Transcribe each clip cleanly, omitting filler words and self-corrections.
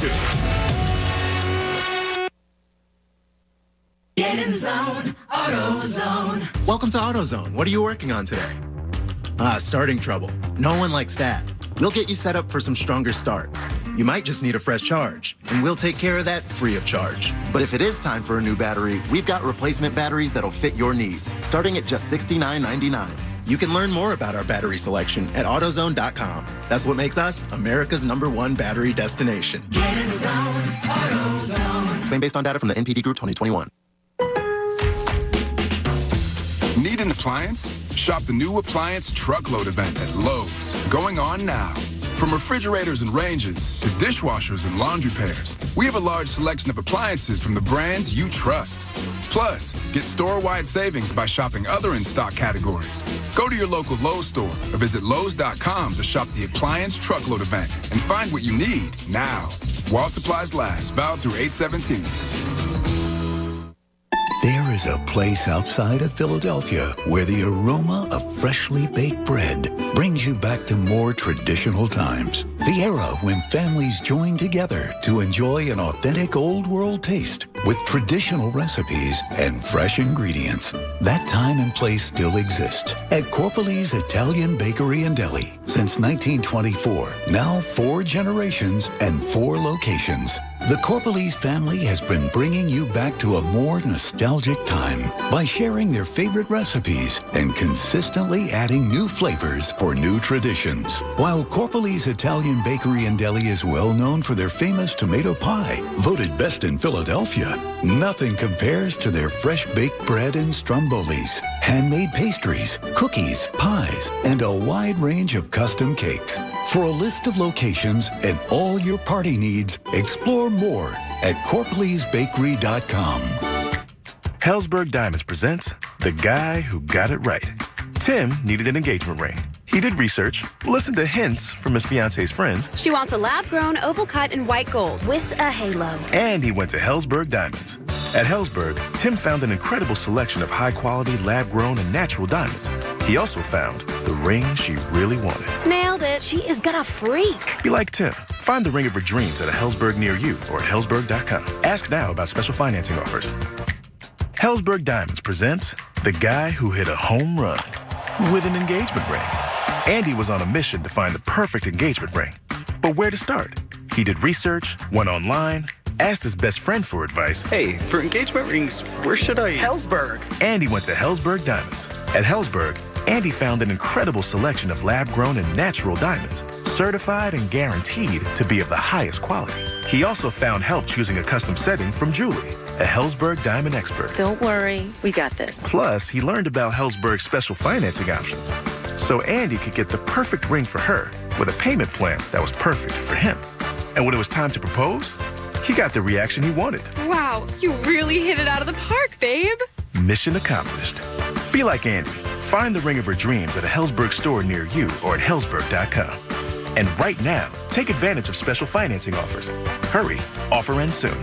too. Get in zone, AutoZone. Welcome to AutoZone. What are you working on today? Starting trouble. No one likes that. We'll get you set up for some stronger starts. You might just need a fresh charge, and we'll take care of that free of charge. But if it is time for a new battery, we've got replacement batteries that'll fit your needs, starting at just $69.99. You can learn more about our battery selection at AutoZone.com. That's what makes us America's #1 battery destination. Get in zone, AutoZone. Claim based on data from the NPD Group 2021. Need an appliance? Shop the new Appliance Truckload event at Lowe's. Going on now. From refrigerators and ranges to dishwashers and laundry pairs, we have a large selection of appliances from the brands you trust. Plus, get store-wide savings by shopping other in-stock categories. Go to your local Lowe's store or visit Lowes.com to shop the Appliance Truckload event and find what you need now. While supplies last, valid through 8/17. There is a place outside of Philadelphia where the aroma of freshly baked bread brings you back to more traditional times. The era when families joined together to enjoy an authentic old world taste with traditional recipes and fresh ingredients. That time and place still exists at Corpali's Italian Bakery and Deli since 1924. Now 4 generations and 4 locations. The Corpali's family has been bringing you back to a more nostalgic time by sharing their favorite recipes and consistently adding new flavors for new traditions. While Corpali's Italian Bakery and Deli is well known for their famous tomato pie, voted best in Philadelphia, nothing compares to their fresh baked bread and strombolis, handmade pastries, cookies, pies, and a wide range of custom cakes. For a list of locations and all your party needs, explore more at CorpalesBakery.com. Hellsberg Diamonds presents The Guy Who Got It Right. Tim needed an engagement ring. He did research, listened to hints from his fiance's friends. She wants a lab-grown, oval cut, and white gold with a halo. And he went to Hellsberg Diamonds. At Hellsberg, Tim found an incredible selection of high-quality, lab-grown, and natural diamonds. He also found the ring she really wanted. Nailed it. She is gonna freak. Be like Tim. Find the ring of her dreams at a Hellsberg near you or at Hellsberg.com. Ask now about special financing offers. Hellsberg Diamonds presents The Guy Who Hit a Home Run with an engagement ring. Andy was on a mission to find the perfect engagement ring. But where to start? He did research, went online, asked his best friend for advice. Hey, for engagement rings, where should I... Hellsberg. Andy went to Hellsberg Diamonds. At Hellsberg, Andy found an incredible selection of lab-grown and natural diamonds, certified and guaranteed to be of the highest quality. He also found help choosing a custom setting from Julie, a Hellsberg diamond expert. Don't worry, we got this. Plus, he learned about Hellsberg's special financing options, so Andy could get the perfect ring for her with a payment plan that was perfect for him. And when it was time to propose, he got the reaction he wanted. Wow, you really hit it out of the park, babe. Mission accomplished. Be like Andy. Find the ring of her dreams at a Hellsberg store near you or at Hellsberg.com. And right now, take advantage of special financing offers. Hurry, offer ends soon.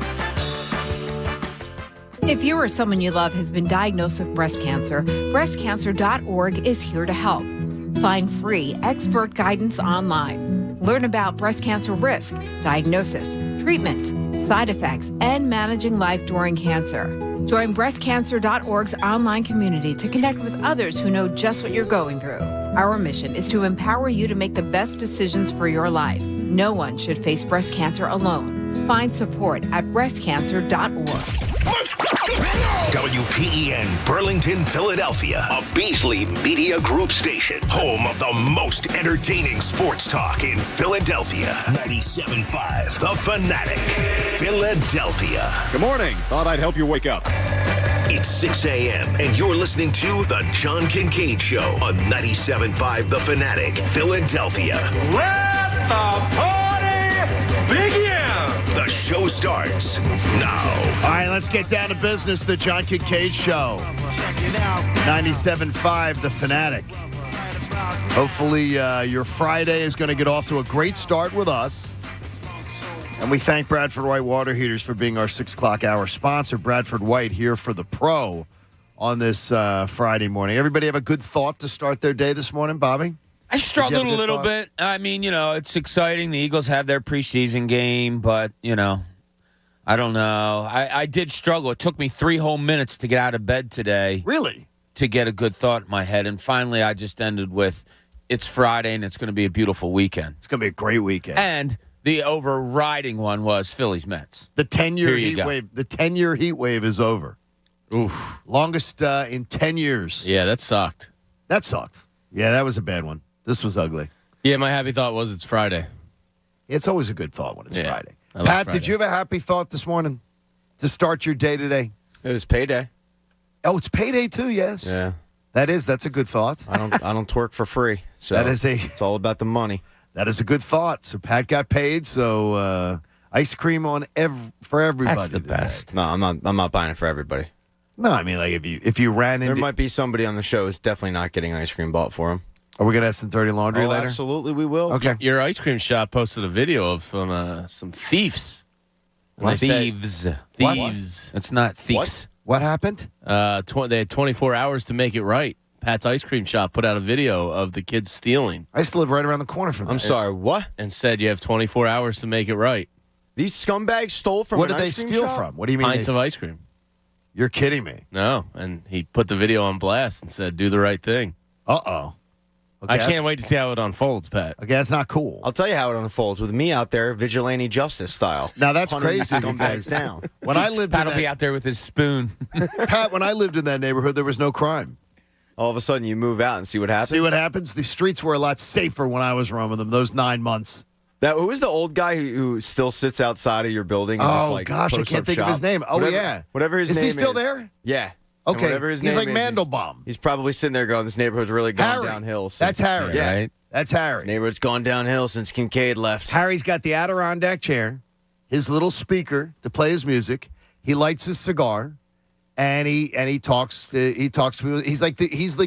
If you or someone you love has been diagnosed with breast cancer, breastcancer.org is here to help. Find free expert guidance online. Learn about breast cancer risk, diagnosis, treatments, side effects, and managing life during cancer. Join breastcancer.org's online community to connect with others who know just what you're going through. Our mission is to empower you to make the best decisions for your life. No one should face breast cancer alone. Find support at breastcancer.org. WPEN Burlington, Philadelphia, a Beasley Media Group station, home of the most entertaining sports talk in Philadelphia. 97.5 The Fanatic, Philadelphia. Good morning. Thought I'd help you wake up. It's 6 a.m. and you're listening to The John Kincade Show on 97.5 The Fanatic, Philadelphia. Let the party begin! The show starts now. All right, let's get down to business. The John Kincade Show. 97.5 The Fanatic. Hopefully your Friday is going to get off to a great start with us. And we thank Bradford White Water Heaters for being our 6 o'clock hour sponsor. Bradford White here for the pro on this Friday morning. Everybody have a good thought to start their day this morning, Bobby? I struggled a little bit. I mean, it's exciting. The Eagles have their preseason game, but, I don't know. I did struggle. It took me 3 whole minutes to get out of bed today. Really? To get a good thought in my head. And finally, I just ended with, it's Friday, and it's going to be a beautiful weekend. It's going to be a great weekend. And the overriding one was Phillies Mets. The 10-year heat wave. The 10-year heat wave is over. Oof. Longest in 10 years. Yeah, that sucked. That sucked. Yeah, that was a bad one. This was ugly. Yeah, my happy thought was it's Friday. It's always a good thought when it's Friday. Pat, Friday. Did you have a happy thought this morning to start your day today? It was payday. Oh, it's payday too, yes. Yeah. That's a good thought. I don't twerk for free. So it's all about the money. That is a good thought. So Pat got paid, so ice cream for everybody. That's the best. No, I'm not buying it for everybody. No, I mean, like if you ran into... There might be somebody on the show who's definitely not getting ice cream bought for him. Are we going to have some dirty laundry later? Absolutely, we will. Okay. Your ice cream shop posted a video of some thieves. What? Thieves. Thieves. It's not thieves. What happened? They had 24 hours to make it right. Pat's ice cream shop put out a video of the kids stealing. I used to live right around the corner from that. I'm sorry, what? And said you have 24 hours to make it right. These scumbags stole from What an did they ice cream steal shop? from? What do you mean? Pints of ice cream. You're kidding me. No, and he put the video on blast and said, do the right thing. Uh-oh. Okay, I can't wait to see how it unfolds, Pat. Okay, that's not cool. I'll tell you how it unfolds with me out there, vigilante justice style. Now, that's Hunting crazy. scumbags down. When I lived Pat will be out there with his spoon. Pat, when I lived in that neighborhood, there was no crime. All of a sudden, you move out and see what happens. See what happens? The streets were a lot safer when I was roaming them, those 9 months. Who is the old guy who still sits outside of your building? And just, gosh, I can't think of his name. Oh, Whatever his name is. Is he still there? Yeah. Okay. Whatever his He's name like is, Mandelbaum. He's probably sitting there going, this neighborhood's really gone downhill. That's Harry. Yeah. Right? That's Harry. This neighborhood's gone downhill since Kincade left. Harry's got the Adirondack chair, his little speaker to play his music. He lights his cigar, and he talks. He talks to people. He's like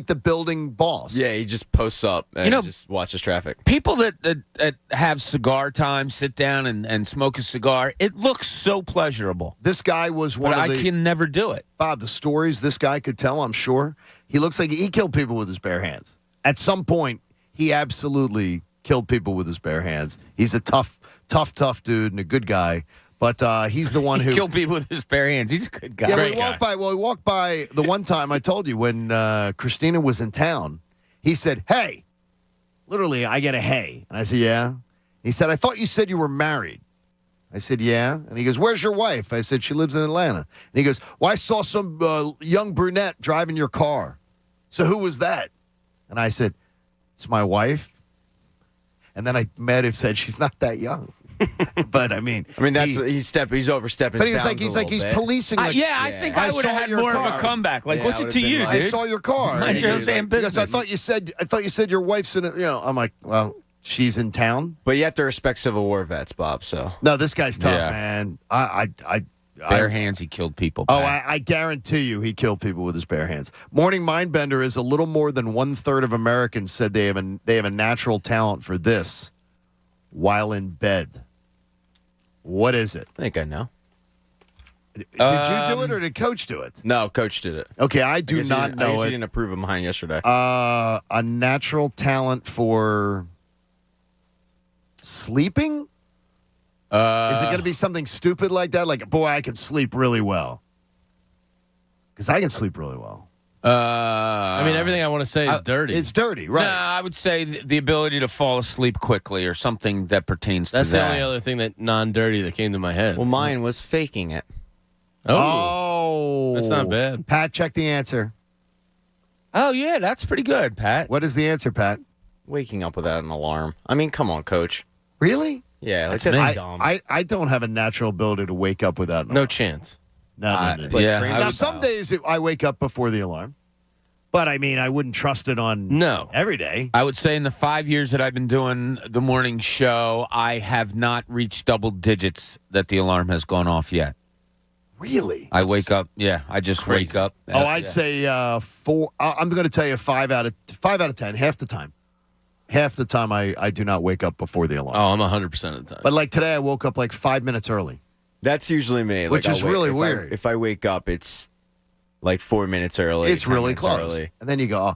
the building boss. Yeah, he just posts up and just watches traffic. People that have cigar time, sit down and smoke a cigar, it looks so pleasurable. This guy was one but of the... I can never do it. Bob, the stories this guy could tell, I'm sure. He looks like he killed people with his bare hands. At some point, he absolutely killed people with his bare hands. He's a tough dude and a good guy. But he's the one who killed people with his bare hands. He's a good guy. Yeah, we walked by the one time I told you when Christina was in town. He said, "Hey," literally, I get a hey, and I said, "Yeah." He said, "I thought you said you were married." I said, "Yeah," and he goes, "Where's your wife?" I said, "She lives in Atlanta." And he goes, "Well, I saw some young brunette driving your car. So who was that?" And I said, "It's my wife." And then I might have said she's not that young. But I mean that's he's overstepping. But he's policing. I think I would have had more of a comeback. Like, what's it to you, dude? I saw your car. Mind your own damn business. Because I thought you said your wife's in. I'm like, well, she's in town. But you have to respect Civil War vets, Bob. So no, this guy's tough, man. Bare hands, he killed people. Oh, I guarantee you, he killed people with his bare hands. Morning Mindbender is a little more than 1/3 of Americans said they have a natural talent for this while in bed. What is it? I think I know. Did you do it or did Coach do it? No, Coach did it. Okay, I do not know it. He didn't approve of mine yesterday. A natural talent for sleeping? Is it going to be something stupid like that? Like, boy, I can sleep really well. Because I can sleep really well. I mean, everything I want to say is dirty. It's dirty, right? No, I would say the ability to fall asleep quickly or something that pertains to that. That's the only other thing that non-dirty that came to my head. Well, mine was faking it. Oh. That's not bad. Pat, check the answer. Oh, yeah, that's pretty good, Pat. What is the answer, Pat? Waking up without an alarm. I mean, come on, Coach. Really? Yeah, that's dumb. I don't have a natural ability to wake up without an alarm. No chance. No. Now, some days I wake up before the alarm. But, I mean, I wouldn't trust it on every day. I would say in the 5 years that I've been doing the morning show, I have not reached double digits that the alarm has gone off yet. Really? I wake up. Yeah, I just wake up. I'd say 4. I'm going to tell you 5 out of 10, half the time. Half the time I do not wake up before the alarm. Oh, I'm 100% of the time. But, like, today I woke up like 5 minutes early. That's usually me. Which is really weird. If I wake up, it's like 4 minutes early. It's really close. Early. And then you go,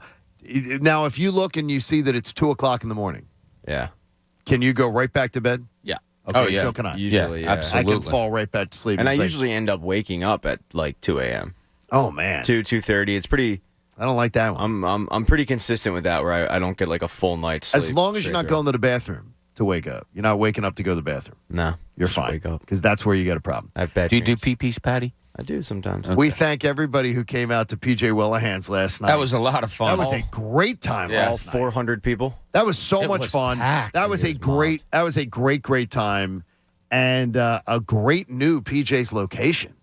Now, if you look and you see that it's 2 o'clock in the morning, can you go right back to bed? Yeah. Okay, so can I. Usually, absolutely. I can fall right back to sleep. And I It's usually end up waking up at like 2 a.m. Oh, man. 2:30. It's pretty. I don't like that one. I'm pretty consistent with that, where I don't get like a full night's sleep. As long as you're not going to the bathroom to wake up. You're not waking up to go to the bathroom. No. You're fine. Wake up. Because that's where you get a problem. I have bad Do you do dreams. pee-pees, Patty? I do sometimes. We thank everybody who came out to PJ Wellahan's last night. That was a lot of fun. That was a great time. Yeah. All last night. 400 people. That was so It much was fun. packed. That was a great. That was a great time, and a great new PJ's location.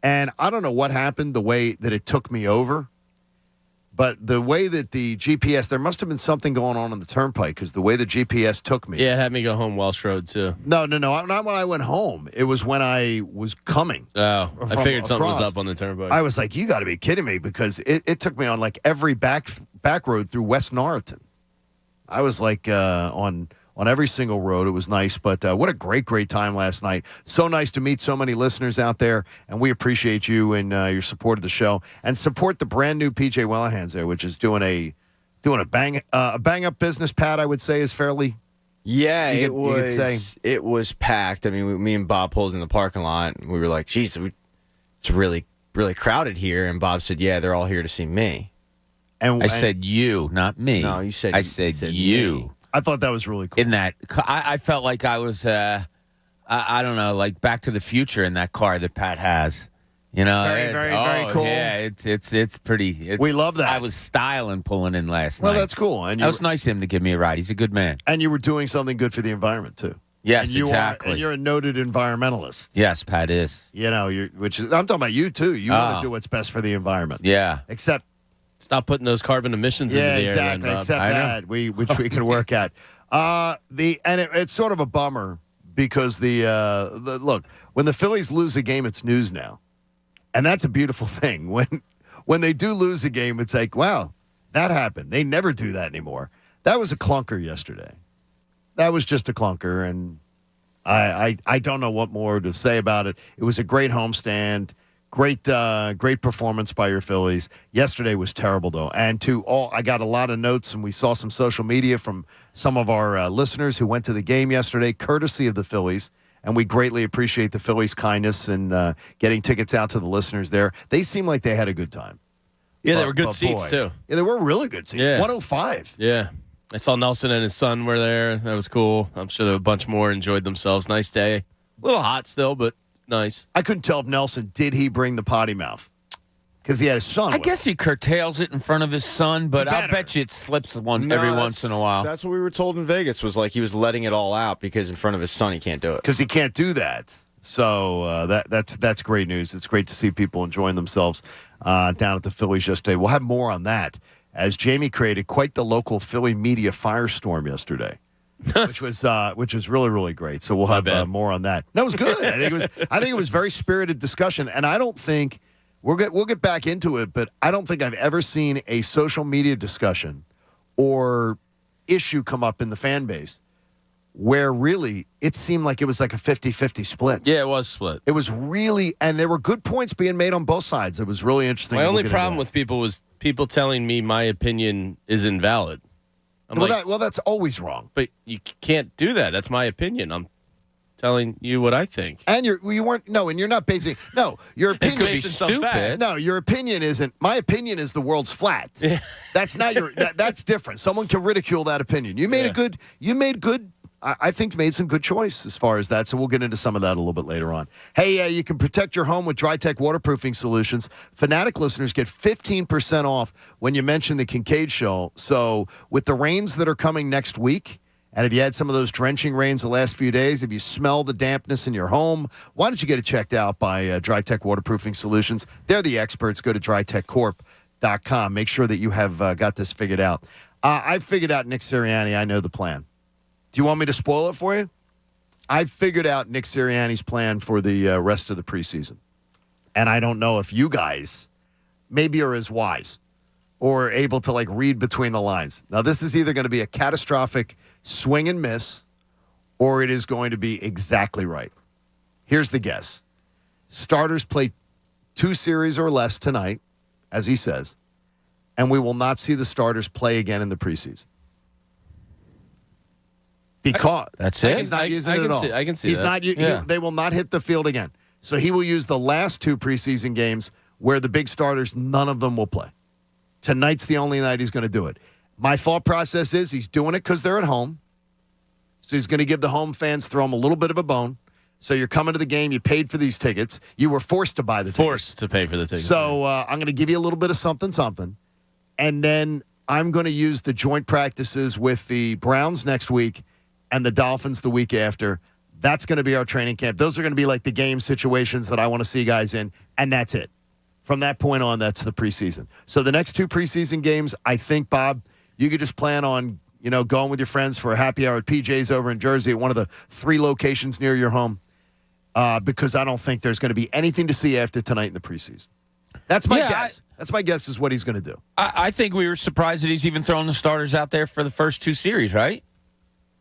And I don't know what happened, the way that it took me over, but the way that the GPS, there must have been something going on the turnpike, because the way the GPS took me. Yeah, it had me go home Welsh Road, too. No, not when I went home. It was when I was coming. Oh, I figured something was across. up on the turnpike. I was like, you got to be kidding me, because it took me on like every back road through West Norriton. I was like on every single road. It was nice, but what a great time last night. So nice to meet so many listeners out there, and we appreciate you and your support of the show, and support the brand new PJ Wellahan's there, which is doing a bang up business. Pat, I would say, is fairly. Yeah, you could say. It was packed. I mean, me and Bob pulled in the parking lot, and we were like, geez, it's really crowded here. And Bob said, yeah, they're all here to see me. And I said you, not me. No, you said I said you. me. I thought that was really cool. In that, I felt like I was, I don't know, like Back to the Future in that car that Pat has. You know, very cool. Yeah, it's pretty. We love that. I was styling pulling in last night. Well, that's cool. And that was nice of him to give me a ride. He's a good man. And you were doing something good for the environment too. Yes, and exactly. And you're a noted environmentalist. Yes, Pat is. You know, I'm talking about you too. You want to do what's best for the environment. Yeah. Except. Stop putting those carbon emissions into the air. Exactly. Then, Except that, which we can work at. It's sort of a bummer, because the look, when the Phillies lose a game, it's news now, and that's a beautiful thing. When they do lose a game, it's like, wow, that happened. They never do that anymore. That was a clunker yesterday. That was just a clunker, and I don't know what more to say about it. It was a great homestand. Great performance by your Phillies. Yesterday was terrible, though. And I got a lot of notes, and we saw some social media from some of our listeners who went to the game yesterday, courtesy of the Phillies. And we greatly appreciate the Phillies' kindness in getting tickets out to the listeners there. They seemed like they had a good time. Yeah, they were good seats, too. Yeah, they were really good seats. Yeah. 105. Yeah. I saw Nelson and his son were there. That was cool. I'm sure there were a bunch more enjoyed themselves. Nice day. A little hot still, but nice. I couldn't tell if Nelson, did he bring the potty mouth? Because he had his son. I guess he curtails it in front of his son, but I'll bet you it slips every once in a while. That's what we were told in Vegas, was like he was letting it all out because in front of his son he can't do it. Because he can't do that. So that's great news. It's great to see people enjoying themselves down at the Phillies yesterday. We'll have more on that, as Jamie created quite the local Philly media firestorm yesterday. which was really great. So we'll have more on that. That was good. I think it was very spirited discussion, and I don't think we'll get back into it, but I don't think I've ever seen a social media discussion or issue come up in the fan base where really it seemed like it was like a 50-50 split. Yeah, it was split. It was really, and there were good points being made on both sides. It was really interesting. My only problem with people was people telling me my opinion is invalid. That's always wrong. But you can't do that. That's my opinion. I'm telling you what I think. And you're not basing. No, your opinion could be stupid. No, your opinion isn't. My opinion is the world's flat. That's not your. That's different. Someone can ridicule that opinion. You made I think made some good choice as far as that. So we'll get into some of that a little bit later on. Hey, you can protect your home with DryTech waterproofing solutions. Fanatic listeners get 15% off when you mention the Kincade show. So with the rains that are coming next week, and if you had some of those drenching rains the last few days, if you smell the dampness in your home, why don't you get it checked out by DryTech waterproofing solutions? They're the experts. Go to drytechcorp.com. Make sure that you have got this figured out. I figured out Nick Sirianni. I know the plan. Do you want me to spoil it for you? I figured out Nick Sirianni's plan for the rest of the preseason. And I don't know if you guys maybe are as wise or able to read between the lines. Now, this is either going to be a catastrophic swing and miss, or it is going to be exactly right. Here's the guess. Starters play 2 series or less tonight, as he says. and we will not see the starters play again in the preseason. Because that's it. He's not using it at all. I can see he's that. Not. They will not hit the field again. So he will use the last 2 preseason games where the big starters, none of them will play. Tonight's the only night he's going to do it. My thought process is he's doing it because they're at home. So he's going to give the home fans, throw them a little bit of a bone. So you're coming to the game. You paid for these tickets. You were forced to buy the tickets. Forced to pay for the tickets. So I'm going to give you a little bit of something. And then I'm going to use the joint practices with the Browns next week and the Dolphins the week after. That's going to be our training camp. Those are going to be like the game situations that I want to see guys in, and that's it. From that point on, that's the preseason. So the next 2 preseason games, I think, Bob, you could just plan on, going with your friends for a happy hour at PJ's over in Jersey at one of the 3 locations near your home, because I don't think there's going to be anything to see after tonight in the preseason. That's my guess. That's my guess is what he's going to do. I think we were surprised that he's even throwing the starters out there for the first 2 series, right?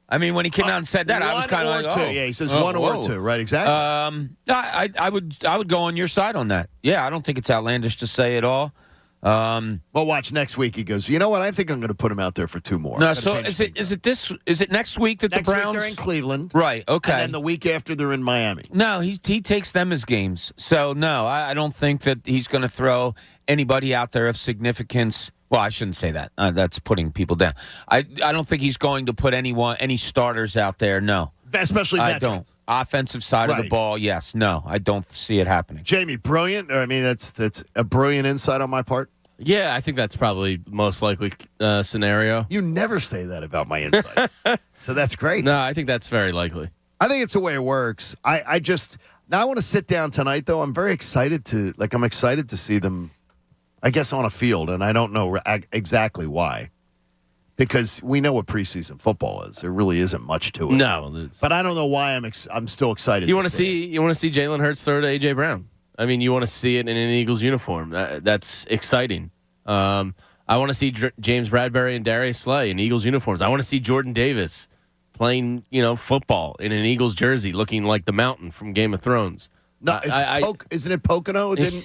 I mean, when he came out and said that, I was kind of like, 2. oh. Yeah, he says 1 or 2, right? Exactly. I would go on your side on that. Yeah, I don't think it's outlandish to say at all. Well, watch next week. He goes, you know what? I think I'm going to put him out there for 2 more. No, so is it next week that next the Browns? Week they're in Cleveland, right? Okay, and then the week after they're in Miami. No, he takes them as games. So no, I don't think that he's going to throw anybody out there of significance. Well, I shouldn't say that. That's putting people down. I don't think he's going to put any starters out there. No. Especially veterans. I don't. Offensive side of the ball, yes. No, I don't see it happening. Jamie, brilliant. I mean, that's a brilliant insight on my part. Yeah, I think that's probably the most likely scenario. You never say that about my insight. So that's great. No, I think that's very likely. I think it's the way it works. Now I want to sit down tonight, though. I'm very excited to see them, I guess, on a field, and I don't know exactly why. Because we know what preseason football is. There really isn't much to it. No, but I don't know why I'm still excited. You want to see Jalen Hurts throw to A.J. Brown. I mean, you want to see it in an Eagles uniform. That's exciting. I want to see James Bradbury and Darius Slay in Eagles uniforms. I want to see Jordan Davis playing, football in an Eagles jersey, looking like the Mountain from Game of Thrones. No, isn't it Pocono? Didn't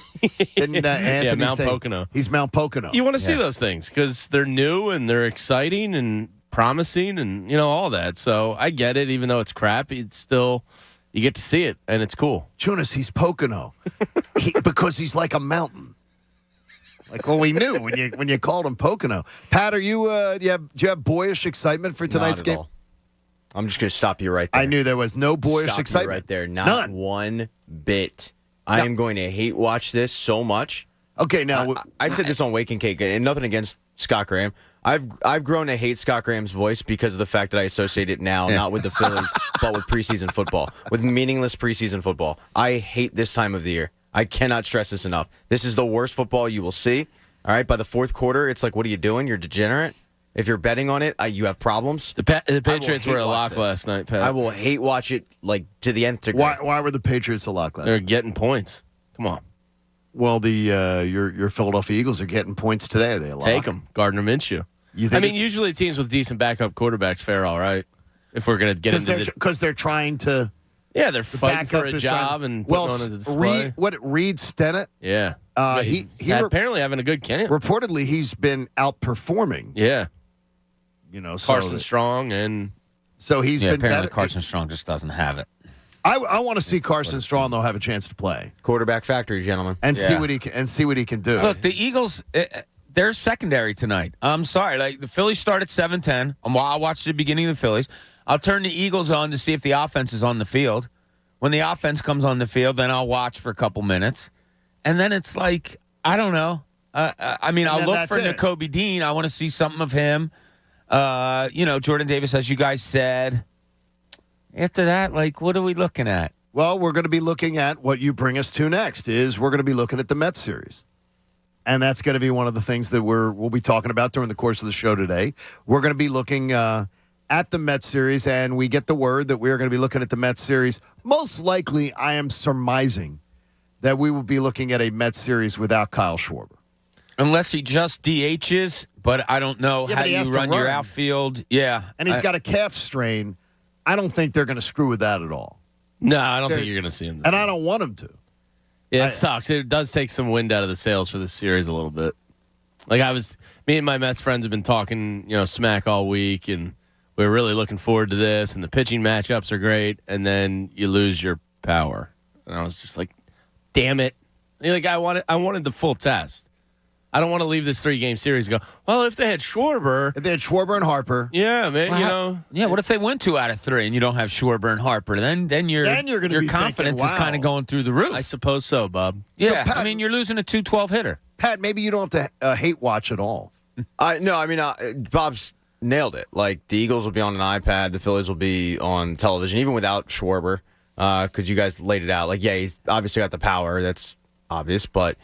Anthony Mount say Pocono? He's Mount Pocono. You want to see those things because they're new and they're exciting and promising and all that. So I get it, even though it's crap. It's still you get to see it and it's cool. Jonas, he's Pocono because he's like a mountain. Like we knew when you called him Pocono. Pat, do you have boyish excitement for tonight's game? All. I'm just going to stop you right there. I knew there was no boyish excitement. Right there. Not None. one bit. I am going to hate watch this so much. Okay, now I said this on Wake and Cake, and nothing against Scott Graham. I've grown to hate Scott Graham's voice because of the fact that I associate it now, not with the Phillies, but with preseason football, with meaningless preseason football. I hate this time of the year. I cannot stress this enough. This is the worst football you will see. All right, by the fourth quarter, it's like, what are you doing? You're degenerate. If you're betting on it, you have problems. The Patriots were a lock last night, Pat. I will hate watch it like to the nth degree. Why were the Patriots a lock last night? They're getting points. Come on. Well, your Philadelphia Eagles are getting points today. Are they a lock? Take them. Gardner Minshew. Usually teams with decent backup quarterbacks fare all right. If we're going to get into because they're trying to. Yeah, they're fighting for a job and putting on a display. Reed Stennett? Yeah. He's apparently having a good camp. Reportedly, he's been outperforming. Yeah. Carson Strong and so he's been apparently better. Carson Strong just doesn't have it. I want to see Carson Strong though have a chance to play quarterback factory, gentlemen, and see what he can do. Look, the Eagles, they're secondary tonight. I'm sorry, like the Phillies start at 7:10. I watched the beginning of the Phillies. I'll turn the Eagles on to see if the offense is on the field. When the offense comes on the field, then I'll watch for a couple minutes, and then it's like I don't know. I'll look for Nakobe Dean. I want to see something of him. Jordan Davis, as you guys said. After that, what are we looking at? Well, we're going to be looking at what you bring us to next. We're going to be looking at the Mets series. And that's going to be one of the things that we'll be talking about during the course of the show today. We're going to be looking at the Mets series, and we get the word that we're going to be looking at the Mets series. Most likely, I am surmising that we will be looking at a Mets series without Kyle Schwarber. Unless he just DHs, but I don't know how you run your outfield. Yeah. And he's got a calf strain. I don't think they're going to screw with that at all. No, I don't think you're going to see him. And I don't want him to. Yeah, it sucks. It does take some wind out of the sails for this series a little bit. Me and my Mets friends have been talking, smack all week, and we're really looking forward to this, and the pitching matchups are great, and then you lose your power. And I was just like, damn it. I wanted the full test. I don't want to leave this 3-game series and go, well, if they had Schwarber. If they had Schwarber and Harper. Yeah, man, Yeah, what if they win 2 out of 3 and you don't have Schwarber and Harper? Then your confidence is kind of going through the roof. I suppose so, Bob. Yeah, so, Pat, you're losing a 212 hitter. Pat, maybe you don't have to hate watch at all. Bob's nailed it. Like, the Eagles will be on an iPad. The Phillies will be on television, even without Schwarber, because you guys laid it out. Like, yeah, he's obviously got the power. That's obvious, but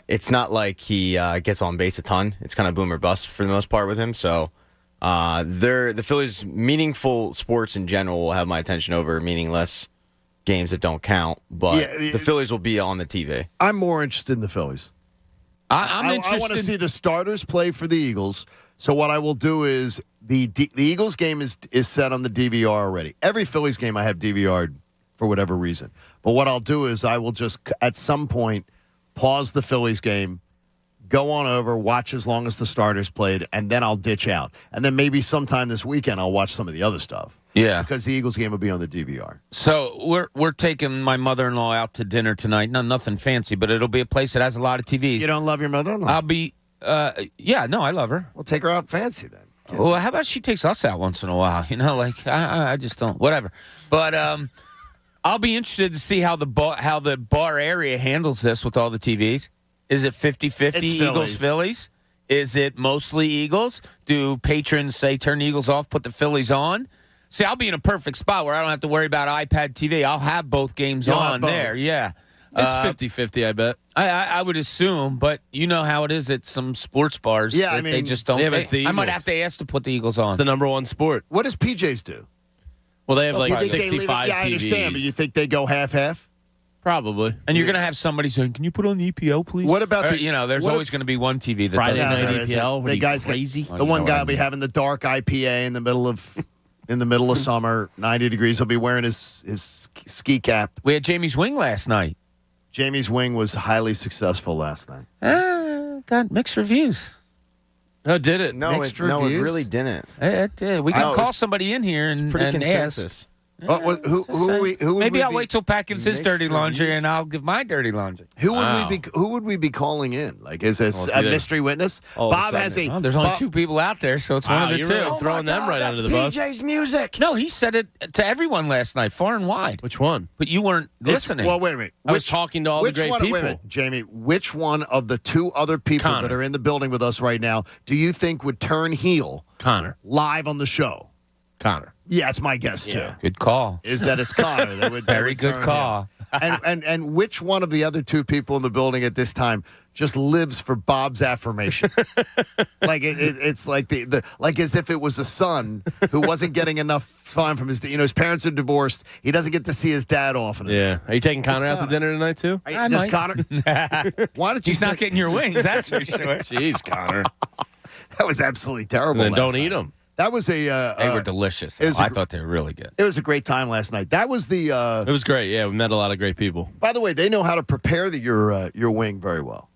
it's not like he gets on base a ton. It's kind of boom or bust for the most part with him. So the Phillies, meaningful sports in general, will have my attention over meaningless games that don't count. But the Phillies will be on the TV. I'm more interested in the Phillies. I'm interested. I want to see the starters play for the Eagles. So what I will do is the Eagles game is set on the DVR already. Every Phillies game I have DVR'd for whatever reason. But what I'll do is I will just at some point pause the Phillies game, go on over, watch as long as the starters played, and then I'll ditch out. And then maybe sometime this weekend I'll watch some of the other stuff. Yeah. Because the Eagles game will be on the DVR. So we're taking my mother-in-law out to dinner tonight. Nothing fancy, but it'll be a place that has a lot of TVs. You don't love your mother-in-law? I'll be I love her. Well, take her out fancy then. Well, how about she takes us out once in a while? I just don't. Whatever. But I'll be interested to see how the bar area handles this with all the TVs. Is it 50-50 Eagles-Phillies? Is it mostly Eagles? Do patrons say turn the Eagles off, put the Phillies on? See, I'll be in a perfect spot where I don't have to worry about iPad TV. I'll have both games on there. Yeah. It's 50-50, I bet. I would assume, but you know how it is at some sports bars. Yeah, they just don't. I might have to ask to put the Eagles on. It's the number one sport. What does PJs do? Well, they have like You think 65 TVs. I understand, but you think they go half-half? Probably. And you're going to have somebody saying, can you put on the EPL, please? What about there's always going to be one TV that Friday does night EPL? The guy's crazy? The one guy will be having the dark IPA in the middle of summer, 90 degrees. He'll be wearing his ski cap. We had Jamie's Wing last night. Jamie's Wing was highly successful last night. Got mixed reviews. No, did it? No, it really didn't. It did. We can call somebody in here and consensus. ask. Maybe I'll wait till Pat gives his dirty laundry and I'll give my dirty laundry. Who would we be calling in? Like, is this a mystery witness? Bob has a. Well, there's only 2 people out there, so it's one of the 2. Really throwing them right under the bus. PJ's music. No, he said it to everyone last night, far and wide. Which one? But you weren't listening. Well, wait a minute. I was talking to all the great people. Wait a minute, Jamie. Which one of the 2 other people that are in the building with us right now do you think would turn heel? Connor. Live on the show. Connor. Yeah, it's my guess too. Good call. Is that it's Connor? That would Very good call. And which one of the other 2 people in the building at this time just lives for Bob's affirmation? Like it's like like as if it was a son who wasn't getting enough time from his parents are divorced. He doesn't get to see his dad often. Yeah. Are you taking Connor out to dinner tonight too? Does Connor? Why don't you? He's not getting your wings. That's for sure. Jeez, Connor. That was absolutely terrible. And then don't eat them. That was they were delicious. I thought they were really good. It was a great time last night. That was the. It was great. Yeah, we met a lot of great people. By the way, they know how to prepare your wing very well.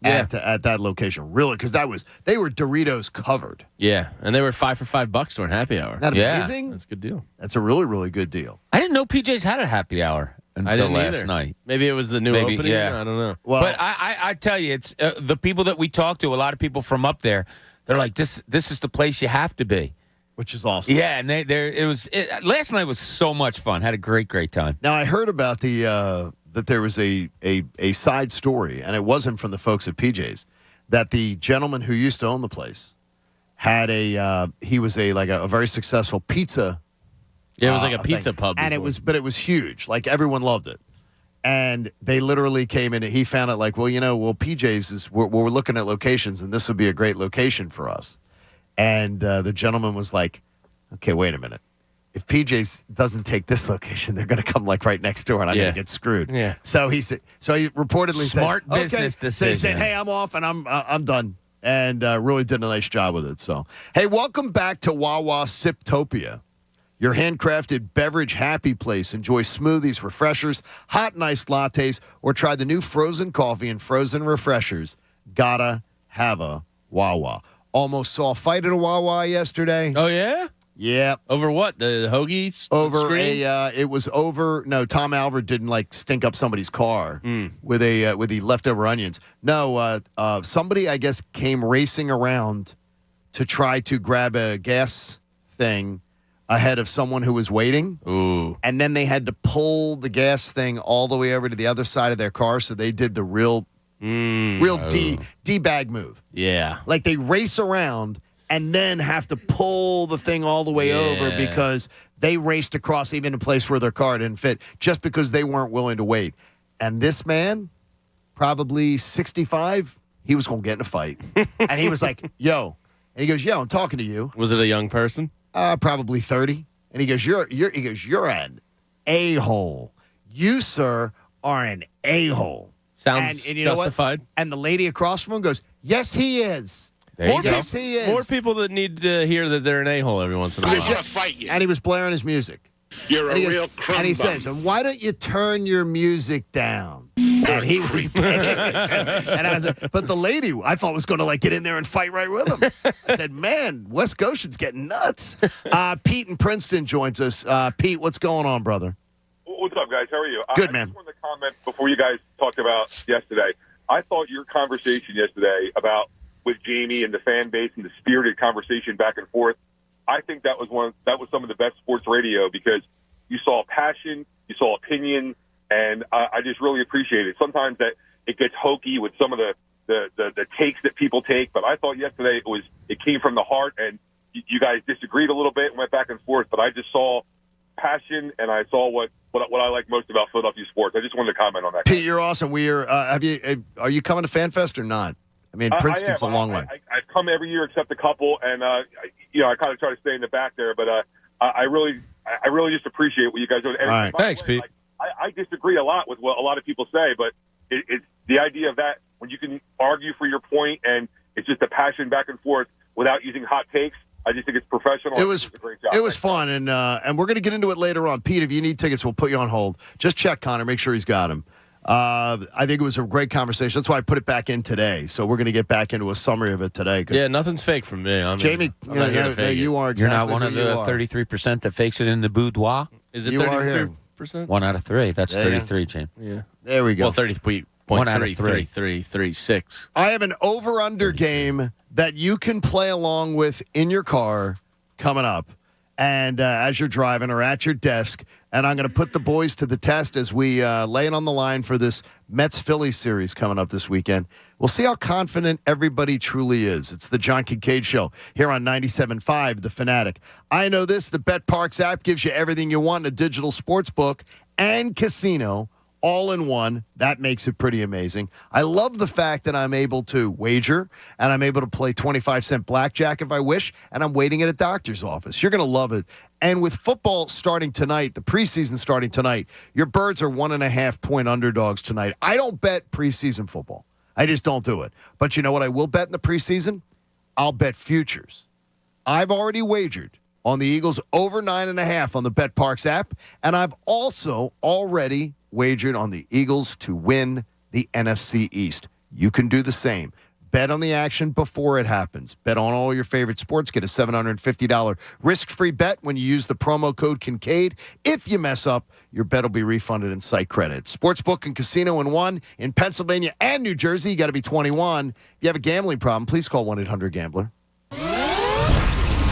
Yeah. At that location, really, because they were Doritos covered. Yeah, and they were $5 for $5 during happy hour. Isn't that amazing? That's a good deal. That's a really, really good deal. I didn't know PJ's had a happy hour until last night. Maybe it was the new opening. Yeah. I don't know. Well, but I tell you, it's the people that we talked to. A lot of people from up there. They're like, this is the place you have to be. Which is awesome. Yeah, and last night was so much fun. Had a great time. Now I heard about that there was a side story, and it wasn't from the folks at PJ's, that the gentleman who used to own the place had he was a very successful pizza. Yeah, it was like a pizza pub, and it was huge. Like everyone loved it, and they literally came in. And he found out PJ's we're looking at locations, and this would be a great location for us. And the gentleman was like, okay, wait a minute. If PJ's doesn't take this location, they're going to come right next door, and I'm going to get screwed. Yeah. So he reportedly smart said, business decision. So he said, hey, I'm off, and I'm done, and really did a nice job with it. So, hey, welcome back to Wawa Siptopia, your handcrafted beverage happy place. Enjoy smoothies, refreshers, hot and iced lattes, or try the new frozen coffee and frozen refreshers. Gotta have a Wawa. Almost saw a fight at a Wawa yesterday. Oh, yeah? Yeah. Over what? The Hoagie over screen? It was over. No, Tom Albert didn't stink up somebody's car with the leftover onions. No, somebody I guess came racing around to try to grab a gas thing ahead of someone who was waiting. Ooh. And then they had to pull the gas thing all the way over to the other side of their car, so they did the real D-bag move. Yeah. Like they race around and then have to pull the thing all the way over because they raced across even a place where their car didn't fit just because they weren't willing to wait. And this man, probably 65, he was going to get in a fight. And he was like, yo. And he goes, yo, I'm talking to you. Was it a young person? Probably 30. And he goes, you're an a-hole. You, sir, are an a-hole. Sounds and you know justified. What? And the lady across from him goes, yes, he is. Yes, he is. More people that need to hear that they're an a-hole every once in a while. I want to fight you. And he was blaring his music. You're a real crumb And he bum. says, and why don't you turn your music down? And he was getting and I was like, but the lady I thought was going to get in there and fight right with him. I said, man, West Goshen's getting nuts. Pete in Princeton joins us. Pete, what's going on, brother? What's up, guys? How are you? Good, I man. just wanted to comment before you guys talked about yesterday. I thought your conversation yesterday about with Jamie and the fan base and the spirited conversation back and forth, I think that was some of the best sports radio because you saw passion, you saw opinion, and I just really appreciate it. Sometimes that it gets hokey with some of the takes that people take, but I thought yesterday it came from the heart, and you guys disagreed a little bit and went back and forth, but I just saw passion, and I saw what I like most about Philadelphia sports. I just wanted to comment on that. Pete, you're awesome. We are. Are you coming to FanFest or not? I mean, Princeton's a long way. I come every year except a couple, and I kind of try to stay in the back there. But I really just appreciate what you guys do. And all right, thanks, Pete. I disagree a lot with what a lot of people say, but it's the idea of that when you can argue for your point, and it's just a passion back and forth without using hot takes. I just think it's professional. It was fun, and we're going to get into it later on. Pete, if you need tickets, we'll put you on hold. Just check Connor, make sure he's got them. I think it was a great conversation. That's why I put it back in today. So we're going to get back into a summary of it today. Yeah, nothing's fake from me. Jamie, you are exactly. You're not one of the 33% that fakes it in the boudoir. Is it 33%? 1 out of 3. That's 33, James. Yeah. There we go. Well, 30.3336. I have an over-under game that you can play along with in your car coming up. And as you're driving or at your desk, and I'm going to put the boys to the test as we lay it on the line for this Mets-Phillies series coming up this weekend. We'll see how confident everybody truly is. It's the John Kincade Show here on 97.5 The Fanatic. I know this. The BetParks app gives you everything you want in a digital sports book and casino all in one. That makes it pretty amazing. I love the fact that I'm able to wager and I'm able to play 25-cent blackjack if I wish, and I'm waiting at a doctor's office. You're going to love it. And with football starting tonight, the preseason starting tonight, your Birds are 1.5-point underdogs tonight. I don't bet preseason football. I just don't do it. But you know what I will bet in the preseason? I'll bet futures. I've already wagered on the Eagles over 9.5 on the BetParks app, and I've also already wagered on the Eagles to win the NFC East. You can do the same. Bet on the action before it happens. Bet on all your favorite sports. Get a $750 risk-free bet when you use the promo code Kincade. If you mess up, your bet will be refunded in site credit. Sportsbook and casino in one in Pennsylvania and New Jersey. You got to be 21. If you have a gambling problem, please call 1-800-GAMBLER.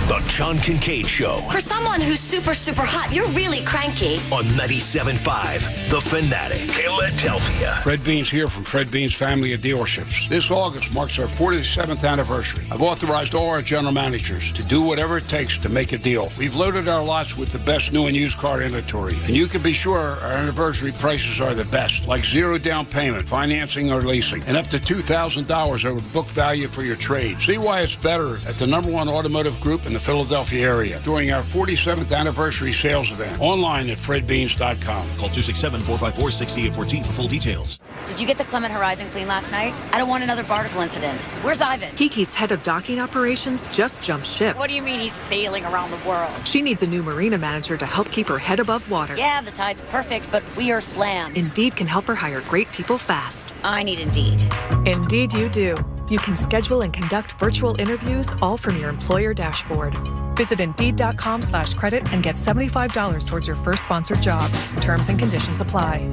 The John Kincade Show. For someone who's super, super hot, you're really cranky. On 97.5 The Fanatic, Philadelphia. Fred Beans here from Fred Beans Family of Dealerships. This August marks our 47th anniversary. I've authorized all our general managers to do whatever it takes to make a deal. We've loaded our lots with the best new and used car inventory. And you can be sure our anniversary prices are the best, like zero down payment, financing or leasing, and up to $2,000 over book value for your trade. See why it's better at the #1 automotive group in the Philadelphia area during our 47th anniversary sales event. Online at fredbeans.com. Call 267-454-6814 for full details. Did you get the Clement Horizon clean last night? I don't want another barnacle incident. Where's Ivan? Kiki's head of docking operations just jumped ship. What do you mean he's sailing around the world? She needs a new marina manager to help keep her head above water. Yeah, the tide's perfect, but we are slammed. Indeed can help her hire great people fast. I need Indeed. Indeed you do. You can schedule and conduct virtual interviews all from your employer dashboard. Visit Indeed.com/credit and get $75 towards your first sponsored job. Terms and conditions apply.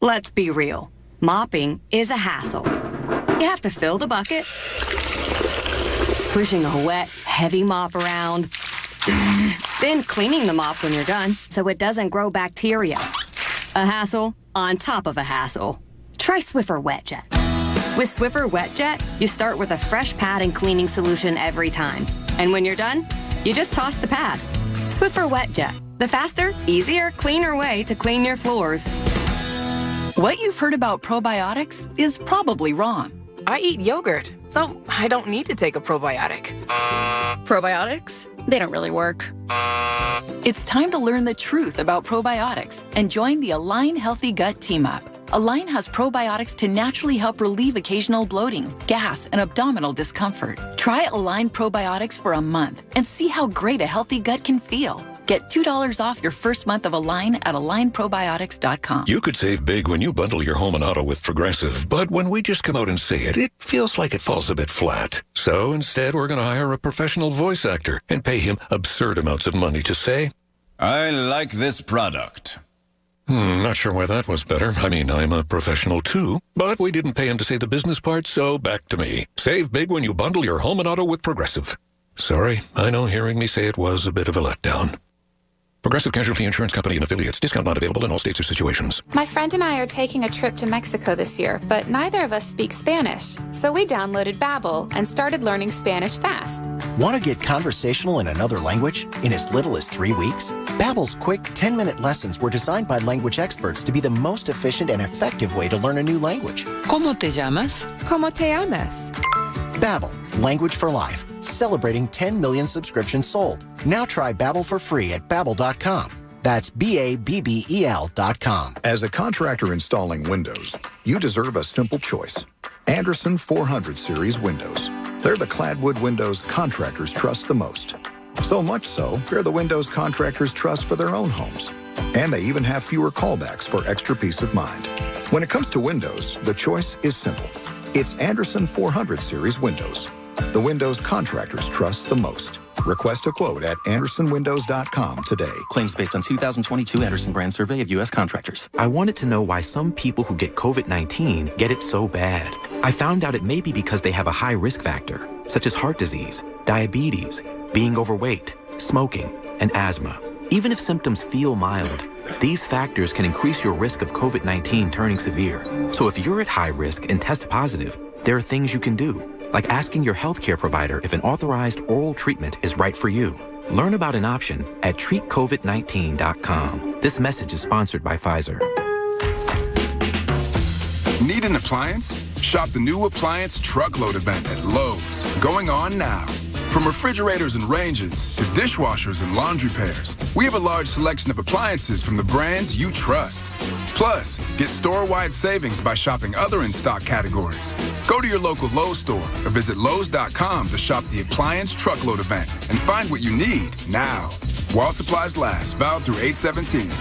Let's be real. Mopping is a hassle. You have to fill the bucket, pushing a wet, heavy mop around, then cleaning the mop when you're done so it doesn't grow bacteria. A hassle on top of a hassle. Try Swiffer WetJet. With Swiffer WetJet, you start with a fresh pad and cleaning solution every time. And when you're done, you just toss the pad. Swiffer WetJet, the faster, easier, cleaner way to clean your floors. What you've heard about probiotics is probably wrong. I eat yogurt, so I don't need to take a probiotic. Probiotics? They don't really work. It's time to learn the truth about probiotics and join the Align Healthy Gut Team Up. Align has probiotics to naturally help relieve occasional bloating, gas, and abdominal discomfort. Try Align probiotics for a month and see how great a healthy gut can feel. Get $2 off your first month of Align at alignprobiotics.com. You could save big when you bundle your home and auto with Progressive, but when we just come out and say it, it feels like it falls a bit flat. So instead, we're going to hire a professional voice actor and pay him absurd amounts of money to say, I like this product. Not sure why that was better. I mean, I'm a professional too, but we didn't pay him to say the business part, so back to me. Save big when you bundle your home and auto with Progressive. Sorry, I know hearing me say it was a bit of a letdown. Progressive Casualty Insurance Company and Affiliates. Discount not available in all states or situations. My friend and I are taking a trip to Mexico this year, but neither of us speak Spanish. So we downloaded Babbel and started learning Spanish fast. Want to get conversational in another language in as little as 3 weeks? Babbel's quick 10-minute lessons were designed by language experts to be the most efficient and effective way to learn a new language. ¿Cómo te llamas? ¿Cómo te llamas? Babbel, language for life, celebrating 10 million subscriptions sold. Now try Babbel for free at Babbel.com. That's Babbel.com. As a contractor installing windows, you deserve a simple choice. Anderson 400 Series windows. They're the cladwood windows contractors trust the most. So much so, they're the windows contractors trust for their own homes. And they even have fewer callbacks for extra peace of mind. When it comes to windows, the choice is simple. It's Anderson 400 Series windows. The windows contractors trust the most. Request a quote at AndersonWindows.com today. Claims based on 2022 Anderson brand survey of U.S. contractors. I wanted to know why some people who get COVID-19 get it so bad. I found out it may be because they have a high risk factor, such as heart disease, diabetes, being overweight, smoking, and asthma. Even if symptoms feel mild, these factors can increase your risk of COVID-19 turning severe. So if you're at high risk and test positive, there are things you can do, like asking your healthcare provider if an authorized oral treatment is right for you. Learn about an option at treatcovid19.com. This message is sponsored by Pfizer. Need an appliance? Shop the new Appliance Truckload event at Lowe's. Going on now. From refrigerators and ranges to dishwashers and laundry pairs, we have a large selection of appliances from the brands you trust. Plus, get store-wide savings by shopping other in-stock categories. Go to your local Lowe's store or visit Lowe's.com to shop the Appliance Truckload event and find what you need now. While supplies last, valid through 8/17.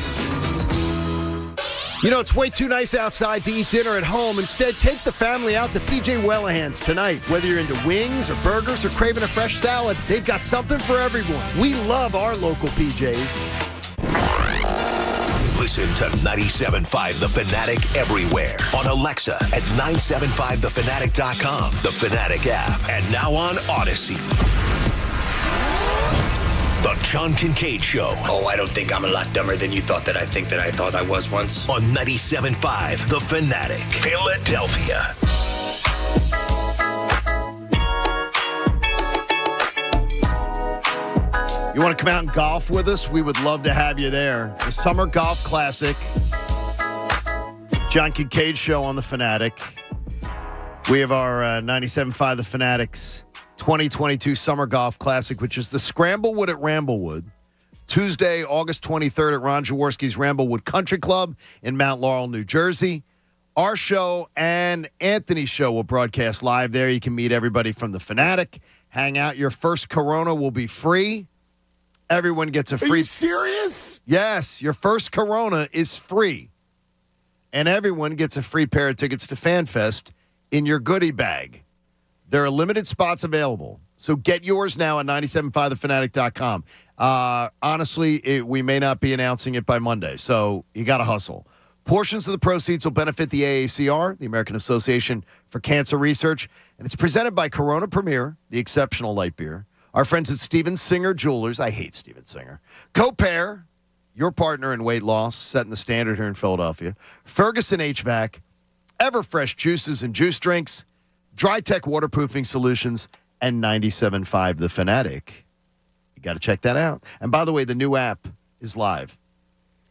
You know, it's way too nice outside to eat dinner at home. Instead, take the family out to P.J. Wellahans tonight. Whether you're into wings or burgers or craving a fresh salad, they've got something for everyone. We love our local PJs. Listen to 97.5 The Fanatic everywhere. On Alexa at 975thefanatic.com, the Fanatic app, and now on Odyssey. The John Kincade Show. Oh, I don't think I'm a lot dumber than you thought that I thought I was once. On 97.5 The Fanatic, Philadelphia. You want to come out and golf with us? We would love to have you there. The Summer Golf Classic. John Kincade Show on The Fanatic. We have our 97.5 The Fanatics 2022 Summer Golf Classic, which is the Scramblewood at Ramblewood. Tuesday, August 23rd at Ron Jaworski's Ramblewood Country Club in Mount Laurel, New Jersey. Our show and Anthony's show will broadcast live there. You can meet everybody from The Fanatic. Hang out. Your first Corona will be free. Everyone gets a free... Are you serious? Yes. Your first Corona is free. And everyone gets a free pair of tickets to FanFest in your goodie bag. There are limited spots available. So get yours now at 97.5thefanatic.com. Honestly, we may not be announcing it by Monday, so you got to hustle. Portions of the proceeds will benefit the AACR, the American Association for Cancer Research, and it's presented by Corona Premier, the exceptional light beer. Our friends at Steven Singer Jewelers. I hate Steven Singer. Co-Pair, your partner in weight loss, setting the standard here in Philadelphia. Ferguson HVAC, Everfresh juices and juice drinks, DryTech waterproofing solutions, and 97.5 The Fanatic. You got to check that out. And by the way, the new app is live.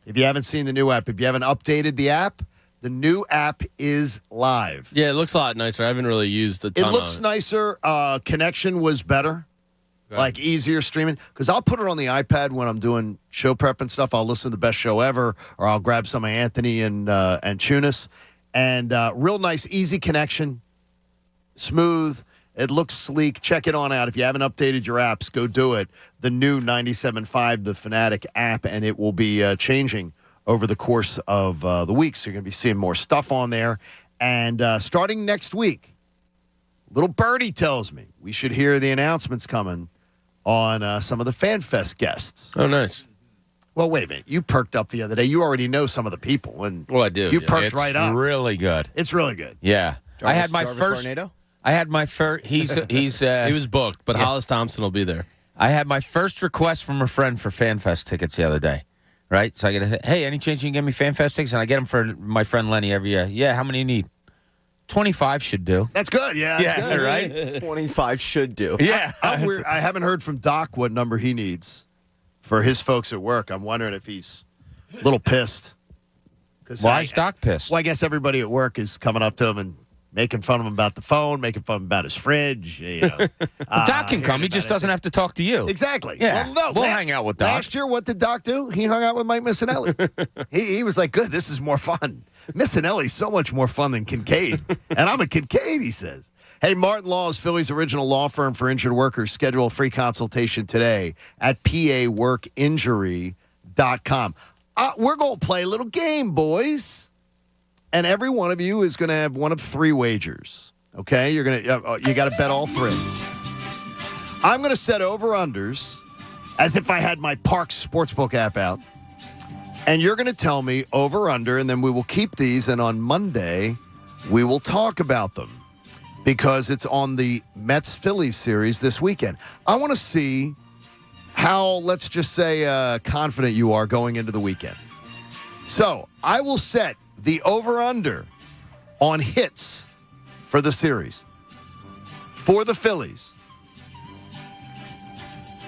If you haven't seen the new app, if you haven't updated the app, the new app is live. Yeah, it looks a lot nicer. I haven't really used a ton It looks nicer. Connection was better. Okay. Like easier streaming. Because I'll put it on the iPad when I'm doing show prep and stuff. I'll listen to the best show ever, or I'll grab some of Anthony and Tunis. And real nice, easy connection. Smooth. It looks sleek. Check it on out. If you haven't updated your apps, go do it. The new 97.5 The Fanatic app, and it will be changing over the course of the week. So you're going to be seeing more stuff on there. And starting next week, little birdie tells me we should hear the announcements coming on some of the FanFest guests. Oh, nice. Well, wait a minute. You perked up the other day. You already know some of the people. And well, I do. You perked right up. It's really good. It's really good. Yeah. I had my first. Tornado? I had my first. He's he was booked, but Hollis Thompson will be there. I had my first request from a friend for FanFest tickets the other day. Right? So I get hey, any chance you can get me FanFest tickets? And I get them for my friend Lenny every year. Yeah, how many you need? 25 should do. That's good. Yeah, that's good. Right? 25 should do. Yeah. I haven't heard from Doc what number he needs for his folks at work. I'm wondering if he's a little pissed. Why is Doc pissed? Well, I guess everybody at work is coming up to him and making fun of him about the phone, making fun of him about his fridge. You know. Doc can come. He just doesn't have to talk to you. Exactly. Yeah. Well, no, we'll hang out with Doc. Last year, what did Doc do? He hung out with Mike Missinelli. he was like, good, this is more fun. Missinelli's so much more fun than Kincade. And I'm a Kincade, he says. Hey, Martin Law is Philly's original law firm for injured workers. Schedule a free consultation today at paworkinjury.com. We're going to play a little game, boys. And every one of you is going to have one of three wagers. Okay? You got to bet all three. I'm going to set over-unders as if I had my Parks Sportsbook app out. And you're going to tell me over-under, and then we will keep these, and on Monday, we will talk about them because it's on the Mets-Phillies series this weekend. I want to see how, let's just say, confident you are going into the weekend. So I will set the over-under on hits for the series for the Phillies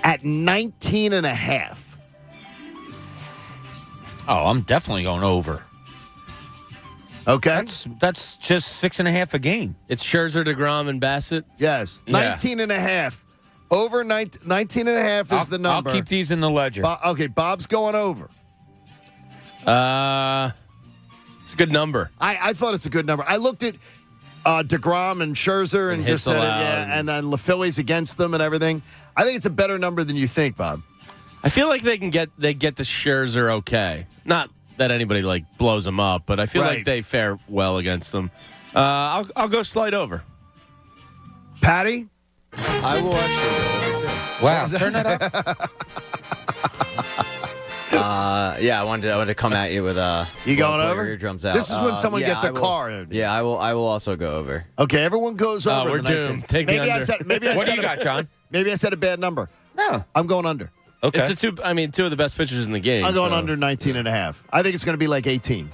at 19.5. Oh, I'm definitely going over. Okay. That's just 6.5 a game. It's Scherzer, DeGrom, and Bassett? Yes. 19.5. Over 19.5 is the number. I'll keep these in the ledger. Okay, Bob's going over. It's a good number. I thought it's a good number. I looked at DeGrom and Scherzer and just said it, and then the Phillies against them and everything. I think it's a better number than you think, Bob. I feel like they get the Scherzer okay. Not that anybody blows them up, but I feel like they fare well against them. I'll go slight over. Patty? I will actually go over. Wow, turn that up. Yeah, I wanted to come at you with you going over? Your drums out. This is when someone gets a car. Yeah, I will also go over. Okay, everyone goes over. We're doomed. Take the under. What do you got, John? Maybe I said a bad number. No, I'm going under. Okay. It's two of the best pitchers in the game. I'm going under 19.5. I think it's going to be like 18.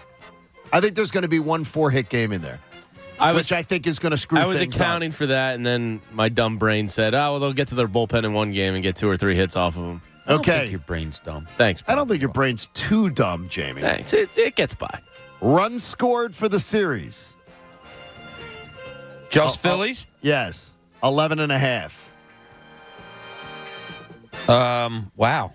I think there's going to be one 4-hit game in there. Which I think is going to screw things up. I was accounting for that, and then my dumb brain said, they'll get to their bullpen in one game and get 2 or 3 hits off of them. I don't think your brain's dumb. Thanks. I don't think your brain's too dumb, Jamie. Thanks. It gets by. Runs scored for the series. Just Phillies? Yes. 11.5. Wow.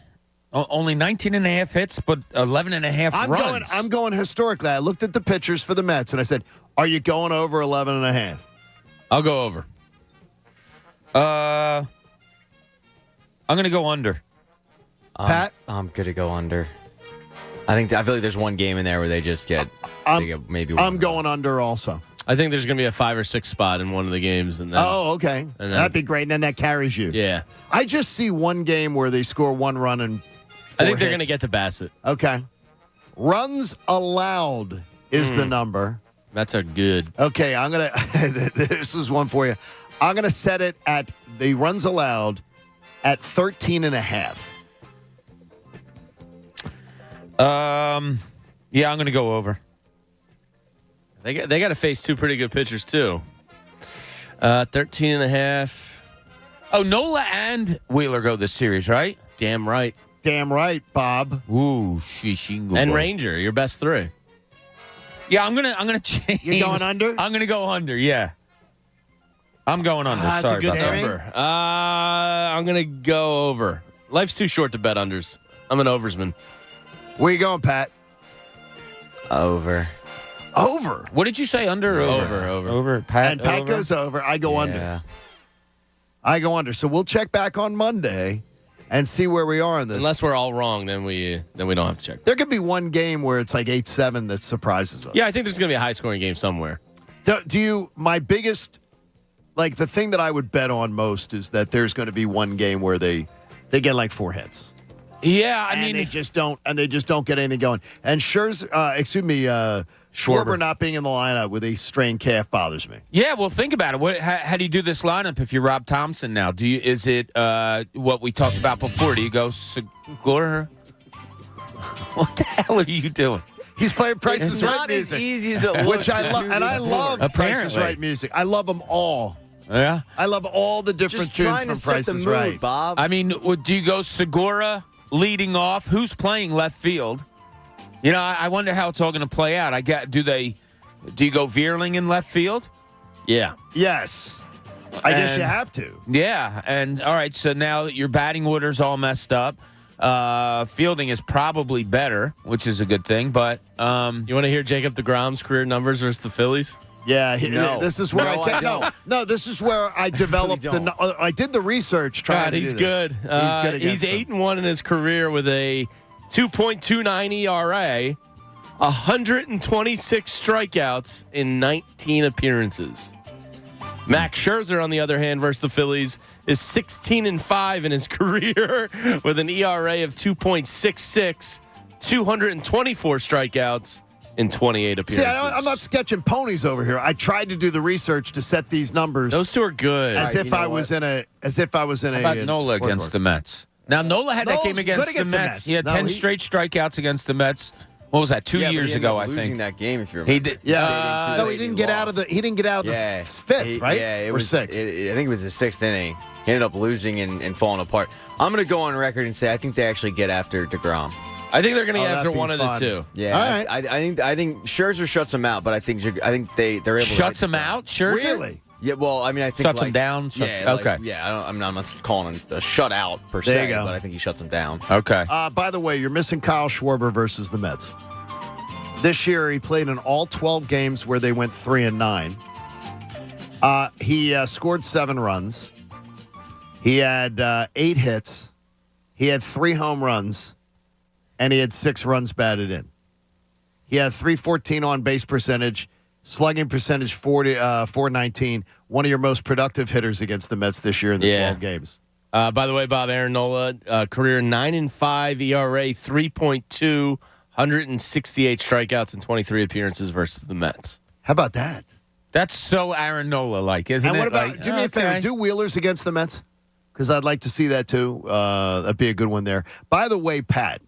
Only 19.5 hits, but 11.5 runs. I'm going historically. I looked at the pitchers for the Mets, and I said, are you going over 11.5? I'll go over. I'm going to go under. Pat? I'm going to go under. I feel like there's one game in there where they just get maybe one. I'm going under also. I think there's going to be a 5 or 6 spot in one of the games. And then, okay. And then, that'd be great. And then that carries you. Yeah. I just see one game where they score 1 run and 4 I think they're hits. going to get to Bassett. Okay. Runs allowed is the number. Mets are good. Okay, I'm going to – this is one for you. I'm going to set it at the runs allowed at 13.5. Yeah, I'm going to go over. They got to face 2 pretty good pitchers, too. 13.5. Oh, Nola and Wheeler go this series, right? Damn right. Damn right, Bob. Ooh, shingo. And Ranger, your best 3. Yeah, I'm gonna change. You going under? I'm gonna go under. Yeah, I'm going under. That's Sorry a good about number. that. I'm gonna go over. Life's too short to bet unders. I'm an oversman. Where you going, Pat? Over. Over. What did you say? Under or over? Over. Pat. And Pat over? goes over. I go Yeah. under. I go under. So we'll check back on Monday and see where we are in this. Unless we're all wrong, then we don't have to check. There could be one game where it's like 8-7 that surprises us. Yeah, I think there's going to be a high-scoring game somewhere. Do you? My biggest, like the thing that I would bet on most is that there's going to be one game where they get like 4 hits. Yeah, I and mean they just don't get anything going. And Schwarber not being in the lineup with a strained calf bothers me. Yeah, well, think about it. How do you do this lineup if you're Rob Thompson now? Is it what we talked about before? Do you go Segura? What the hell are you doing? He's playing Price is Right not music, as easy as it looks. which I love, and I love Price is Right music. I love them all. Yeah, I love all the different tunes from Price is Right. Bob. I mean, do you go Segura leading off? Who's playing left field? You know, I wonder how it's all going to play out. Do you go Veerling in left field? Yeah. Yes. I guess you have to. Yeah, and all right, so now that your batting order's all messed up, fielding is probably better, which is a good thing, but you want to hear Jacob deGrom's career numbers versus the Phillies? Yeah, No. this is where No, I can't. No, this is where I developed I did the research trying to he's do good. This. He's good against He's them. 8-1 in his career with a 2.29 ERA, 126 strikeouts in 19 appearances. Max Scherzer, on the other hand, versus the Phillies, is 16-5 in his career with an ERA of 2.66, 224 strikeouts in 28 appearances. See, I'm not sketching ponies over here. I tried to do the research to set these numbers. Those 2 are good. As if I was in a. How about Nola against the Mets? Now, Nola had that Nola's game against good the Mets. He had 10 straight strikeouts against the Mets. What was that? 2 years ago, I think. Losing that game, if you remember. He did. Yeah. No, he didn't get out of the. He didn't get out of the fifth, right? Yeah, it or was sixth. I think it was the 6th inning. He ended up losing and falling apart. I'm going to go on record and say I think they actually get after DeGrom. I think they're going to get after that'd be one of the fun. 2. Yeah, All right. I think Scherzer shuts him out, but I think they're able to Shuts him out, Scherzer? Really? Yeah, well, I mean, I think Shuts him down? Okay. I'm not calling him a shutout per There se, you go. but I think he shuts him down. Okay. By the way, you're missing Kyle Schwarber versus the Mets. This year, he played in all 12 games where they went 3-9. He scored 7 runs. He had 8 hits. He had 3 home runs, and he had 6 runs batted in. He had .314 on base percentage, slugging percentage 419. One of your most productive hitters against the Mets this year in the 12 games. By the way, Bob, Aaron Nola, career 9-5 ERA, 3.2, 168 strikeouts in 23 appearances versus the Mets. How about that? That's so Aaron Nola-like, isn't And it? what about, Like, do me a favor, do Wheelers against the Mets? Because I'd like to see that too. That'd be a good one there. By the way, Pat,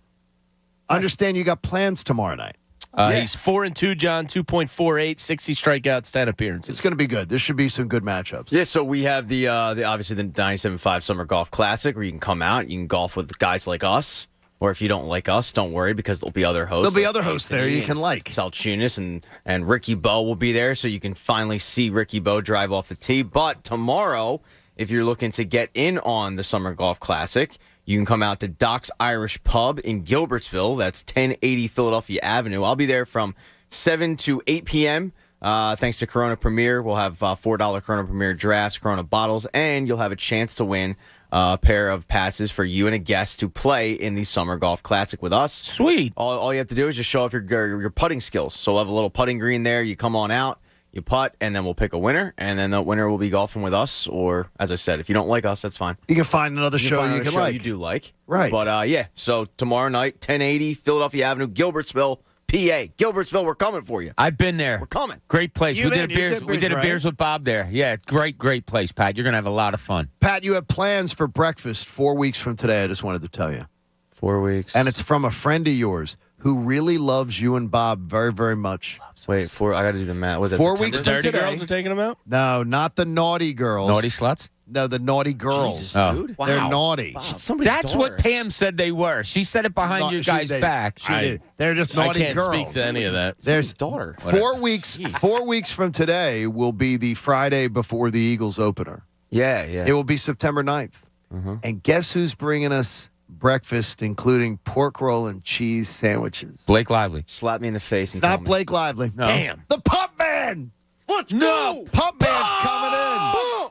understand you got plans tomorrow night. He's 4-2, John, 2.48, 60 strikeouts, 10 appearances. It's going to be good. This should be some good matchups. Yeah, so we have the obviously the 97.5 Summer Golf Classic where you can come out, you can golf with guys like us. Or if you don't like us, don't worry because there'll be other hosts. There'll be other hosts there you can like. Sal Tunis and Ricky Bowe will be there, so you can finally see Ricky Bowe drive off the tee. But tomorrow, if you're looking to get in on the Summer Golf Classic, you can come out to Doc's Irish Pub in Gilbertsville. That's 1080 Philadelphia Avenue. I'll be there from 7 to 8 p.m. Thanks to Corona Premier. We'll have $4 Corona Premier drafts, Corona bottles, and you'll have a chance to win a pair of passes for you and a guest to play in the Summer Golf Classic with us. Sweet. All you have to do is just show off your putting skills. So we'll have a little putting green there. You come on out. You putt, and then we'll pick a winner, and then the winner will be golfing with us. Or, as I said, if you don't like us, that's fine. You can find another show you can like. You do like. Right. But, yeah, so tomorrow night, 1080 Philadelphia Avenue, Gilbertsville, PA. Gilbertsville, we're coming for you. I've been there. We're coming. Great place. You We did a right? beers with Bob there. Yeah, great place, Pat. You're going to have a lot of fun. Pat, you have plans for breakfast 4 weeks from today. I just wanted to tell you. 4 weeks. And it's from a friend of yours who really loves you and Bob very, very much. Wait, I got to do the math. Was that 4 September? weeks The from dirty today. girls are taking them out? No, not the naughty girls. Naughty sluts? No, the naughty girls. Jesus, Oh. dude. They're Wow. naughty. That's what Pam said they were. She said it behind your guys' back. She did. They're just naughty I can't girls. speak to any of that. There's daughter. 4 weeks. 4 weeks from today will be the Friday before the Eagles opener. Yeah, yeah. It will be September 9th. And guess who's bringing us breakfast, including pork roll and cheese sandwiches? Blake Lively. Slap me in the face and Not tell me. Blake Lively. No. Damn. The Pump Man. Let's No, Pump Man's coming in.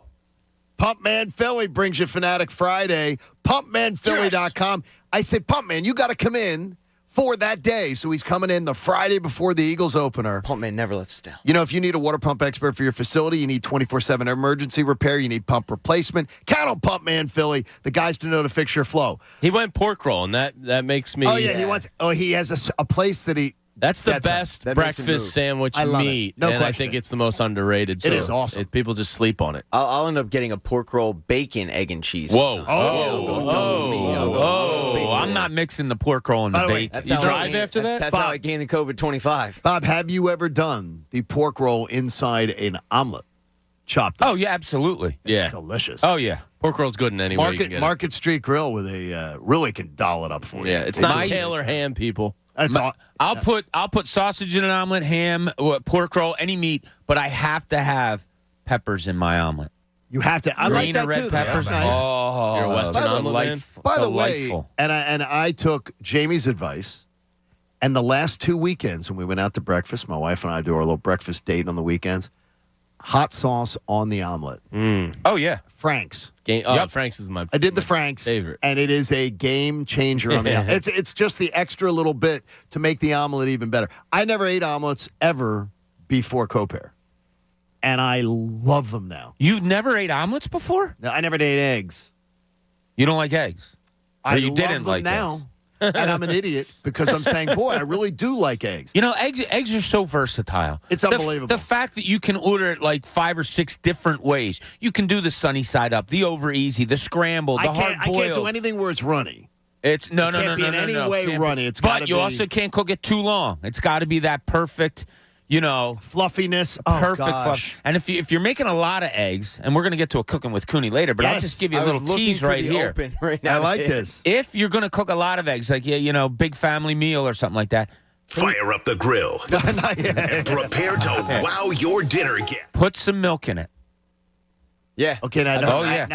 Pump Man Philly brings you Fanatic Friday. PumpManPhilly.com. I said, Pump Man, you got to come in for that day. So he's coming in the Friday before the Eagles opener. Pump man never lets us down. You know, if you need a water pump expert for your facility, you need 24/7 emergency repair, you need pump replacement, count on Pump Man Philly, the guys to know to fix your flow. He went pork roll, and that makes me. He has a place that he. That's the That's best that makes him breakfast move. sandwich I love it. meat, No and I question. think it's the most underrated. It too. is awesome. People just sleep on it. I'll end up getting a pork roll, bacon, egg, and cheese. Whoa! I'm not mixing the pork roll and the By the way, bacon. That's You how drive I gained- after that? That's how I gained the COVID 25. Bob, have you ever done the pork roll inside an omelet? Chopped up. Oh, yeah, absolutely. It's Yeah. delicious. Oh, yeah. Pork roll's good in any way you can get Market Street Grill with a really can doll it up for it. you. Yeah, it's not My- Taylor ham, people. That's all. I'll put sausage in an omelet, ham, pork roll, any meat, but I have to have peppers in my omelet. You have to. I like Green or that red too. peppers. That's nice. Oh, You're a Western omelet man? By the way, delightful. and I took Jamie's advice, and the last 2 weekends when we went out to breakfast, my wife and I do our little breakfast date on the weekends. Hot sauce on the omelet. Oh, yeah. Frank's. Frank's is my. I did the Frank's favorite, and it is a game changer on the omelet. It's just the extra little bit to make the omelet even better. I never ate omelets ever before Copair, and I love them now. You never ate omelets before? No, I never ate eggs. You don't like eggs? I Or you love didn't them like now. eggs? And I'm an idiot because I'm saying, boy, I really do like eggs. You know, eggs are so versatile. It's unbelievable. The fact that you can order it like 5 or 6 different ways. You can do the sunny side up, the over easy, the scrambled, the hard I boiled. can't do anything where it's runny. It's no. Can't be in any way Can't be. runny. It's but gotta you be also can't cook it too long. It's got to be that perfect, fluffiness. Oh, perfect gosh. fluff. And if you're making a lot of eggs, and we're going to get to a cooking with Cooney later, but I'll Yes. just give you a I was little looking tease for right the here. open right now. I like this. If you're going to cook a lot of eggs, like big family meal or something like that, Fire up the grill and prepare to wow your dinner guest. put some milk in it. Yeah. Okay, now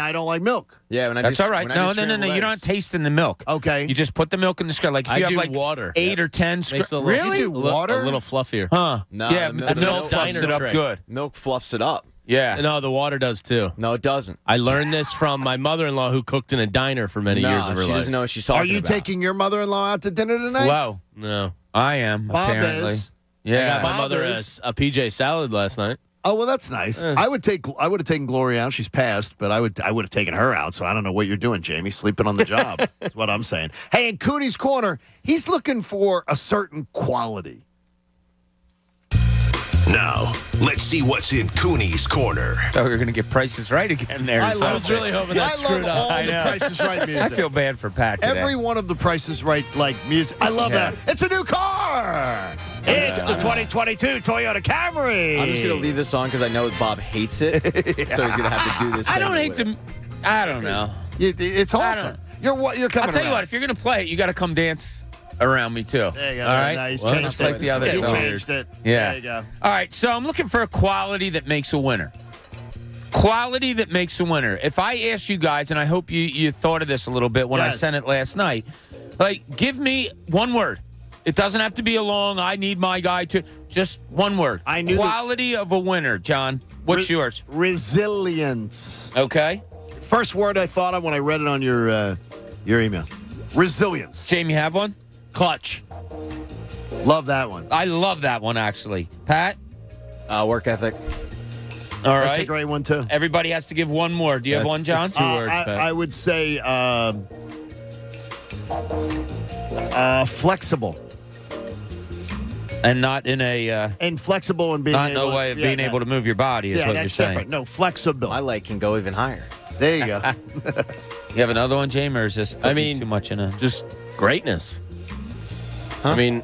I don't like milk. Yeah, when I That's do, all right. when I do No. scrambled You're not eggs. tasting the milk. Okay. You just put the milk in the scramble. Like if I you have do like water. 8 or 10 Makes it a little, really? You do water? a little fluffier. Huh? No, yeah, the the milk milk fluffs diner it up trick. good. Milk fluffs it up. Yeah. No, the water does too. No, it doesn't. I learned this from my mother-in-law who cooked in a diner for many years of her she life. doesn't know what she's talking Are you about. taking your mother-in-law out to dinner tonight? Flow. No. I am. Bob apparently. is. Yeah. I got my Bob mother is. a PJ salad last night. Oh well, that's nice. I would have taken Gloria out. She's passed, but I would have taken her out. So I don't know what you're doing, Jamie. Sleeping on the job. That's what I'm saying. Hey, in Cooney's corner, he's looking for a certain quality. Now, let's see what's in Cooney's corner. thought we were going to get Prices Right again there. I or love something. really hoping that I screwed love up. all I the know. Price is Right music. I feel bad for Pat today. Every one of the Prices Right music. I love Yeah. that. It's a new car. It's the 2022 Toyota Camry. I'm just going to leave this on because I know Bob hates it. So he's going to have to do this. I don't anyway. hate them. I don't know. It's awesome. You're coming. I'll tell you around. what. If you're going to play it, you got to come dance around me too. There you go. All right. Nice. Well, Changed just like it. the other He song. changed it. Yeah. There you go. All right. So I'm looking for a quality that makes a winner. Quality that makes a winner. If I asked you guys, and I hope you thought of this a little bit when I Yes. sent it last night, like give me one word. It doesn't have to be a long. I need my guy to. Just one word. I knew quality of a winner, John. What's yours? Resilience. Okay. First word I thought of when I read it on your email. Resilience. Jamie, have one? Clutch. Love that one. I love that one, actually. Pat? Work ethic. All right. That's a great one, too. Everybody has to give one more. Do you have one, John? That's 2 words, Pat. I would say flexible. And not in a... and flexible and being not able no way of being able to move your body is what you're that's saying. different. No, flexible. My leg can go even higher. There you go. You have another one, James, or is this too much in a... Just greatness. Huh? I mean,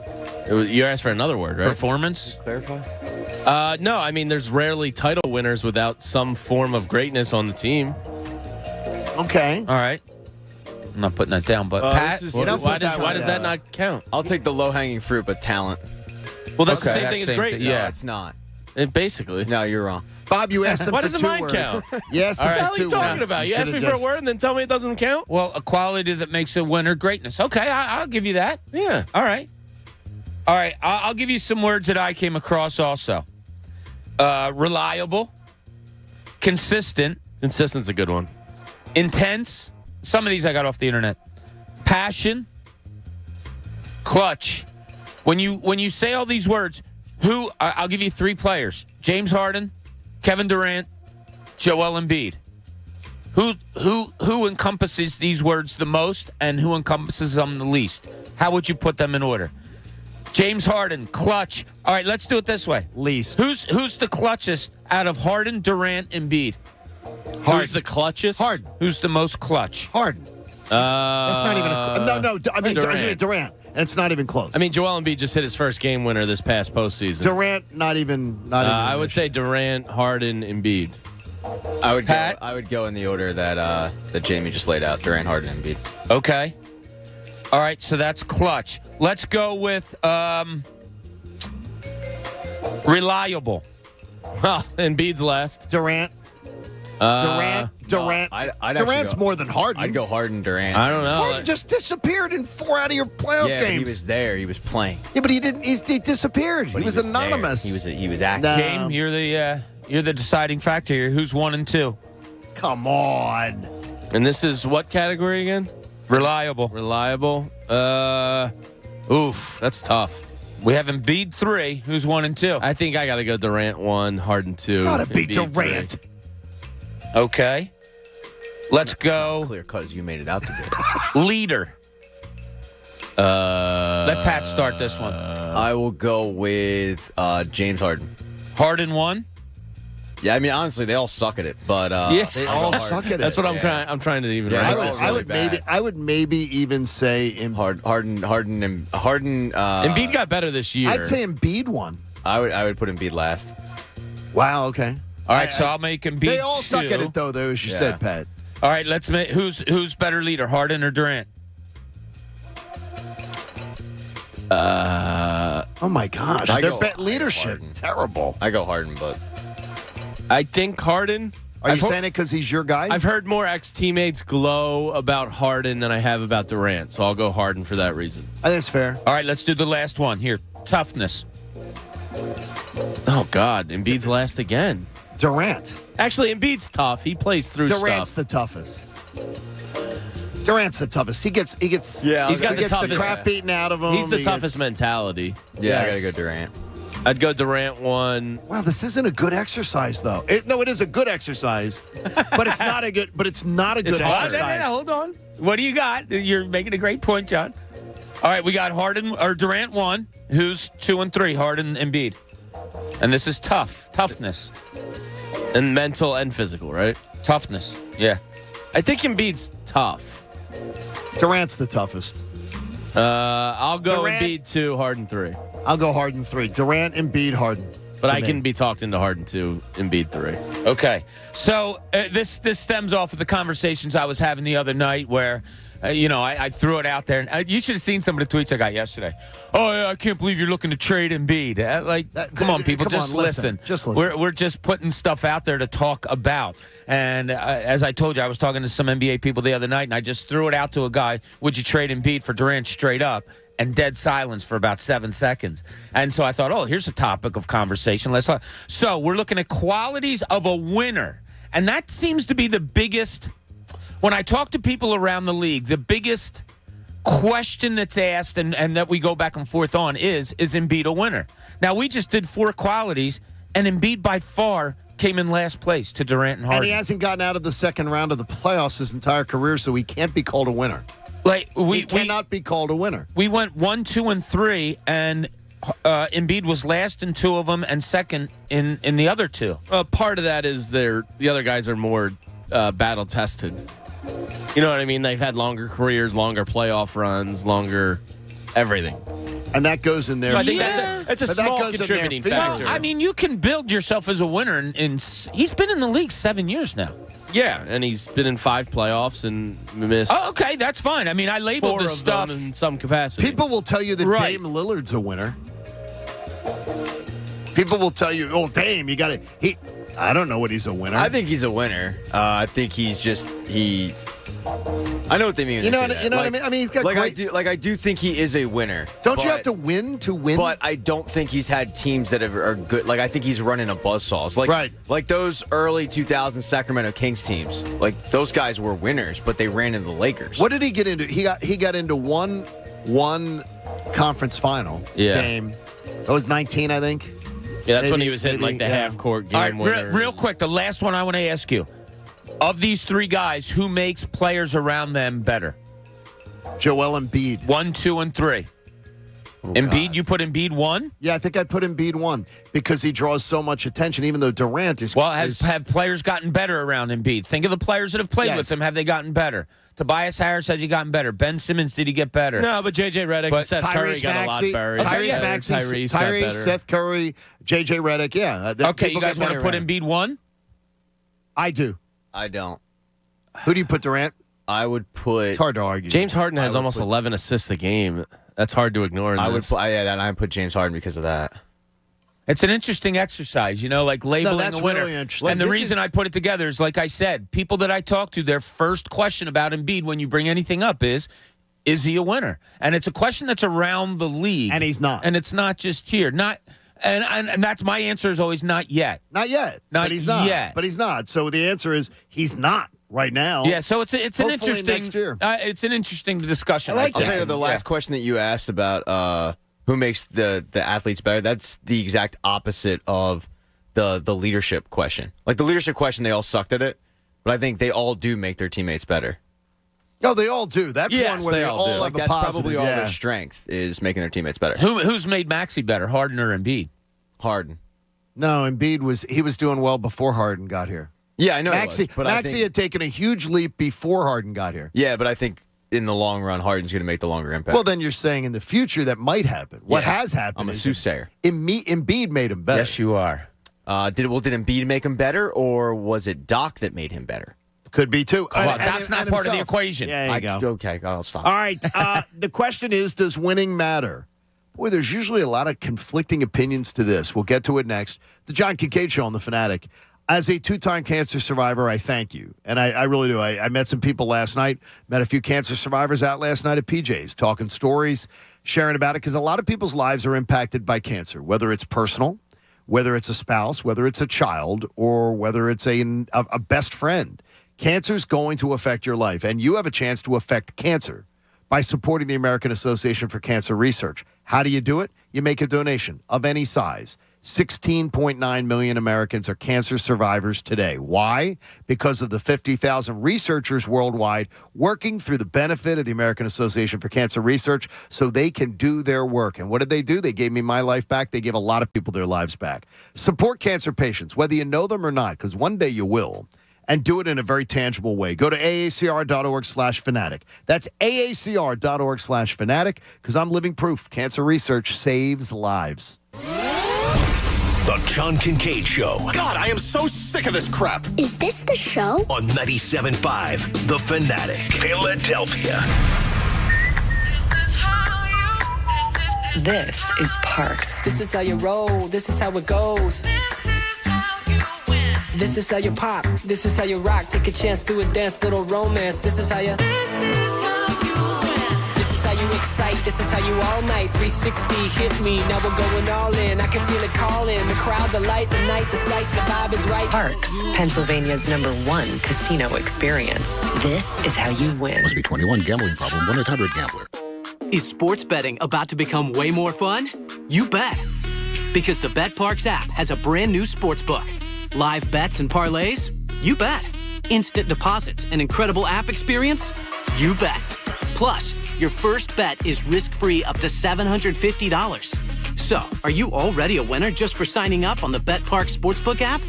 you asked for another word, right? Performance? Clarify? No, I mean, there's rarely title winners without some form of greatness on the team. Okay. All right. I'm not putting that down, but Pat, why does that not count? I'll take the low-hanging fruit, but talent. Well, that's Okay, the same that's thing as same great. thing. No, Yeah. it's not. Basically. No, you're wrong. Bob, you asked them Why for doesn't 2 mine words. count? You asked them What the for hell are 2 you talking words. about? You asked should've me for a just- word and then tell me it doesn't count? well, a quality that makes a winner greatness. Okay, I'll give you that. Yeah. All right. All right, I'll give you some words that I came across also. Reliable, consistent. Consistent's a good one. Intense. Some of these I got off the internet. Passion. Clutch. When you say all these words, I'll give you 3 players. James Harden, Kevin Durant, Joel Embiid. Who encompasses these words the most and who encompasses them the least? How would you put them in order? James Harden, clutch. All right, let's do it this way. Least. Who's the clutchest out of Harden, Durant, Embiid? Who's the clutchest? Harden. Who's the most clutch? Harden. That's not even I mean Durant. And it's not even close. I mean, Joel Embiid just hit his first game winner this past postseason. Durant, not even. I would say Durant, Harden, Embiid. I would go in the order that Jamie just laid out. Durant, Harden, and Embiid. Okay. All right, so that's clutch. Let's go with reliable. Well, Embiid's last. Durant. Durant. I'd Durant's go, more than Harden. I'd go Harden, Durant. I don't know. Harden just disappeared in 4 out of your playoff Yeah, games. he was there. He was playing. Yeah, but he didn't. He disappeared. But He was anonymous. There. He was active. Game, you're the deciding factor here. Who's 1 and 2? Come on. And this is what category again? Reliable. Reliable. That's tough. We have Embiid 3. Who's 1 and 2? I think I got to go Durant 1, Harden 2. Gotta be Embiid Durant. 3. Okay. Let's go. Clear cut as you made it out to be. Leader. Let Pat start this one. I will go with James Harden. Harden 1. Yeah, I mean, honestly, they all suck at it, but They all suck at it. That's what I'm trying to even. Yeah, write. I would maybe even say Harden. Embiid got better this year. I'd say Embiid 1. I would put Embiid last. Wow. Okay. All right, so I'll make Embiid 2. They all suck at it, though, as you said, Pat. All right, let's make who's better leader, Harden or Durant? Oh my gosh, their leadership terrible. I go Harden, but I think Harden. Are you saying it because he's your guy? I've heard more ex-teammates glow about Harden than I have about Durant, so I'll go Harden for that reason. I think it's fair. All right, let's do the last one here. Toughness. Oh God, Embiid's last again. Durant. Actually, Embiid's tough. He plays through Durant's stuff. the toughest. Durant's the toughest. He gets. Yeah, he's got the toughest. The crap beaten out of him. He's the toughest mentality. Yeah, I gotta go Durant. I'd go Durant 1. Wow, this isn't a good exercise, though. It is a good exercise, but it's not a good. But it's not a good exercise. Hold on. What do you got? You're making a great point, John. All right, we got Harden or Durant 1. Who's 2 and 3? Harden and Embiid. And this is toughness, and mental and physical, right? Toughness. Yeah. I think Embiid's tough. Durant's the toughest. I'll go Durant. Embiid 2, Harden 3. I'll go Harden 3. Durant, Embiid, Harden. But I can be talked into Harden 2, Embiid 3. Okay. So this stems off of the conversations I was having the other night where, I threw it out there. And you should have seen some of the tweets I got yesterday. Oh, yeah, I can't believe you're looking to trade Embiid. Come on, people, just listen. Just listen. We're just putting stuff out there to talk about. And as I told you, I was talking to some NBA people the other night, and I just threw it out to a guy. Would you trade Embiid for Durant straight up? And dead silence for about 7 seconds. And so I thought, here's a topic of conversation. Let's talk. So we're looking at qualities of a winner. And that seems to be the biggest, when I talk to people around the league, the biggest question that's asked and that we go back and forth on is Embiid a winner? Now, we just did 4 qualities, And Embiid by far came in last place to Durant and Harden. And he hasn't gotten out of the second round of the playoffs his entire career, so he can't be called a winner. He cannot be called a winner. We went 1, 2, and 3, and Embiid was last in 2 of them and second in the other 2. Well, part of that is the other guys are more battle tested. You know what I mean? They've had longer careers, longer playoff runs, longer everything. And that goes in there. I think that's a small contributing factor. Well, I mean, you can build yourself as a winner. He's been in the league 7 years now. Yeah, and he's been in 5 playoffs and missed. Oh, okay, that's fine. I mean, I labeled 4 this of stuff them in some capacity. People will tell you that Dame Lillard's a winner. People will tell you, "Oh, Dame, you got to." I don't know what he's a winner. I think he's a winner. I think he's just I know what they mean. You know what I mean? I mean, he's got great. I do think he is a winner. Don't you have to win to win? But I don't think he's had teams that are good. Like I think he's running a buzzsaw. It's like those early 2000 Sacramento Kings teams. Like those guys were winners, but they ran into the Lakers. What did he get into? He got into one conference final game. That was 19, I think. Yeah, that's when he was hitting like the half-court game winner. Real quick, the last one I want to ask you. Of these 3 guys, who makes players around them better? Joel Embiid. 1, 2, and 3. Embiid, God. You put Embiid 1? Yeah, I think I put Embiid 1 because he draws so much attention, even though Durant is... Well, have players gotten better around Embiid? Think of the players that have played with him. Have they gotten better? Tobias Harris, has he gotten better? Ben Simmons, did he get better? No, but J.J. Redick and Seth Curry got a lot better. Tyrese, Seth Curry, J.J. Redick, yeah. Okay, you guys want to put Embiid 1? I do. I don't. Who do you put, Durant? I would put... It's hard to argue. James Harden has almost 11 assists a game. That's hard to ignore. I would put James Harden because of that. It's an interesting exercise, like labeling a winner. Really interesting. And the reason I put it together is, like I said, people that I talk to, their first question about Embiid when you bring anything up is he a winner? And it's a question that's around the league. And he's not. And it's not just here. And that's my answer is always not yet. Not yet. But he's not. Yet. But he's not. So the answer is he's not right now. Yeah, so it's an interesting next year. It's an interesting discussion. I'll tell you the last question that you asked about who makes the athletes better, that's the exact opposite of the leadership question. Like the leadership question, they all sucked at it, but I think they all do make their teammates better. Oh, they all do. That's one where they all have a that's positive. Probably all their strength is making their teammates better. Who's made Maxey better, Harden or Embiid? Harden. No, Embiid was doing well before Harden got here. Yeah, I know. Maxey had taken a huge leap before Harden got here. Yeah, but I think in the long run, Harden's going to make the longer impact. Well, then you're saying in the future that might happen. What has happened? I'm a soothsayer. Embiid made him better. Yes, you are. Did Embiid make him better, or was it Doc that made him better? Could be too. Well, that's not part of the equation. Yeah, there you go. Okay, I'll stop. All right. The question is, does winning matter? Boy, there's usually a lot of conflicting opinions to this. We'll get to it next. The John Kincade Show on The Fanatic. As a 2-time cancer survivor, I thank you. And I really do. I met some people last night, met a few cancer survivors out last night at PJ's, talking stories, sharing about it, because a lot of people's lives are impacted by cancer, whether it's personal, whether it's a spouse, whether it's a child, or whether it's a best friend. Cancer is going to affect your life, and you have a chance to affect cancer by supporting the American Association for Cancer Research. How do you do it? You make a donation of any size. 16.9 million Americans are cancer survivors today. Why? Because of the 50,000 researchers worldwide working through the benefit of the American Association for Cancer Research so they can do their work. And what did they do? They gave me my life back. They give a lot of people their lives back. Support cancer patients, whether you know them or not, because one day you will. And do it in a very tangible way. Go to aacr.org/fanatic. That's aacr.org/fanatic, because I'm living proof. Cancer research saves lives. The John Kincade Show. God, I am so sick of this crap. Is this the show? On 97.5 The Fanatic. Philadelphia. This is Parks. This is how you roll. This is how it goes. This is how you pop. This is how you rock. Take a chance, do a dance, little romance. This is how you. This is how you excite. This is how you all night. 360 hit me. Now we're going all in. I can feel it calling. The crowd, the light, the night, the sights, the vibe is right. Parks, Pennsylvania's #1 casino experience. This is how you win. Must be 21. Gambling problem. 1-800-GAMBLER. Is sports betting about to become way more fun? You bet. Because the BetParks app has a brand new sports book. Live bets and parlays? You bet. Instant deposits and incredible app experience? You bet. Plus, your first bet is risk-free up to $750. So, are you already a winner just for signing up on the BetParks Sportsbook app?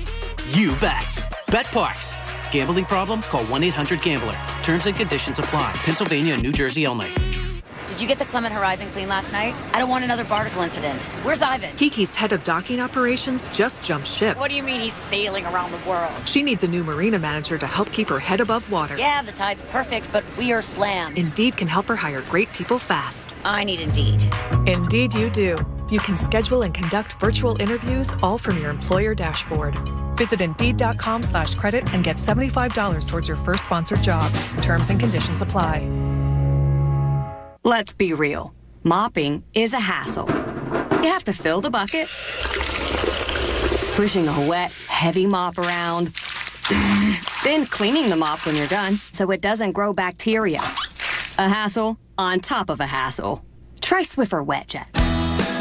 You bet. BetParks. Gambling problem? Call 1-800-GAMBLER. Terms and conditions apply. Pennsylvania and New Jersey only. Did you get the Clement Horizon clean last night? I don't want another barnacle incident. Where's Ivan? Kiki's head of docking operations just jumped ship. What do you mean he's sailing around the world? She needs a new marina manager to help keep her head above water. Yeah, the tide's perfect, but we are slammed. Indeed can help her hire great people fast. I need Indeed. Indeed you do. You can schedule and conduct virtual interviews all from your employer dashboard. Visit Indeed.com/credit and get $75 towards your first sponsored job. Terms and conditions apply. Let's be real. Mopping is a hassle. You have to fill the bucket, pushing a wet, heavy mop around, then cleaning the mop when you're done so it doesn't grow bacteria. A hassle on top of a hassle. Try Swiffer WetJet.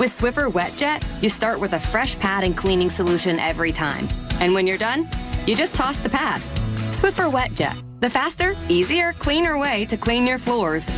With Swiffer WetJet, you start with a fresh pad and cleaning solution every time. And when you're done, you just toss the pad. Swiffer WetJet, the faster, easier, cleaner way to clean your floors.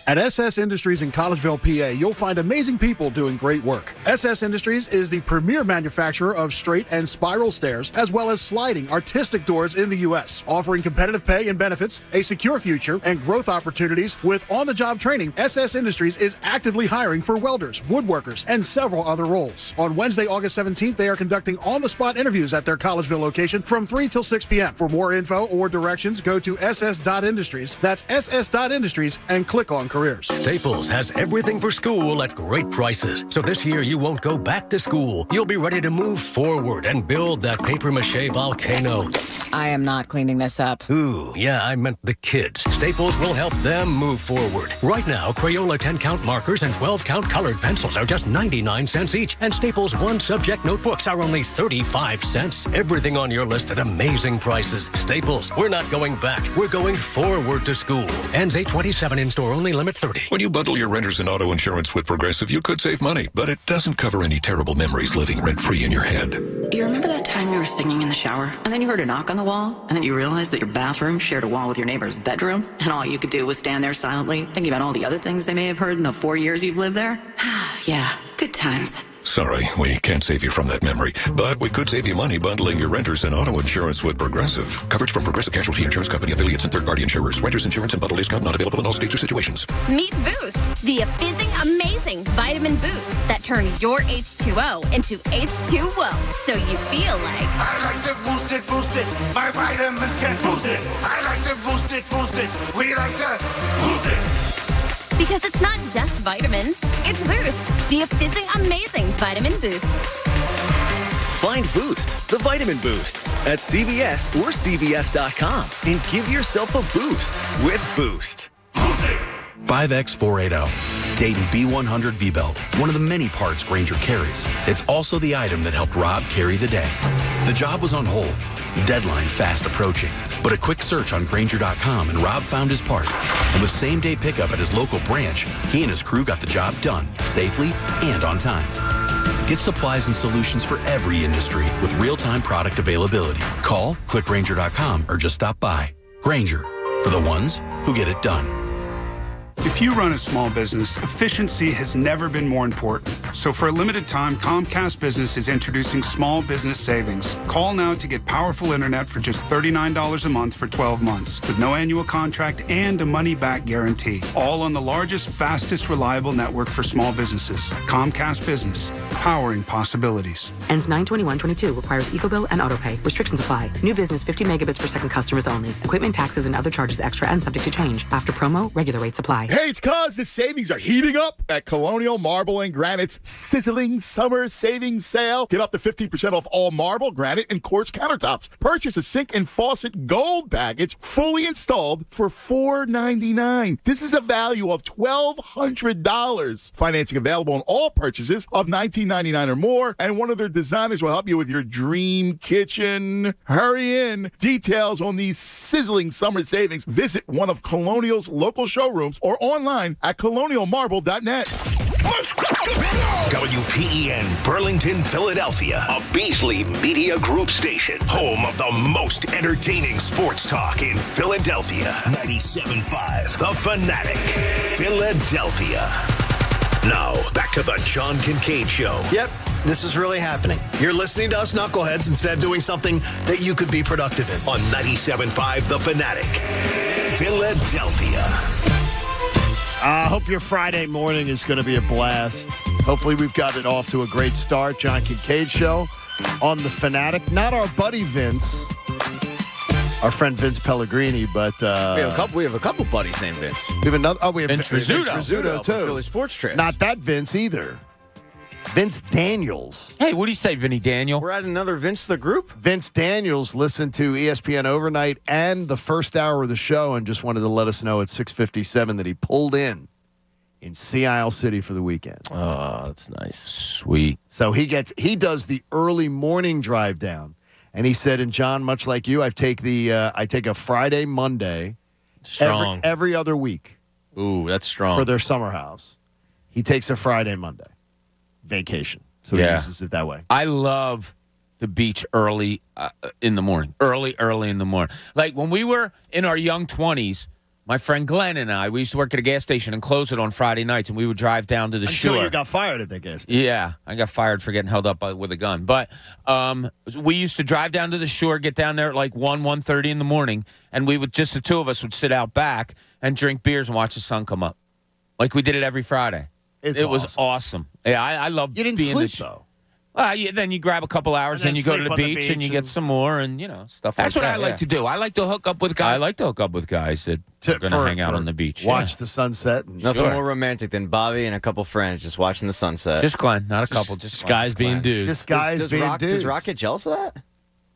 At SS Industries in Collegeville, PA, you'll find amazing people doing great work. SS Industries is the premier manufacturer of straight and spiral stairs, as well as sliding artistic doors in the U.S., offering competitive pay and benefits, a secure future, and growth opportunities with on-the-job training. SS Industries is actively hiring for welders, woodworkers, and several other roles. On Wednesday, August 17th, they are conducting on-the-spot interviews at their Collegeville location from 3 till 6 p.m. For more info or directions, go to ss.industries. That's ss.industries and click on careers. Staples has everything for school at great prices. So this year you won't go back to school. You'll be ready to move forward and build that papier-mâché volcano. I am not cleaning this up. Ooh, yeah, I meant the kids. Staples will help them move forward. Right now, Crayola 10-count markers and 12-count colored pencils are just 99 cents each, and Staples one-subject notebooks are only 35 cents. Everything on your list at amazing prices. Staples, we're not going back. We're going forward to school. Ends 8/27 in-store only, limit 30. When you bundle your renters and auto insurance with Progressive, you could save money, but it doesn't cover any terrible memories living rent-free in your head. You remember that time you were singing in the shower, and then you heard a knock on the wall, and then you realized that your bathroom shared a wall with your neighbor's bedroom, and all you could do was stand there silently, thinking about all the other things they may have heard in the 4 years you've lived there? Yeah, good times. Sorry, we can't save you from that memory, but we could save you money bundling your renters and auto insurance with Progressive. Coverage from Progressive Casualty Insurance Company affiliates and third-party insurers. Renters insurance and bundle discount not available in all states or situations. Meet Boost, the fizzing amazing vitamin boost that turn your H2O into H2O, so you feel like I like to boost it. My vitamins can boost it. I like to boost it. We like to boost it. because it's not just vitamins, it's Boost, the fizzing amazing vitamin boost. Find Boost, the vitamin boosts, at CVS or CVS.com and give yourself a boost with Boost. 5X480, Dayton B100 V-Belt, one of the many parts Grainger carries. It's also the item that helped Rob carry the day. The job was on hold, deadline fast approaching, but a quick search on Grainger.com and Rob found his part. And with same-day pickup at his local branch, he and his crew got the job done, safely and on time. Get supplies and solutions for every industry with real-time product availability. Call, click Grainger.com, or just stop by. Grainger, for the ones who get it done. If you run a small business, efficiency has never been more important. So for a limited time, Comcast Business is introducing small business savings. Call now to get powerful internet for just $39 a month for 12 months, with no annual contract and a money-back guarantee. All on the largest, fastest, reliable network for small businesses. Comcast Business, powering possibilities. Ends 9/21/22. Requires EcoBill and AutoPay. Restrictions apply. New business 50 megabits per second customers only. Equipment, taxes, and other charges extra and subject to change. After promo, regular rates apply. Hey, it's cause the savings are heating up at Colonial Marble and Granite's sizzling summer savings sale. Get up to 50% off all marble, granite, and quartz countertops. Purchase a sink and faucet gold package fully installed for $4.99. This is a value of $1,200. Financing available on all purchases of $19.99 or more, and one of their designers will help you with your dream kitchen. Hurry in. Details on these sizzling summer savings. Visit one of Colonial's local showrooms or online at colonialmarble.net. Let's go! WPEN Burlington, Philadelphia, a Beasley Media Group station, home of the most entertaining sports talk in Philadelphia. 97.5 The Fanatic, Philadelphia. Now, back to the John Kincade Show. Yep, this is really happening. You're listening to us knuckleheads instead of doing something that you could be productive in. On 97.5 The Fanatic, Philadelphia. I hope your Friday morning is going to be a blast. Hopefully we've got it off to a great start. John Kincade Show on The Fanatic. Not our buddy Vince, our friend Vince Pellegrini, but we have a couple buddies named Vince. We have another. Oh, we have Vince Rizzuto too. Philly Sports Trip. Not that Vince either. Vince Daniels. Hey, what do you say, Vinny Daniel? We're adding another Vince to the group. Vince Daniels listened to ESPN Overnight and the first hour of the show and just wanted to let us know at 6:57 that he pulled in Sea Isle City for the weekend. Oh, that's nice. Sweet. So he does the early morning drive down. And he said, and John, much like you, I take a Friday, Monday, Strong. every other week. Ooh, that's strong. For their summer house. He takes a Friday, Monday vacation. So he uses it that way. I love the beach early in the morning. Early in the morning. Like when we were in our young 20s, my friend Glenn and I, we used to work at a gas station and close it on Friday nights, and we would drive down to the shore. Until you got fired at that gas station. Yeah, I got fired for getting held up with a gun. But we used to drive down to the shore, get down there at like 1:30 in the morning, and we would just the two of us would sit out back and drink beers and watch the sun come up. Like we did it every Friday. It was awesome. Yeah, I love You didn't being sleep, though. Then you grab a couple hours, then you go to the beach and you get some more and, stuff like that. That's what I like to do. I like to hook up with guys. I like to hook up with guys that are going to hang out on the beach. Watch the sunset. Nothing more romantic than Bobby and a couple friends just watching the sunset. Just Glenn, not a couple. Just guys being dudes. Just guys being dudes. Does Rock get jealous of that?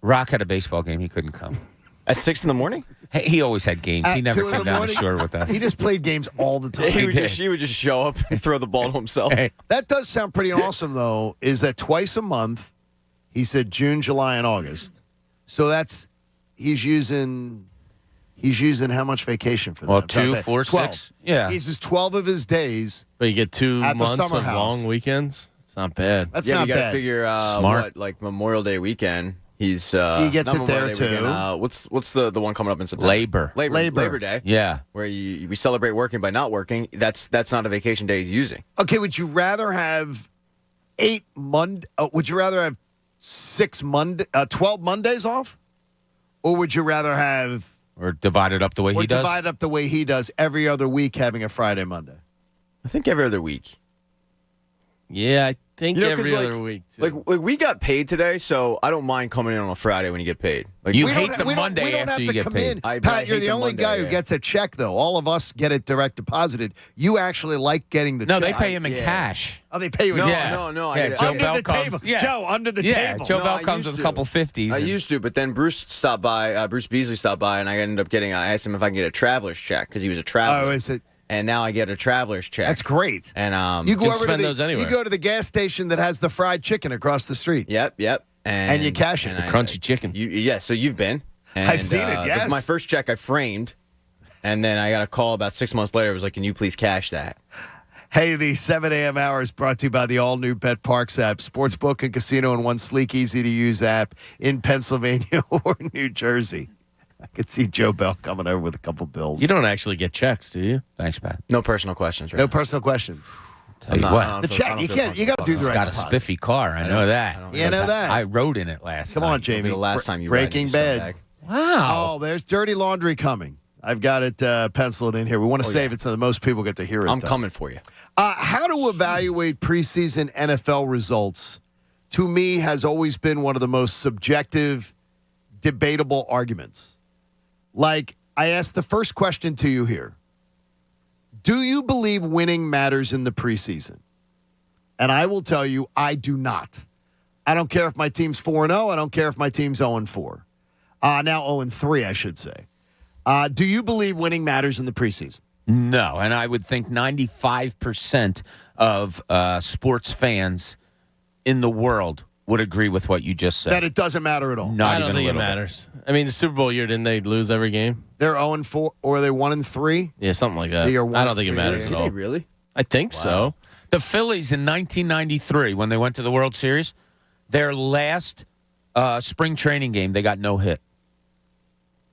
Rock had a baseball game. He couldn't come. At 6 in the morning? Hey, he always had games. At He never 2 in the came down to morning? shore with us. He just played games all the time. He would just show up and throw the ball to himself. That does sound pretty awesome, though, is that twice a month, he said June, July, and August. So he's using how much vacation for that? Well, 2, 4, 12. 6. Yeah. He uses 12 of his days. But you get 2 at the months summer of house. long weekends? It's not bad. That's not not you got to bad. figure Smart. like Memorial Day weekend. He gets it there, too. What's the one coming up in September? Labor Day. Yeah. Where we celebrate working by not working. That's not a vacation day he's using. Okay, would you rather have 12 Mondays off? Or would you rather have... Or divide it up the way he does? divide up the way he does every other week having a Friday, Monday. I think every other week. Yeah, I think every other week, too. Like we got paid today, so I don't mind coming in on a Friday when you get paid. Like You hate the Monday after you get paid. Pat, you're the only guy who gets a check, though. All of us get it direct deposited. You actually like getting the check. No, they pay him in cash. Oh, they pay you in cash? No. Yeah, Joe under Bell the table. comes. Yeah. Joe, under the table. Joe Bell comes with a couple 50s. I used to, but then Bruce stopped by. Bruce Beasley stopped by, and I ended up getting. I asked him if I can get a traveler's check because he was a traveler. Oh, is it? And now I get a traveler's check. That's great. And you go over spend to those anywhere. You go to the gas station that has the fried chicken across the street. Yep. And you cash it. The crunchy chicken. So you've been. And, I've seen it, yes. My first check I framed, and then I got a call about 6 months later. It was like, can you please cash that? Hey, the 7 a.m. hour is brought to you by the all-new Bet Parks app. Sportsbook and casino in one sleek, easy-to-use app in Pennsylvania or New Jersey. I could see Joe Bell coming over with a couple bills. You don't actually get checks, do you? Thanks, Pat. No personal questions, right? No personal questions. Tell you what. The check, you got to do the right got a deposit. spiffy car. I know that. You know that. I rode in it last Come night. on, Jamie. It'll be the last time you Breaking ride Bad. Wow. Oh, there's dirty laundry coming. I've got it penciled in here. We want to save it so that most people get to hear it. I'm coming for you. How to evaluate preseason NFL results, to me, has always been one of the most subjective, debatable arguments. Like, I asked the first question to you here. Do you believe winning matters in the preseason? And I will tell you, I do not. I don't care if my team's 4-0. I don't care if my team's 0-4. Now 0-3, I should say. Do you believe winning matters in the preseason? No, and I would think 95% of sports fans in the world would agree with what you just said. That it doesn't matter at all. I don't think it matters. I mean, the Super Bowl year, didn't they lose every game? They're 0-4, or are they 1-3? Yeah, something like that. They are I don't think it 1-3. matters at all. Did they really? I think so. The Phillies in 1993, when they went to the World Series, their last spring training game, they got no hit.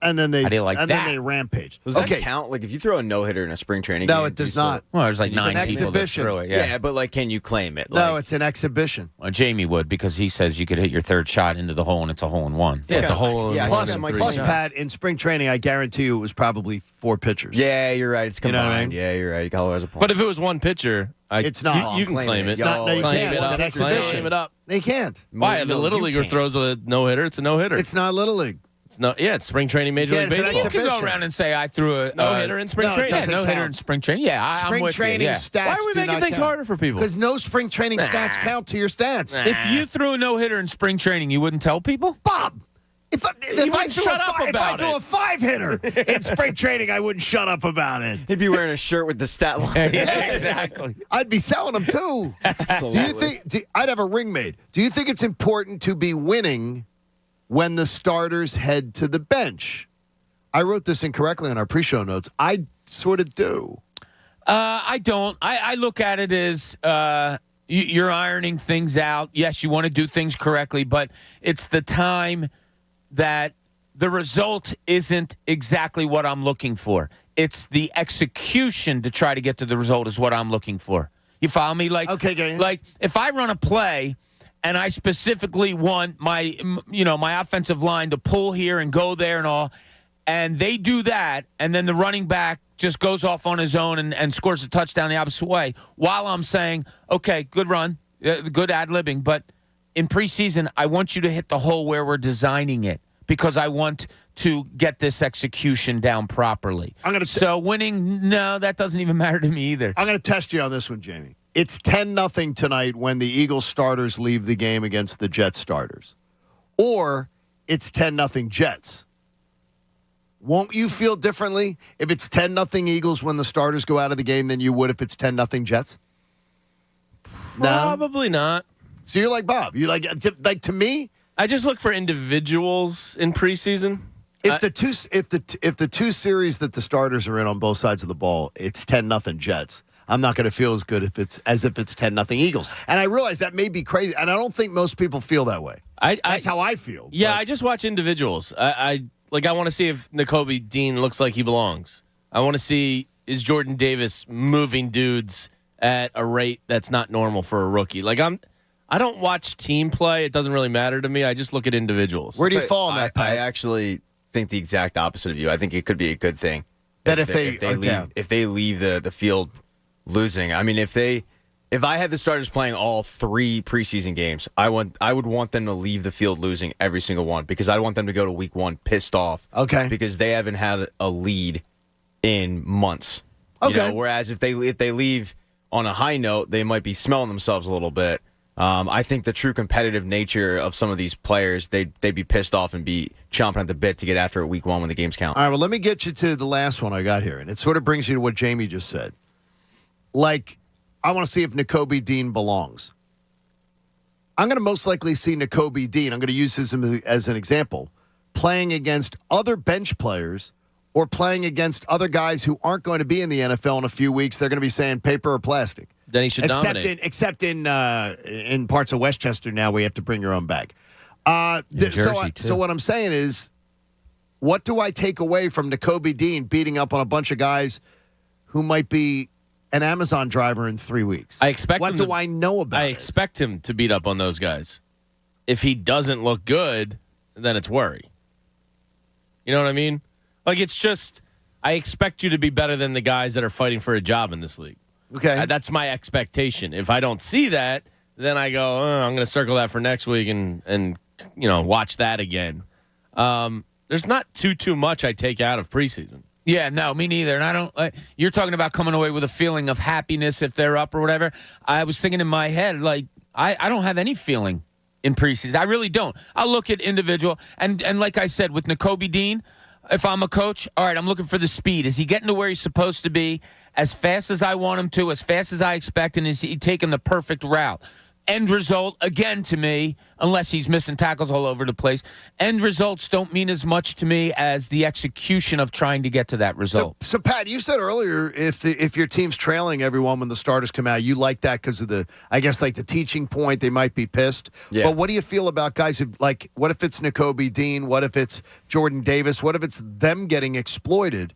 And then they How do you like and that? then they rampaged. Does that count? Like if you throw a no-hitter in a spring training game? No, it does not. Well, there's like 9 An people that exhibition. threw it. Yeah, but like, can you claim it? No, Like, it's an exhibition. Well, Jamie would, because he says you could hit your third shot into the hole and it's a hole in one. Yeah, it's a hole. Yeah, Plus, I think plus Pat, in spring training, I guarantee you it was probably 4 pitchers. yeah, you're right. It's You know combined. what I mean? Yeah, you're right. Colorado has a point. But if it was one pitcher, It's not. You can claim it. It's not. No, you Claim can't. it It's up. an exhibition. Claim it up. They can't. Why? If a little leaguer throws a no hitter, it's a no hitter. It's not Little League. It's no. Yeah, it's spring training, Major Yeah, League it's an Baseball. You can go around and say I threw a No hitter in spring no, it training. doesn't no hitter count. in spring training. Yeah, I'm Spring with training you. Yeah. stats. Why are we making things harder for people? Because no spring training stats count to your stats. If you threw a no hitter in spring training, you wouldn't tell people? Bob, if I wouldn't shut up about if I threw it. a 5-hitter in spring training, I wouldn't shut up about it. He'd be wearing a shirt with the stat line. Yeah, exactly. I'd be selling them too. Do you think? I'd have a ring made. Do you think it's important to be winning when the starters head to the bench? I wrote this incorrectly on our pre-show notes. I sort of do. I don't. I look at it as you're ironing things out. Yes, you want to do things correctly, but it's the time that the result isn't exactly what I'm looking for. It's the execution to try to get to the result is what I'm looking for. You follow me? Like, okay, go ahead. Like if I run a play and I specifically want my offensive line to pull here and go there and all, and they do that, and then the running back just goes off on his own and scores a touchdown the opposite way, while I'm saying, okay, good run, good ad-libbing, but in preseason, I want you to hit the hole where we're designing it because I want to get this execution down properly. So winning, no, that doesn't even matter to me either. I'm going to test you on this one, Jamie. It's 10-0 tonight when the Eagles starters leave the game against the Jets starters. Or it's 10-0 Jets. Won't you feel differently if it's 10-0 Eagles when the starters go out of the game than you would if it's 10-0 Jets? Probably not. So you're like Bob. You like to me? I just look for individuals in preseason. If the two series that the starters are in on both sides of the ball, it's 10-0 Jets. I'm not going to feel as good if it's 10-0 Eagles. And I realize that may be crazy, and I don't think most people feel that way. That's how I feel. Yeah, I just watch individuals. I want to see if Nakobe Dean looks like he belongs. I want to see, is Jordan Davis moving dudes at a rate that's not normal for a rookie. I don't watch team play. It doesn't really matter to me. I just look at individuals. Where do you fall on that, Pat? I actually think the exact opposite of you. I think it could be a good thing that if they leave the field losing. I mean, if I had the starters playing all 3 preseason games, I would want them to leave the field losing every single one because I want them to go to week 1 pissed off. Okay. Because they haven't had a lead in months. Okay. Whereas if they leave on a high note, they might be smelling themselves a little bit. I think the true competitive nature of some of these players, they'd be pissed off and be chomping at the bit to get after it week 1 when the games count. All right, well, let me get you to the last one I got here, and it sort of brings you to what Jamie just said. Like, I want to see if Nakobe Dean belongs. I'm going to most likely see Nakobe Dean, I'm going to use him as an example, playing against other bench players or playing against other guys who aren't going to be in the NFL in a few weeks. They're going to be saying paper or plastic. Then he should dominate. Except in parts of Westchester now, we have to bring your own bag. So what I'm saying is, what do I take away from Nakobe Dean beating up on a bunch of guys who might be an Amazon driver in 3 weeks? What do I know about it? I expect him to beat up on those guys. If he doesn't look good, then it's worry. You know what I mean? Like, it's just, I expect you to be better than the guys that are fighting for a job in this league. Okay. That's my expectation. If I don't see that, then I go, I'm going to circle that for next week and watch that again. There's not too much I take out of preseason. Yeah, no, me neither. And I don't. You're talking about coming away with a feeling of happiness if they're up or whatever. I was thinking in my head, like, I don't have any feeling in preseason. I really don't. I'll look at individual and like I said with Nakobe Dean, if I'm a coach, all right, I'm looking for the speed. Is he getting to where he's supposed to be as fast as I want him to, as fast as I expect, and is he taking the perfect route? end result, again, to me, unless he's missing tackles all over the place, end results don't mean as much to me as the execution of trying to get to that result. So Pat, you said earlier if your team's trailing everyone when the starters come out, you like that because of the teaching point. They might be pissed. Yeah. But what do you feel about guys who what if it's Nakobe Dean? What if it's Jordan Davis? What if it's them getting exploited?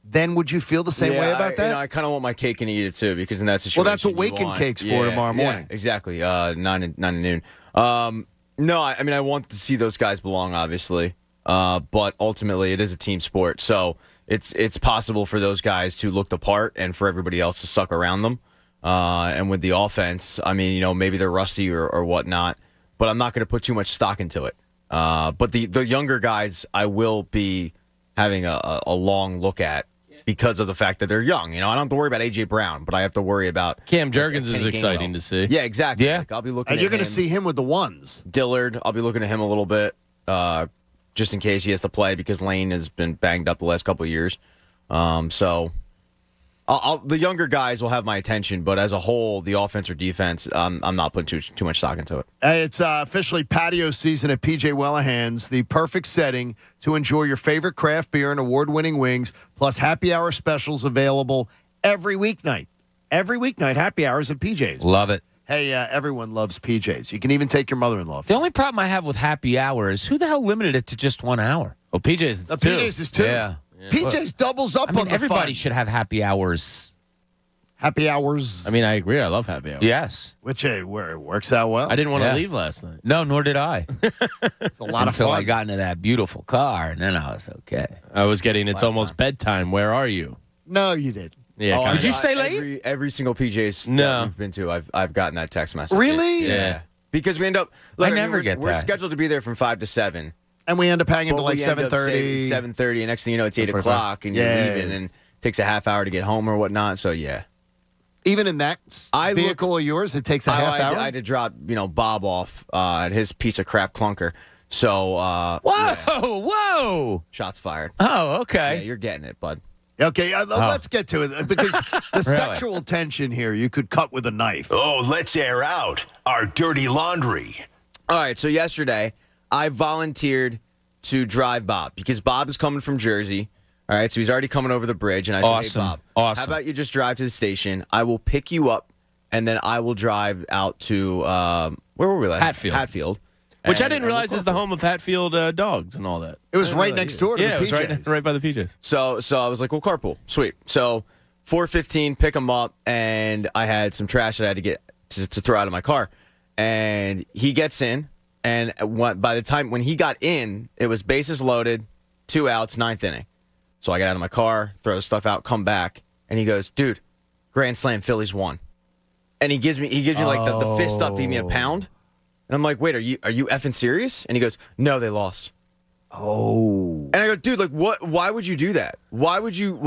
Then would you feel the same way about that? I kind of want my cake and eat it too, because in that situation, well, that's what Waking Cake's for tomorrow morning. Yeah, exactly. 9 to noon. No, I mean I want to see those guys belong, obviously, but ultimately it is a team sport, so it's possible for those guys to look the part and for everybody else to suck around them. And with the offense, I mean, maybe they're rusty or whatnot, but I'm not going to put too much stock into it. But the younger guys, I will be having a long look at. Because of the fact that they're young. I don't have to worry about A.J. Brown, but I have to worry about... Cam Jurgens is exciting to see. Yeah, exactly. Yeah. I'll be looking and at you're going to him. see him with the ones. Dillard, I'll be looking at him a little bit, just in case he has to play, because Lane has been banged up the last couple of years. So the younger guys will have my attention, but as a whole, the offense or defense, I'm not putting too much stock into it. It's officially patio season at PJ Wellaghan's, the perfect setting to enjoy your favorite craft beer and award-winning wings, plus happy hour specials available every weeknight. Every weeknight, happy hours at PJ's. Love it. Hey, everyone loves PJ's. You can even take your mother-in-law. The only problem I have with happy hour is who the hell limited it to just 1 hour? Well, PJ's is PJ's is 2. Yeah. PJ's doubles up on the everybody fun. should have happy hours. Happy hours. I mean, I agree. I love happy hour. Yes. Which, where it works out well. I didn't want to leave last night. No, nor did I. It's a lot of Until fun. I got into that beautiful car, and then I was okay. I was getting, it's almost bedtime. Where are you? No, you didn't. Yeah. Did you stay late? Every single PJ's No. that we've been to, I've gotten that text message. Really? Yeah. Because we end up... I never get we're that. scheduled to be there from 5 to 7. And we end up hanging But to like we end up 7:30. 7:30, and next thing you know, it's 8 Before o'clock, and you're Yes. leaving, and it takes a half hour to get home or whatnot, so yeah. Even in that vehicle of yours, it takes a half hour? I had to drop, Bob off at his piece of crap clunker. So, Whoa! shots fired. Oh, okay. Yeah, you're getting it, bud. Okay, let's get to it, because the sexual tension here, you could cut with a knife. Oh, let's air out our dirty laundry. All right, so yesterday, I volunteered to drive Bob, because Bob is coming from Jersey. All right, so he's already coming over the bridge, and I said, Awesome. hey, Bob, Awesome. how about you just drive to the station? I will pick you up, and then I will drive out to, where were we last? Hatfield. Which I And- didn't and realize we'll is the home of Hatfield dogs and all that. It was right next door to the it was PJs. right by the PJs. So I was like, well, carpool. Sweet. So 4:15, pick him up, and I had some trash that I had to get to throw out of my car. And he gets in, and by the time when he got in, it was bases loaded, 2 outs, 9th inning. So I got out of my car, throw stuff out, come back, and he goes, dude, grand slam, Phillies won. And he gives me like the fist up to give me a pound. And I'm like, wait, are you effing serious? And he goes, no, they lost. Oh. And I go, dude, like, what? Why would you do that? Why would you?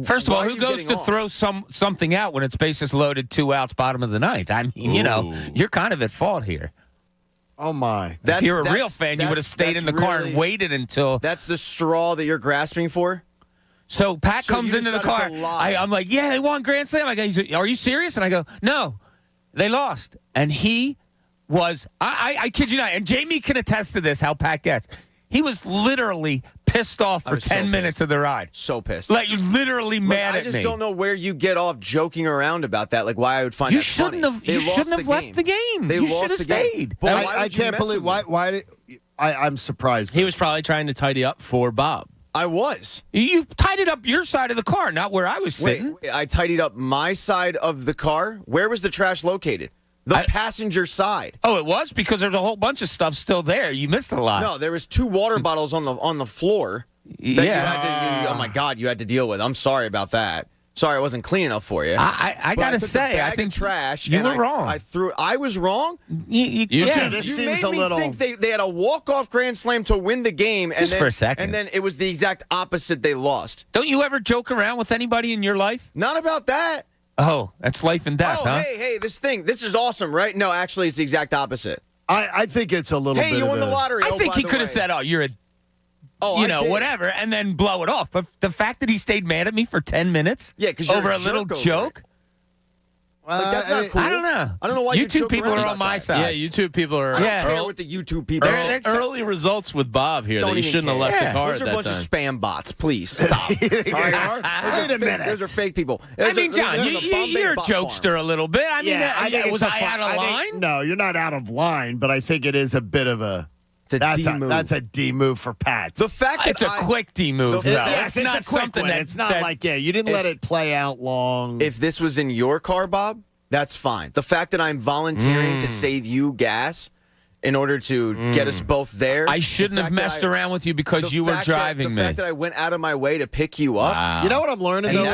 First of all, why are who you goes getting to off? throw something out when it's bases loaded, 2 outs, bottom of the ninth? I mean, you're kind of at fault here. Oh, my. If you're a real fan, you would have stayed in the car and waited until... That's the straw that you're grasping for? So Pat So comes you into the decided car. to lie. I'm like, yeah, they won Grand Slam. I go, he's like, are you serious? And I go, no, they lost. And he was, I kid you not, and Jamie can attest to this, how Pat gets. He was literally pissed off for 10 minutes of the ride. So pissed. Like, literally mad I at me. just don't know where you get off joking around about that. Like, why I would find You that funny. shouldn't have. They You lost shouldn't have left the game. They You lost should have the game. stayed. But why I would you can't mess believe with me? why did I'm surprised. He was probably trying to tidy up for Bob. I was. You tidied up your side of the car, not where I was sitting. Wait, I tidied up my side of the car. Where was the trash located? The passenger side. Oh, it was? Because there's a whole bunch of stuff still there. You missed a lot. No, there was 2 water bottles on the floor. That you had to, oh my God, you had to deal with. I'm sorry about that. Sorry, I wasn't clean enough for you. I But gotta took say, the I bag think of trash. you and were wrong. I threw. I was wrong. Yeah. This You seems made a me little. think they had a walk-off grand slam to win the game, and Just then, for a second. and then it was the exact opposite. They lost. Don't you ever joke around with anybody in your life? Not about that. Oh, that's life and death, Oh, huh? hey, this is awesome, right? No, actually, it's the exact opposite. I think it's a little Hey, bit you of won the lottery. I Oh, think by he the could way. have said, "Oh, you're a," Oh, I did. whatever, and then blow it off. But the fact that he stayed mad at me for 10 minutes Yeah, 'cause you're over a a little jerk over joke. That's not cool. I don't know. I don't know why YouTube people are on my side. Yeah, YouTube people are. I don't care what the YouTube people are. Early results with Bob here Don't that you even shouldn't have care. left the car Those at are a that bunch of time. spam bots. Please stop. Wait a minute. Those are fake people. I mean, John, you're a jokester a little bit. I mean, was I out of line? No, you're not out of line, but I think it is a bit of a. That's a D move for Pat. The fact that it's a quick D move, though. Yes, it's not a quick something one. that It's not like you didn't let it play out long. If this was in your car, Bob, that's fine. The fact that I'm volunteering to save you gas in order to get us both there. I shouldn't have messed around with you because you were driving me. The fact that I went out of my way to pick you up. Wow. You know what I'm learning, though?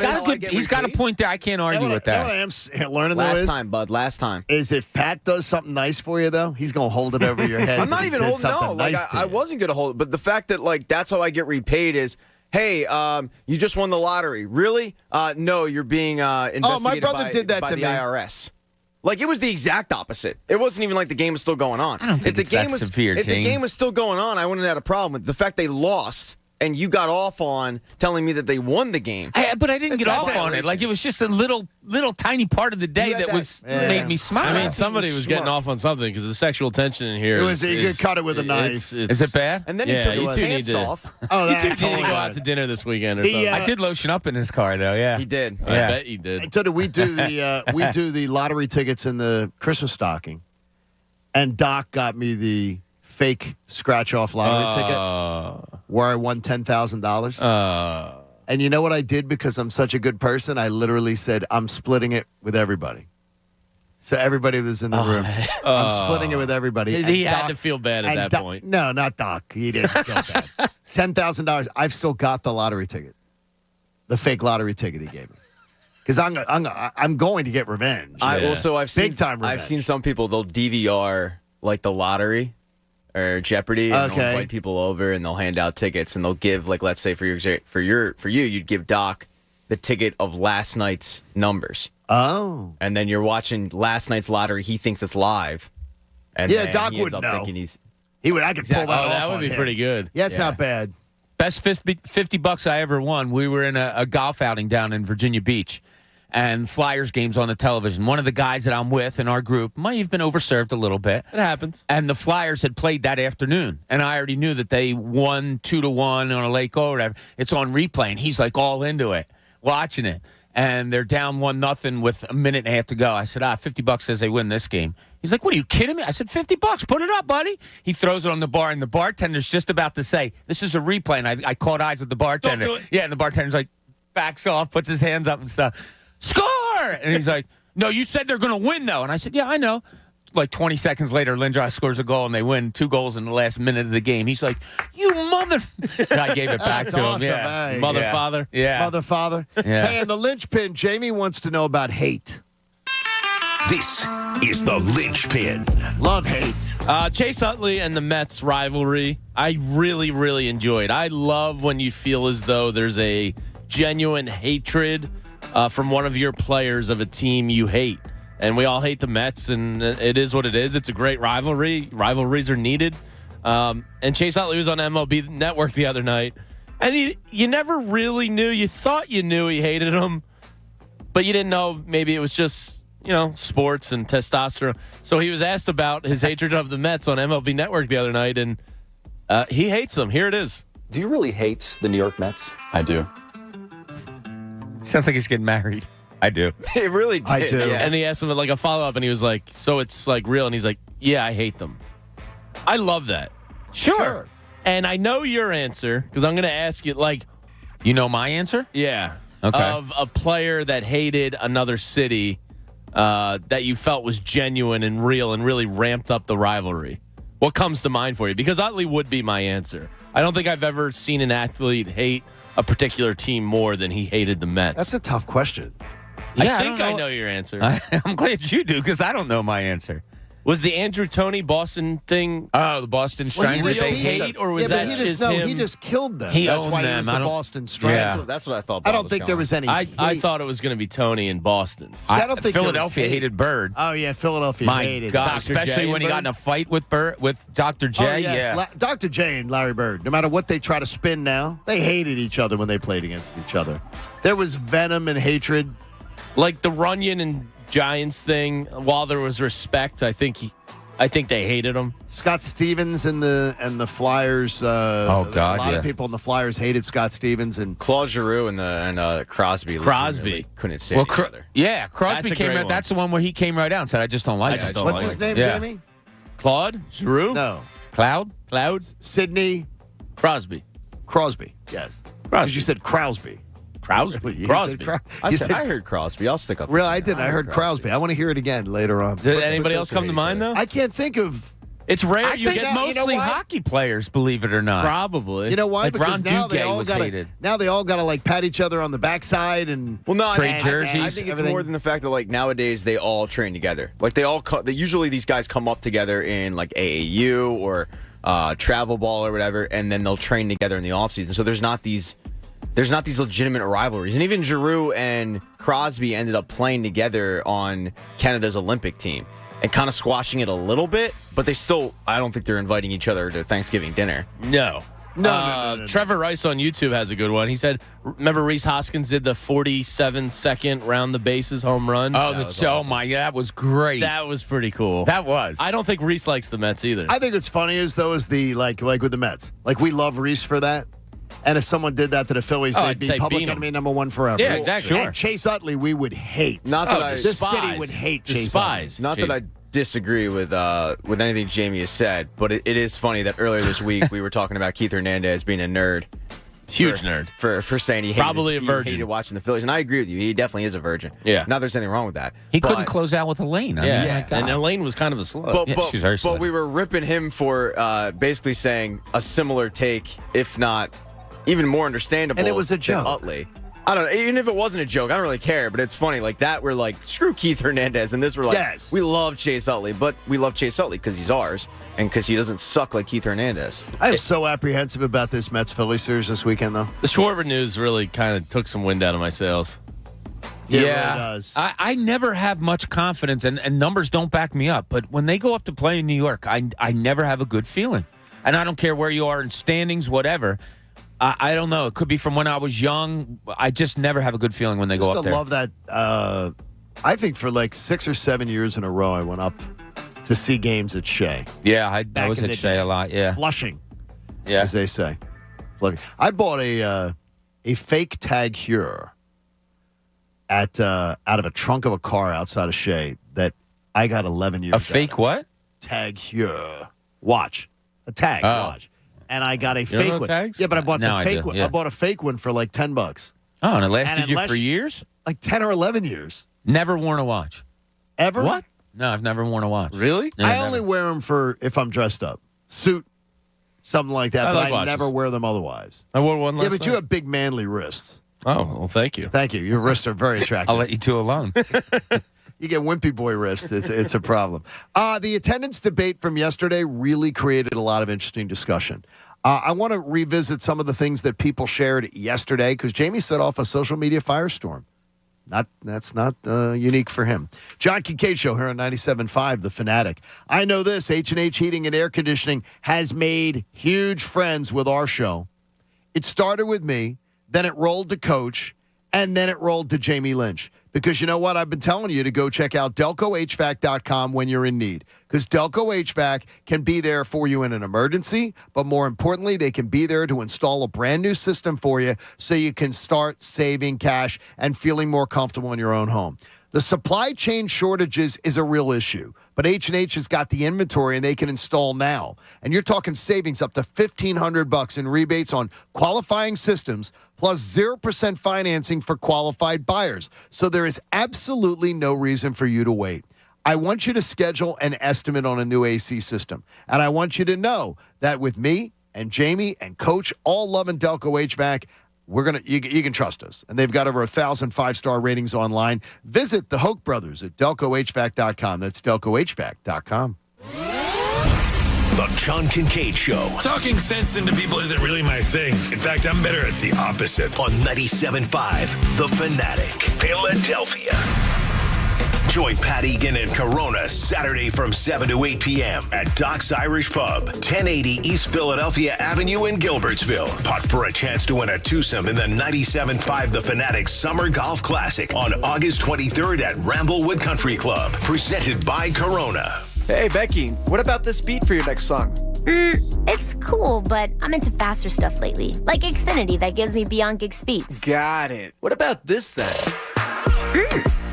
He's got a point there. I can't argue with that. You know what I am learning, though, Last time, bud. Last time. Is if Pat does something nice for you, though, he's going to hold it over your head. I'm not even holding no. I wasn't going to hold it. But the fact that, that's how I get repaid is, hey, you just won the lottery. Really? No, you're being investigated my brother did that by to the me. IRS. It was the exact opposite. It wasn't even like the game was still going on. I don't think it's that severe, If the Gene. game was still going on, I wouldn't have had a problem with the fact they lost and you got off on telling me that they won the game. But I didn't get off on it. It was just a little tiny part of the day that made me smile. I mean, somebody was getting off on something because the sexual tension in here. It was you could cut it with a knife. Is it bad? And then he took his pants off. Oh, you that's two need to go out to dinner this weekend or something. I did lotion up in his car, though. Yeah, he did. I bet you did. So we do the lottery tickets in the Christmas stocking, and Doc got me the fake scratch-off lottery ticket where I won $10,000. And you know what I did because I'm such a good person? I literally said, I'm splitting it with everybody. So everybody that's in the room, I'm splitting it with everybody. He had to feel bad at that point. No, not Doc. He didn't feel bad. $10,000. I've still got the lottery ticket, the fake lottery ticket he gave me. Because I'm going to get revenge. I've seen big time revenge. I've seen some people, they'll DVR the lottery or Jeopardy, and they'll invite people over and they'll hand out tickets and they'll give let's say for you you'd give Doc the ticket of last night's numbers. Oh, and then you're watching last night's lottery. He thinks it's live, and Doc would know. He would. I could pull that off. That would be pretty good. Yeah, it's not bad. Best $50 I ever won. We were in a golf outing down in Virginia Beach, and Flyers games on the television. One of the guys that I'm with in our group might have been overserved a little bit. It happens. And the Flyers had played that afternoon, and I already knew that they won 2-1 on a late goal or whatever. It's on replay, and he's all into it, watching it. And they're down 1-0 with a minute and a half to go. I said, $50 says they win this game. He's like, what, are you kidding me? I said, $50, put it up, buddy. He throws it on the bar, and the bartender's just about to say, this is a replay. And I caught eyes with the bartender. Don't do it. Yeah, and the bartender's backs off, puts his hands up and stuff. Score! And he's like, no, you said they're going to win, though. And I said, yeah, I know. 20 seconds later, Lindros scores a goal, and they win 2 goals in the last minute of the game. He's like, you mother... And I gave it back to awesome, him. Yeah. hey. Mother, father. Yeah. Mother, father. Yeah. Hey, and the linchpin, Jamie wants to know about hate. This is the linchpin. Love hate. Chase Utley and the Mets rivalry, I really, really enjoyed. I love when you feel as though there's a genuine hatred from one of your players of a team you hate. And we all hate the Mets, and it is what it is. It's a great rivalry. Rivalries are needed. And Chase Utley was on MLB Network the other night, and you never really knew. You thought you knew he hated him, but you didn't know. Maybe it was just, sports and testosterone. So he was asked about his hatred of the Mets on MLB Network the other night, and he hates them. Here it is. Do you really hate the New York Mets? I do. Sounds like he's getting married. I do. It really did. I do. Yeah. And he asked him a follow-up, and he was like, so it's real? And he's like, yeah, I hate them. I love that. Sure. And I know your answer, because I'm going to ask you, you know my answer? yeah, Okay. of a player that hated another city that you felt was genuine and real and really ramped up the rivalry. What comes to mind for you? Because Utley would be my answer. I don't think I've ever seen an athlete hate a particular team more than he hated the Mets. That's a tough question. Yeah, I think I know your answer. I'm glad you do, because I don't know my answer. Was the Andrew Toney Boston thing? Oh, the Boston Strangers. Did they hate, or was that just him? He just killed them. He That's owned why he them. was the I don't- Boston Strangers. Yeah. That's what I thought. I Bob don't was think there going. was any. I hate. thought it was going to be Tony in Boston. I don't think there was Philadelphia hate. hated Bird. Oh yeah, Philadelphia My hated. God, Dr. especially J when he and got in Bird? a fight with Dr. J. Oh, yes. Yeah. Dr. J and Larry Bird, no matter what they try to spin now, they hated each other when they played against each other. There was venom and hatred. Like the Runyon and Giants thing, while there was respect, I think they hated him. Scott Stevens and the Flyers. A lot of people in the Flyers hated Scott Stevens and Claude Giroux and Crosby. Crosby couldn't stand each other. Yeah, Crosby That's a came great right. one. That's the one where he came right out and said, "I just don't like it." What's his name, Yeah. Jamie? Claude Giroux? No. Cloud? Sidney Crosby. Yes. Crosby. Because you said Crosby. Crosby. You Crosby. said I heard Crosby. I'll stick up. Really, I didn't. I heard Crosby. I want to hear it again later on. Did anybody else come to mind, though? I can't think of. It's rare I you think get mostly hockey players, believe it or not. Probably. You know why? Like because Ron now they Duguay all was gotta, hated. Now they all got to like pat each other on the backside and trade jerseys. I think it's more than the fact that like nowadays they all train together. Like they all usually these guys come up together in like AAU or travel ball or whatever, and then they'll train together in the offseason. So there's not these legitimate rivalries. And even Giroux and Crosby ended up playing together on Canada's Olympic team and kind of squashing it a little bit, but they still, I don't think they're inviting each other to Thanksgiving dinner. No. No. Trevor Rice on YouTube has a good one. He said, remember Reese Hoskins did the 47-second round the bases home run? That was great. That was pretty cool. That was. I don't think Reese likes the Mets either. I think it's funny is the like with the Mets. Like we love Reese for that. And if someone did that to the Phillies, they'd be public enemy number one forever. Yeah, exactly. And Chase Utley, we would hate. Not that this city would hate Chase Utley. Not that I disagree with anything Jamie has said, but it is funny that earlier this week we were talking about Keith Hernandez being a nerd. Huge nerd. For saying he hated watching the Phillies. And I agree with you. He definitely is a virgin. Yeah. Not there's anything wrong with that. He couldn't close out with Elaine. And Elaine was kind of a slut. she's very but we were ripping him for basically saying a similar take, if not even more understandable. And it was a joke. Utley. I don't know. Even if it wasn't a joke, I don't really care. But it's funny. Like that, we're like, screw Keith Hernandez. And this, we're like, yes, we love Chase Utley. But we love Chase Utley because he's ours and because he doesn't suck like Keith Hernandez. I am so apprehensive about this Mets-Phillies series this weekend, though. The Schwarber news really kind of took some wind out of my sails. Yeah, it really does. I never have much confidence, and numbers don't back me up. But when they go up to play in New York, I never have a good feeling. And I don't care where you are in standings, whatever. I don't know. It could be from when I was young. I just never have a good feeling when they go up there. I love that. I think for like 6 or 7 years in a row, I went up to see games at Shea. Yeah, I was at Shea a lot. Yeah, Flushing, yeah, as they say. I bought a fake Tag Heuer out of a trunk of a car outside of Shea that I got 11 years. A fake what? Tag Heuer watch, a tag watch. And I got a fake one. Tags? Yeah, but I bought the fake one. Yeah. I bought a fake one for like $10. Oh, and it lasted you for years? Like 10 or 11 years. Never worn a watch. Ever? What? No, I've never worn a watch. Really? No, I never. only wear them for if I'm dressed up. Suit, something like that. I But like I watches. never wear them otherwise. I wore one last Yeah, but you night. have big manly wrists. Oh, well, thank you. Thank you. Your wrists are very attractive. I'll let you two alone. You get wimpy boy wrist. It's a problem. The attendance debate from yesterday really created a lot of interesting discussion. I want to revisit some of the things that people shared yesterday because Jamie set off a social media firestorm. That's not unique for him. John Kincade Show here on 97.5 The Fanatic. I know this. H&H Heating and Air Conditioning has made huge friends with our show. It started with me, then it rolled to Coach, and then it rolled to Jamie Lynch. Because you know what? I've been telling you to go check out DelcoHVAC.com when you're in need. Because Delco HVAC can be there for you in an emergency, but more importantly, they can be there to install a brand new system for you so you can start saving cash and feeling more comfortable in your own home. The supply chain shortages is a real issue, but H&H has got the inventory and they can install now. And you're talking savings up to $1,500 in rebates on qualifying systems, plus 0% financing for qualified buyers. So there is absolutely no reason for you to wait. I want you to schedule an estimate on a new AC system. And I want you to know that with me and Jamie and Coach all loving Delco HVAC, you can trust us. And they've got over 1,000 5-star ratings online. Visit the Hoke Brothers at DelcoHVAC.com. That's DelcoHVAC.com. The John Kincade Show. Talking sense into people isn't really my thing. In fact, I'm better at the opposite. On 97.5 The Fanatic, Philadelphia. Join Pat Egan and Corona Saturday from 7 to 8 p.m. at Doc's Irish Pub, 1080 East Philadelphia Avenue in Gilbertsville. Putt for a chance to win a twosome in the 97.5 The Fanatic Summer Golf Classic on August 23rd at Ramblewood Country Club. Presented by Corona. Hey, Becky, what about this beat for your next song? It's cool, but I'm into faster stuff lately. Like Xfinity that gives me beyond gig speeds. Got it. What about this then?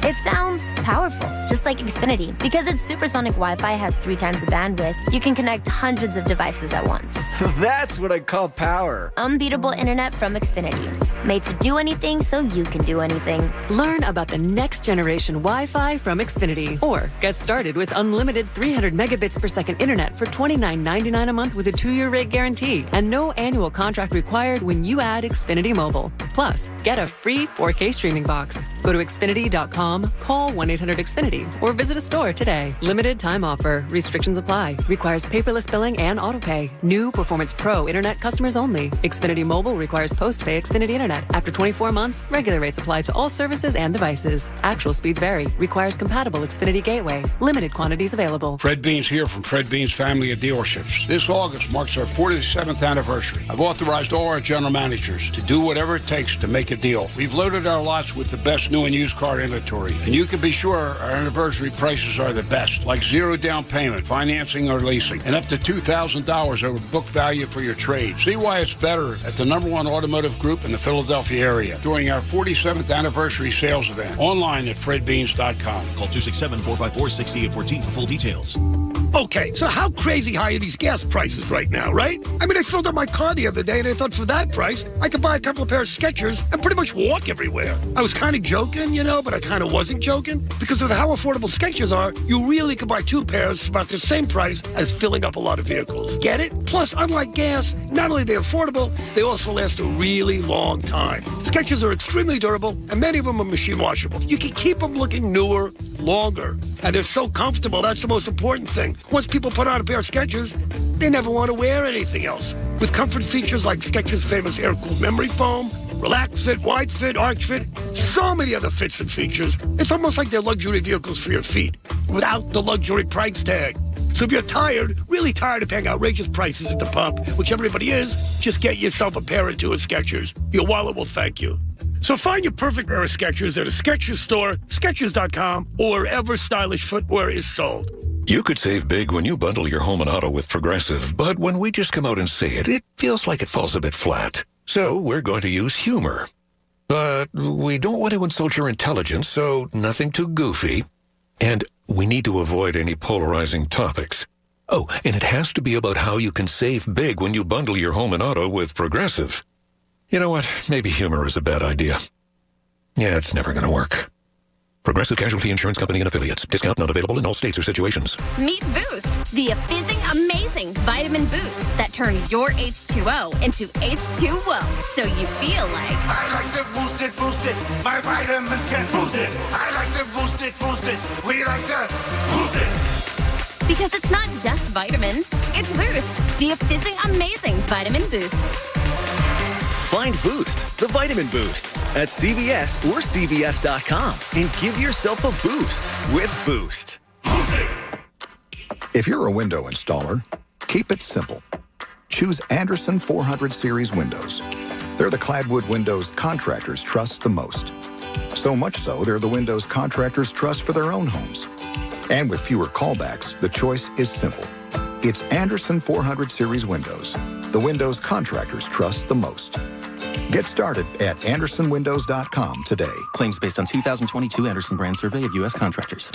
It sounds powerful, just like Xfinity. Because its supersonic Wi-Fi has 3 times the bandwidth, you can connect hundreds of devices at once. That's what I call power. Unbeatable internet from Xfinity. Made to do anything so you can do anything. Learn about the next generation Wi-Fi from Xfinity. Or get started with unlimited 300 megabits per second internet for $29.99 a month with a 2-year rate guarantee. And no annual contract required when you add Xfinity Mobile. Plus, get a free 4K streaming box. Go to Xfinity.com, call 1-800-XFINITY, or visit a store today. Limited time offer. Restrictions apply. Requires paperless billing and autopay. New Performance Pro internet customers only. Xfinity Mobile requires post-pay Xfinity internet. After 24 months, regular rates apply to all services and devices. Actual speeds vary. Requires compatible Xfinity gateway. Limited quantities available. Fred Beans here from Fred Beans Family of Dealerships. This August marks our 47th anniversary. I've authorized all our general managers to do whatever it takes to make a deal. We've loaded our lots with the best new and used car inventory, and you can be sure our anniversary prices are the best, like 0 down payment, financing or leasing, and up to $2,000 over book value for your trade. See why it's better at the #1 automotive group in the Philadelphia area during our 47th anniversary sales event. Online at fredbeans.com. Call 267-454-6814 for full details. Okay, so how crazy high are these gas prices right now, right? I mean, I filled up my car the other day and I thought for that price, I could buy a couple of pairs of Skechers and pretty much walk everywhere. I was kind of joking, but I kind of wasn't joking. Because of how affordable Skechers are, you really could buy 2 pairs for about the same price as filling up a lot of vehicles. Get it? Plus, unlike gas, not only are they affordable, they also last a really long time. Skechers are extremely durable, and many of them are machine washable. You can keep them looking newer, longer. And they're so comfortable, that's the most important thing. Once people put on a pair of Skechers, they never want to wear anything else. With comfort features like Skechers' famous air-cooled memory foam, relax fit, wide fit, arch fit, so many other fits and features. It's almost like they're luxury vehicles for your feet, without the luxury price tag. So if you're tired, really tired of paying outrageous prices at the pump, which everybody is, just get yourself a pair or 2 of Skechers. Your wallet will thank you. So find your perfect pair of Skechers at a Skechers store, Skechers.com, or wherever stylish footwear is sold. You could save big when you bundle your home and auto with Progressive, but when we just come out and say it, it feels like it falls a bit flat. So we're going to use humor. But we don't want to insult your intelligence, so nothing too goofy. And we need to avoid any polarizing topics. Oh, and it has to be about how you can save big when you bundle your home and auto with Progressive. You know what? Maybe humor is a bad idea. Yeah, it's never going to work. Progressive Casualty Insurance Company and Affiliates. Discount not available in all states or situations. Meet Boost, the fizzing amazing vitamin boost that turn your H2O into H2-Well, so you feel like... I like to boost it. My vitamins can boost it. I like to boost it. We like to boost it. Because it's not just vitamins, it's Boost, the fizzing amazing vitamin boost. Find Boost, the vitamin boosts, at CVS or CVS.com and give yourself a boost with Boost. If you're a window installer, keep it simple. Choose Andersen 400 Series windows. They're the cladwood windows contractors trust the most. So much so, they're the windows contractors trust for their own homes. And with fewer callbacks, the choice is simple. It's Andersen 400 Series windows, the windows contractors trust the most. Get started at AndersonWindows.com today. Claims based on 2022 Andersen brand survey of U.S. contractors.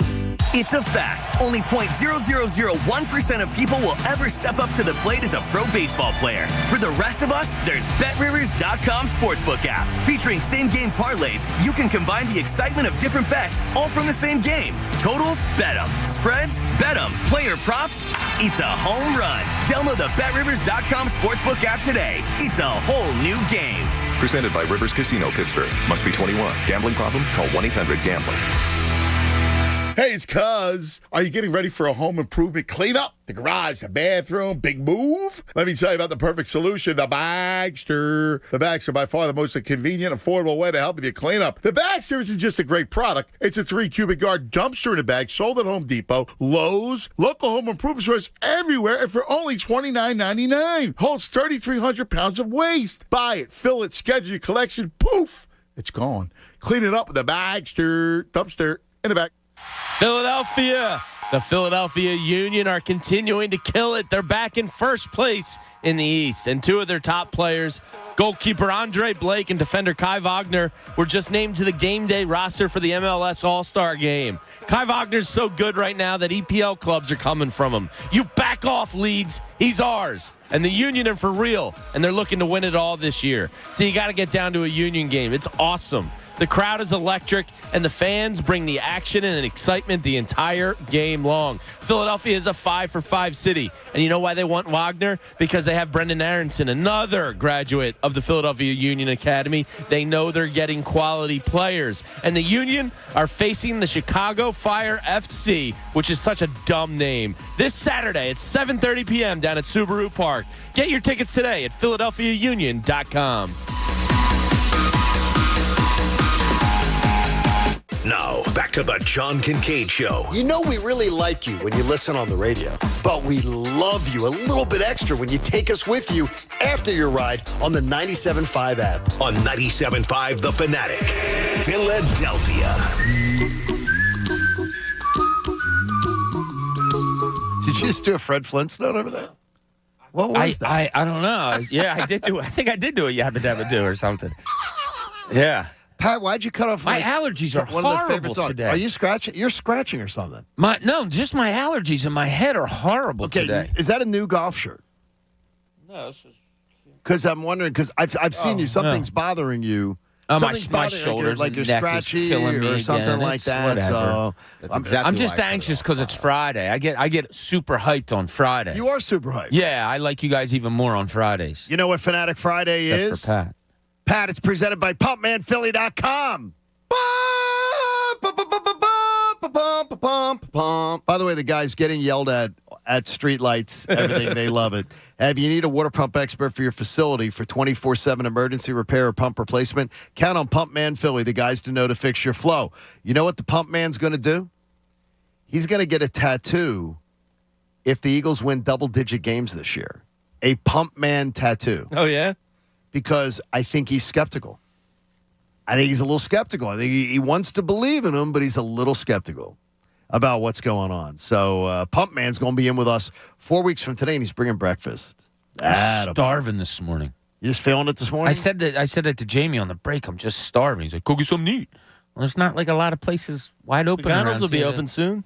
It's a fact. Only 0.0001% of people will ever step up to the plate as a pro baseball player. For the rest of us, there's BetRivers.com Sportsbook app. Featuring same-game parlays, you can combine the excitement of different bets, all from the same game. Totals? Bet 'em. Spreads? Bet 'em. Player props? It's a home run. Download the BetRivers.com Sportsbook app today. It's a whole new game. Presented by Rivers Casino Pittsburgh. Must be 21. Gambling problem? Call 1-800-GAMBLER. Hey, it's Cuz. Are you getting ready for a home improvement cleanup? The garage, the bathroom, big move? Let me tell you about the perfect solution, the Bagster. The Bagster, by far the most convenient, affordable way to help with your cleanup. The Bagster isn't just a great product. It's a 3 cubic yard dumpster in a bag sold at Home Depot, Lowe's, local home improvement stores everywhere, and for only $29.99. Holds 3,300 pounds of waste. Buy it, fill it, schedule your collection. Poof, it's gone. Clean it up with the Bagster dumpster in the back. Philadelphia. The Philadelphia Union are continuing to kill it. They're back in first place in the East. And 2 of their top players, goalkeeper Andre Blake and defender Kai Wagner, were just named to the game day roster for the MLS All-Star Game. Kai Wagner's so good right now that EPL clubs are coming from him. You back off, Leeds. He's ours. And the Union are for real. And they're looking to win it all this year. So you got to get down to a Union game. It's awesome. The crowd is electric, and the fans bring the action and excitement the entire game long. Philadelphia is a 5-for-5 city. And you know why they want Wagner? Because they have Brendan Aronson, another graduate of the Philadelphia Union Academy. They know they're getting quality players. And the Union are facing the Chicago Fire FC, which is such a dumb name, this Saturday at 7:30 p.m. down at Subaru Park. Get your tickets today at PhiladelphiaUnion.com. Now, back to the John Kincade Show. You know we really like you when you listen on the radio, but we love you a little bit extra when you take us with you after your ride on the 97.5 app. On 97.5 The Fanatic, Philadelphia. Did you just do a Fred Flintstone over there? What was that? I don't know. Yeah, I did do it. I think I did do a Yabba Dabba Do or something. Yeah. Pat, why'd you cut off my allergies are one of the horrible favorite songs? today. Are you scratching? You're scratching or something? No, just my allergies in my head are horrible today. Is that a new golf shirt? No, this is because I'm wondering because I've seen you. Something's bothering you. Something's my shoulders, like you're neck scratchy is killing me or something again. like It's that. whatever. So I'm just anxious because it's Friday. I get super hyped on Friday. You are super hyped. Yeah, I like you guys even more on Fridays. You know what Fanatic Friday Except is? for Pat. Pat, it's presented by PumpmanPhilly.com. By the way, the guy's getting yelled at streetlights, everything. They love it. If you need a water pump expert for your facility for 24/7 emergency repair or pump replacement, count on Pump Man Philly, the guys to know to fix your flow. You know what the Pump Man's going to do? He's going to get a tattoo if the Eagles win double-digit games this year. A Pump Man tattoo. Oh, yeah? Because I think he's skeptical. I think he's a little skeptical. I think he wants to believe in him, but he's a little skeptical about what's going on. So Pump Man's going to be in with us 4 weeks from today, and he's bringing breakfast. I'm starving this morning. You just feeling it this morning? I said that to Jamie on the break. I'm just starving. He's like, go get something to eat. Well, there's not like a lot of places wide open. McDonald's will be open soon.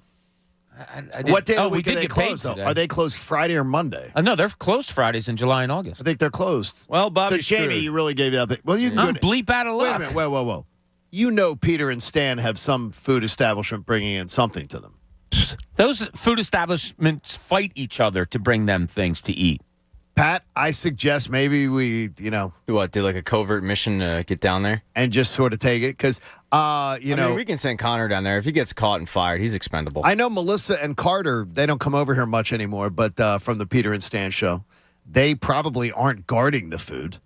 What day of the we week did are they get paid closed, though? today. Are they closed Friday or Monday? No, they're closed Fridays in July and August. I think they're closed. Well, Bobby, so Jamie, you really gave that. Well, you can I'm go to, bleep out of luck. Wait a minute. Whoa. You know Peter and Stan have some food establishment bringing in something to them. Those food establishments fight each other to bring them things to eat. Pat, I suggest maybe we, do what? Do like a covert mission to get down there and just sort of take it because, I mean, we can send Connor down there. If he gets caught and fired, he's expendable. I know Melissa and Carter. They don't come over here much anymore, but from the Peter and Stan show, they probably aren't guarding the food.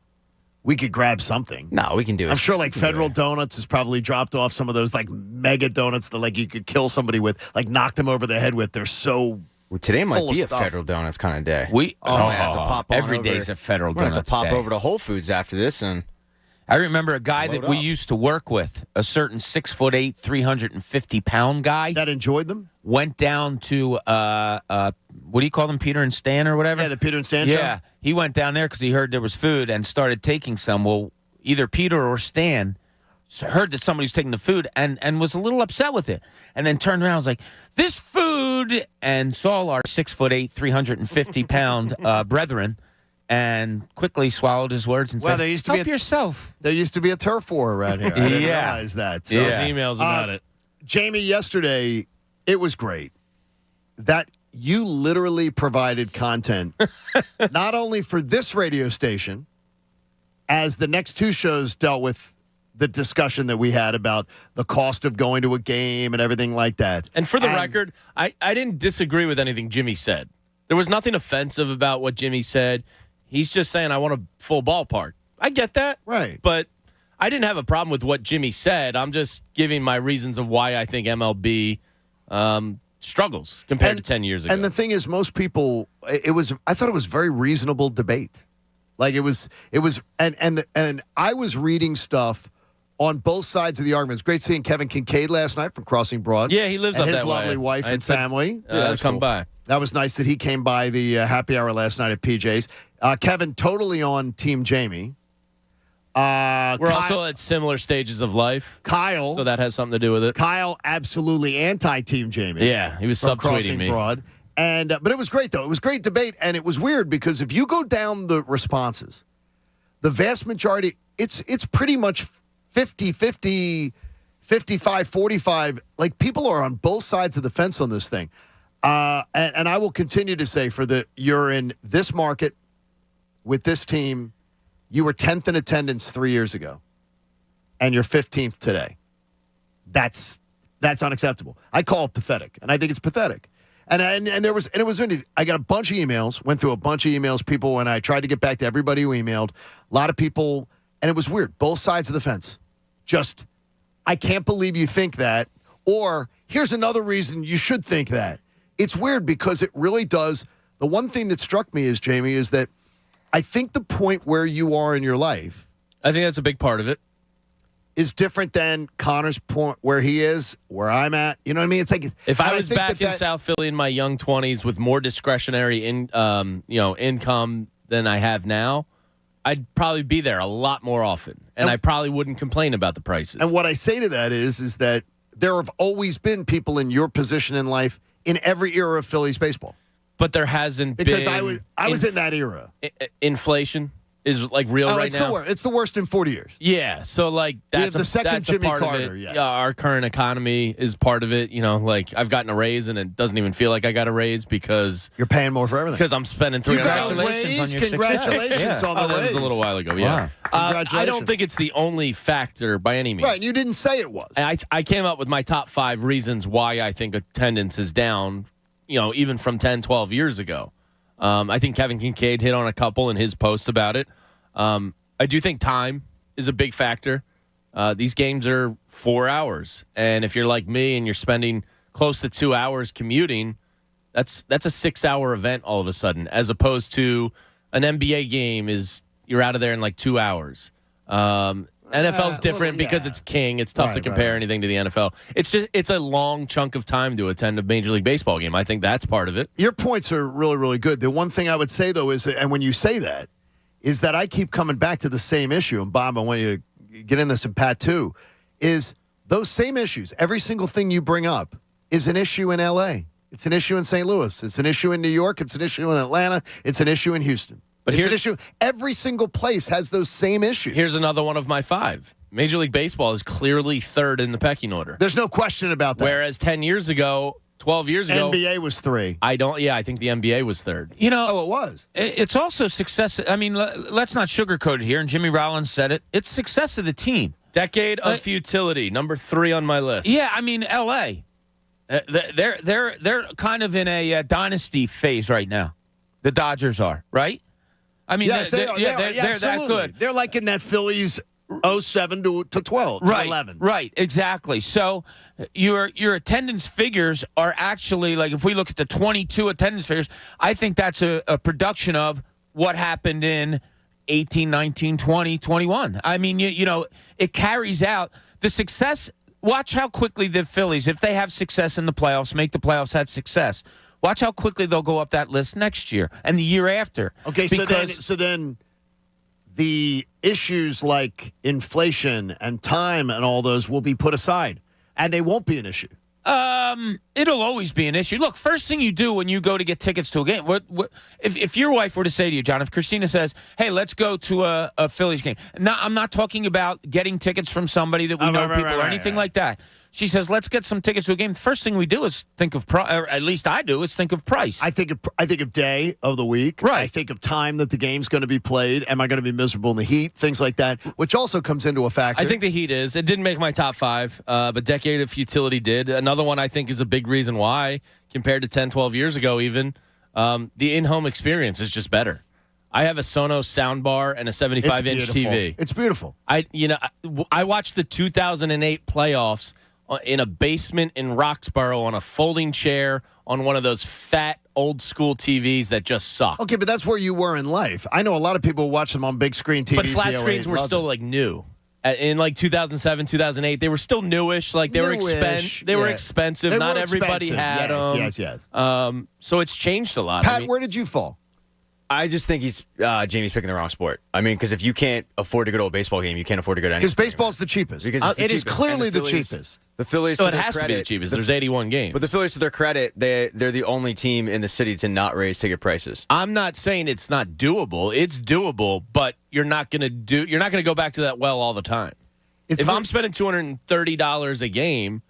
We could grab something. No, we can do it. I'm sure like Federal Donuts has probably dropped off some of those like mega donuts that like you could kill somebody with, like knock them over the head with. They're so. Well, today might be a stuff. Federal Donuts kind of day. I have to pop on every over. day's a Federal We're gonna Donuts have to pop day. over to Whole Foods after this, and I remember a guy that we up. used to work with, a certain 6'8", 350-pound guy that enjoyed them. Went down to what do you call them, Peter and Stan or whatever? Yeah, the Peter and Stan show. Yeah, he went down there because he heard there was food and started taking some. Well, either Peter or Stan heard that somebody was taking the food and was a little upset with it, and then turned around and was like, "This food," and saw our 6'8", 350-pound brethren. And quickly swallowed his words and said, there used to help be yourself. There used to be a turf war around here. I didn't Yeah. realize that. So those emails about it. Jamie, yesterday, it was great that you literally provided content, not only for this radio station, as the next two shows dealt with the discussion that we had about the cost of going to a game and everything like that. And for the record, I didn't disagree with anything Jimmy said. There was nothing offensive about what Jimmy said. He's just saying, I want a full ballpark. I get that. Right. But I didn't have a problem with what Jimmy said. I'm just giving my reasons of why I think MLB struggles compared to 10 years ago. And the thing is, most people, I thought it was very reasonable debate. Like it was, and I was reading stuff on both sides of the argument. It's great seeing Kevin Kincade last night from Crossing Broad. Yeah, he lives and up his that way. lovely wife and family. Come by. That was nice that he came by the happy hour last night at PJ's. Kevin, totally on Team Jamie. We're also at similar stages of life. Kyle. So that has something to do with it. Kyle, absolutely anti-Team Jamie. Yeah, he was from subtweeting Crossing me. Broad. And, but it was great, though. It was great debate, and it was weird because if you go down the responses, the vast majority, it's pretty much 50-50, 55-45. Like, people are on both sides of the fence on this thing. And I will continue to say, you're in this market with this team, you were 10th in attendance 3 years ago, and you're 15th today. That's unacceptable. I call it pathetic, and I think it's pathetic. And it was I got a bunch of emails, went through a bunch of emails, people, and I tried to get back to everybody who emailed. A lot of people, and it was weird. Both sides of the fence. Just, I can't believe you think that. Or, here's another reason you should think that. It's weird because it really does. The one thing that struck me is, Jamie, is that I think the point where you are in your life, I think that's a big part of it, is different than Connor's point where he is, where I'm at. You know what I mean? It's like if I was back in South Philly in my young 20s with more discretionary income than I have now, I'd probably be there a lot more often, and I probably wouldn't complain about the prices. And what I say to that is that there have always been people in your position in life in every era of Phillies baseball. But there hasn't because been I was in that era. Inflation is like real right now. It's the worst in 40 years. Yeah, so like that's the second that's Jimmy a part Carter. of it. Yes. Yeah, our current economy is part of it. You know, like I've gotten a raise and it doesn't even feel like I got a raise because you're paying more for everything. Because I'm spending Congratulations on your Congratulations on the that raise. was a little while ago. Yeah, I don't think it's the only factor by any means. Right, you didn't say it was. I came up with my top 5 reasons why I think attendance is down. You know, even from 10, 12 years ago. I think Kevin Kincade hit on a couple in his post about it. I do think time is a big factor. These games are 4 hours, and if you're like me and you're spending close to 2 hours commuting, that's a 6-hour event all of a sudden, as opposed to an NBA game you're out of there in like 2 hours. NFL's different because it's king. It's tough to compare anything to the NFL. It's a long chunk of time to attend a Major League Baseball game. I think that's part of it. Your points are really, really good. The one thing I would say, though, is, and when you say that, is that I keep coming back to the same issue. And, Bob, I want you to get in this, and Pat, too, is those same issues. Every single thing you bring up is an issue in L.A. It's an issue in St. Louis. It's an issue in New York. It's an issue in Atlanta. It's an issue in Houston. But here's an issue. Every single place has those same issues. Here's another one of my 5. Major League Baseball is clearly 3rd in the pecking order. There's no question about that. Whereas 10 years ago, 12 years ago, NBA was 3. I think the NBA was 3rd. You know, it was. It's also success. I mean, let's not sugarcoat it here. And Jimmy Rollins said it. It's success of the team. Decade of futility, number 3 on my list. Yeah, I mean, L.A. They're kind of in a dynasty phase right now. The Dodgers are, right? I mean, yes, they're that good. They're like in that Phillies 07 to 12 to 11. Right, exactly. So your attendance figures are actually, like, if we look at the 22 attendance figures, I think that's a production of what happened in 18, 19, 20, 21. I mean, you know, it carries out the success. Watch how quickly the Phillies, if they have success in the playoffs, make the playoffs, have success. Watch how quickly they'll go up that list next year and the year after. Okay, so then the issues like inflation and time and all those will be put aside, and they won't be an issue. It'll always be an issue. Look, first thing you do when you go to get tickets to a game, if your wife were to say to you, John, if Christina says, hey, let's go to a Phillies game. Now, I'm not talking about getting tickets from somebody that we know people or anything like that. she says, let's get some tickets to a game. The first thing we do is think of price, or at least I do, is think of price. I think of day of the week. Right. I think of time that the game's going to be played. Am I going to be miserable in the heat? Things like that, which also comes into a factor. I think the heat is. It didn't make my top 5, but Decade of Futility did. Another one I think is a big reason why, compared to 10, 12 years ago even, the in-home experience is just better. I have a Sonos soundbar and a 75-inch TV. It's beautiful. I watched the 2008 playoffs in a basement in Roxborough on a folding chair on one of those fat old-school TVs that just suck. Okay, but that's where you were in life. I know a lot of people watch them on big screen TVs. But flat screens were still, like, new. In, like, 2007, 2008, they were still newish. Like, they were expensive. Not everybody had them. Yes. So it's changed a lot. Pat, where did you fall? I just think Jamie's picking the wrong sport. I mean, because if you can't afford to go to a baseball game, you can't afford to go to any. Because baseball's the cheapest. It is clearly the cheapest. The Phillies. So it has to be the cheapest. There's 81 games. But the Phillies, to their credit, they're the only team in the city to not raise ticket prices. I'm not saying it's not doable. It's doable, but you're not going to go back to that well all the time. If I'm spending $230 a game,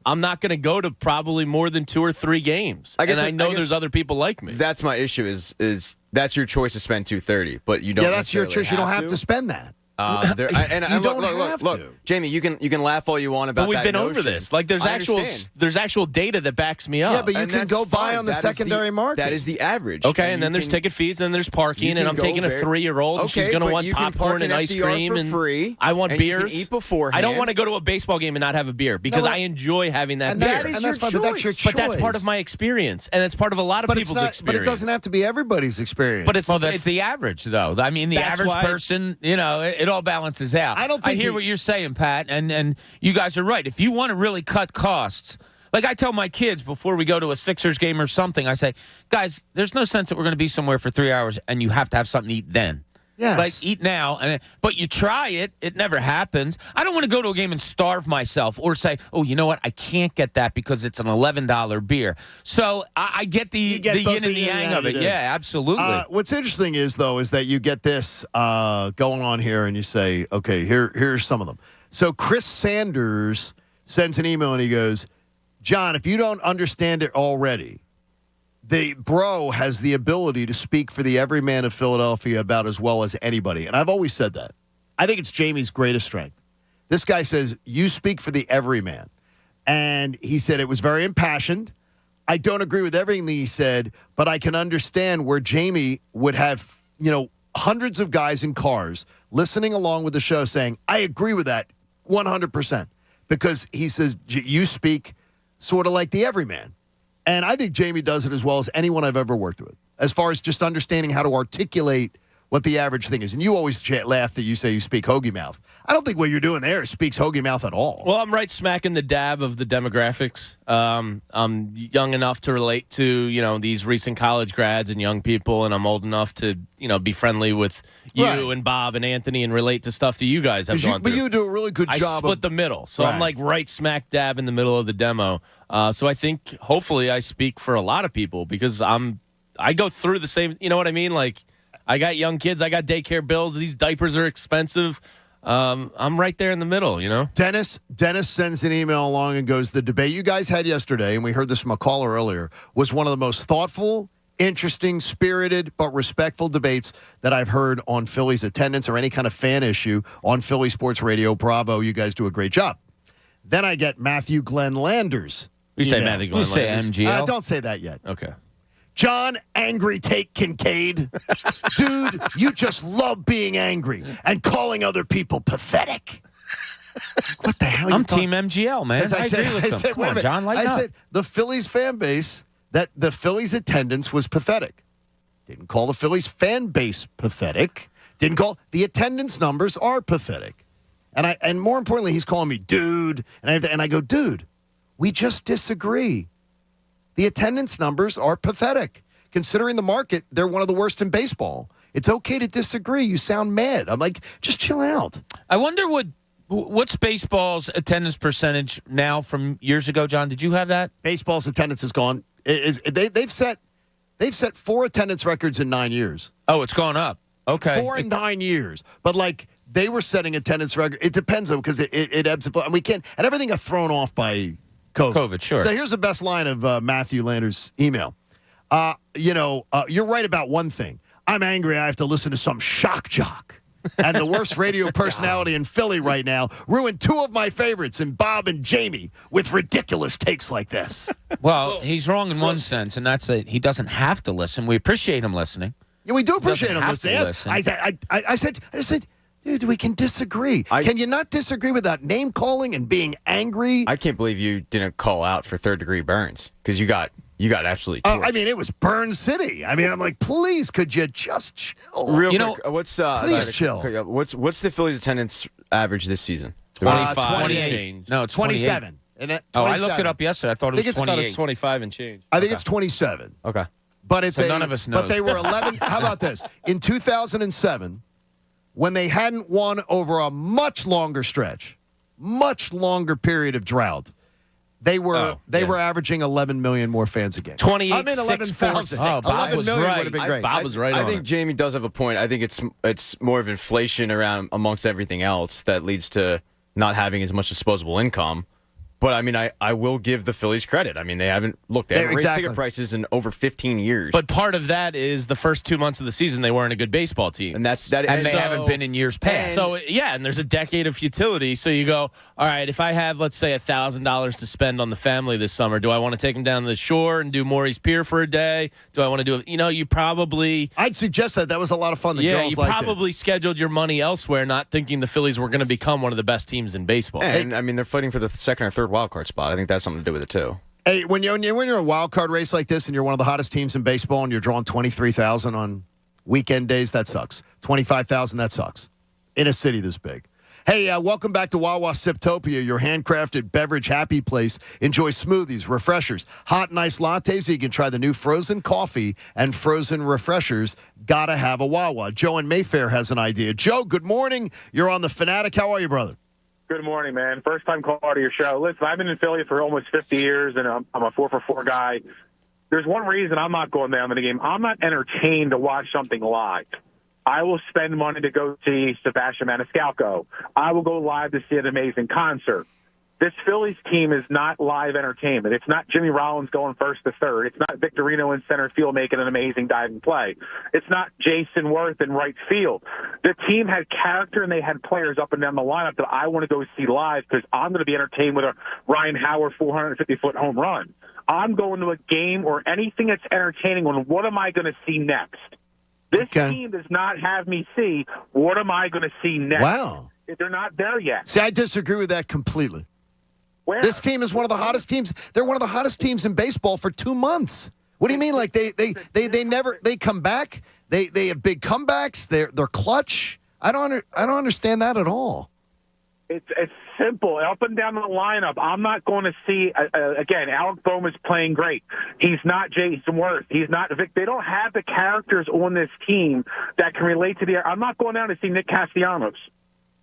I'm not going to go to probably more than 2 or 3 games. I guess there's other people like me. That's my issue. Is that's your choice to spend $230, but you don't. Yeah, that's your choice. You don't have to spend that. You don't have to. Jamie, you can laugh all you want about. But we've been notion. over this. Like there's actual data that backs me up. Yeah, but you can go buy on the secondary market. That is the average. Okay, and then there's ticket fees, and there's parking, and I'm taking a 3-year-old, and she's going to want popcorn and ice cream, and free. I want beers. Eat beforehand. I don't want to go to a baseball game and not have a beer because I enjoy having that beer. That is your choice. That's your choice. But that's part of my experience, and it's part of a lot of people's experience. But it doesn't have to be everybody's experience. But it's the average, though. I mean, the average person, it all balances out. I hear what you're saying, Pat, and you guys are right. If you want to really cut costs, like I tell my kids before we go to a Sixers game or something, I say, guys, there's no sense that we're going to be somewhere for 3 hours and you have to have something to eat then. Yes. Like, eat now. But you try it. It never happens. I don't want to go to a game and starve myself or say, oh, you know what? I can't get that because it's an $11 beer. So I get the yin and the yang of it. Yeah, absolutely. What's interesting is that you get this going on here and you say, okay, here's some of them. So Chris Sanders sends an email and he goes, John, if you don't understand it already, the bro has the ability to speak for the everyman of Philadelphia about as well as anybody. And I've always said that. I think it's Jamie's greatest strength. This guy says, you speak for the everyman. And he said it was very impassioned. I don't agree with everything that he said, but I can understand where Jamie would have, hundreds of guys in cars listening along with the show saying, I agree with that 100%. Because he says, you speak sort of like the everyman. And I think Jamie does it as well as anyone I've ever worked with, as far as just understanding how to articulate what the average thing is. And you always laugh that you say you speak hoagie mouth. I don't think what you're doing there speaks hoagie mouth at all. Well, I'm right smack in the dab of the demographics. I'm young enough to relate to, these recent college grads and young people, and I'm old enough to, be friendly with you and Bob and Anthony and relate to stuff that you guys have gone through. But you do a really good job. I split the middle, so I'm like right smack dab in the middle of the demo. So I think hopefully I speak for a lot of people because I go through the same, you know what I mean? Like I got young kids, I got daycare bills, these diapers are expensive. I'm right there in the middle, Dennis sends an email along and goes, the debate you guys had yesterday, and we heard this from a caller earlier, was one of the most thoughtful, interesting, spirited, but respectful debates that I've heard on Phillies attendance or any kind of fan issue on Philly Sports Radio. Bravo, you guys do a great job. Then I get Matthew Glenn Landers. You say Matthew Glenn Landers? Say MGL? Don't say that yet. Okay. John, angry take Kincade. Dude, you just love being angry and calling other people pathetic. What the hell? I'm Team MGL, man. I agree with them. Come on, John, lighten up. I said the Phillies fan base, that the Phillies attendance was pathetic. Didn't call the Phillies fan base pathetic. Didn't call the attendance numbers are pathetic. And more importantly, he's calling me dude. And I go, dude, we just disagree. The attendance numbers are pathetic. Considering the market, they're one of the worst in baseball. It's okay to disagree. You sound mad. I'm like, just chill out. I wonder what's baseball's attendance percentage now from years ago, John? Did you have that? Baseball's attendance is gone. They've set 4 attendance records in 9 years. Oh, it's gone up. Okay. 4 in 9 years. But like they were setting attendance record. It depends though, because it ebbs and flows, and we can't, and everything got thrown off by COVID. Sure. So here's the best line of Matthew Lander's email. You're right about one thing. I'm angry. I have to listen to some shock jock. And the worst radio personality in Philly right now ruined two of my favorites in Bob and Jamie with ridiculous takes like this. Well, he's wrong in one sense, and that's that he doesn't have to listen. We appreciate him listening. Yeah, we do appreciate him listening. Listen. I said, dude, we can disagree. Can you not disagree without name calling and being angry? I can't believe you didn't call out for third-degree burns because you got absolutely torched. I mean, it was Burn City. I mean, I'm like, please, could you just chill? Real quick, what's please chill. What's the Phillies' attendance average this season? 25 28. change. No, 27. I looked it up yesterday. I thought it was 28. It's 25 and change. I think it's 27. Okay. But it's none of us knows. But they were 11. How about this? In 2007, when they hadn't won over a much longer stretch, much longer period of drought, they were averaging 11 million more fans a game. 28. I'm in 11,000. Oh, Bob 11 was million right. would have been great. Bob was right on I think it. Jamie does have a point. I think it's more of inflation around amongst everything else that leads to not having as much disposable income. But, I mean, I will give the Phillies credit. I mean, they haven't raised ticket prices in over 15 years. But part of that is the first 2 months of the season, they weren't a good baseball team. And they haven't been in years past. So, yeah, and there's a decade of futility. So you go, all right, if I have, let's say, $1,000 to spend on the family this summer, do I want to take them down to the shore and do Maury's Pier for a day? Do I want to do you probably... I'd suggest that. That was a lot of fun. The girls you liked probably scheduled your money elsewhere, not thinking the Phillies were going to become one of the best teams in baseball. And, I mean, they're fighting for the second or third wild card spot. I think that's something to do with it, too. Hey, when you're in a wild card race like this and you're one of the hottest teams in baseball and you're drawing 23,000 on weekend days, that sucks. 25,000, that sucks. In a city this big. Hey, welcome back to Wawa Siptopia, your handcrafted beverage happy place. Enjoy smoothies, refreshers, hot and iced lattes. You can try the new frozen coffee and frozen refreshers. Gotta have a Wawa. Joe in Mayfair has an idea. Joe, good morning. You're on The Fanatic. How are you, brother? Good morning, man. First time caller to your show. Listen, I've been in Philly for almost 50 years, and I'm a 4-for-4 guy. There's one reason I'm not going down to the game. I'm not entertained to watch something live. I will spend money to go see Sebastian Maniscalco. I will go live to see an amazing concert. This Phillies team is not live entertainment. It's not Jimmy Rollins going first to third. It's not Victorino in center field making an amazing diving play. It's not Jason Worth in right field. The team had character, and they had players up and down the lineup that I want to go see live because I'm going to be entertained with a Ryan Howard 450-foot home run. I'm going to a game or anything that's entertaining on what am I going to see next. This team does not have me see what am I going to see next. Wow. They're not there yet. See, I disagree with that completely. Where? This team is one of the hottest teams. They're one of the hottest teams in baseball for 2 months. What do you mean? Like they come back. They have big comebacks. They're clutch. I don't understand that at all. It's simple. Up and down the lineup, I'm not going to see, again, Alec Bohm is playing great. He's not Jason Worth. He's not Vic. They don't have the characters on this team that can relate to I'm not going down to see Nick Castellanos.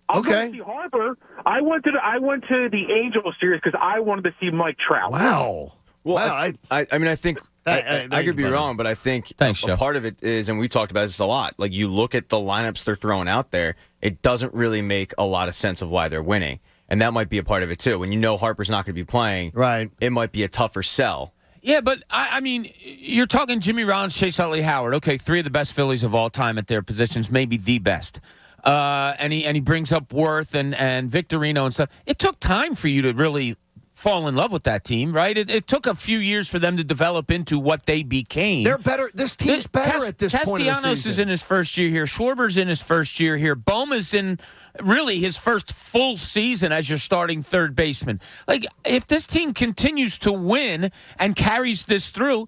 I'm going to see Harper. I went to the Angels series because I wanted to see Mike Trout. Wow. Well, I mean, I think I could be wrong, but I think a part of it is, and we talked about this a lot, like you look at the lineups they're throwing out there, it doesn't really make a lot of sense of why they're winning. And that might be a part of it, too. When you know Harper's not going to be playing, right, it might be a tougher sell. Yeah, but, I mean, you're talking Jimmy Rollins, Chase Utley, Howard. Okay, three of the best Phillies of all time at their positions, maybe the best. And he brings up Worth and Victorino and stuff. It took time for you to really fall in love with that team, right? It took a few years for them to develop into what they became. They're better. This team's better at this point of the season. Castellanos is in his first year here. Schwarber's in his first year here. Bohm is in really his first full season as your starting third baseman. Like, if this team continues to win and carries this through,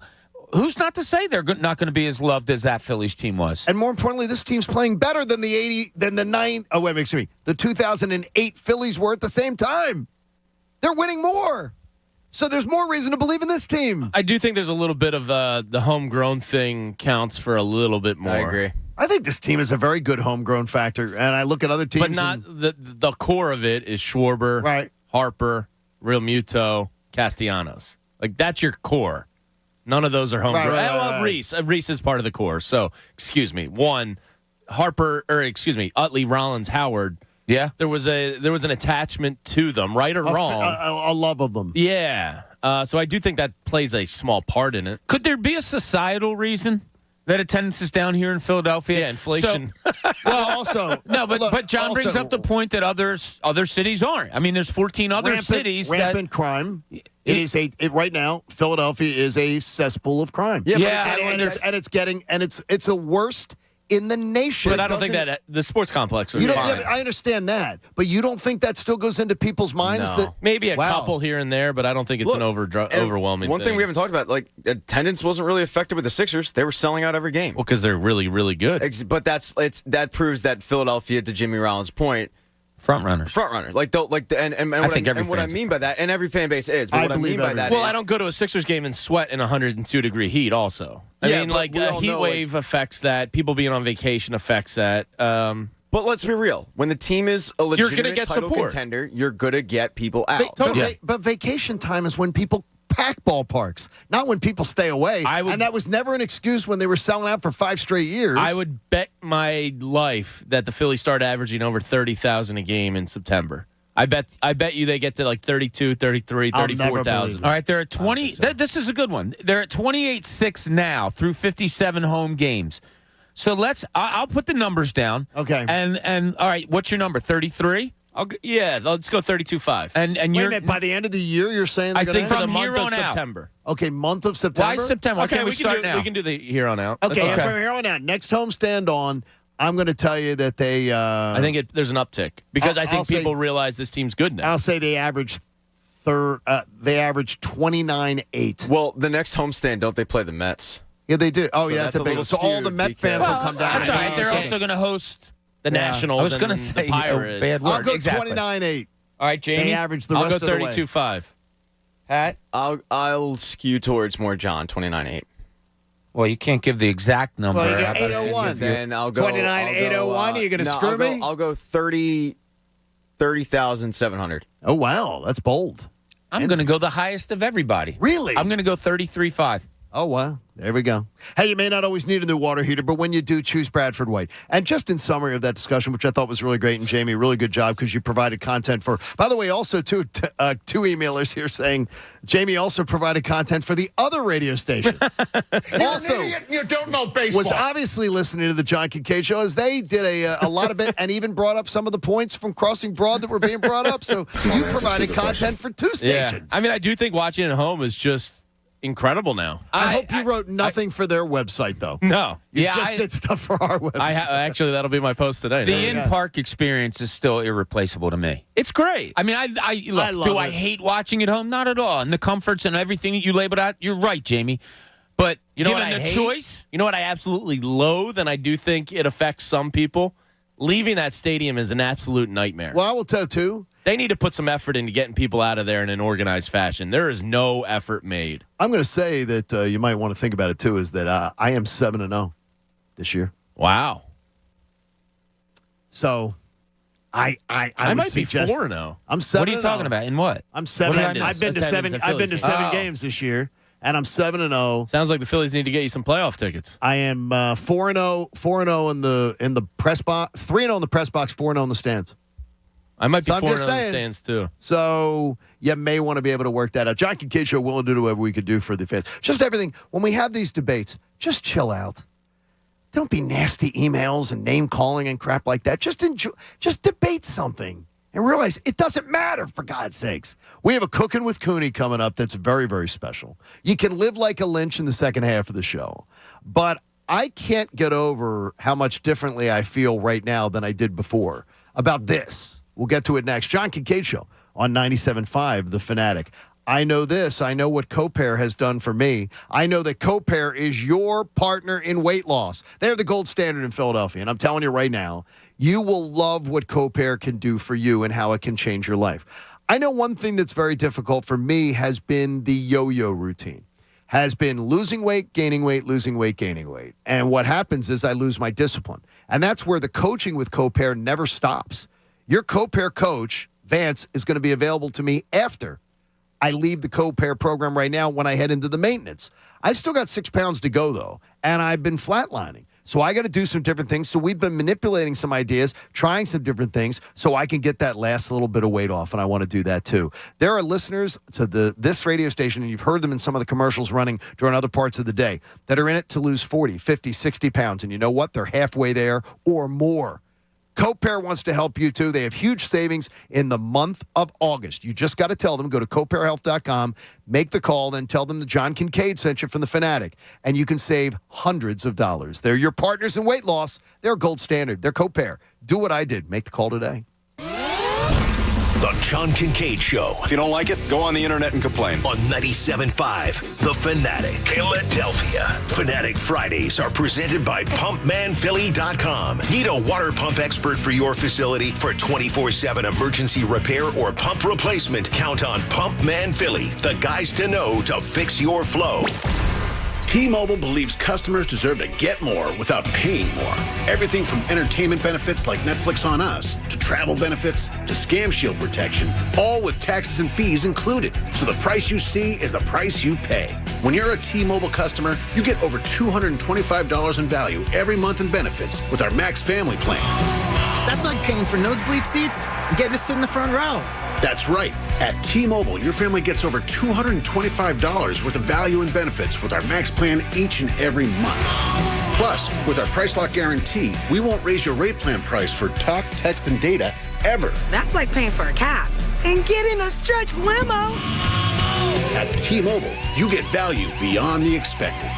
who's not to say they're not going to be as loved as that Phillies team was? And more importantly, this team's playing better than the 2008 Phillies were at the same time. They're winning more. So there's more reason to believe in this team. I do think there's a little bit of the homegrown thing counts for a little bit more. I agree. I think this team is a very good homegrown factor, and I look at other teams. But not the core of it is Schwarber, right, Harper, Real Muto, Castellanos. Like, that's your core. None of those are homegrown. Right. Reese is part of the core. So, excuse me. One, Utley, Rollins, Howard. Yeah, there was an attachment to them, right or wrong. A love of them. Yeah. So I do think that plays a small part in it. Could there be a societal reason that attendance is down here in Philadelphia? Yeah, inflation. Well, also no, but John brings up the point that other cities aren't. I mean, there's 14 other cities rampant crime. Right now, Philadelphia is a cesspool of crime. Yeah, it's the worst in the nation. But I don't think that the sports complex is fine. I understand that, but you don't think that still goes into people's minds? No. That maybe a couple here and there, but I don't think it's an overwhelming One thing we haven't talked about, like attendance wasn't really affected with the Sixers. They were selling out every game. Well, because they're really, really good. But that proves that Philadelphia, to Jimmy Rollins' point, front runner. And what I mean by that, and every fan base is. But what I mean by that I don't go to a Sixers game and sweat in 102-degree heat. Also, I mean, like a heat wave affects that. People being on vacation affects that. But let's be real. When the team is a legitimate title contender, you're going to get people out. But vacation time is when people pack ballparks, not when people stay away. And that was never an excuse when they were selling out for 5 straight years. I would bet my life that the Phillies started averaging over 30,000 a game in September. I bet you they get to like 32, 33, 34,000. All right, they're at 20. This is a good one. They're at 28-6 now through 57 home games. So I'll put the numbers down. Okay. And all right, what's your number? 33? Let's go 32.5. And wait a minute, by the end of the year, you're saying I think for the month of September. Okay, month of September. Why September? Okay, we start now. We can do the here on out. Okay, and from here on out, next homestand on, I'm going to tell you that they. I think there's an uptick because I think people realize this team's good now. I'll say they average 29-8. Well, the next homestand, don't they play the Mets? Yeah, they do. Oh, So yeah, that's a big one. So all the Met fans will come down. That's all right. They're also going to host the Nationals. I was going to and say the Pirates. bad word. I'll go exactly. 29-8. All right, Jamie. They average the rest of the way. I'll go 32.5. Pat? I'll skew towards more John, 29-8. Well, you can't give the exact number. Well, you get 801. Then I'll go 29-801. Are you going to screw me? I'll go 30,700. Oh, wow. That's bold. I'm going to go the highest of everybody. Really? I'm going to go 33.5. Oh, wow. There we go. Hey, you may not always need a new water heater, but when you do, choose Bradford White. And just in summary of that discussion, which I thought was really great, and Jamie, really good job because you provided content for, by the way, also two emailers here saying Jamie also provided content for the other radio station. Also, an idiot, you don't know baseball. Was obviously listening to the John Kincade show as they did a lot of it and even brought up some of the points from Crossing Broad that were being brought up. So you provided content for 2 stations. Yeah. I mean, I do think watching at home is just incredible now. I hope you wrote nothing for their website, though. No. You just did stuff for our website. Actually, that'll be my post today. The in-park experience is still irreplaceable to me. It's great. I mean, I hate watching at home? Not at all. And the comforts and everything you labeled out, you're right, Jamie. But you know given what I the hate? choice, you know what I absolutely loathe, and I do think it affects some people? Leaving that stadium is an absolute nightmare. Well, I will tell you, too. They need to put some effort into getting people out of there in an organized fashion. There is no effort made. I'm going to say that you might want to think about it, too, is that I am 7-0 this year. Wow. So I might be 4-0. I'm 7. What are you talking about? In what? I'm 7. I've been to 7 games this year, and I'm 7-0. Sounds like the Phillies need to get you some playoff tickets. I am 4-0 in the press box, 3-0 in the press box, 4-0 in the stands. I might be 4-0 I'm in just the saying. stands, too. So you may want to be able to work that out. John Kincade Show willing to do whatever we could do for the fans. Just everything. When we have these debates, just chill out. Don't be nasty emails and name calling and crap like that. Just enjoy. Just debate something and realize it doesn't matter, for God's sakes. We have a Cooking with Cooney coming up that's very, very special. You can live like a Lynch in the second half of the show. But I can't get over how much differently I feel right now than I did before about this. We'll get to it next. John Kincade Show on 97.5 The Fanatic. I know this. I know what Copair has done for me. I know that Copair is your partner in weight loss. They're the gold standard in Philadelphia. And I'm telling you right now, you will love what Copair can do for you and how it can change your life. I know one thing that's very difficult for me has been the yo-yo routine. Has been losing weight, gaining weight, losing weight, gaining weight. And what happens is I lose my discipline. And that's where the coaching with Copair never stops. Your Copair coach, Vance, is going to be available to me after I leave the Copair program right now when I head into the maintenance. I still got 6 pounds to go, though, and I've been flatlining. So I got to do some different things. So we've been manipulating some ideas, trying some different things so I can get that last little bit of weight off, and I want to do that too. There are listeners to this radio station, and you've heard them in some of the commercials running during other parts of the day, that are in it to lose 40, 50, 60 pounds. And you know what? They're halfway there or more. CoPair wants to help you, too. They have huge savings in the month of August. You just got to tell them, go to copairhealth.com, make the call, then tell them that John Kincade sent you from The Fanatic, and you can save hundreds of dollars. They're your partners in weight loss. They're gold standard. They're CoPair. Do what I did. Make the call today. The John Kincade Show. If you don't like it, go on the internet and complain. On 97.5 The Fanatic, Philadelphia. Fanatic Fridays are presented by PumpManPhilly.com. Need a water pump expert for your facility for 24/7 emergency repair or pump replacement? Count on Pump Man Philly, the guys to know to fix your flow. T-Mobile believes customers deserve to get more without paying more. Everything from entertainment benefits like Netflix on Us to travel benefits to Scam Shield protection, all with taxes and fees included. So the price you see is the price you pay. When you're a T-Mobile customer, you get over $225 in value every month in benefits with our Max Family Plan. That's like paying for nosebleed seats and getting to sit in the front row. That's right. At T-Mobile, your family gets over $225 worth of value and benefits with our Max plan each and every month. Plus, with our Price Lock Guarantee, we won't raise your rate plan price for talk, text, and data ever. That's like paying for a cab and getting a stretch limo. At T-Mobile, you get value beyond the expected.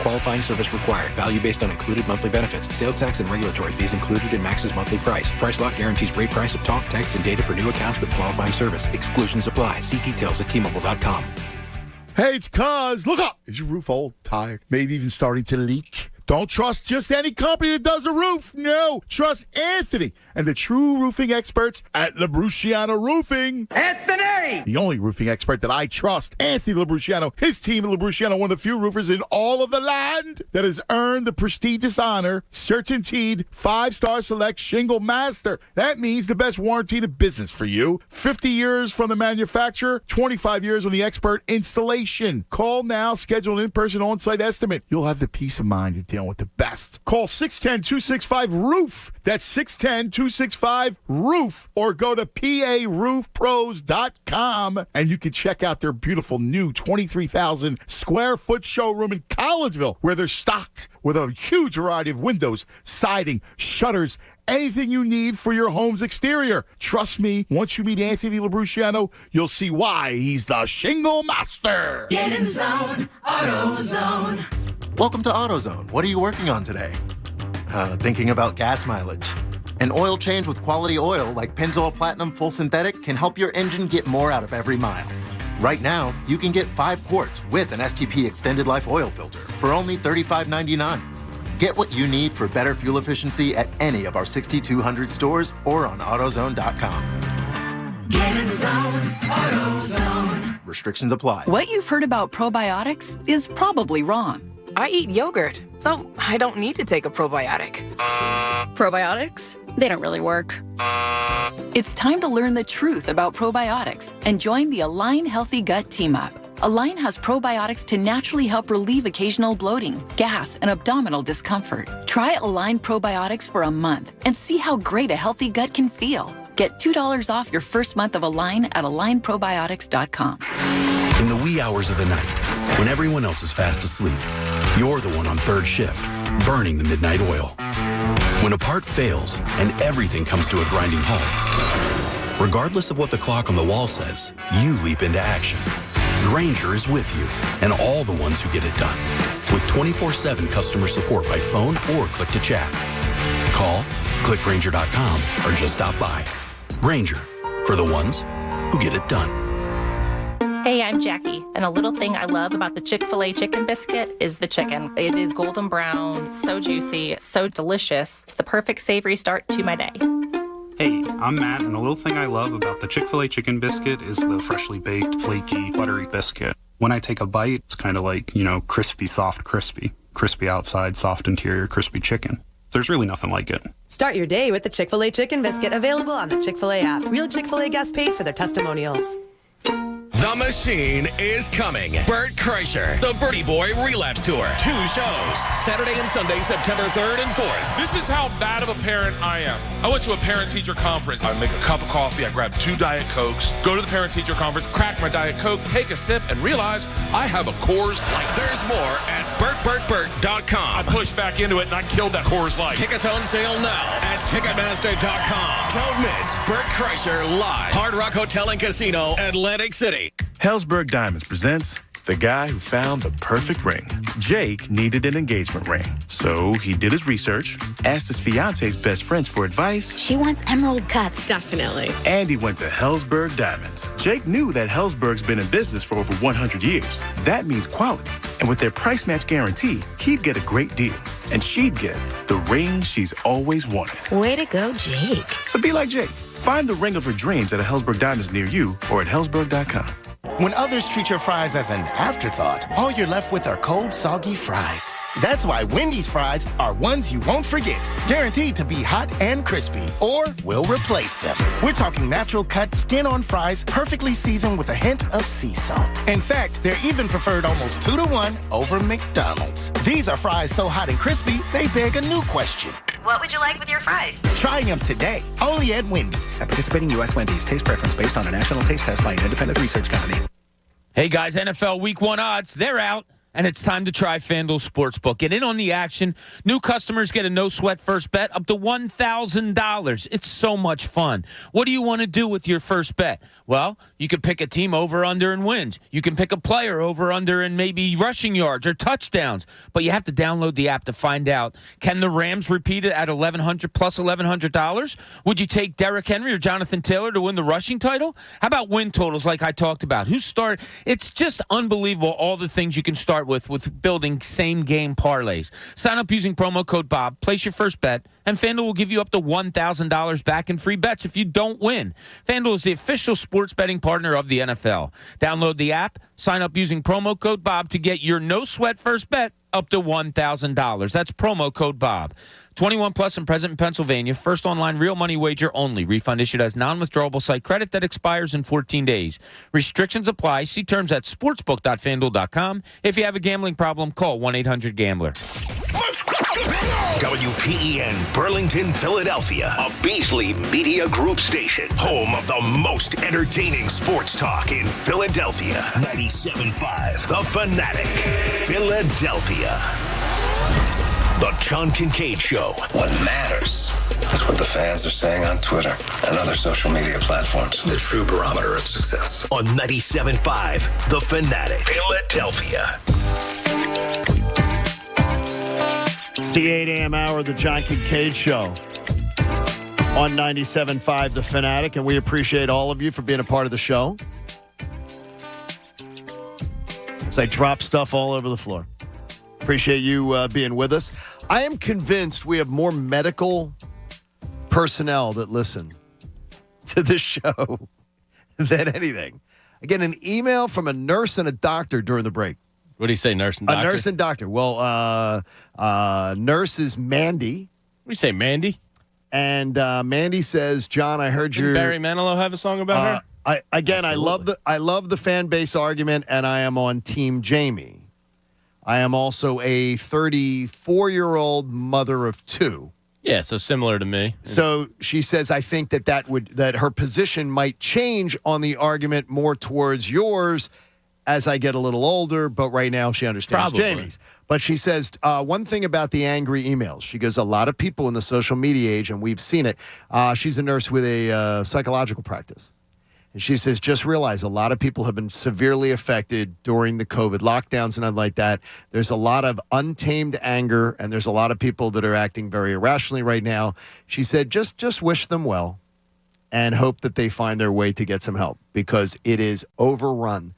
Qualifying service required. Value based on included monthly benefits. Sales tax and regulatory fees included in Max's monthly price. Price Lock guarantees rate price of talk, text, and data for new accounts with qualifying service. Exclusions apply. See details at T-Mobile.com. Hey, it's Cuz. Look up. Is your roof old, tired, maybe even starting to leak? Don't trust just any company that does a roof. No, trust Anthony and the true roofing experts at Labruciano Roofing. Anthony! The only roofing expert that I trust, Anthony Labruciano. His team at Labruciano, one of the few roofers in all of the land that has earned the prestigious honor, Certainteed 5-star select shingle master. That means the best warranty in the business for you. 50 years from the manufacturer, 25 years on the expert installation. Call now, schedule an in-person on-site estimate. You'll have the peace of mind you're dealing with the best. Call 610-265-ROOF. That's 610-265-ROOF. Or go to PARoofPros.com and you can check out their beautiful new 23,000 square foot showroom in Collegeville where they're stocked with a huge variety of windows, siding, shutters, anything you need for your home's exterior. Trust me, once you meet Anthony Labruciano, you'll see why he's the shingle master. Get in the zone, AutoZone. Welcome to AutoZone. What are you working on today? Thinking about gas mileage. An oil change with quality oil like Pennzoil Platinum Full Synthetic can help your engine get more out of every mile. Right now, you can get 5 quarts with an STP Extended Life Oil Filter for only $35.99. Get what you need for better fuel efficiency at any of our 6,200 stores or on AutoZone.com. Get in the zone, AutoZone. Restrictions apply. What you've heard about probiotics is probably wrong. I eat yogurt, so I don't need to take a probiotic. Probiotics? They don't really work. It's time to learn the truth about probiotics and join the Align Healthy Gut Team Up. Align has probiotics to naturally help relieve occasional bloating, gas, and abdominal discomfort. Try Align probiotics for a month and see how great a healthy gut can feel. Get $2 off your first month of Align at AlignProbiotics.com. In the wee hours of the night, when everyone else is fast asleep, you're the one on third shift, burning the midnight oil. When a part fails and everything comes to a grinding halt, regardless of what the clock on the wall says, you leap into action. Grainger is with you and all the ones who get it done. With 24/7 customer support by phone or click to chat. Call, click Grainger.com, or just stop by. Grainger, for the ones who get it done. Hey, I'm Jackie, and a little thing I love about the Chick-fil-A chicken biscuit is the chicken. It is golden brown, so juicy, so delicious. It's the perfect savory start to my day. Hey, I'm Matt, and a little thing I love about the Chick-fil-A chicken biscuit is the freshly baked, flaky, buttery biscuit. When I take a bite, it's kind of like, crispy, soft, crispy. Crispy outside, soft interior, crispy chicken. There's really nothing like it. Start your day with the Chick-fil-A chicken biscuit, available on the Chick-fil-A app. Real Chick-fil-A guests paid for their testimonials. The Machine is coming. Bert Kreischer, the Birdie Boy Relapse Tour. 2 shows, Saturday and Sunday, September 3rd and 4th. This is how bad of a parent I am. I went to a parent-teacher conference. I make a cup of coffee, I grab 2 Diet Cokes, go to the parent-teacher conference, crack my Diet Coke, take a sip, and realize I have a Coors Light. There's more at BertBertBert.com. I pushed back into it, and I killed that Coors Light. Tickets on sale now at Ticketmaster.com. Don't miss Bert Kreischer live. Hard Rock Hotel and Casino, Atlantic City. Helzberg Diamonds presents the guy who found the perfect ring. Jake needed an engagement ring, so he did his research, asked his fiance's best friends for advice. She wants emerald cuts. Definitely. And he went to Helzberg Diamonds. Jake knew that Helzberg's been in business for over 100 years. That means quality. And with their price match guarantee, he'd get a great deal. And she'd get the ring she's always wanted. Way to go, Jake. So be like Jake. Find the ring of her dreams at a Helzberg Diamonds near you or at Helzberg.com. When others treat your fries as an afterthought, all you're left with are cold, soggy fries. That's why Wendy's fries are ones you won't forget. Guaranteed to be hot and crispy, or we'll replace them. We're talking natural cut, skin-on fries, perfectly seasoned with a hint of sea salt. In fact, they're even preferred almost 2-to-1 over McDonald's. These are fries so hot and crispy, they beg a new question. What would you like with your fries? Try them today, only at Wendy's. At participating U.S. Wendy's. Taste preference based on a national taste test by an independent research company. Hey, guys, NFL Week 1 odds, they're out. And it's time to try FanDuel Sportsbook. Get in on the action. New customers get a no-sweat first bet up to $1,000. It's so much fun. What do you want to do with your first bet? Well, you can pick a team over, under, and wins. You can pick a player over, under, and maybe rushing yards or touchdowns. But you have to download the app to find out. Can the Rams repeat it at $1,100 plus $1,100? Would you take Derrick Henry or Jonathan Taylor to win the rushing title? How about win totals like I talked about? It's just unbelievable all the things you can start with building same-game parlays. Sign up using promo code Bob, place your first bet, and FanDuel will give you up to $1,000 back in free bets if you don't win. FanDuel is the official sports betting partner of the NFL. Download the app, sign up using promo code Bob to get your no-sweat first bet up to $1,000. That's promo code Bob. 21 plus and present in Pennsylvania. First online real money wager only. Refund issued as non-withdrawable site credit that expires in 14 days. Restrictions apply. See terms at sportsbook.fanduel.com. If you have a gambling problem, call 1-800-GAMBLER. WPEN Burlington, Philadelphia, a Beasley Media Group station, home of the most entertaining sports talk in Philadelphia. 97.5 The Fanatic, Philadelphia. The John Kincade Show. What matters is what the fans are saying on Twitter and other social media platforms. The true barometer of success. On 97.5 The Fanatic, Philadelphia. It's the 8 a.m. hour of the John Kincade Show on 97.5 The Fanatic, and we appreciate all of you for being a part of the show. As I drop stuff all over the floor. Appreciate you being with us. I am convinced we have more medical personnel that listen to this show than anything. I get an email from a nurse and a doctor during the break. What do you say, nurse and doctor? A nurse and doctor. Well, nurse is Mandy. We say Mandy. And Mandy says, John, I heard Didn't Barry Manilow have a song about her? I love the fan base argument, and I am on Team Jamie. I am also a 34-year-old mother of 2. Yeah, so similar to me. So she says, I think that her position might change on the argument more towards yours as I get a little older, but right now she understands Jamie's. But she says, one thing about the angry emails. She goes, a lot of people in the social media age, and we've seen it. She's a nurse with a psychological practice. And she says, just realize a lot of people have been severely affected during the COVID lockdowns and like that. There's a lot of untamed anger, and there's a lot of people that are acting very irrationally right now. She said, just wish them well and hope that they find their way to get some help because it is overrun.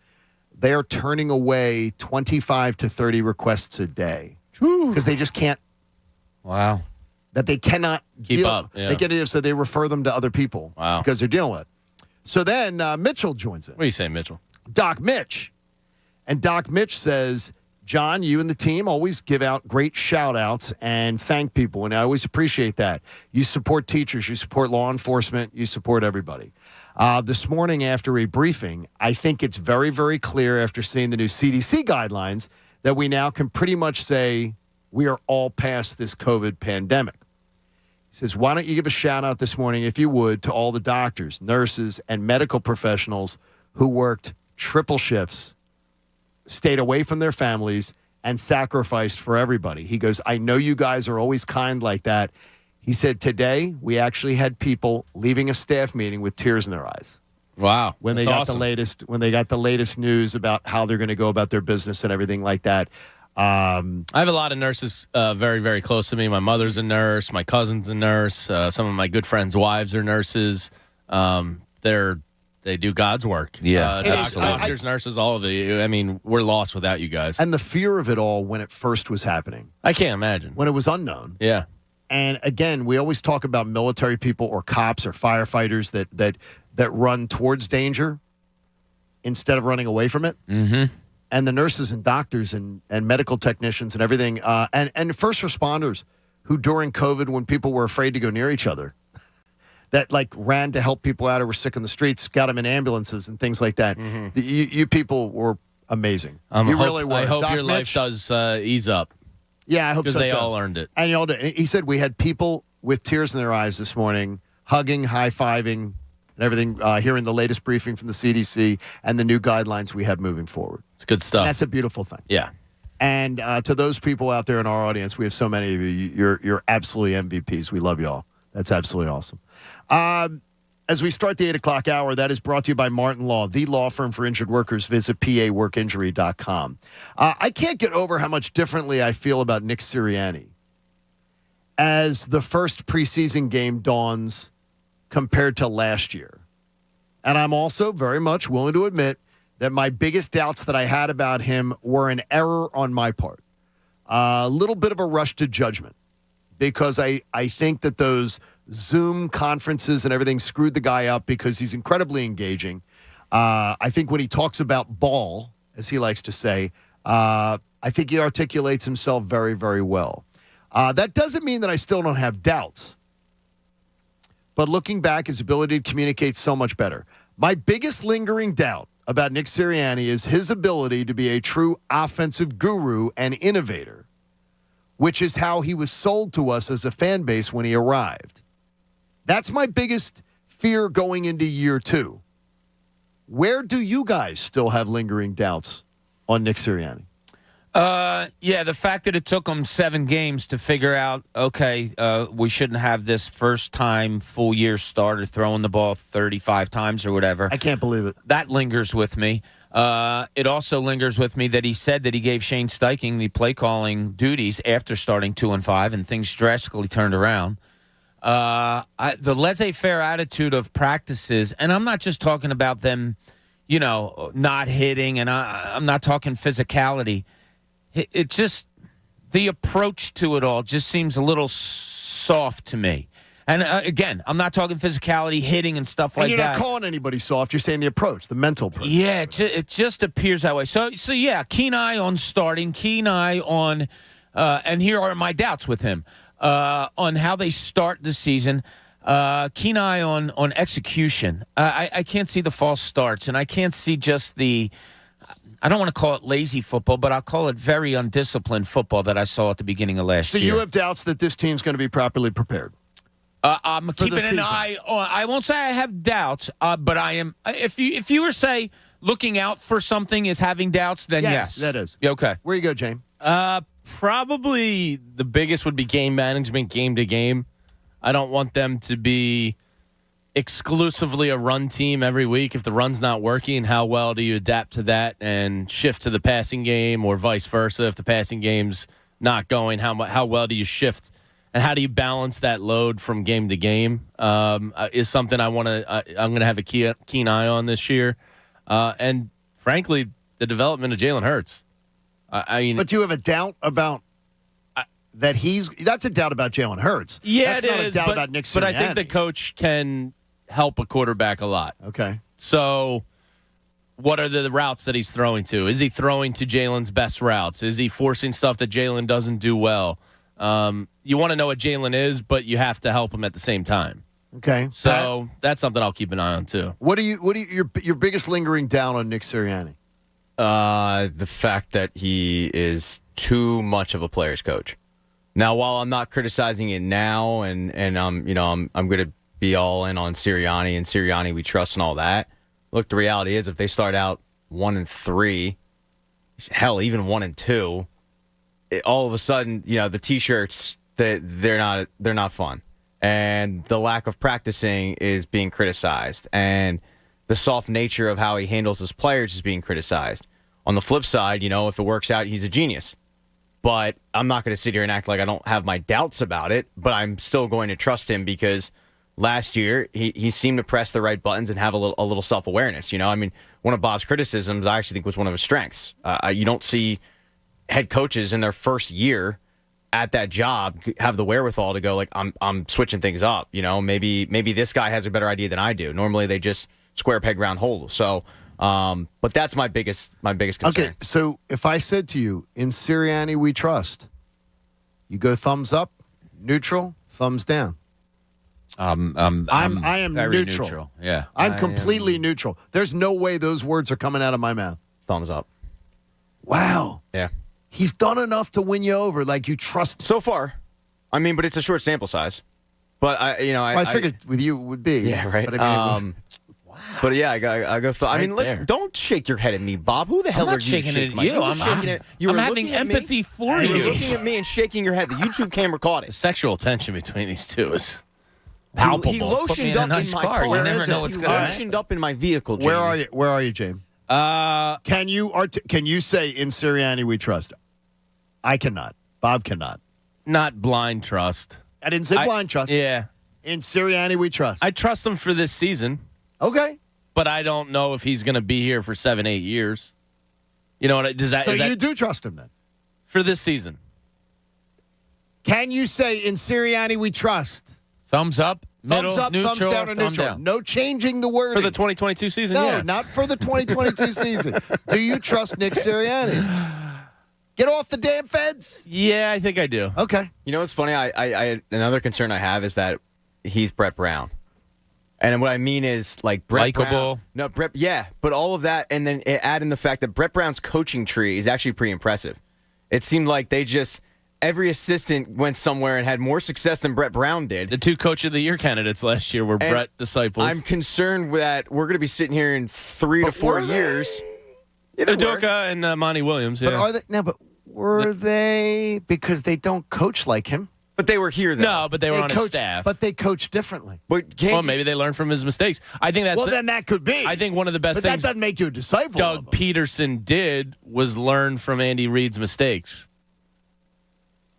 They are turning away 25 to 30 requests a day because they just can't. Wow. That they cannot keep up. Yeah. They get it, so they refer them to other people because they're dealing with it. So then Mitchell joins in. What do you say, Mitchell? Doc Mitch. And Doc Mitch says, John, you and the team always give out great shout-outs and thank people, and I always appreciate that. You support teachers, you support law enforcement, you support everybody. This morning after a briefing, I think it's very, very clear after seeing the new CDC guidelines that we now can pretty much say we are all past this COVID pandemic. He says, why don't you give a shout-out this morning, if you would, to all the doctors, nurses, and medical professionals who worked triple shifts, stayed away from their families, and sacrificed for everybody. He goes, I know you guys are always kind like that. He said, today we actually had people leaving a staff meeting with tears in their eyes. Wow. When they got the latest news about how they're going to go about their business and everything like that. I have a lot of nurses very, very close to me. My mother's a nurse. My cousin's a nurse. Some of my good friends' wives are nurses. They do God's work. Yeah. Doctors, nurses, all of it. I mean, we're lost without you guys. And the fear of it all when it first was happening. I can't imagine. When it was unknown. Yeah. And again, we always talk about military people or cops or firefighters that run towards danger instead of running away from it. Mm-hmm. And the nurses and doctors and medical technicians and everything, and first responders who during COVID, when people were afraid to go near each other, that like ran to help people out who were sick in the streets, got them in ambulances and things like that. Mm-hmm. You people were amazing. You really were. I hope Doc your life does ease up. Yeah, I hope so, because they too. all earned it. And you all did. He said we had people with tears in their eyes this morning, hugging, high-fiving, and everything, hearing the latest briefing from the CDC and the new guidelines we have moving forward. It's good stuff. And that's a beautiful thing. Yeah. And to those people out there in our audience, we have so many of you. You're absolutely MVPs. We love you all. That's absolutely awesome. As we start the 8 o'clock hour, that is brought to you by Martin Law, the law firm for injured workers. Visit paworkinjury.com. I can't get over how much differently I feel about Nick Sirianni as the first preseason game dawns compared to last year. And I'm also very much willing to admit that my biggest doubts that I had about him were an error on my part. A little bit of a rush to judgment because I think that those Zoom conferences and everything screwed the guy up because he's incredibly engaging. I think when he talks about ball, as he likes to say, I think he articulates himself very, very well. That doesn't mean that I still don't have doubts. But looking back, his ability to communicate so much better. My biggest lingering doubt about Nick Sirianni is his ability to be a true offensive guru and innovator, which is how he was sold to us as a fan base when he arrived. That's my biggest fear going into year two. Where do you guys still have lingering doubts on Nick Sirianni? Yeah, the fact that it took him 7 games to figure out, okay, we shouldn't have this first-time full-year starter throwing the ball 35 times or whatever. I can't believe it. That lingers with me. It also lingers with me that he said that he gave Shane Steichen the play-calling duties after starting 2-5, and things drastically turned around. The laissez-faire attitude of practices, and I'm not just talking about them, not hitting, and I'm not talking physicality. It just, the approach to it all just seems a little soft to me. And again, I'm not talking physicality, hitting, and stuff like that. And you're not calling anybody soft. You're saying the approach, the mental approach. Yeah, it just appears that way. So yeah, keen eye on starting, keen eye on, and here are my doubts with him, on how they start the season. Keen eye on execution. I can't see the false starts, and I can't see just the, I don't want to call it lazy football, but I'll call it very undisciplined football that I saw at the beginning of last year. So you have doubts that this team's going to be properly prepared? I'm keeping an eye on. I won't say I have doubts, but I am. If you were say looking out for something is having doubts, then yes. That is. Okay. Where you go, James? Probably the biggest would be game management, game to game. I don't want them to be exclusively a run team every week. If the run's not working, how well do you adapt to that and shift to the passing game, or vice versa? If the passing game's not going, how well do you shift, and how do you balance that load from game to game? Is something I'm going to have a keen eye on this year, and frankly, the development of Jalen Hurts. But you have a doubt about that that's a doubt about Jalen Hurts. Yeah, that's it not is, a doubt about Nick Sirianni. But I think the coach can help a quarterback a lot. Okay. So what are the routes that he's throwing to? Is he throwing to Jalen's best routes? Is he forcing stuff that Jalen doesn't do well? You want to know what Jalen is, but you have to help him at the same time. Okay. So that's something I'll keep an eye on too. What do you your biggest lingering down on Nick Sirianni? The fact that he is too much of a player's coach. Now, while I'm not criticizing it now, and I'm going to be all in on Sirianni and Sirianni we trust and all that. Look, the reality is, if they start out 1-3, hell, even 1-2, all of a sudden, the T-shirts they're not fun, and the lack of practicing is being criticized, and the soft nature of how he handles his players is being criticized. On the flip side, if it works out, he's a genius. But I'm not going to sit here and act like I don't have my doubts about it, but I'm still going to trust him because last year he seemed to press the right buttons and have a little self-awareness. One of Bob's criticisms I actually think was one of his strengths. You don't see head coaches in their first year at that job have the wherewithal to go like, I'm switching things up. Maybe this guy has a better idea than I do. Normally they just square peg round hole. So, but that's my biggest concern. Okay, so if I said to you, in Sirianni we trust, you go thumbs up, neutral, thumbs down. I am very neutral. Yeah, I'm completely neutral. There's no way those words are coming out of my mouth. Thumbs up. Wow. Yeah. He's done enough to win you over. Like, you trust. So far. But it's a short sample size. But I figured with you it would be. Yeah, right. But But yeah, I go. Don't shake your head at me, Bob. Who the hell I'm are not you shaking shaking it at you. I'm having empathy for you. You're looking at me and shaking your head. The YouTube camera caught it. The sexual tension between these two is palpable. He lotioned up in my car. You never know what's going to happen. Lotioned up in my vehicle, Jamie. Where are you, James? Can you say in Sirianni we trust? I cannot. Bob cannot. Not blind trust. I didn't say blind trust. Yeah. In Sirianni we trust. I trust him for this season. Okay. But I don't know if he's going to be here for 7-8 years. You know what? So you do trust him then? For this season. Can you say in Sirianni we trust? Thumbs up, middle, thumbs up, neutral, thumbs down, or thumb neutral. down. No changing the wording. For the 2022 season, no, yeah. not for the 2022 season. Do you trust Nick Sirianni? Get off the damn fence. Yeah, I think I do. Okay. You know what's funny? I another concern I have is that he's Brett Brown. And what I mean is, like, Brett Likeable. Brown. No, Brett, yeah, but all of that, and then add in the fact that Brett Brown's coaching tree is actually pretty impressive. It seemed like every assistant went somewhere and had more success than Brett Brown did. The 2 Coach of the Year candidates last year were Brett disciples. I'm concerned that we're going to be sitting here in 3 to 4 years. Udoka and Monty Williams. Yeah. But are they? No, but were they? Because they don't coach like him. But they were here, though. No, but they were on his staff. But they coach differently. Well, maybe they learned from his mistakes. I think that's. Well, then that could be. I think one of the best but things that doesn't make you a disciple. Doug Peterson did was learn from Andy Reid's mistakes.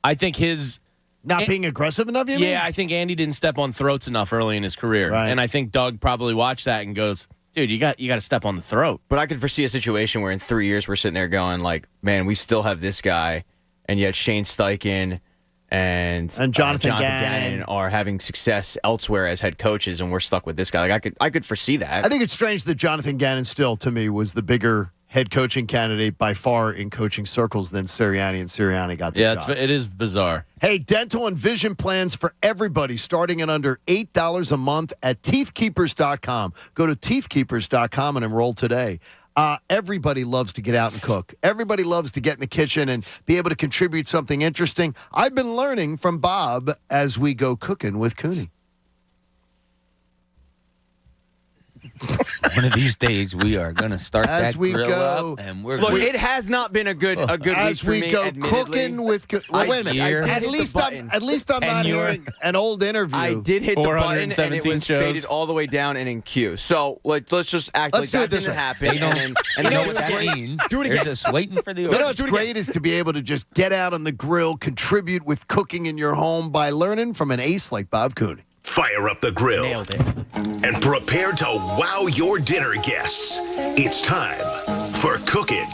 I think his not being aggressive enough. You mean? I think Andy didn't step on throats enough early in his career, right. And I think Doug probably watched that and goes, "Dude, you got to step on the throat." But I could foresee a situation where in 3 years we're sitting there going, like, man, we still have this guy, and yet Shane Steichen and Jonathan Gannon are having success elsewhere as head coaches, and we're stuck with this guy. Like, I could foresee that. I think it's strange that Jonathan Gannon still, to me, was the bigger head coaching candidate by far in coaching circles than Sirianni, and Sirianni got the job. Yeah, it is bizarre. Hey, dental and vision plans for everybody starting at under $8 a month at teethkeepers.com. Go to teethkeepers.com and enroll today. Everybody loves to get out and cook. Everybody loves to get in the kitchen and be able to contribute something interesting. I've been learning from Bob as we go cooking with Cooney. One of these days, we are going to start as that we grill go, up, and we're Look, it has not been a good as week for me. We go admittedly. cooking with. Well, wait a minute. At least I'm not hearing an old interview. I did hit the button, and it was shows. faded all the way down and in queue. So let's just act like that didn't happen. You know what that means? Do it again. They're just waiting for the order. You know what's great is to be able to just get out on the grill, contribute with cooking in your home by learning from an ace like Bob Cooney. Fire up the grill. Nailed it. And prepare to wow your dinner guests. It's time for Cooking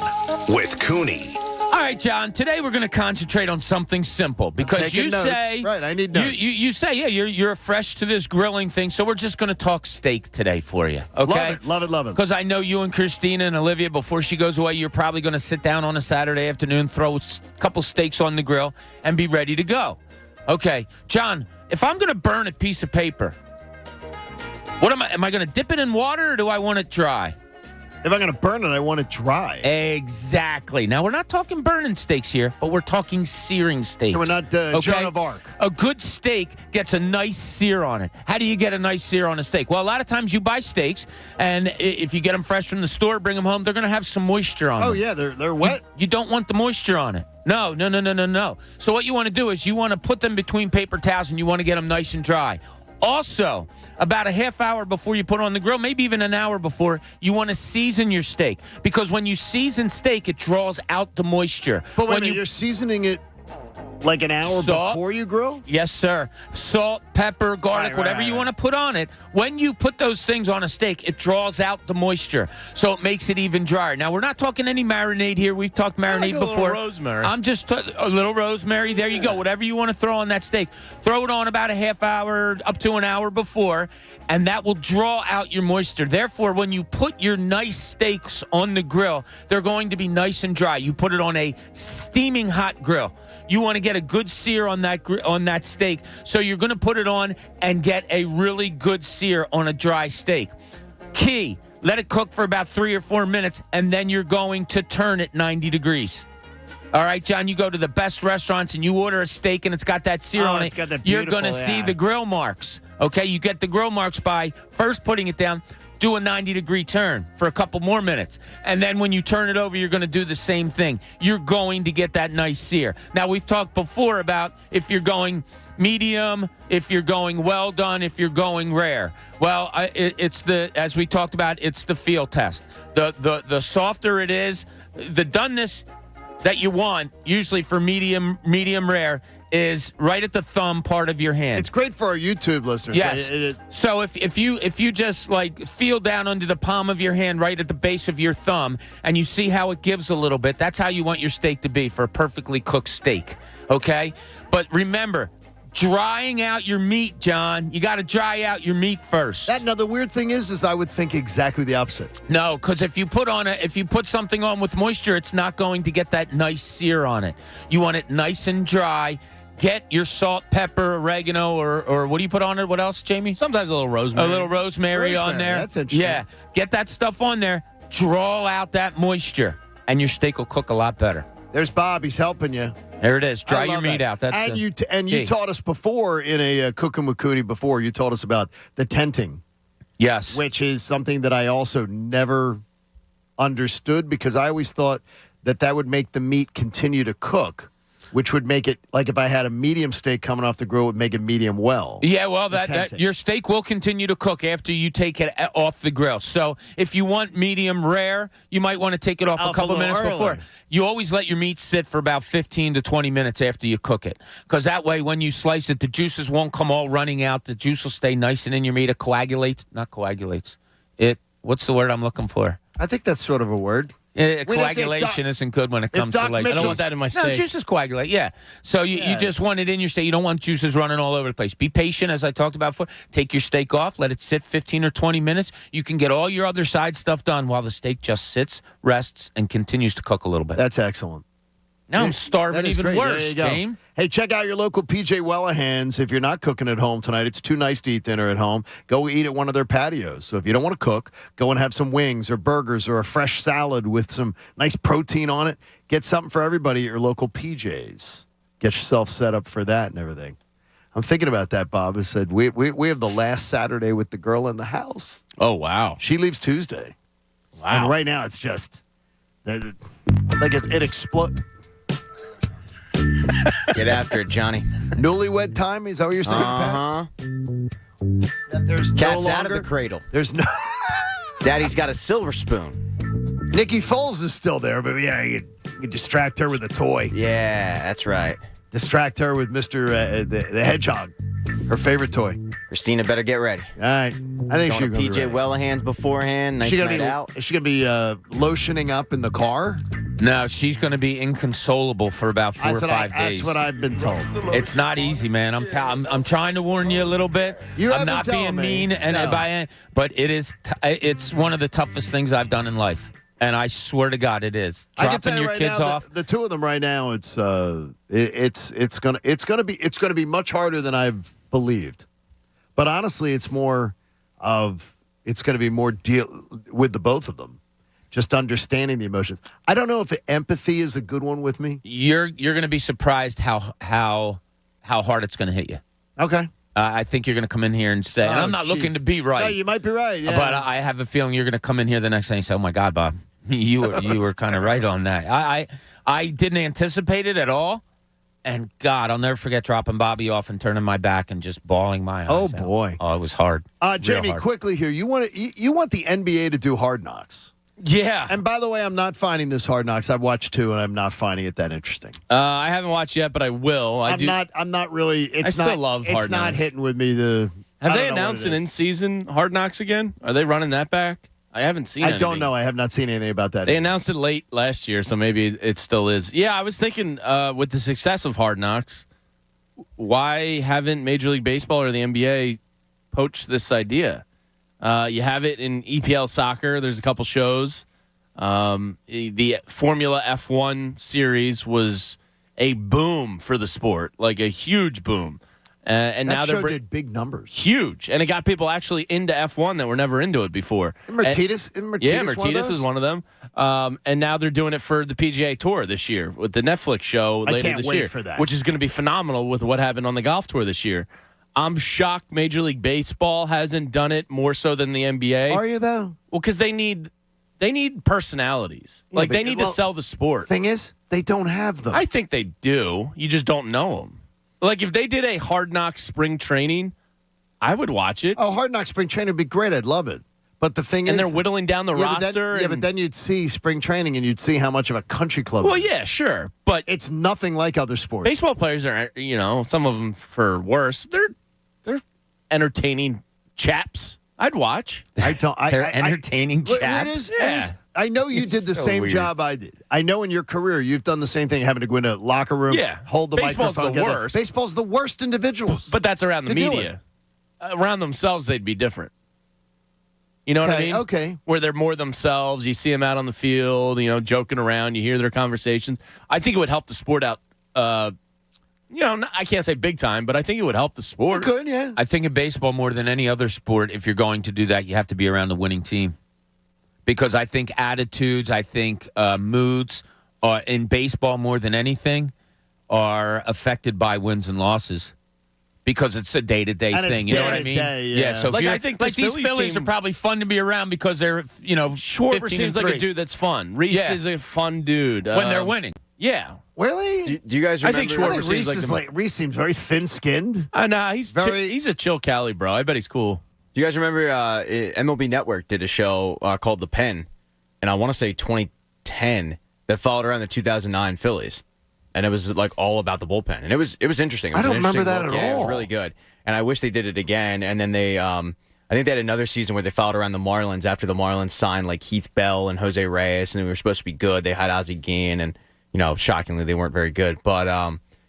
with Cooney. All right, John. Today we're going to concentrate on something simple because you notes. say Right, I need notes. You say you're fresh to this grilling thing, so we're just going to talk steak today for you. Okay, Love it. Because I know you and Christina and Olivia, before she goes away, you're probably going to sit down on a Saturday afternoon, throw a couple steaks on the grill, and be ready to go. Okay, John. If I'm going to burn a piece of paper, what am I going to dip it in water or do I want it dry? If I'm going to burn it, I want it dry. Exactly. Now, we're not talking burning steaks here, but we're talking searing steaks. So we're not Joan of Arc. A good steak gets a nice sear on it. How do you get a nice sear on a steak? Well, a lot of times you buy steaks, and if you get them fresh from the store, bring them home, they're going to have some moisture on them. Oh, yeah, they're wet. You don't want the moisture on it. No. So what you want to do is you want to put them between paper towels, and you want to get them nice and dry. Also, about a half hour before you put it on the grill, maybe even an hour before, you want to season your steak. Because when you season steak, it draws out the moisture. But when you're seasoning it like an hour before you grill? Yes, sir. Salt, pepper, garlic, whatever you want to put on it. When you put those things on a steak, it draws out the moisture. So it makes it even drier. Now, we're not talking any marinade here. We've talked marinade before. A little rosemary. I'm just a little rosemary. There you go. Whatever you want to throw on that steak. Throw it on about a half hour up to an hour before, and that will draw out your moisture. Therefore, when you put your nice steaks on the grill, they're going to be nice and dry. You put it on a steaming hot grill. You want to get a good sear on that steak, so you're going to put it on and get a really good sear on a dry steak. Key, let it cook for about 3 or 4 minutes, and then you're going to turn it 90 degrees. All right, John, you go to the best restaurants and you order a steak and it's got that sear on it. It's got that you're going to see the grill marks. Okay, you get the grill marks by first putting it down, do a 90-degree turn for a couple more minutes. And then when you turn it over, you're going to do the same thing. You're going to get that nice sear. Now, we've talked before about if you're going medium, if you're going well done, if you're going rare. Well, as we talked about, it's the feel test. The softer it is, the doneness that you want, usually for medium rare, is right at the thumb part of your hand. It's great for our YouTube listeners. Yes. So if you just like feel down under the palm of your hand right at the base of your thumb and you see how it gives a little bit, that's how you want your steak to be for a perfectly cooked steak. Okay? But remember, drying out your meat, John. You got to dry out your meat first. Now the weird thing is I would think exactly the opposite. No, because if you put something on with moisture, it's not going to get that nice sear on it. You want it nice and dry. Get your salt, pepper, oregano, or what do you put on it? What else, Jamie? Sometimes a little rosemary. A little rosemary on there. That's interesting. Yeah, get that stuff on there. Draw out that moisture, and your steak will cook a lot better. There's Bob. He's helping you. There it is. Dry your meat out. That's you taught us before in a Cooking with Cooney before. You told us about the tenting. Yes. Which is something that I also never understood because I always thought that would make the meat continue to cook, which would make it, like if I had a medium steak coming off the grill, it would make it medium well. Yeah, well, that your steak will continue to cook after you take it off the grill. So if you want medium rare, you might want to take it off a couple minutes before. You always let your meat sit for about 15 to 20 minutes after you cook it, because that way when you slice it, the juices won't come all running out. The juice will stay nice and in your meat. It coagulates. Not coagulates. What's the word I'm looking for? I think that's sort of a word. Coagulation isn't good when it comes to like. I don't want that in my steak. No, juices coagulate. Yeah. So you just want it in your steak. You don't want juices running all over the place. Be patient, as I talked about before. Take your steak off. Let it sit 15 or 20 minutes. You can get all your other side stuff done while the steak just sits, rests, and continues to cook a little bit. That's excellent. Now I'm starving even worse, James. Hey, check out your local P.J. Wellahan's. If you're not cooking at home tonight, it's too nice to eat dinner at home. Go eat at one of their patios. So if you don't want to cook, go and have some wings or burgers or a fresh salad with some nice protein on it. Get something for everybody at your local PJ's. Get yourself set up for that and everything. I'm thinking about that, Bob. I said, we have the last Saturday with the girl in the house. Oh, wow. She leaves Tuesday. Wow. And right now it's just, like it explodes. Get after it, Johnny. Newlywed time? Is that what you're saying, Pat? There's Cat's no out of longer, the cradle. There's no. Daddy's got a silver spoon. Nikki Foles is still there, but yeah, you can distract her with a toy. Yeah, that's right. Distract her with Mr. The Hedgehog, her favorite toy. Christina better get ready. All right. I think she's going to be PJ Wellahan's beforehand. Nice night out. Is she going to be lotioning up in the car? No, she's going to be inconsolable for about 4 or 5 days. That's what I've been told. It's not easy, man. I'm trying to warn you a little bit. I'm not being mean, but it's one of the toughest things I've done in life, and I swear to God, it is. Dropping your kids off. The two of them right now, it's gonna be much harder than I've believed. But honestly, it's going to be more deal with the both of them. Just understanding the emotions. I don't know if empathy is a good one with me. You're going to be surprised how hard it's going to hit you. Okay. I think you're going to come in here and say, and I'm not looking to be right. No, you might be right. Yeah. But I have a feeling you're going to come in here the next day and say, "Oh my God, Bob, you were kind of right on that." I didn't anticipate it at all, and God, I'll never forget dropping Bobby off and turning my back and just bawling my eyes out. Boy. Oh, it was hard. Jamie, hard. Quickly here, you want the NBA to do Hard Knocks. Yeah. And by the way, I'm not finding this Hard Knocks. I've watched 2, and I'm not finding it that interesting. I haven't watched yet, but I will. I'm not really. I still love Hard Knocks. It's not hitting with me. Have they announced an in-season Hard Knocks again? Are they running that back? I haven't seen it. I don't know. I have not seen anything about that. They announced it late last year, so maybe it still is. Yeah, I was thinking with the success of Hard Knocks, why haven't Major League Baseball or the NBA poached this idea? You have it in EPL soccer. There's a couple shows. The Formula F1 series was a boom for the sport, like a huge boom. And that now show did big numbers. Huge. And it got people actually into F1 that were never into it before. Mercedes is one of them. And now they're doing it for the PGA Tour this year with the Netflix show later this year. For that. Which is going to be phenomenal with what happened on the golf tour this year. I'm shocked Major League Baseball hasn't done it more so than the NBA. Are you, though? Well, because they need personalities. Yeah, they need to sell the sport. Thing is, they don't have them. I think they do. You just don't know them. Like, if they did a Hard Knocks spring training, I would watch it. Oh, Hard Knocks spring training would be great. I'd love it. But the thing is... And they're whittling down the roster. But then you'd see spring training and you'd see how much of a country club Well, yeah, sure. But it's nothing like other sports. Baseball players are, some of them for worse, they're entertaining chaps. I'd watch. They're entertaining chaps. I know you did the same job I did. I know in your career you've done the same thing, having to go into a locker room, hold the microphone. Baseball's the worst. Baseball's the worst individuals. But that's around the media. Around themselves, they'd be different. You know what I mean? Okay. Where they're more themselves. You see them out on the field, joking around. You hear their conversations. I think it would help the sport out. I can't say big time, but I think it would help the sport. It could, yeah. I think in baseball, more than any other sport, if you're going to do that, you have to be around a winning team. Because I think attitudes, moods in baseball more than anything are affected by wins and losses. Because it's a day-to-day thing, you know what I mean? Yeah. So I think these Phillies are probably fun to be around because they're, Schwarber seems like a dude that's fun. Reese is a fun dude when they're winning. Yeah. Really? Do you guys remember? I think Schwarber seems Reese seems very thin-skinned. Nah, he's a chill Cali, bro. I bet he's cool. Do you guys remember MLB Network did a show called The Pen, and I want to say 2010, that followed around the 2009 Phillies, and it was like all about the bullpen, and it was interesting. I don't remember that at all. It was really good, and I wish they did it again. And then they, I think they had another season where they followed around the Marlins after the Marlins signed like Heath Bell and Jose Reyes, and they were supposed to be good. They had Ozzie Guillen, and shockingly they weren't very good, but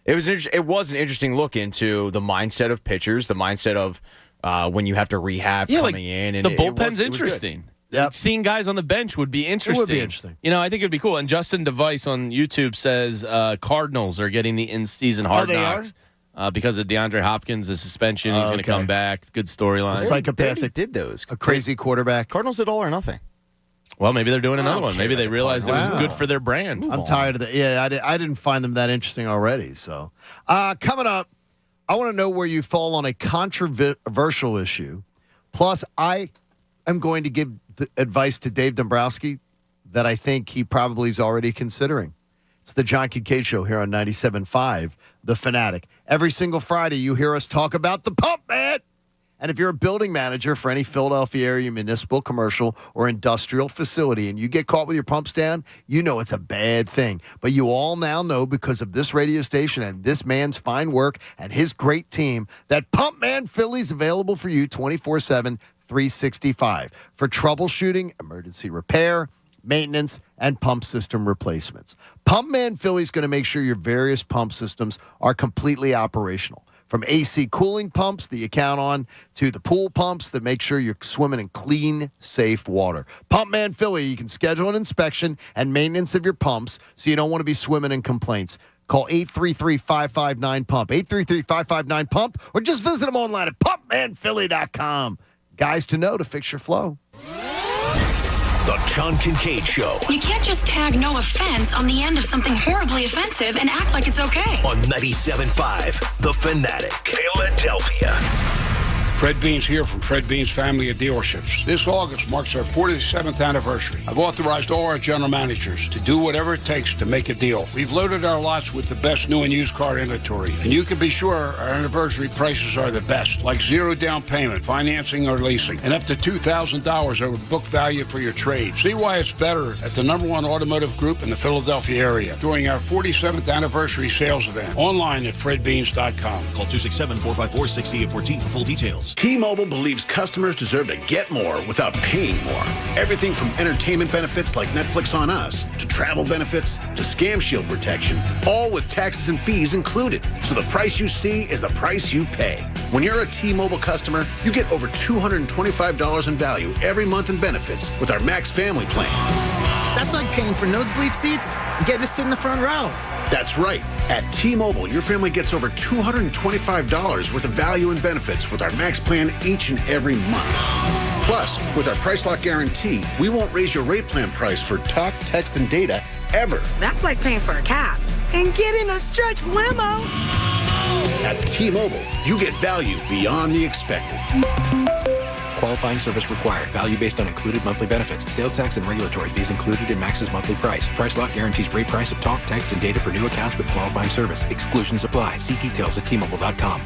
it was an interesting look into the mindset of pitchers, the mindset of when you have to rehab coming in. And the bullpen's interesting. Yep. Seeing guys on the bench would be interesting. It would be interesting. I think it'd be cool. And Justin Device on YouTube says Cardinals are getting the in-season Hard Knocks because of DeAndre Hopkins' suspension. He's going to come back. It's a good storyline. Psychopathic. Did those. A crazy quarterback. Cardinals did all or nothing. Well, maybe they're doing another one. Maybe they realized it was good for their brand. I'm tired of that. Yeah, I didn't find them that interesting already. So coming up, I want to know where you fall on a controversial issue. Plus, I am going to give advice to Dave Dombrowski that I think he probably is already considering. It's the John Kincade Show here on 97.5 The Fanatic. Every single Friday, you hear us talk about the pump, man. And if you're a building manager for any Philadelphia area municipal, commercial, or industrial facility and you get caught with your pumps down, you know it's a bad thing. But you all now know because of this radio station and this man's fine work and his great team that Pump Man Philly's available for you 24/7, 365 for troubleshooting, emergency repair, maintenance, and pump system replacements. Pump Man Philly is going to make sure your various pump systems are completely operational. From AC cooling pumps that you count on to the pool pumps that make sure you're swimming in clean, safe water. Pump Man Philly, you can schedule an inspection and maintenance of your pumps so you don't want to be swimming in complaints. Call 833-559-PUMP, 833-559-PUMP, or just visit them online at pumpmanphilly.com. Guys to know to fix your flow. The John Kincade Show. You can't just tag no offense on the end of something horribly offensive and act like it's okay. On 97.5 The Fanatic, Philadelphia. Fred Beans here from Fred Beans Family of Dealerships. This August marks our 47th anniversary. I've authorized all our general managers to do whatever it takes to make a deal. We've loaded our lots with the best new and used car inventory, and you can be sure our anniversary prices are the best, like zero down payment, financing or leasing, and up to $2,000 over book value for your trade. See why it's better at the #1 automotive group in the Philadelphia area during our 47th anniversary sales event. Online at fredbeans.com. Call 267-454-6814 for full details. T-Mobile believes customers deserve to get more without paying more. Everything from entertainment benefits like Netflix on Us to travel benefits to Scam Shield protection, all with taxes and fees included. So the price you see is the price you pay. When you're a T-Mobile customer, you get over $225 in value every month in benefits with our Max Family Plan. That's like paying for nosebleed seats and getting to sit in the front row. That's right. At T-Mobile, your family gets over $225 worth of value and benefits with our Max Plan each and every month. Plus, with our Price Lock Guarantee, we won't raise your rate plan price for talk, text, and data ever. That's like paying for a cab and getting a stretch limo. At T-Mobile, you get value beyond the expected. Qualifying service required. Value based on included monthly benefits. Sales tax and regulatory fees included in Max's monthly price. Price Lock guarantees rate price of talk, text, and data for new accounts with qualifying service. Exclusions apply. See details at tmobile.com.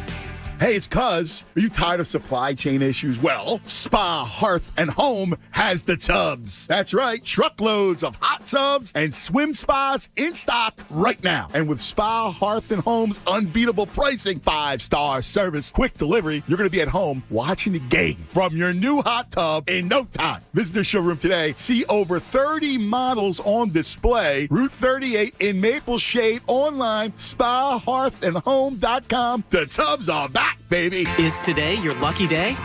Hey, it's Cuz. Are you tired of supply chain issues? Well, Spa, Hearth, and Home has the tubs. That's right, truckloads of hot tubs and swim spas in stock right now. And with Spa, Hearth, and Home's unbeatable pricing, 5-star service, quick delivery, you're going to be at home watching the game from your new hot tub in no time. Visit their showroom today. See over 30 models on display. Route 38 in Maple Shade. Online, spahearthandhome.com. The tubs are back, baby. Is today your lucky day?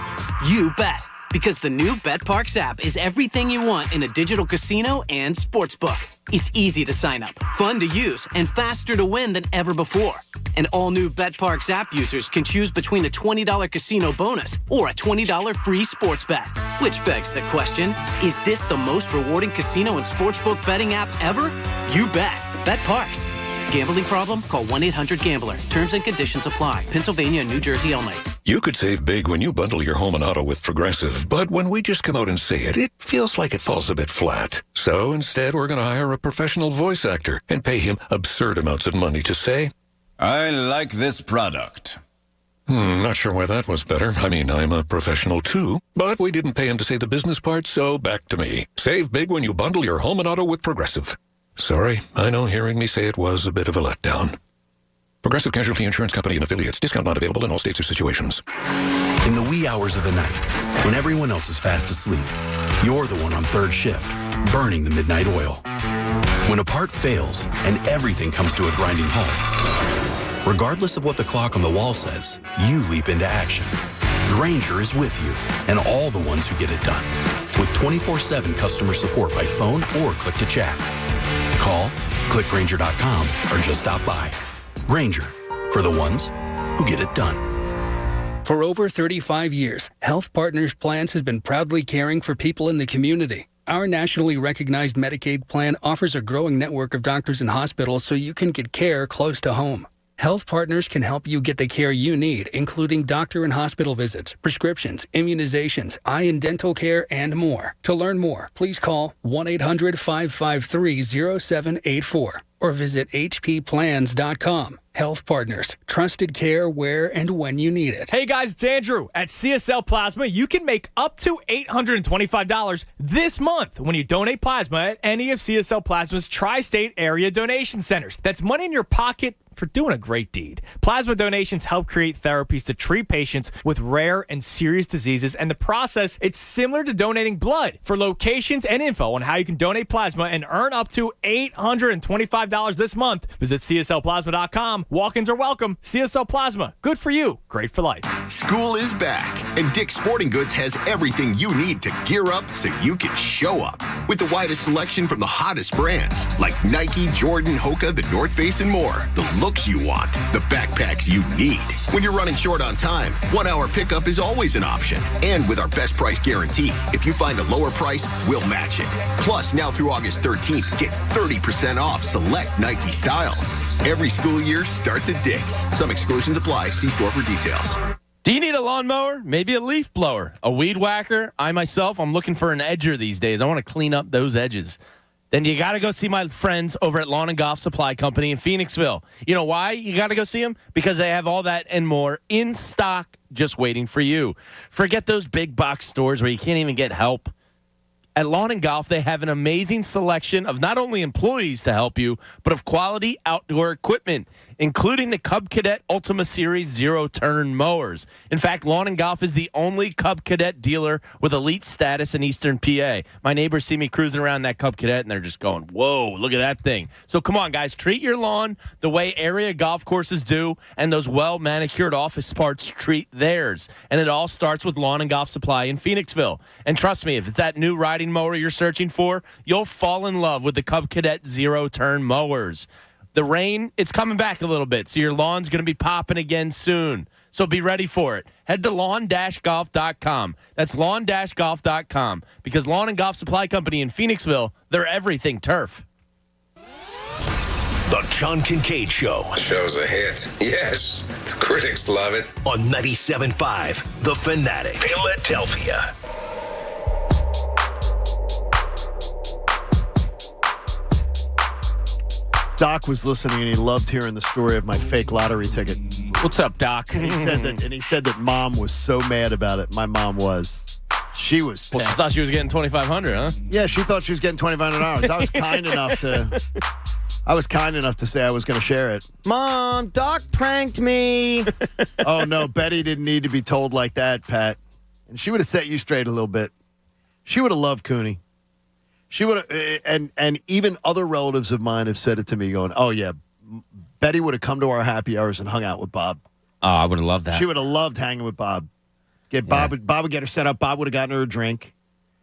You bet. Because the new BetParks app is everything you want in a digital casino and sportsbook. It's easy to sign up, fun to use, and faster to win than ever before. And all new BetParks app users can choose between a $20 casino bonus or a $20 free sports bet. Which begs the question, is this the most rewarding casino and sportsbook betting app ever? You bet. BetParks. Gambling problem? Call 1-800-GAMBLER. Terms and conditions apply. Pennsylvania and New Jersey only. You could save big when you bundle your home and auto with Progressive, but when we just come out and say it, it feels like it falls a bit flat. So instead, we're going to hire a professional voice actor and pay him absurd amounts of money to say, I like this product. Not sure why that was better. I mean, I'm a professional too, but we didn't pay him to say the business part, so back to me. Save big when you bundle your home and auto with Progressive. Sorry, I know hearing me say it was a bit of a letdown. Progressive Casualty Insurance Company and affiliates. Discount not available in all states or situations. In the wee hours of the night, when everyone else is fast asleep, you're the one on third shift, burning the midnight oil. When a part fails and everything comes to a grinding halt, regardless of what the clock on the wall says, you leap into action. Grainger is with you and all the ones who get it done. With 24/7 customer support by phone or click to chat. Call, click Grainger.com, or just stop by. Grainger, for the ones who get it done. For over 35 years, Health Partners Plans has been proudly caring for people in the community. Our nationally recognized Medicaid plan offers a growing network of doctors and hospitals so you can get care close to home. Health Partners can help you get the care you need, including doctor and hospital visits, prescriptions, immunizations, eye and dental care, and more. To learn more, please call 1-800-553-0784 or visit hpplans.com. Health Partners, trusted care where and when you need it. Hey guys, it's Andrew. At CSL Plasma, you can make up to $825 this month when you donate plasma at any of CSL Plasma's tri-state area donation centers. That's money in your pocket for doing a great deed. Plasma donations help create therapies to treat patients with rare and serious diseases, and the process, it's similar to donating blood. For locations and info on how you can donate plasma and earn up to $825 this month, visit CSLplasma.com. Walk-ins are welcome. CSL Plasma. Good for you. Great for life. School is back, and Dick's Sporting Goods has everything you need to gear up so you can show up. With the widest selection from the hottest brands, like Nike, Jordan, Hoka, the North Face, and more. The looks you want, the backpacks you need. When you're running short on time, 1 hour pickup is always an option. And with our best price guarantee, if you find a lower price, we'll match it. Plus, now through August 13th, get 30% off select Nike styles. Every school year starts at Dick's. Some exclusions apply. See store for details. Do you need a lawnmower? Maybe a leaf blower, a weed whacker? I'm looking for an edger these days. I want to clean up those edges. Then you got to go see my friends over at Lawn and Golf Supply Company in Phoenixville. You know why you got to go see them? Because they have all that and more in stock just waiting for you. Forget those big box stores where you can't even get help. At Lawn and Golf, they have an amazing selection of not only employees to help you, but of quality outdoor equipment, including the Cub Cadet Ultima Series zero-turn mowers. In fact, Lawn and Golf is the only Cub Cadet dealer with elite status in Eastern PA. My neighbors see me cruising around that Cub Cadet, and they're just going, whoa, look at that thing. So come on, guys, treat your lawn the way area golf courses do, and those well-manicured office parts treat theirs. And it all starts with Lawn and Golf Supply in Phoenixville. And trust me, if it's that new riding mower you're searching for, you'll fall in love with the Cub Cadet zero-turn mowers. The rain, it's coming back a little bit, so your lawn's going to be popping again soon. So be ready for it. Head to lawn-golf.com. That's lawn-golf.com, because Lawn and Golf Supply Company in Phoenixville, they're everything turf. The John Kincade Show. The show's a hit. Yes, the critics love it. On 97.5 The Fanatic. Philadelphia. Doc was listening and he loved hearing the story of my fake lottery ticket. What's up, Doc? And he said that Mom was so mad about it. My mom was. She was pissed. Well, she thought she was getting $2,500, huh? Yeah, she thought she was getting $2,500. I was kind enough to say I was going to share it. Mom, Doc pranked me. Oh no, Betty didn't need to be told like that, Pat. And she would have set you straight a little bit. She would have loved Cooney. She would have, and even other relatives of mine have said it to me, going, "Oh yeah, Betty would have come to our happy hours and hung out with Bob." Oh, I would have loved that. She would have loved hanging with Bob. Bob would get her set up. Bob would have gotten her a drink.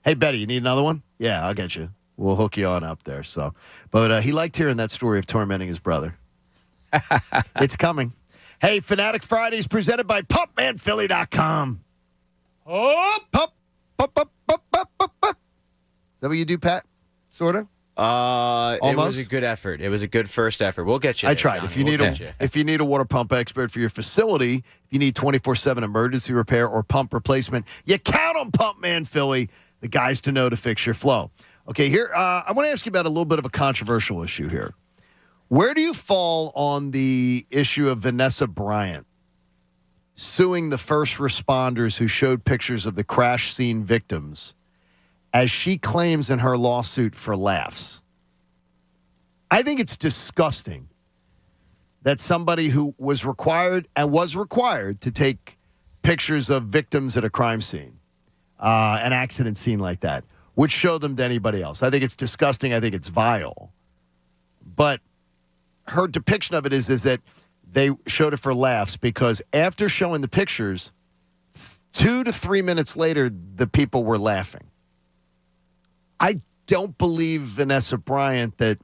Hey Betty, you need another one? Yeah, I'll get you. We'll hook you on up there. So, but he liked hearing that story of tormenting his brother. It's coming. Hey, Fanatic Fridays presented by PumpManPhilly.com. Oh, pump. Is that what you do, Pat? Sort of? It was a good effort. It was a good first effort. We'll get you there, I tried. Johnny. If you need a water pump expert for your facility, if you need 24/7 emergency repair or pump replacement, you count on Pump Man Philly, the guys to know to fix your flow. Okay, here, I want to ask you about a little bit of a controversial issue here. Where do you fall on the issue of Vanessa Bryant suing the first responders who showed pictures of the crash scene victims, as she claims in her lawsuit, for laughs? I think it's disgusting that somebody who was required to take pictures of victims at a crime scene, an accident scene like that, would show them to anybody else. I think it's disgusting. I think it's vile. But her depiction of it is that they showed it for laughs, because after showing the pictures, 2 to 3 minutes later, the people were laughing. I don't believe Vanessa Bryant that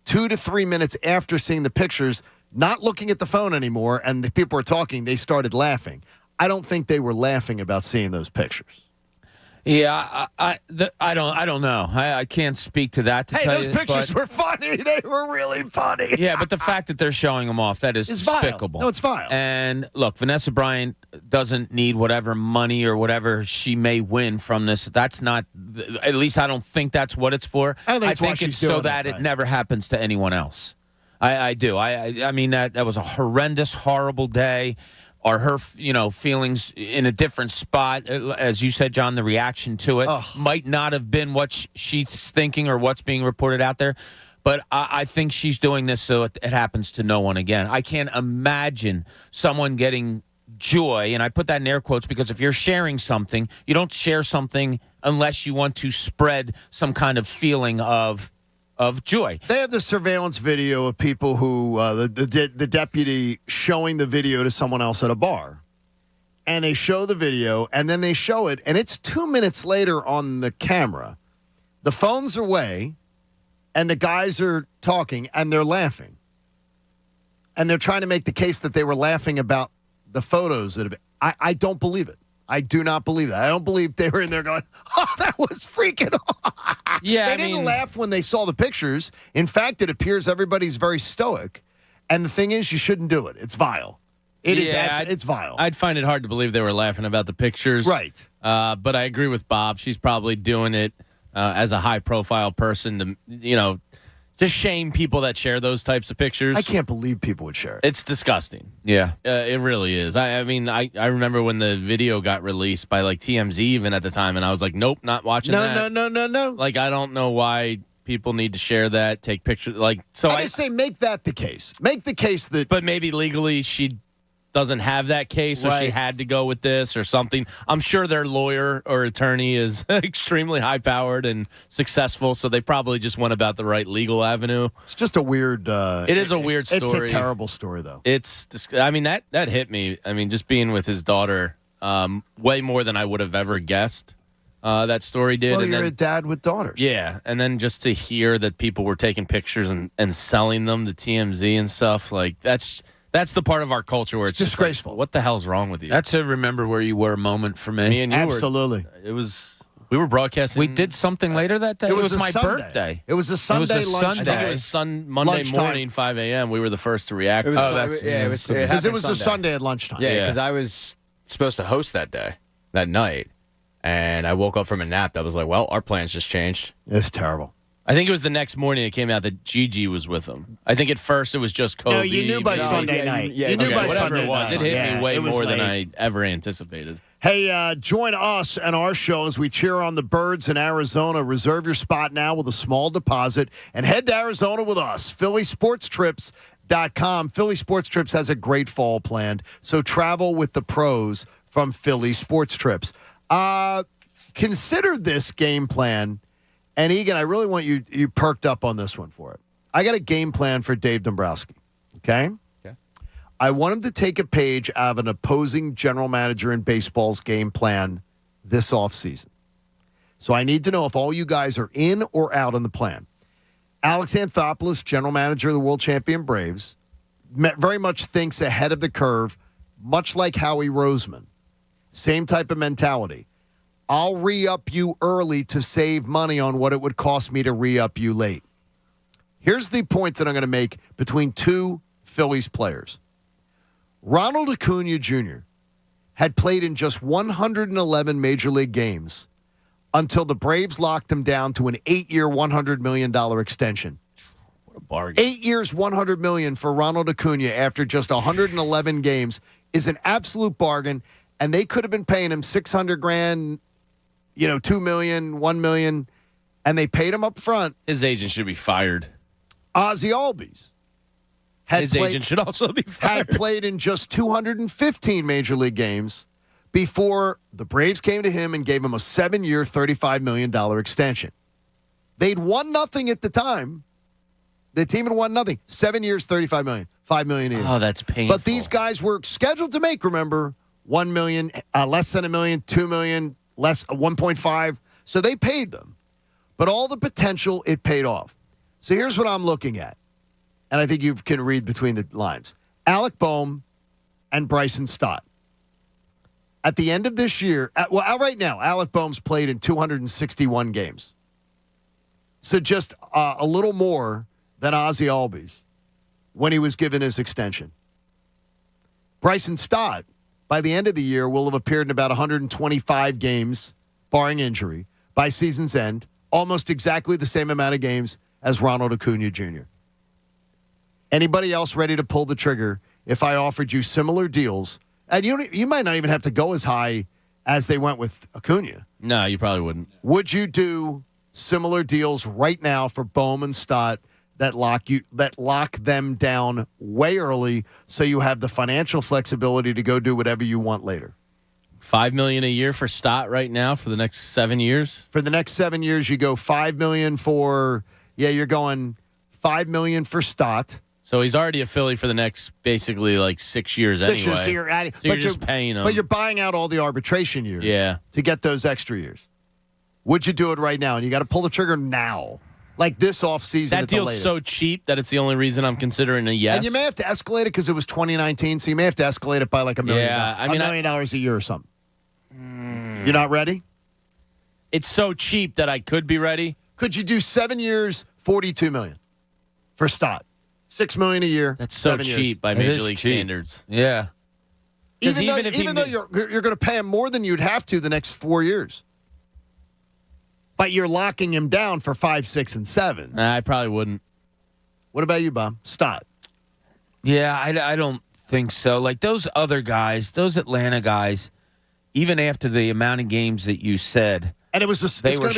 2 to 3 minutes after seeing the pictures, not looking at the phone anymore, and the people were talking, they started laughing. I don't think they were laughing about seeing those pictures. Yeah, I don't know. I can't speak to that. Those pictures were funny. They were really funny. Yeah, but the fact that they're showing them off, that is despicable. Vile. No, it's vile. And look, Vanessa Bryant doesn't need whatever money or whatever she may win from this. That's not, at least I don't think that's what it's for. I think it's so that it never happens to anyone else. I do. I mean, that was a horrendous, horrible day. Are her, feelings in a different spot? As you said, John, the reaction to it might not have been what she's thinking or what's being reported out there. But I think she's doing this so it happens to no one again. I can't imagine someone getting joy, and I put that in air quotes because if you're sharing something, you don't share something unless you want to spread some kind of feeling of joy. They have the surveillance video of people who, the deputy showing the video to someone else at a bar. And they show the video, and then they show it, and it's 2 minutes later on the camera. The phone's away, and the guys are talking, and they're laughing. And they're trying to make the case that they were laughing about the photos that have been. I don't believe it. I do not believe that. I don't believe they were in there going, oh, that was freaking awesome. Yeah, They didn't laugh when they saw the pictures. In fact, it appears everybody's very stoic. And the thing is, you shouldn't do it. It's vile. It's vile. I'd find it hard to believe they were laughing about the pictures. Right. But I agree with Bob. She's probably doing it as a high-profile person to shame people that share those types of pictures. I can't believe people would share it. It's disgusting. Yeah. It really is. I mean, I remember when the video got released by like TMZ even at the time, and I was like, nope, not watching that. No. Like, I don't know why people need to share that, take pictures. Like, so I just say make that the case. Make the case that. But maybe legally she doesn't have that case, so she had to go with this or something. I'm sure their lawyer or attorney is extremely high-powered and successful, so they probably just went about the right legal avenue. It's just a weird. It is a weird story. It's a terrible story, though. I mean, that hit me. I mean, just being with his daughter, way more than I would have ever guessed. That story did. Well, and you're then, a dad with daughters. Yeah, and then just to hear that people were taking pictures and selling them to TMZ and stuff, like that's the part of our culture where it's disgraceful. Like, what the hell's wrong with you? That's a remember where you were moment for me. Me and you Absolutely. We were broadcasting. We did something later that day. It was my Sunday. birthday. It was a Sunday lunch. I think it was Monday Lunchtime. morning, 5 a.m. We were the first to react. It was, Because it was a Sunday at lunchtime. Yeah, because I was supposed to host that night, and I woke up from a nap that was like, well, our plans just changed. It's terrible. I think it was the next morning it came out that Gigi was with him. I think at first it was just Kobe. No, you knew by Sunday night. You knew by whatever Sunday it was. night. It hit me way it was more than late. I ever anticipated. Hey, join us and our show as we cheer on the Birds in Arizona. Reserve your spot now with a small deposit and head to Arizona with us. PhillySportsTrips.com. Philly Sports Trips has a great fall planned, so travel with the pros from Philly Sports Trips. Consider this game plan. And, Egan, I really want you perked up on this one for it. I got a game plan for Dave Dombrowski, okay? I want him to take a page out of an opposing general manager in baseball's game plan this offseason. So I need to know if all you guys are in or out on the plan. Alex Anthopoulos, general manager of the world champion Braves, very much thinks ahead of the curve, much like Howie Roseman. Same type of mentality. I'll re-up you early to save money on what it would cost me to re-up you late. Here's the point that I'm going to make between two Phillies players. Ronald Acuna Jr. had played in just 111 Major League games until the Braves locked him down to an 8-year, $100 million extension. What a bargain. 8 years, $100 million for Ronald Acuna after just 111 games is an absolute bargain, and they could have been paying him $600,000, $2 million, $1 million, and they paid him up front. His agent should be fired. Ozzie Albies. Agent should also be fired. Had played in just 215 Major League games before the Braves came to him and gave him a 7-year, $35 million extension. They'd won nothing at the time. The team had won nothing. 7 years, $35 million, $5 million a year. Oh, that's painful. But these guys were scheduled to make, remember, $1 million, less than $1 million, $2 million, less 1.5. So they paid them. But all the potential, it paid off. So here's what I'm looking at. And I think you can read between the lines. Alec Boehm and Bryson Stott. At the end of this year, right now, Alec Boehm's played in 261 games. So just a little more than Ozzie Albies when he was given his extension. Bryson Stott, by the end of the year, will have appeared in about 125 games, barring injury, by season's end, almost exactly the same amount of games as Ronald Acuna Jr. Anybody else ready to pull the trigger if I offered you similar deals? And you might not even have to go as high as they went with Acuna. No, you probably wouldn't. Would you do similar deals right now for Boehm and Stott that lock them down way early, so you have the financial flexibility to go do whatever you want later. $5 million a year for Stott right now for the next 7 years. For the next 7 years, you go $5 million for. Yeah, you're going $5 million for Stott. So he's already a Philly for the next basically like 6 years. 6 anyway. years, so you're adding. So you're just paying him. But you're buying out all the arbitration years. Yeah. To get those extra years. Would you do it right now? And you got to pull the trigger now. Like this offseason. That deal's so cheap that it's the only reason I'm considering a yes. And you may have to escalate it because it was 2019, so you may have to escalate it by like $1 million. Yeah, I mean, $1 million a year or something. You're not ready? It's so cheap that I could be ready. Could you do 7 years, $42 million for Stott? $6 million a year. That's so cheap by Major League standards. Yeah. Even though you're going to pay him more than you'd have to the next 4 years. But you're locking him down for 5, 6, and 7. Nah, I probably wouldn't. What about you, Bob? Stott. Yeah, I don't think so. Like those other guys, those Atlanta guys, even after the amount of games that you said, and it was they were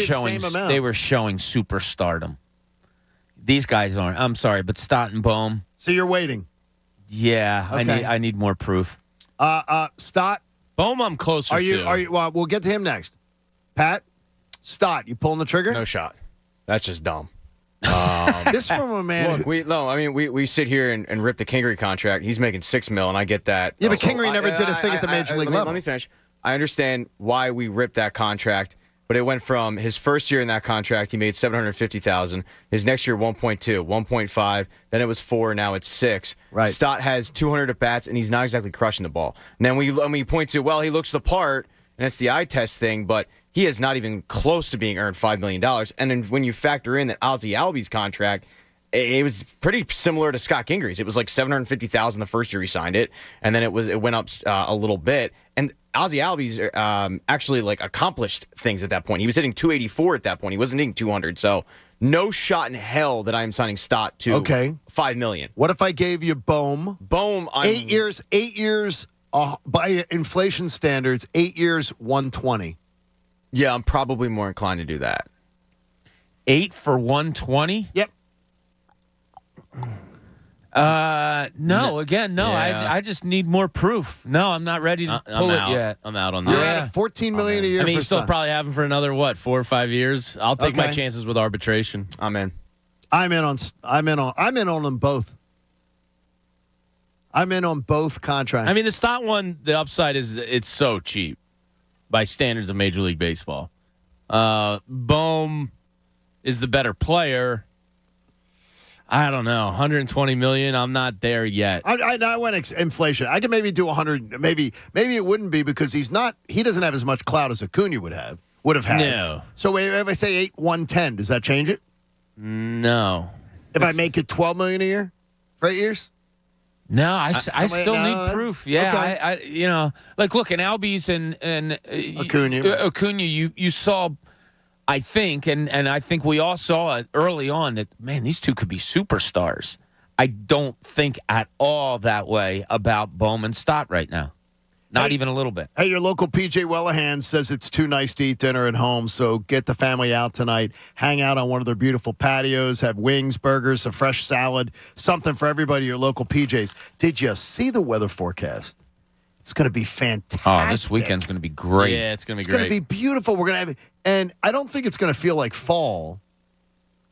showing superstardom. These guys aren't. I'm sorry, but Stott and Bohm. So you're waiting. Yeah, okay. I need more proof. Stott. Bohm, I'm closer to. Are you? Well, we'll get to him next. Pat. Stott, you pulling the trigger? No shot. That's just dumb. This from a man. Look, we sit here and rip the Kincade contract. He's making $6 million, and I get that. Yeah, but Kincade never did a thing at the major league level. Let me finish. I understand why we ripped that contract, but it went from his first year in that contract, he made $750,000. His next year, 1.2, 1.5. Then it was 4. Now it's 6. Right. Stott has 200 at bats, and he's not exactly crushing the ball. And then we point to, well, he looks the part, and it's the eye test thing, but he is not even close to being earned $5 million. And then when you factor in that Ozzie Albies contract, it was pretty similar to Scott Kingery's. It was like $750,000 the first year he signed it, and then it went up a little bit. And Ozzie Albies actually like accomplished things at that point. He was hitting 284 at that point. He wasn't hitting 200. So no shot in hell that I'm signing Stott to $5 million. What if I gave you Bohm? Bohm, 8 years by inflation standards. 8 years, 120. Yeah, I'm probably more inclined to do that. 8 for 120? Yep. No. Again, no. Yeah. I just need more proof. No, I'm not ready to pull it yet. I'm out on that. You're at $14 million a year. I mean, for you still Stott. probably have him for another 4 or 5 years. I'll take my chances with arbitration. I'm in. I'm in on them both. I'm in on both contracts. I mean, the Stott one, the upside is it's so cheap by standards of Major League Baseball. Bohm is the better player. I don't know. 120 million. I'm not there yet. I went inflation. I could maybe do 100. Maybe it wouldn't be because he doesn't have as much clout as a Cooney would have had. No. So if I say 8, 110, does that change it? No. If I make it $12 million a year for 8 years? No, I still need proof. Yeah, okay. like look, in Albies and Acuna, you saw, I think, and I think we all saw it early on that, man, these two could be superstars. I don't think at all that way about Bohm and Stott right now. Not even a little bit. Hey, your local PJ Wellahan says it's too nice to eat dinner at home, so get the family out tonight. Hang out on one of their beautiful patios, have wings, burgers, a fresh salad, something for everybody at your local PJs. Did you see the weather forecast? It's going to be fantastic. Oh, this weekend's going to be great. Yeah, it's going to be great. great. It's going to be beautiful. We're going to have, and I don't think it's going to feel like fall.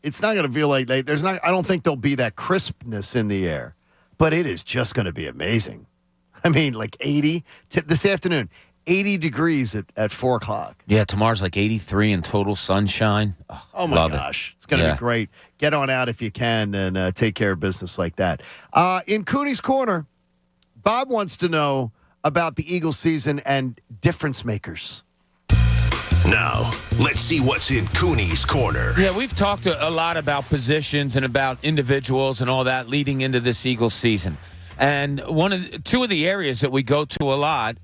It's not going to feel like I don't think there'll be that crispness in the air, but it is just going to be amazing. I mean, like 80 this afternoon, 80 degrees at 4 o'clock. Yeah, tomorrow's like 83 and total sunshine. Oh my gosh. It's going to be great. Get on out if you can and take care of business like that. In Cooney's Corner, Bob wants to know about the Eagles season and difference makers. Now, let's see what's in Cooney's Corner. Yeah, we've talked a lot about positions and about individuals and all that leading into this Eagles season. And two of the areas that we go to a lot,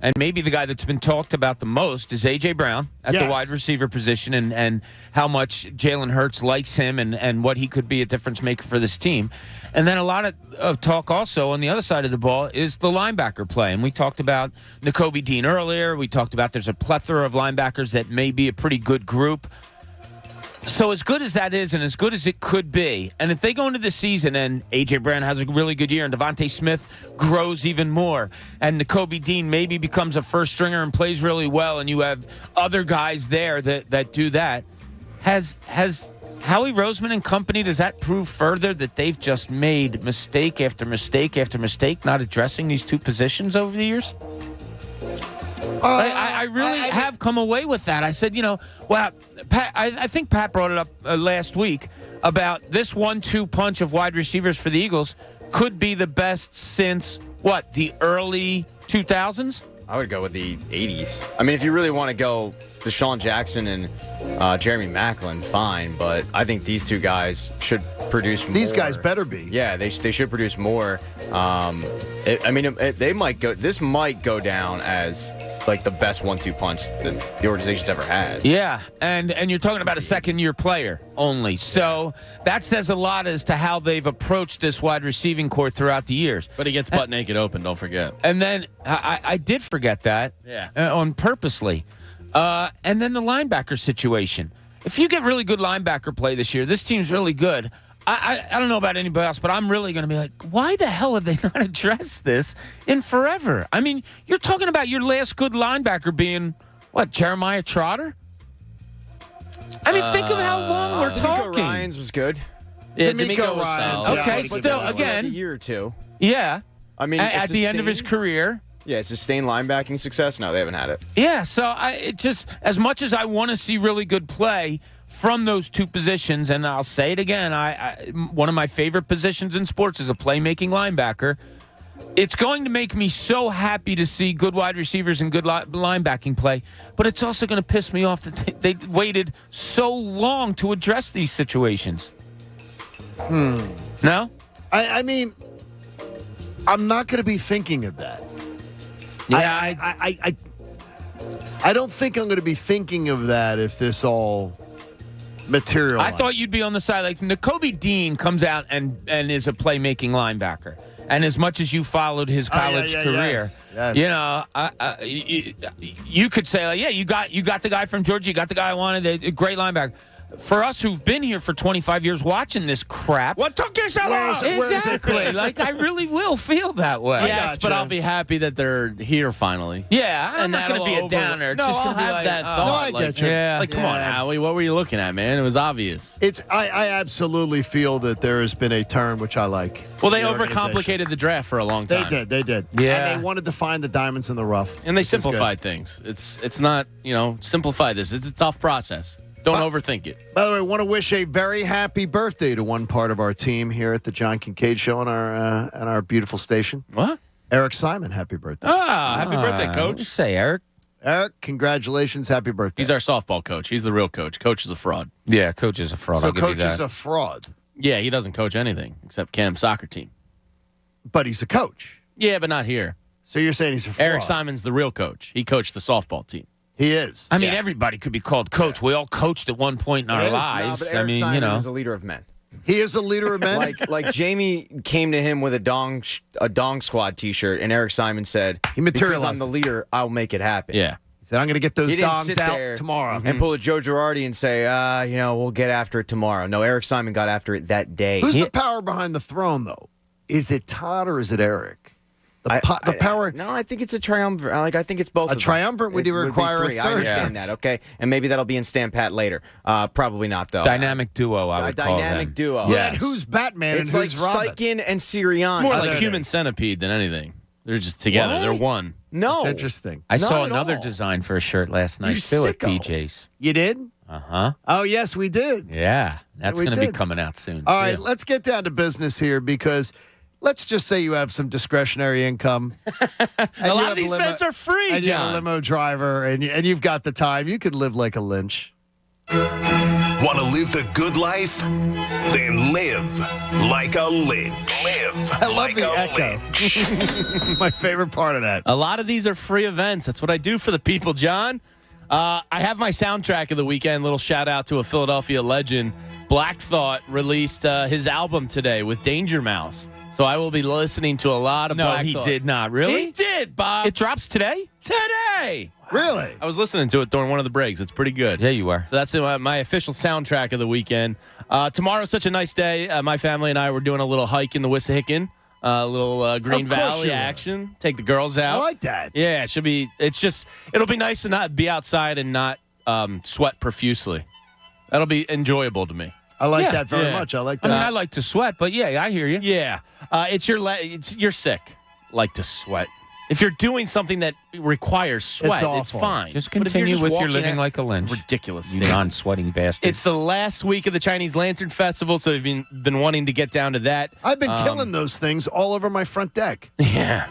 and maybe the guy that's been talked about the most, is A.J. Brown at the wide receiver position and how much Jalen Hurts likes him and what he could be a difference maker for this team. And then a lot of talk also on the other side of the ball is the linebacker play. And we talked about Nakobe Dean earlier. We talked about there's a plethora of linebackers that may be a pretty good group. So as good as that is and as good as it could be, and if they go into the season and A.J. Brown has a really good year and Devontae Smith grows even more and Nakobe Dean maybe becomes a first stringer and plays really well and you have other guys there that do that, has Howie Roseman and company, does that prove further that they've just made mistake after mistake after mistake not addressing these two positions over the years? I really have come away with that. I said, Pat, I think Pat brought it up last week about this 1-2 punch of wide receivers for the Eagles could be the best since, the early 2000s? I would go with the 80s. I mean, if you really want to go Deshaun Jackson and Jeremy Maclin, fine. But I think these two guys should produce more. These guys better be. Yeah, they should produce more. They might go. This might go down as like the best 1-2 punch that the organization's ever had. Yeah, and you're talking about a second-year player only. So that says a lot as to how they've approached this wide receiving core throughout the years. But he gets butt naked open, don't forget. And then I did forget that on purposely. And then the linebacker situation. If you get really good linebacker play this year, this team's really good. I don't know about anybody else, but I'm really going to be like, why the hell have they not addressed this in forever? I mean, you're talking about your last good linebacker being, Jeremiah Trotter? I mean, think of how long we're talking. Ryans was good. Yeah, D'Amico Ryans. Okay, still, again. A year or two. Yeah. I mean, at the end of his career. Yeah, sustained linebacking success? No, they haven't had it. Yeah, so it just, as much as I want to see really good play from those two positions, and I'll say it again, one of my favorite positions in sports is a playmaking linebacker. It's going to make me so happy to see good wide receivers and good linebacking play, but it's also going to piss me off that they waited so long to address these situations. No? I mean, I'm not going to be thinking of that. Yeah, I don't think I'm going to be thinking of that if this all materializes. I thought you'd be on the side. Like, Nakobe Dean comes out and is a playmaking linebacker. And as much as you followed his college career, you could say, you got the guy from Georgia, you got the guy I wanted, a great linebacker. For us who've been here for 25 years watching this crap. What took you so long? Exactly. Like, I really will feel that way. Yes, but I'll be happy that they're here finally. Yeah, I'm not going to be a downer. It's just going to be like, that thought. No, I get you. Yeah. Like, come on, Howie, what were you looking at, man? It was obvious. I absolutely feel that there has been a turn, which I like. Well, they overcomplicated the draft for a long time. They did. Yeah. And they wanted to find the diamonds in the rough. And they simplified things. It's not, simplify this. It's a tough process. Don't overthink it. By the way, I want to wish a very happy birthday to one part of our team here at the John Kincade Show on our beautiful station. What? Eric Simon, happy birthday. Happy birthday, Coach. Say, Eric. Eric, congratulations, happy birthday. He's our softball coach. He's the real coach. Coach is a fraud. Yeah, Coach is a fraud. So I'll give you Coach that. is a fraud. Yeah, he doesn't coach anything except Cam's soccer team. But he's a coach. Yeah, but not here. So you're saying he's a fraud. Eric Simon's the real coach. He coached the softball team. He is. I mean, everybody could be called coach. Yeah. We all coached at one point in our lives. No, but Eric Simon is a leader of men. He is a leader of men. like Jamie came to him with a Dong Squad T-shirt, and Eric Simon said, he materialized. Because I'm the leader, I'll make it happen. Yeah. He said, I'm going to get those dongs out tomorrow. And pull a Joe Girardi and say, we'll get after it tomorrow. No, Eric Simon got after it that day. Who's the power behind the throne, though? Is it Todd or is it Eric? The power. No, I think it's a triumvirate. I think it's both. A triumvirate would require a third. I understand that. Okay, and maybe that'll be in Stan Pat later. Probably not though. Dynamic duo. I would call them. Dynamic duo. Yeah. And who's Batman it's and who's like Robin? Steichen and Sirianni. It's more like human centipede than anything. They're just together. What? They're one. No, it's interesting. I saw another design for a shirt last night too at PJ's. You did? Uh-huh. Oh yes, we did. Yeah, that's going to be coming out soon. All right, let's get down to business here because. Let's just say you have some discretionary income. A lot of these feds are free, and John. You're a limo driver, and you've got the time. You could live like a lynch. Want to live the good life? Then live like a lynch. I love the echo. It's my favorite part of that. A lot of these are free events. That's what I do for the people, John. I have my soundtrack of the weekend. Little shout out to a Philadelphia legend. Black Thought released his album today with Danger Mouse. So I will be listening to a lot of Black he Thought. did not. Really? He did, Bob. It drops today? Today. Really? I was listening to it during one of the breaks. It's pretty good. Yeah, you are. So that's my official soundtrack of the weekend. Tomorrow's such a nice day. My family and I were doing a little hike in the Wissahickon, a little Green Valley action. Take the girls out. I like that. Yeah, it'll be nice to not be outside and not sweat profusely. That'll be enjoyable to me. I like that very much. I like that. I mean, I like to sweat, but yeah, I hear you. Yeah. You're sick. Like to sweat. If you're doing something that requires sweat, it's fine. Just But if you're continue with your walking living like a lynch. Ridiculous. You non-sweating bastard. It's the last week of the Chinese Lantern Festival, so I've been wanting to get down to that. I've been killing those things all over my front deck. Yeah.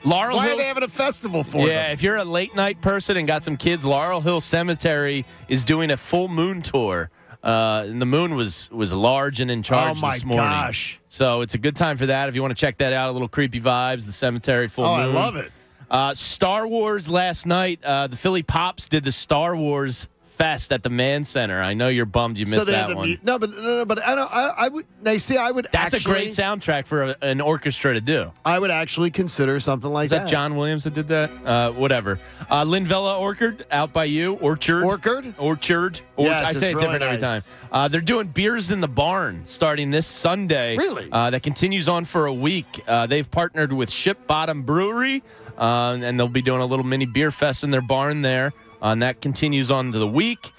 Laurel Why Hills, are they having a festival for Yeah, them? if you're a late night person and got some kids, Laurel Hill Cemetery is doing a full moon tour. And the moon was large and in charge this morning. Oh, my gosh. So it's a good time for that. If you want to check that out, a little creepy vibes, the cemetery full moon. I love it. Star Wars last night. The Philly Pops did the Star Wars Fest at the Mann Center. I know you're bummed you missed that one. But I would. They see. I would. That's actually, a great soundtrack for an orchestra to do. I would actually consider something like Is that John Williams that did that? Whatever. Linvella Orchard out by you. Orchard. Yes, I say it's it different really every nice. time. They're doing Beers in the Barn starting this Sunday. Really? That continues on for a week. They've partnered with Ship Bottom Brewery, and they'll be doing a little mini beer fest in their barn there. And that continues on to the week.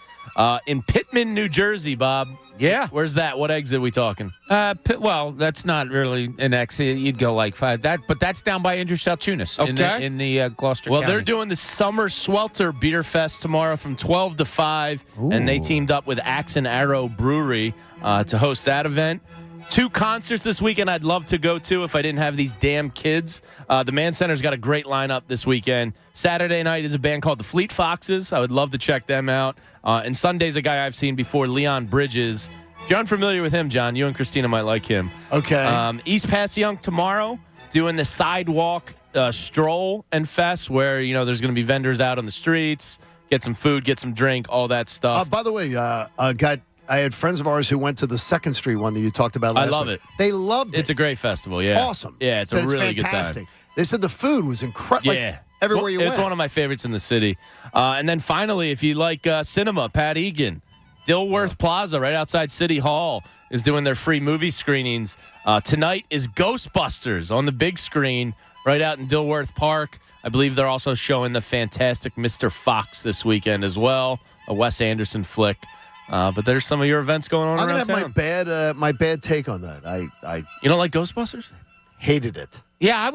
In Pittman, New Jersey, Bob. Yeah. Where's that? What exit are we talking? Well, that's not really an exit. You'd go like 5. But that's down by Andrew Saltunis in the Gloucester Well, County. they're doing the Summer Swelter Beer Fest tomorrow from 12 to 5, and they teamed up with Axe and Arrow Brewery to host that event. 2 concerts this weekend I'd love to go to if I didn't have these damn kids. The Mann Center's got a great lineup this weekend. Saturday night is a band called the Fleet Foxes. I would love to check them out. And Sunday's a guy I've seen before, Leon Bridges. If you're unfamiliar with him, John, you and Christina might like him. Okay. East Passyunk tomorrow, doing the sidewalk stroll and fest where, there's going to be vendors out on the streets, get some food, get some drink, all that stuff. By the way, I had friends of ours who went to the 2nd Street one that you talked about last I love week. it. They loved it. It's a great festival, yeah. Awesome. Yeah, it's Said a really good fantastic. time. They said the food was incredible. Yeah. Everywhere you went. It's one of my favorites in the city. And then finally, if you like cinema, Pat Egan, Dilworth Plaza right outside City Hall is doing their free movie screenings. Tonight is Ghostbusters on the big screen right out in Dilworth Park. I believe they're also showing the fantastic Mr. Fox this weekend as well, a Wes Anderson flick. But there's some of your events going on I'm around gonna have town. my bad take on that. I You don't like Ghostbusters? hated it. Yeah,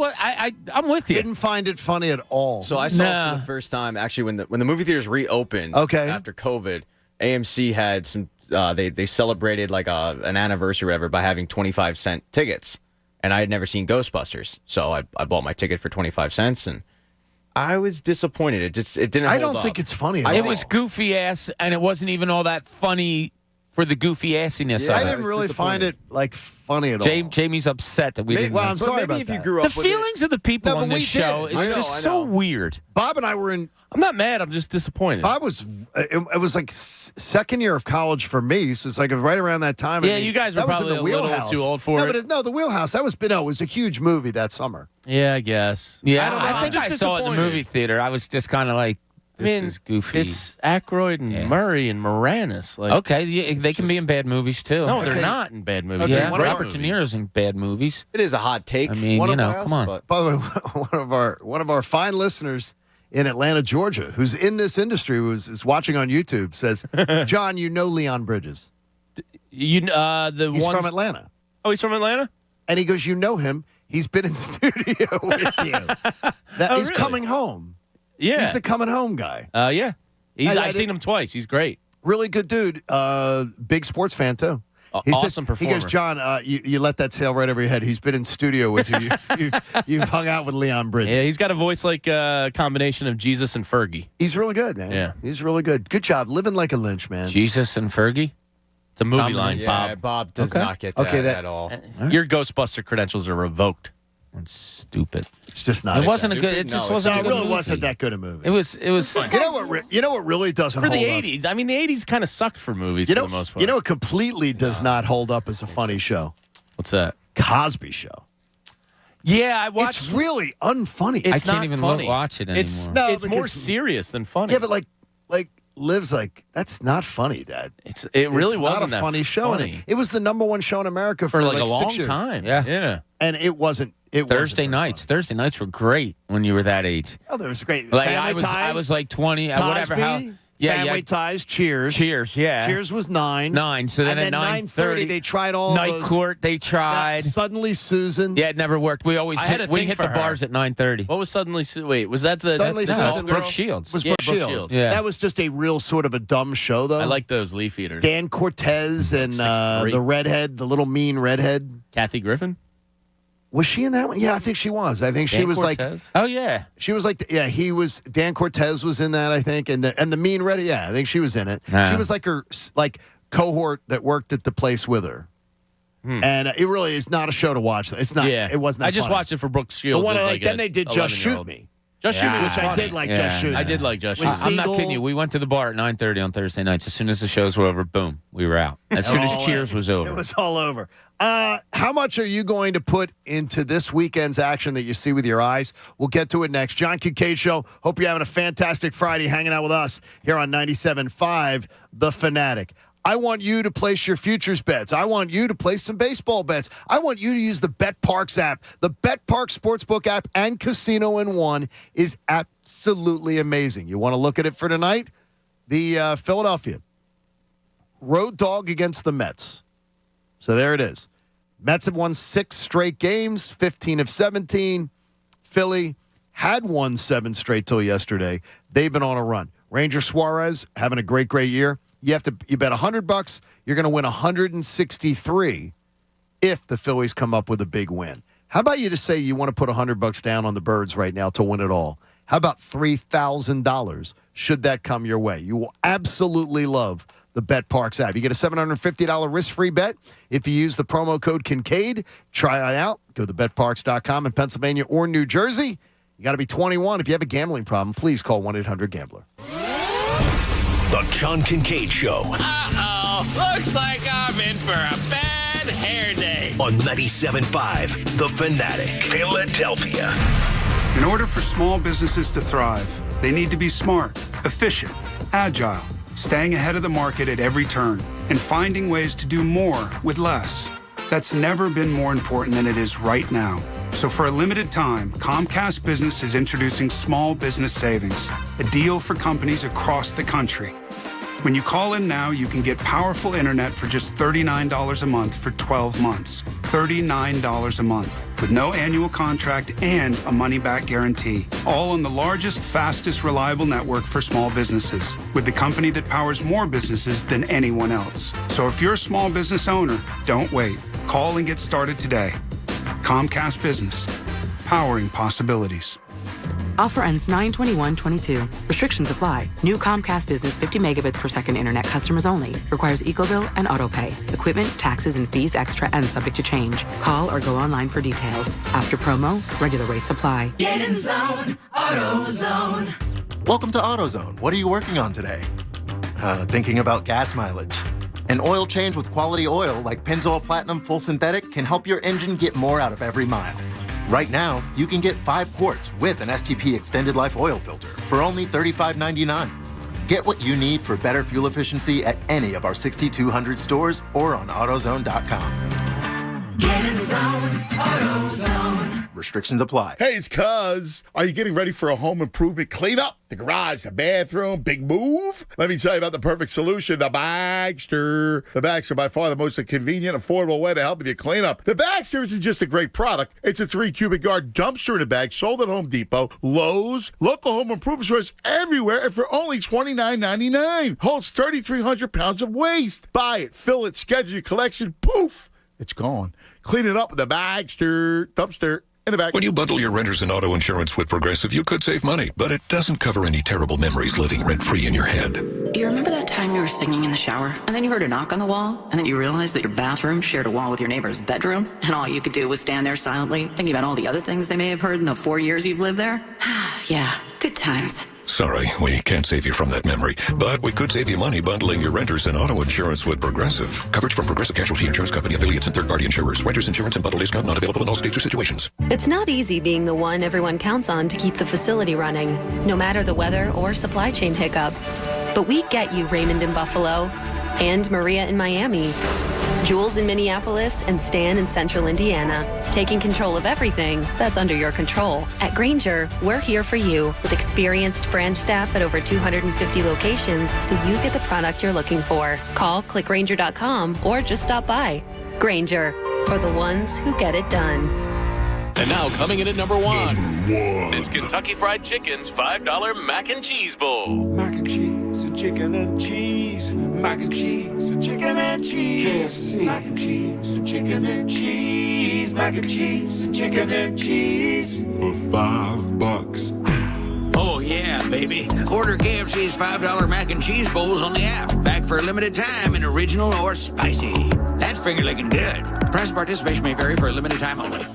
I'm with you. Didn't find it funny at all. So I saw it for the first time actually when the movie theaters reopened after COVID. AMC had some they celebrated like an anniversary or whatever by having 25-cent tickets. And I had never seen Ghostbusters. So I bought my ticket for 25 cents and I was disappointed. It didn't I hold don't up. think it's funny at all. It was goofy ass, and it wasn't even all that funny for the goofy assiness of I it. didn't really find it funny at all. Jamie's upset that we didn't. Well, I'm sorry maybe about if that. you grew the up with feelings of the people No, on but this we show did. is I know, just so weird. Bob and I were in. I'm not mad. I'm just disappointed. Bob was. It was like second year of college for me, so it's like right around that time. Yeah, you guys were that was in probably the a little wheelhouse. too old for no, it. But the Wheelhouse. That was. No, it was a huge movie that summer. Yeah, I guess. Yeah, I don't know. I think I'm I just saw it in the disappointed. movie theater. I was just kind of like, this is goofy. It's Aykroyd and Murray and Moranis. Like, okay, yeah, they can be in bad movies too. no, they're not in bad movies. Yeah, They're great Robert De movies. Niro's in bad movies. It is a hot take. I mean, come on. By the way, one of our fine listeners in Atlanta, Georgia, who's in this industry, is watching on YouTube, says, "John, you know Leon Bridges. He's He's from Atlanta. Oh, he's from Atlanta? And he goes, you know him. He's been in studio with you. He's really? coming home. Yeah. He's the coming home guy. Yeah. I've I seen him twice. He's great. Really good dude. Big sports fan, too. Awesome performer. He goes, John, you let that sail right over your head. He's been in studio with you. You've hung out with Leon Bridges. Yeah, he's got a voice like a combination of Jesus and Fergie. He's really good, man. Yeah. He's really good. Good job. Living like a lynch, man. Jesus and Fergie? It's a movie line, Yeah, Bob. Bob does not get that, at all. Your Ghostbuster credentials are revoked. That's stupid. It's just not. It wasn't a good. It just wasn't. No, a it good really movie. wasn't that good a movie. It was. You know what really doesn't For hold the up? 80s. I mean, the 80s kind of sucked for movies You for know, the most part. you know what completely does not hold up as a funny show? What's that? Cosby Show. Yeah, I watched. It's really unfunny. I can't even watch it anymore. It's more serious than funny. Yeah, but like Liv's like, that's not funny, Dad. It really not wasn't a funny show. funny. And it was the number one show in America for like a 6 long years. time. Yeah. And it wasn't. Thursday nights. Thursday nights were great when you were that age. Oh, that was great. Like Family I Ties, was like 20, Cosby, whatever. Family Ties, Cheers. Cheers, yeah. Cheers was 9. 9. So then and at 9:30 they tried all Night those. Court. They tried. Suddenly Susan. Yeah, it never worked. We always hit the bars at 9:30. What was Suddenly? Wait, was that the Suddenly Susan? Brooke Shields. Was Brooke Shields. Yeah, that was just a real sort of a dumb show, though. I like those Leaf Eaters. Dan Cortez and the redhead, the little mean redhead, Kathy Griffin. Was she in that one? Yeah, I think she was. I think she was Cortez? Oh yeah, she was like he was. Dan Cortez was in that, I think, and the mean redhead. Yeah, I think she was in it. She was like her cohort that worked at the place with her. And it really is not a show to watch. It's not. Yeah. It wasn't. That I just funny. watched it for Brooke Shields. The one then they did Just Shoot Me. Just Shoot Me, which I did like. Just Shoot Me. I did like Just Shoot Me. I'm not kidding you. We went to the bar at 9:30 on Thursday nights. As soon as the shows were over, boom, we were out. As soon as Cheers was over, it was all over. How much are you going to put into this weekend's action that you see with your eyes? We'll get to it next. John Kincade Show. Hope you're having a fantastic Friday hanging out with us here on 97.5 The Fanatic. I want you to place your futures bets. I want you to place some baseball bets. I want you to use the BetParks app. The BetParks Sportsbook app and Casino in One is absolutely amazing. You want to look at it for tonight? The Philadelphia road dog against the Mets. So there it is. Mets have won 6 straight games, 15 of 17. Philly had won 7 straight till yesterday. They've been on a run. Ranger Suarez having a great year. You bet $100, you're going to win 163 if the Phillies come up with a big win. How about you just say you want to put $100 down on the Birds right now to win it all? How about $3,000 should that come your way? You will absolutely love the BetParks app. You get a $750 risk-free bet if you use the promo code Kincade. Try it out. Go to betparks.com in Pennsylvania or New Jersey. You got to be 21. If you have a gambling problem, please call 1-800-GAMBLER. The John Kincade Show. Uh-oh. Looks like I'm in for a bad hair day. On 97.5 The Fanatic, Philadelphia. In order for small businesses to thrive, they need to be smart, efficient, agile, staying ahead of the market at every turn, and finding ways to do more with less. That's never been more important than it is right now. So for a limited time, Comcast Business is introducing Small Business Savings, a deal for companies across the country. When you call in now, you can get powerful internet for just $39 a month for 12 months. $39 a month, with no annual contract and a money-back guarantee. All on the largest, fastest, reliable network for small businesses, with the company that powers more businesses than anyone else. So if you're a small business owner, don't wait. Call and get started today. Comcast Business, powering possibilities. Offer ends 9/21/22. Restrictions apply. New Comcast Business 50 megabits per second internet customers only. Requires EcoBill and AutoPay. Equipment, taxes, and fees extra and subject to change. Call or go online for details. After promo, regular rates apply. Get in zone, AutoZone. Welcome to AutoZone. What are you working on today? Thinking about gas mileage. An oil change with quality oil like Pennzoil Platinum Full Synthetic can help your engine get more out of every mile. Right now, you can get 5 quarts with an STP Extended Life Oil Filter for only $35.99. Get what you need for better fuel efficiency at any of our 6,200 stores or on AutoZone.com. Get in zone, AutoZone. Restrictions apply. Hey, it's Cuz. Are you getting ready for a home improvement cleanup? The garage, the bathroom, big move? Let me tell you about the perfect solution, the Bagster. The Bagster, by far the most convenient, affordable way to help with your cleanup. The Bagster isn't just a great product. It's a 3 cubic yard dumpster in a bag sold at Home Depot, Lowe's, local home improvement stores everywhere, and for only $29.99. Holds 3,300 pounds of waste. Buy it, fill it, schedule your collection. Poof, it's gone. Clean it up with the Bagster dumpster. In the back. When you bundle your renters and auto insurance with Progressive, you could save money, but it doesn't cover any terrible memories living rent-free in your head. You remember that time you were singing in the shower, and then you heard a knock on the wall, and then you realized that your bathroom shared a wall with your neighbor's bedroom, and all you could do was stand there silently, thinking about all the other things they may have heard in the 4 years you've lived there? Yeah, good times. Sorry, we can't save you from that memory. But we could save you money bundling your renters and auto insurance with Progressive. Coverage from Progressive Casualty Insurance Company, affiliates, and third-party insurers. Renters insurance and bundle discount not available in all states or situations. It's not easy being the one everyone counts on to keep the facility running, no matter the weather or supply chain hiccup. But we get you, Raymond in Buffalo, and Maria in Miami, Jules in Minneapolis, and Stan in Central Indiana, taking control of everything that's under your control. At Grainger, we're here for you with experienced branch staff at over 250 locations so you get the product you're looking for. Call, click Grainger.com, or just stop by. Grainger, for the ones who get it done. And now coming in at number one. It's Kentucky Fried Chicken's $5 Mac and Cheese Bowl. Mac and cheese, chicken and cheese. Mac and cheese, chicken and cheese. KFC. Mac and cheese, chicken and cheese. Mac and cheese, chicken and cheese. For $5. Oh, yeah, baby. Order KFC's $5 mac and cheese bowls on the app. Back for a limited time in original or spicy. That's finger-licking good. Price participation may vary for a limited time only.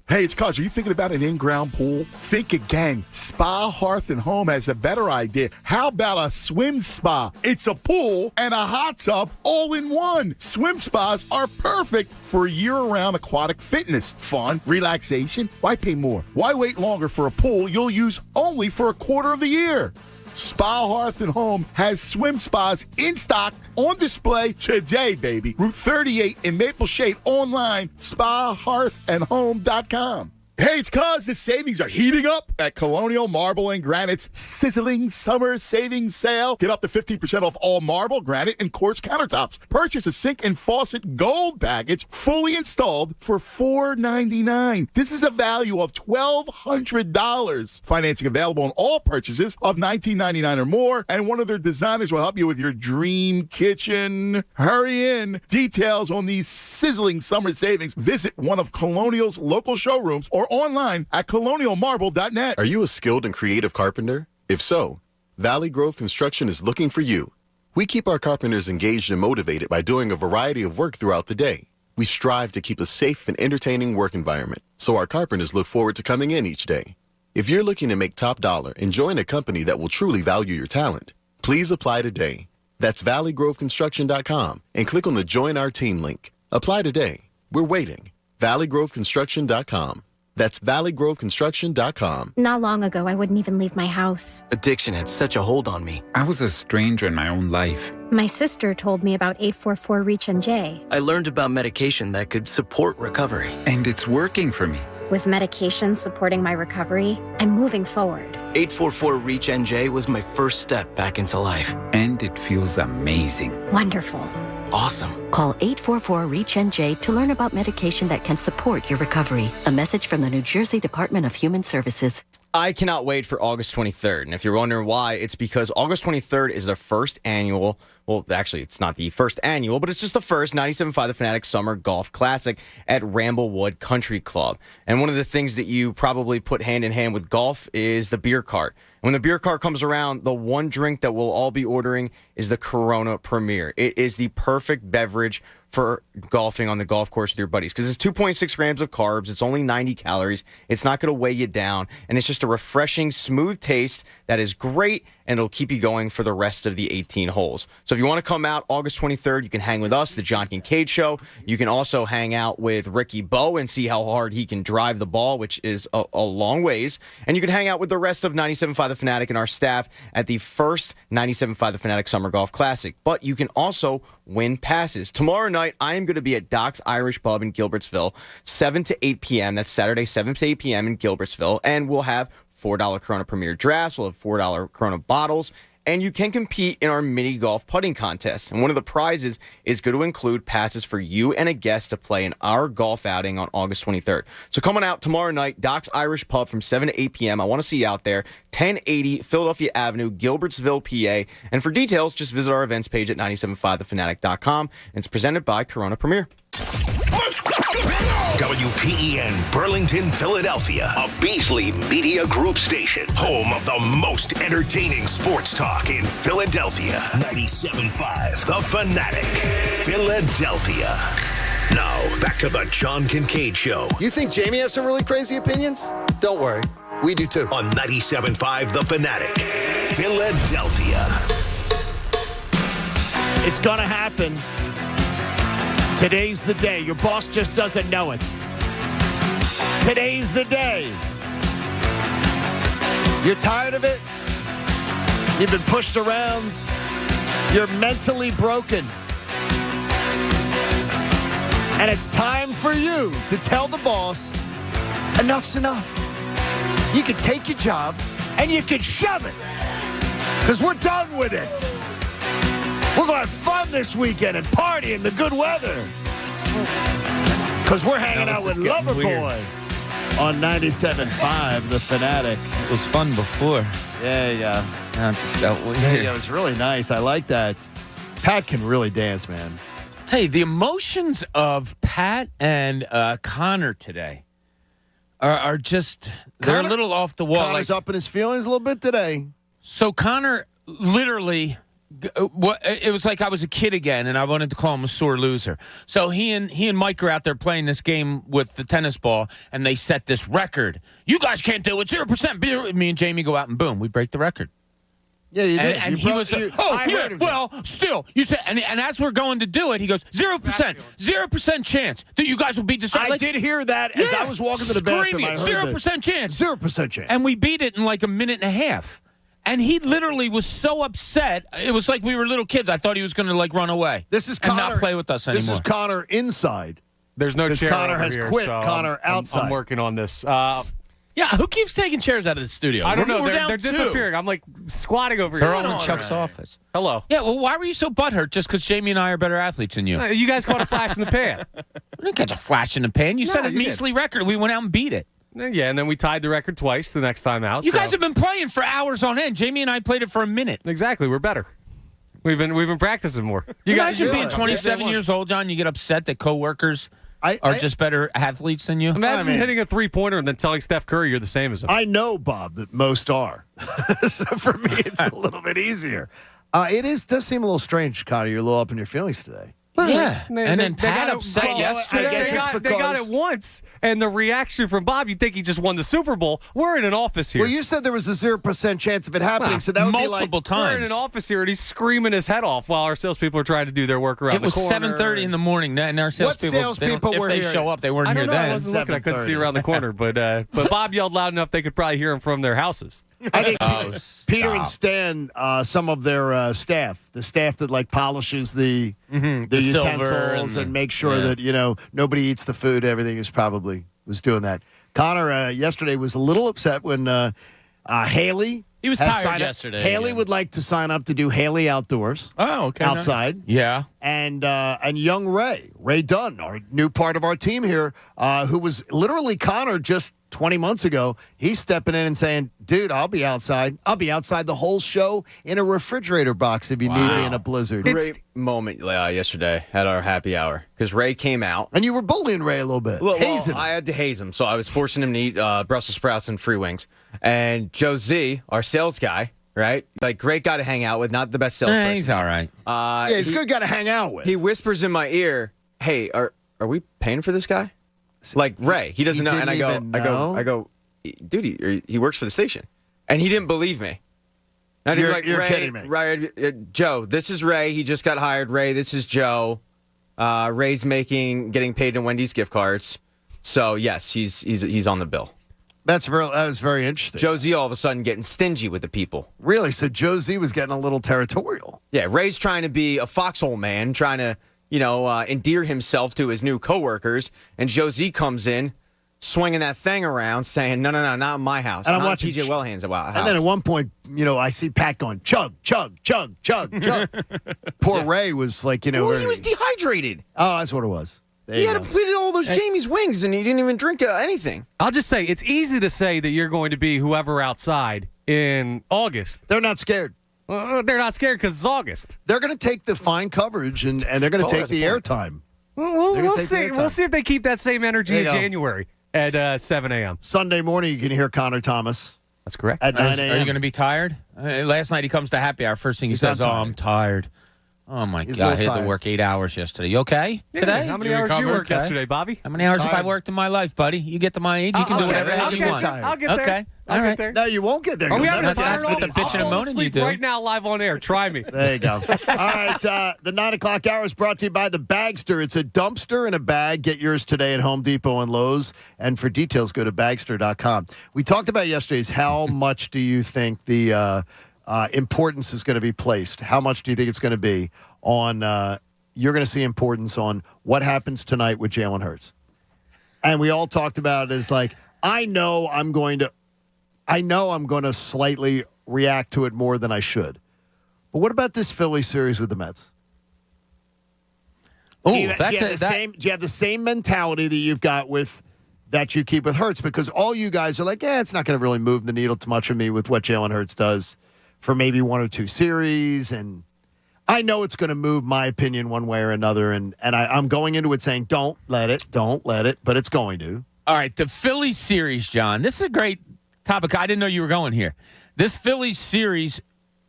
Hey, it's Cuz. Are you thinking about an in-ground pool? Think again. Spa, Hearth, and Home has a better idea. How about a swim spa? It's a pool and a hot tub all in one. Swim spas are perfect for year-round aquatic fitness. Fun, relaxation. Why pay more? Why wait longer for a pool you'll use only for a quarter of the year? Spa, Hearth, and Home has swim spas in stock, on display today, baby. Route 38 in Maple Shade, online, spahearthandhome.com. Hey, it's Cuz. The savings are heating up at Colonial Marble and Granite's sizzling summer savings sale. Get up to 15% off all marble, granite, and quartz countertops. Purchase a sink and faucet gold package fully installed for $4.99. This is a value of $1,200. Financing available on all purchases of $19.99 or more, and one of their designers will help you with your dream kitchen. Hurry in. Details on these sizzling summer savings. Visit one of Colonial's local showrooms or online at colonialmarble.net. Are you a skilled and creative carpenter? If so, Valley Grove Construction is looking for you. We keep our carpenters engaged and motivated by doing a variety of work throughout the day. We strive to keep a safe and entertaining work environment, so our carpenters look forward to coming in each day. If you're looking to make top dollar and join a company that will truly value your talent, please apply today. That's valleygroveconstruction.com and click on the Join Our Team link. Apply today. We're waiting. valleygroveconstruction.com. That's valleygroveconstruction.com. Not long ago, I wouldn't even leave my house. Addiction had such a hold on me. I was a stranger in my own life. My sister told me about 844-REACH-NJ. I learned about medication that could support recovery. And it's working for me. With medication supporting my recovery, I'm moving forward. 844-REACH-NJ was my first step back into life. And it feels amazing. Wonderful. Awesome. Call 844-REACH-NJ to learn about medication that can support your recovery. A message from the New Jersey Department of Human Services. I cannot wait for August 23rd. And if you're wondering why, it's because August 23rd is the first annual, well, actually, it's not the first annual, but it's just the first 97.5 The Fanatic Summer Golf Classic at Ramblewood Country Club. And one of the things that you probably put hand in hand with golf is the beer cart. When the beer cart comes around, the one drink that we'll all be ordering is the Corona Premier. It is the perfect beverage for golfing on the golf course with your buddies because it's 2.6 grams of carbs. It's only 90 calories. It's not going to weigh you down. And it's just a refreshing, smooth taste that is great, and it'll keep you going for the rest of the 18 holes. So if you want to come out August 23rd, you can hang with us, the John Kincade Show. You can also hang out with Ricky Bowe and see how hard he can drive the ball, which is a long ways. And you can hang out with the rest of 97.5 The Fanatic and our staff at the first 97.5 The Fanatic Summer Golf Classic. But you can also win passes. Tomorrow night, I am going to be at Doc's Irish Pub in Gilbertsville, 7 to 8 p.m. That's Saturday, 7 to 8 p.m. in Gilbertsville. And we'll have $4 Corona Premier drafts. We'll have $4 Corona bottles. And you can compete in our mini golf putting contest. And one of the prizes is going to include passes for you and a guest to play in our golf outing on August 23rd. So coming out tomorrow night, Doc's Irish Pub from 7 to 8 p.m. I want to see you out there, 1080 Philadelphia Avenue, Gilbertsville, PA. And for details, just visit our events page at 97.5thefanatic.com. And it's presented by Corona Premier. WPEN Burlington, Philadelphia, a Beasley Media Group station, home of the most entertaining sports talk in Philadelphia. 97.5 The Fanatic, Philadelphia. Now, back to the John Kincade Show. You think Jamie has some really crazy opinions? Don't worry. We do too. On 97.5 The Fanatic, Philadelphia. It's going to happen. Today's the day. Your boss just doesn't know it. Today's the day. You're tired of it? You've been pushed around. You're mentally broken. And it's time for you to tell the boss, enough's enough. You can take your job and you can shove it. Because we're done with it. We're going to have fun this weekend and party in the good weather. Because we're hanging out with Loverboy on 97.5 The Fanatic. It was fun before. Yeah. Now it just felt weird. Yeah, it was really nice. I like that. Pat can really dance, man. I'll tell you, the emotions of Pat and Connor today are just, they're a little off the wall. Connor's up in his feelings a little bit today. So Connor literally, it was like I was a kid again, and I wanted to call him a sore loser. So he and Mike are out there playing this game with the tennis ball, and they set this record. You guys can't do it. 0% beer. Me and Jamie go out, and boom, we break the record. Yeah, you did. And he was still, you said, and as we're going to do it, he goes, 0% chance that you guys will beat this. I did hear that as I was walking to the bathroom. I heard 0% chance. 0% chance. And we beat it in like a minute and a half. And he literally was so upset. It was like we were little kids. I thought he was going to like run away. This is and Connor, not play with us anymore. This is Connor inside. There's no chair Connor over has here, quit. so Connor outside. I'm working on this. Yeah, who keeps taking chairs out of the studio? I don't know. We're They're down two. disappearing. I'm like squatting over They're here. all in Chuck's office. Hello. Yeah, well, why were you so butthurt just because Jamie and I are better athletes than you? You guys caught a flash in the pan. We didn't catch a flash in the pan. You set a measly record. We went out and beat it. Yeah, and then we tied the record twice the next time out. You guys have been playing for hours on end. Jamie and I played it for a minute. Exactly. We're better. We've been practicing more. Imagine being 27 years old, John. You get upset that coworkers are just better athletes than you. Imagine hitting a three-pointer and then telling Steph Curry you're the same as him. I know, Bob, that most are. So for me, it's a little bit easier. Does seem a little strange, Connor. You're a little up in your feelings today. Yeah. And then Pat upset yesterday. I guess it's because they got it once, and the reaction from Bob, you'd think he just won the Super Bowl. We're in an office here. Well, you said there was a 0% chance of it happening, so that would be like multiple times. We're in an office here, and he's screaming his head off while our salespeople are trying to do their work around the corner. It was 7:30 in the morning, and our salespeople, were if they here? show up, they weren't I don't here know. then. I wasn't looking. I couldn't see around the corner, but Bob yelled loud enough they could probably hear him from their houses. I think Peter and Stan, some of their staff, the staff that like polishes the utensils and make sure that nobody eats the food, everything was doing that. Connor yesterday was a little upset when Haley. He was tired yesterday. Haley would like to sign up to do Haley Outdoors. Oh, okay. Outside. Yeah. And young Ray Dunn, our new part of our team here, who was literally Connor just 20 months ago. He's stepping in and saying, dude, I'll be outside. I'll be outside the whole show in a refrigerator box if you need me in a blizzard. Great moment yesterday at our happy hour because Ray came out. And you were bullying Ray a little bit. Well, hazing him. I had to haze him, so I was forcing him to eat Brussels sprouts and free wings. And Joe Z, our sales guy, right? Like, great guy to hang out with, not the best salesperson. He's all right. He's a good guy to hang out with. He whispers in my ear, hey, are we paying for this guy? Like, Ray, he doesn't know. And I go, dude, he works for the station. And he didn't believe me. And You're Ray, kidding me. Joe, this is Ray. He just got hired. Ray, this is Joe. Ray's getting paid in Wendy's gift cards. So, yes, he's on the bill. That was very interesting. Josie all of a sudden getting stingy with the people. Really? So Josie was getting a little territorial. Yeah, Ray's trying to be a foxhole man, trying to, endear himself to his new coworkers. And Josie comes in, swinging that thing around, saying, no, not in my house. And I'm not watching TJ Wellhand's house. And then at one point, I see Pat going, chug, chug, chug, chug, chug. Poor Ray was like, Well, he was dehydrated. Oh, that's what it was. He had completed all those Jamie's wings, and he didn't even drink anything. I'll just say, it's easy to say that you're going to be whoever outside in August. They're not scared. They're not scared because it's August. They're going to take the fine coverage, and they're going to take the airtime. We'll see. We'll see if they keep that same energy in January at 7 a.m. Sunday morning, you can hear Connor Thomas. That's correct. At 9 a.m. Are you going to be tired? Last night he comes to happy hour. First thing he says, I'm tired. Oh, my He's a God. I little had to tired. work 8 hours yesterday. You okay today? How many hours did you work yesterday, Bobby? How many hours have I worked in my life, buddy? You get to my age, you can do whatever the hell you want. I'll get there. Okay. I'll All get right. there. No, you won't get there. Are we You'll having never a get tired there. with the bitching and moaning you do. right now live on air. Try me. There you go. All right, the 9 o'clock hour is brought to you by the Bagster. It's a dumpster in a bag. Get yours today at Home Depot and Lowe's. And for details, go to Bagster.com. We talked about yesterday is how much do you think the importance is going to be placed? How much do you think it's going to be on you're going to see importance on what happens tonight with Jalen Hurts? And we all talked about it as like, I know I'm going to slightly react to it more than I should. But what about this Philly series with the Mets? Oh, do you have the same mentality that you've got that you keep with Hurts? Because all you guys are like, it's not going to really move the needle too much for me with what Jalen Hurts does for maybe 1 or 2 series. And I know it's going to move my opinion one way or another. And I'm going into it saying, don't let it, but it's going to. All right, the Phillies series, John. This is a great topic. I didn't know you were going here. This Phillies series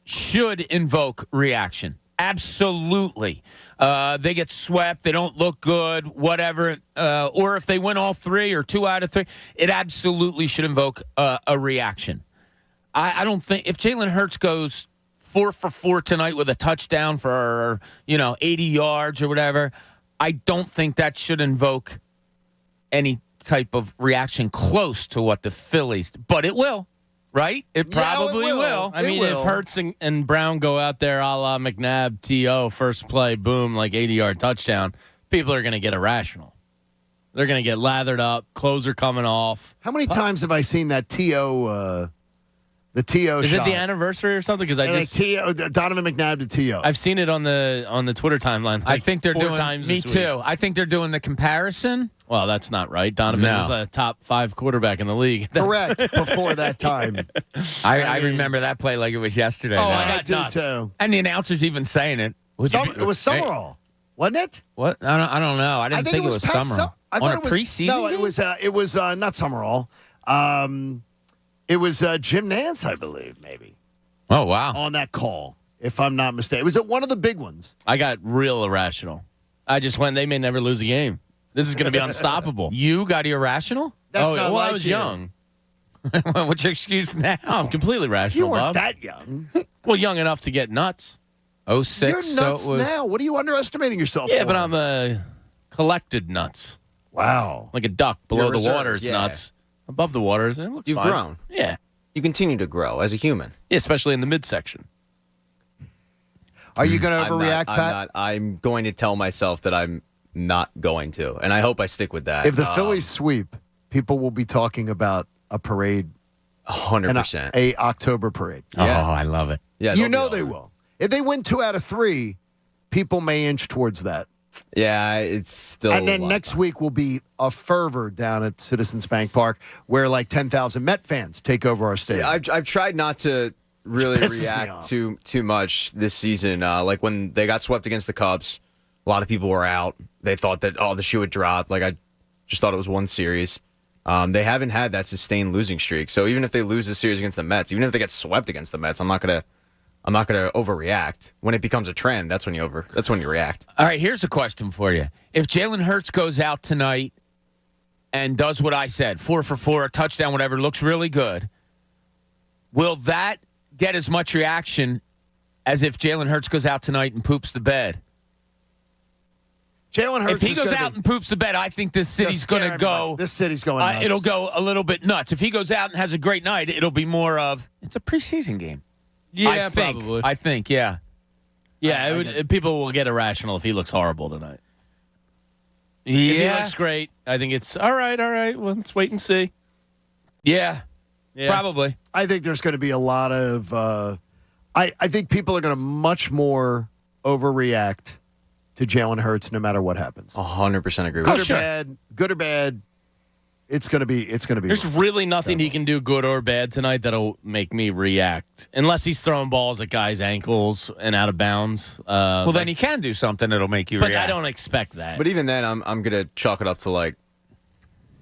should invoke reaction. Absolutely. They get swept. They don't look good, whatever. Or if they win all 3 or 2 out of 3, it absolutely should invoke a reaction. I don't think if Jalen Hurts goes 4 for 4 tonight with a touchdown for 80 yards or whatever, I don't think that should invoke any type of reaction close to what the Phillies, but it will, right? It probably will. I mean, if Hurts and Brown go out there a la McNabb, T.O., first play, boom, like 80-yard touchdown, people are going to get irrational. They're going to get lathered up. Clothes are coming off. How many times have I seen that T.O., the T.O. Is shot? it the anniversary or something? Because I like just T.O., Donovan McNabb to T.O. I've seen it on the Twitter timeline. I think they're 4 doing times me this too. week. I think they're doing the comparison. Well, that's not right. Donovan was a top 5 quarterback in the league. Correct. Before that time, I remember that play like it was yesterday. Oh, though. I got nuts. too. And the announcer's even saying it. It was Summerall, wasn't it? What? I don't know. I didn't think it was Summerall. I On thought a it was preseason No, game? it was not Summerall. It was Jim Nance, I believe, maybe. Oh, wow. On that call, if I'm not mistaken. Was it one of the big ones? I got real irrational. I just went, they may never lose a game. This is going to be unstoppable. You got irrational? That's not well, like I was you. young. What's your excuse now? I'm completely rational, You weren't Bob. that young. Well, young enough to get nuts. 06, You're nuts so it was, now. What are you underestimating yourself Yeah, for? but I'm a collected nuts. Wow. Like a duck below You're the reserved, water is yeah. nuts. Above the water, it looks You've fine. grown. Yeah. You continue to grow as a human. Yeah, especially in the midsection. Are you going to overreact, Pat? I'm going to tell myself that I'm not going to, and I hope I stick with that. If the Phillies sweep, people will be talking about a parade. 100%. A October parade. Yeah. Oh, I love it. Yeah, You they'll know be they all right. will. If they win 2 out of 3, people may inch towards that. Yeah, it's still. And then a lot. next week will be a fervor down at Citizens Bank Park where like 10,000 Met fans take over our stadium. Yeah, I've tried not to really pisses me react off. too much this season. Like when they got swept against the Cubs, a lot of people were out. They thought that the shoe had dropped. Like I just thought it was one series. They haven't had that sustained losing streak. So even if they lose the series against the Mets, even if they get swept against the Mets, I'm not gonna overreact. When it becomes a trend, that's when you react. All right, here's a question for you. If Jalen Hurts goes out tonight and does what I said, 4 for 4, a touchdown, whatever, looks really good, will that get as much reaction as if Jalen Hurts goes out tonight and poops the bed? Jalen Hurts If he goes out and poops the bed, I think this city's going to go. This city's going nuts. It'll go a little bit nuts. If he goes out and has a great night, it'll be more of it's a preseason game. Yeah, I think, probably. I think, yeah. Yeah, people will get irrational if he looks horrible tonight. If he Yeah. looks great, I think it's all right. Well, let's wait and see. Yeah. Yeah. Probably. I think there's going to be a lot of I think people are going to much more overreact to Jalen Hurts no matter what happens. 100% agree with Good you. or bad, it's going to be There's really nothing he can do, good or bad, tonight that'll make me react, unless he's throwing balls at guys' ankles and out of bounds. Well, then he can do something that'll make you but react. I don't expect that. But even then, I'm gonna chalk it up to like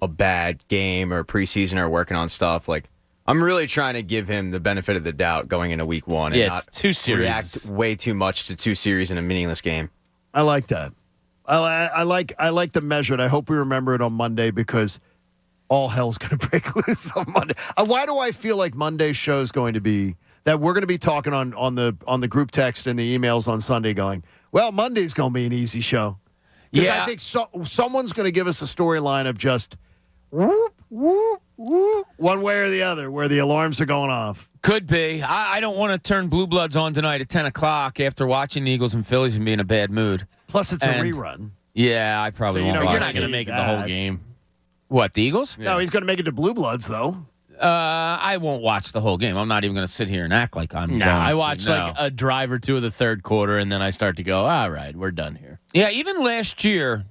a bad game or preseason or working on stuff. Like I'm really trying to give him the benefit of the doubt going into week 1 and not it's 2 series. react way too much to 2 series in a meaningless game. I like that. I like the measured. I hope we remember it on Monday because all hell's going to break loose on Monday. Why do I feel like Monday's show is going to be that we're going to be talking on the group text and the emails on Sunday going, well, Monday's going to be an easy show. Yeah. I think someone's going to give us a storyline of just whoop, whoop, whoop, one way or the other where the alarms are going off. Could be. I don't want to turn Blue Bloods on tonight at 10 o'clock after watching the Eagles and Phillies and be in a bad mood. Plus, it's a rerun. Yeah, I probably won't watch You're not going to make it the whole game. What, the Eagles? No, he's going to make it to Blue Bloods, though. I won't watch the whole game. I'm not even going to sit here and act like I'm I watch like a drive or two of the third quarter, and then I start to go, all right, we're done here. Yeah, even last year,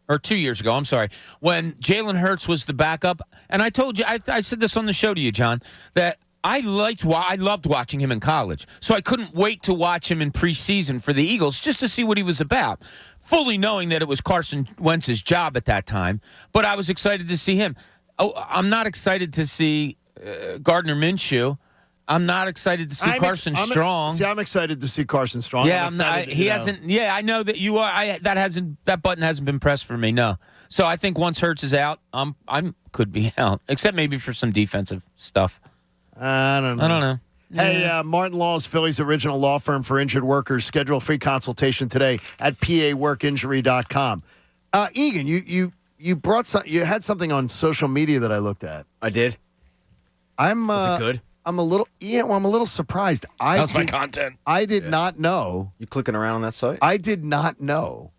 or 2 years ago, I'm sorry, when Jalen Hurts was the backup, and I told you, I said this on the show to you, John, that I loved watching him in college, so I couldn't wait to watch him in preseason for the Eagles just to see what he was about, fully knowing that it was Carson Wentz's job at that time, but I was excited to see him. Oh, I'm not excited to see Gardner Minshew. I'm not excited to see Carson Strong. I'm excited to see Carson Strong. Yeah, he hasn't. Yeah, I know that you are. That button hasn't been pressed for me. No, so I think once Hurts is out, I'm could be out, except maybe for some defensive stuff. I don't know. Hey, Martin Law's Philly's original law firm for injured workers. Schedule a free consultation today at paworkinjury.com. Egan, you brought you had something on social media that I looked at. I did. Was it good? I'm a little surprised. How's my content? I did not know. You clicking around on that site? I did not know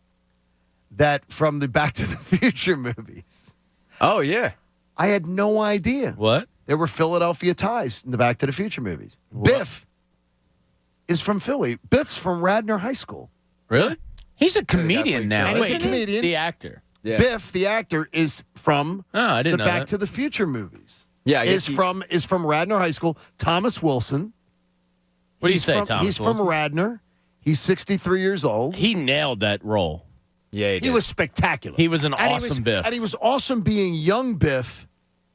that from the Back to the Future movies. Oh, yeah. I had no idea. What? There were Philadelphia ties in the Back to the Future movies. What? Biff is from Philly. Biff's from Radnor High School. Really? He's a comedian now. And he's a comedian. The actor. Yeah. Biff, the actor, is from the Back to the Future movies. Yeah, is from Radnor High School. Thomas Wilson. What do you say, Thomas He's Wilson? from Radnor. He's 63 years old. He nailed that role. Yeah, he did. He was spectacular. He was an awesome Biff. And he was awesome being young Biff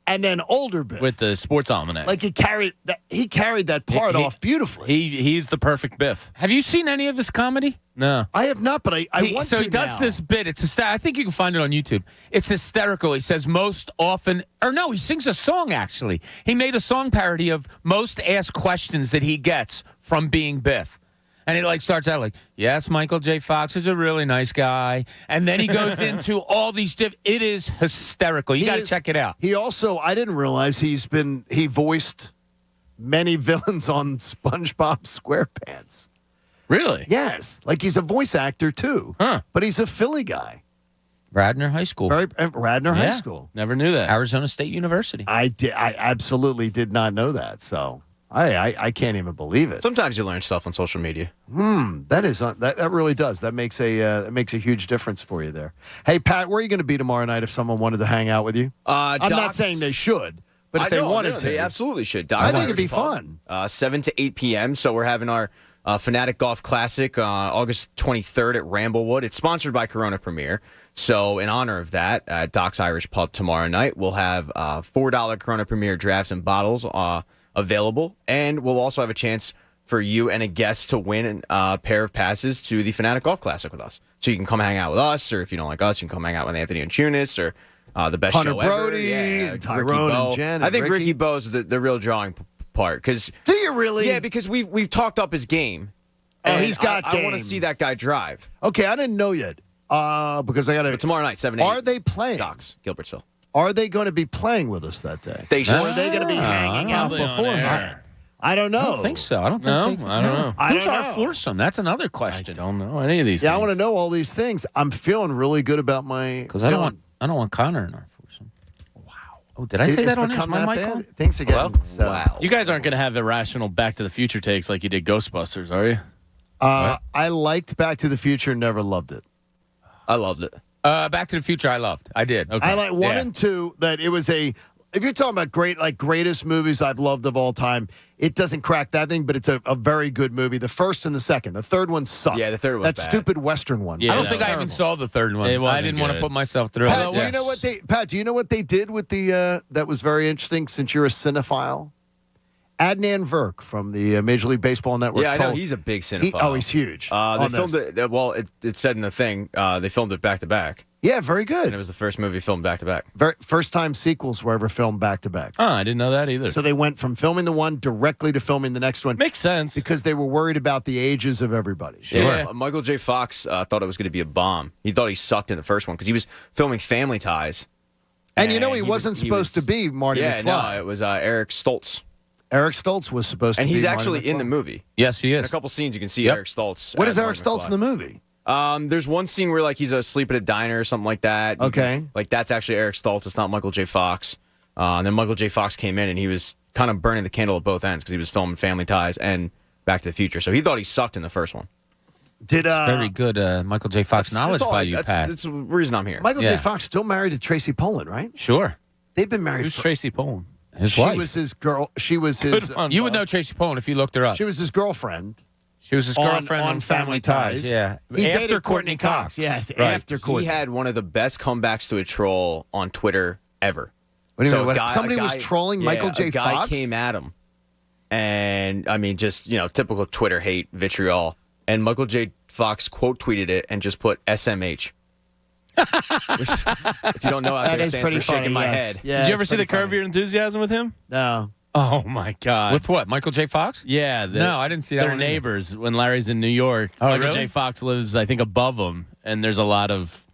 and then older Biff. With the sports almanac. Like he carried that part off beautifully. He's the perfect Biff. Have you seen any of his comedy? No. I have not, but I want to. So he does this bit. I think you can find it on YouTube. It's hysterical. He says most often, or no, he sings a song actually. He made a song parody of most asked questions that he gets from being Biff. And he starts out like, yes, Michael J. Fox is a really nice guy. And then he goes into all these it is hysterical. You got to check it out. He also, I didn't realize he voiced many villains on SpongeBob SquarePants. Really? Yes. Like he's a voice actor too. Huh. But he's a Philly guy. Radnor High School. Radnor High School. Never knew that. Arizona State University. I absolutely did not know that. So I can't even believe it. Sometimes you learn stuff on social media. That really does. That makes a huge difference for you there. Hey, Pat, where are you going to be tomorrow night if someone wanted to hang out with you? I'm not saying they should, but if they wanted to, they absolutely should. I think it'd be fun. 7 to 8 p.m. So we're having our Fanatic Golf Classic August 23rd at Ramblewood. It's sponsored by Corona Premier. So in honor of that, at Doc's Irish Pub tomorrow night, we'll have $4 Corona Premier drafts and bottles available, and we'll also have a chance for you and a guest to win a pair of passes to the Fanatic Golf Classic with us. So you can come hang out with us, or if you don't like us, you can come hang out with Anthony and Chunis, or the best Hunter show Brody, ever. and Tyrone and Jen. I think Ricky Bo's the real drawing part. Cause, do you really? Yeah, because we've talked up his game. Oh, he's got game. I want to see that guy drive. Okay, I didn't know yet. Because I got to. Tomorrow night, 7 to 8. Are they playing? Doc's, Gilbertsville. Are they going to be playing with us that day? They should. Or are they going to be hanging out beforehand? I don't know. I don't think so. I don't think I don't know. Who's our foursome? That's another question. I don't know any of these things. I want to know all these things. I'm feeling really good about my. Because I don't want Connor in our foursome. Wow. Oh, did I say that on air? Is my mic on? Thanks again. Wow. You guys aren't going to have irrational Back to the Future takes like you did Ghostbusters, are you? I liked Back to the Future, never loved it. I loved it. Back to the Future, I loved. I did. Okay. I like 1 and 2. That it was if you're talking about greatest movies I've loved of all time, it doesn't crack that thing, but it's a very good movie. The first and the second. The third one sucked. Yeah, the third one. That stupid Western one. Yeah, I don't think I even saw the third one. I didn't want to put myself through Pat, it. do you know what they did with the that was very interesting since you're a cinephile? Adnan Virk from the Major League Baseball Network. Yeah, I know he's a big cinephile. He's huge. They filmed it. Well, it said in the thing they filmed it back to back. Yeah, very good. And it was the first movie filmed back to back. First time sequels were ever filmed back to back. Oh, I didn't know that either. So they went from filming the one directly to filming the next one. Makes sense. Because they were worried about the ages of everybody. Sure. Yeah. Michael J. Fox thought it was going to be a bomb. He thought he sucked in the first one because he was filming Family Ties. And he wasn't supposed to be Marty McFly. No, it was Eric Stoltz. Eric Stoltz was supposed to be And he's Marty actually in McFly. the movie. Yes, he is. In a couple scenes, you can see Eric Stoltz. What is as Eric Marty Stoltz McFly. in the movie? There's one scene where he's asleep at a diner or something like that. Okay. That's actually Eric Stoltz. It's not Michael J. Fox. And then Michael J. Fox came in and he was kind of burning the candle at both ends because he was filming Family Ties and Back to the Future. So he thought he sucked in the first one. Very good Michael J. Fox knowledge by you, Pat. That's the reason I'm here. Michael J. Fox still married to Tracy Poland, right? Sure. They've been married. Who's Tracy Poland? His She wife. was his girl. She was his. You would know Tracy Poland if you looked her up. She was his girlfriend. She was his girlfriend on Family Ties. Yeah. He After dated Courtney Cox. Yes, Right. after Courtney. He had one of the best comebacks to a troll on Twitter ever. What do you mean? a guy- Somebody a was guy- trolling Michael J. A guy Fox? came at him. And, just, typical Twitter hate, vitriol. And Michael J. Fox quote tweeted it and just put SMH. Which, if you don't know, out That there is stands pretty for shaking funny, my yes. head. Yeah, Did you ever it's see the pretty Curb funny. Your Enthusiasm with him? No. Oh, my God. With what? Michael J. Fox? Yeah. No, I didn't see that They're one either. neighbors when Larry's in New York. Oh, Michael really? J. Fox lives, I think, above him, and there's a lot of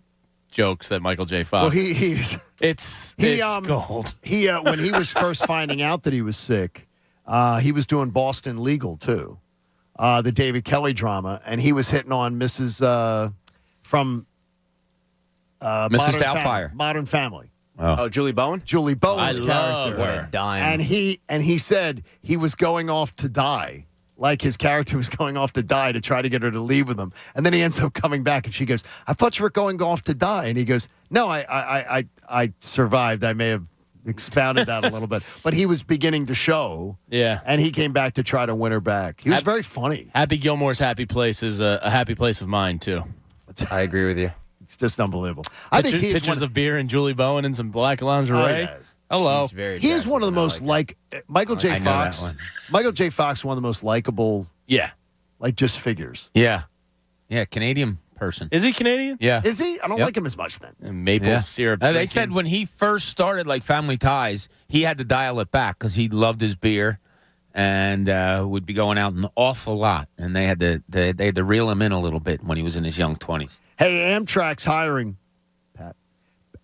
jokes that Michael J. Fox. Well, he's it's gold. He when he was first finding out that he was sick, he was doing Boston Legal too, the David Kelly drama, and he was hitting on Mrs. From Mrs. Modern Doubtfire. Modern Family. Oh, Julie Bowen? Julie Bowen's I love character. her. What a dime. And he said he was going off to die. Like his character was going off to die to try to get her to leave with him. And then he ends up coming back and she goes, I thought you were going off to die. And he goes, no, I survived. I may have expounded that a little bit. But he was beginning to show. Yeah. And he came back to try to win her back. He was very funny. Happy Gilmore's happy place is a happy place of mine, too. I agree with you. It's just unbelievable. I think he is pictures of beer and Julie Bowen and some black lingerie. Oh, yes. Hello. He's very He is one of the most Michael J. I know that Fox. one. Michael J. Fox, one of the most likable, Yeah. just figures. Yeah. Yeah, Canadian person. Is he Canadian? Yeah. Is he? I don't Yep. like him as much then. And maple Yeah. syrup. They drinking. said when he first started Family Ties, he had to dial it back because he loved his beer and would be going out an awful lot. And they had to reel him in a little bit when he was in his young 20s. Hey, Amtrak's hiring. Pat.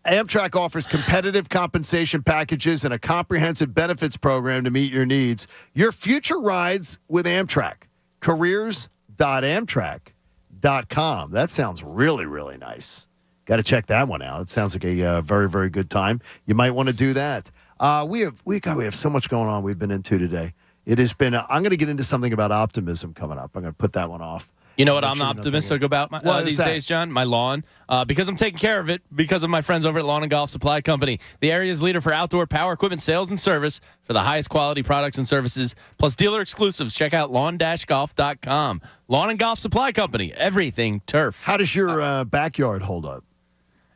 Amtrak offers competitive compensation packages and a comprehensive benefits program to meet your needs. Your future rides with Amtrak. Careers.amtrak.com. That sounds really, really nice. Got to check that one out. It sounds like a very, very good time. You might want to do that. We have so much going on we've been into today. It has been. I'm going to get into something about optimism coming up. I'm going to put that one off. You know what Make I'm sure you're not optimistic about these that? days, John? My lawn. Because I'm taking care of it because of my friends over at Lawn and Golf Supply Company, the area's leader for outdoor power equipment sales and service for the highest quality products and services, plus dealer exclusives. Check out lawn-golf.com. Lawn and Golf Supply Company, everything turf. How does your backyard hold up?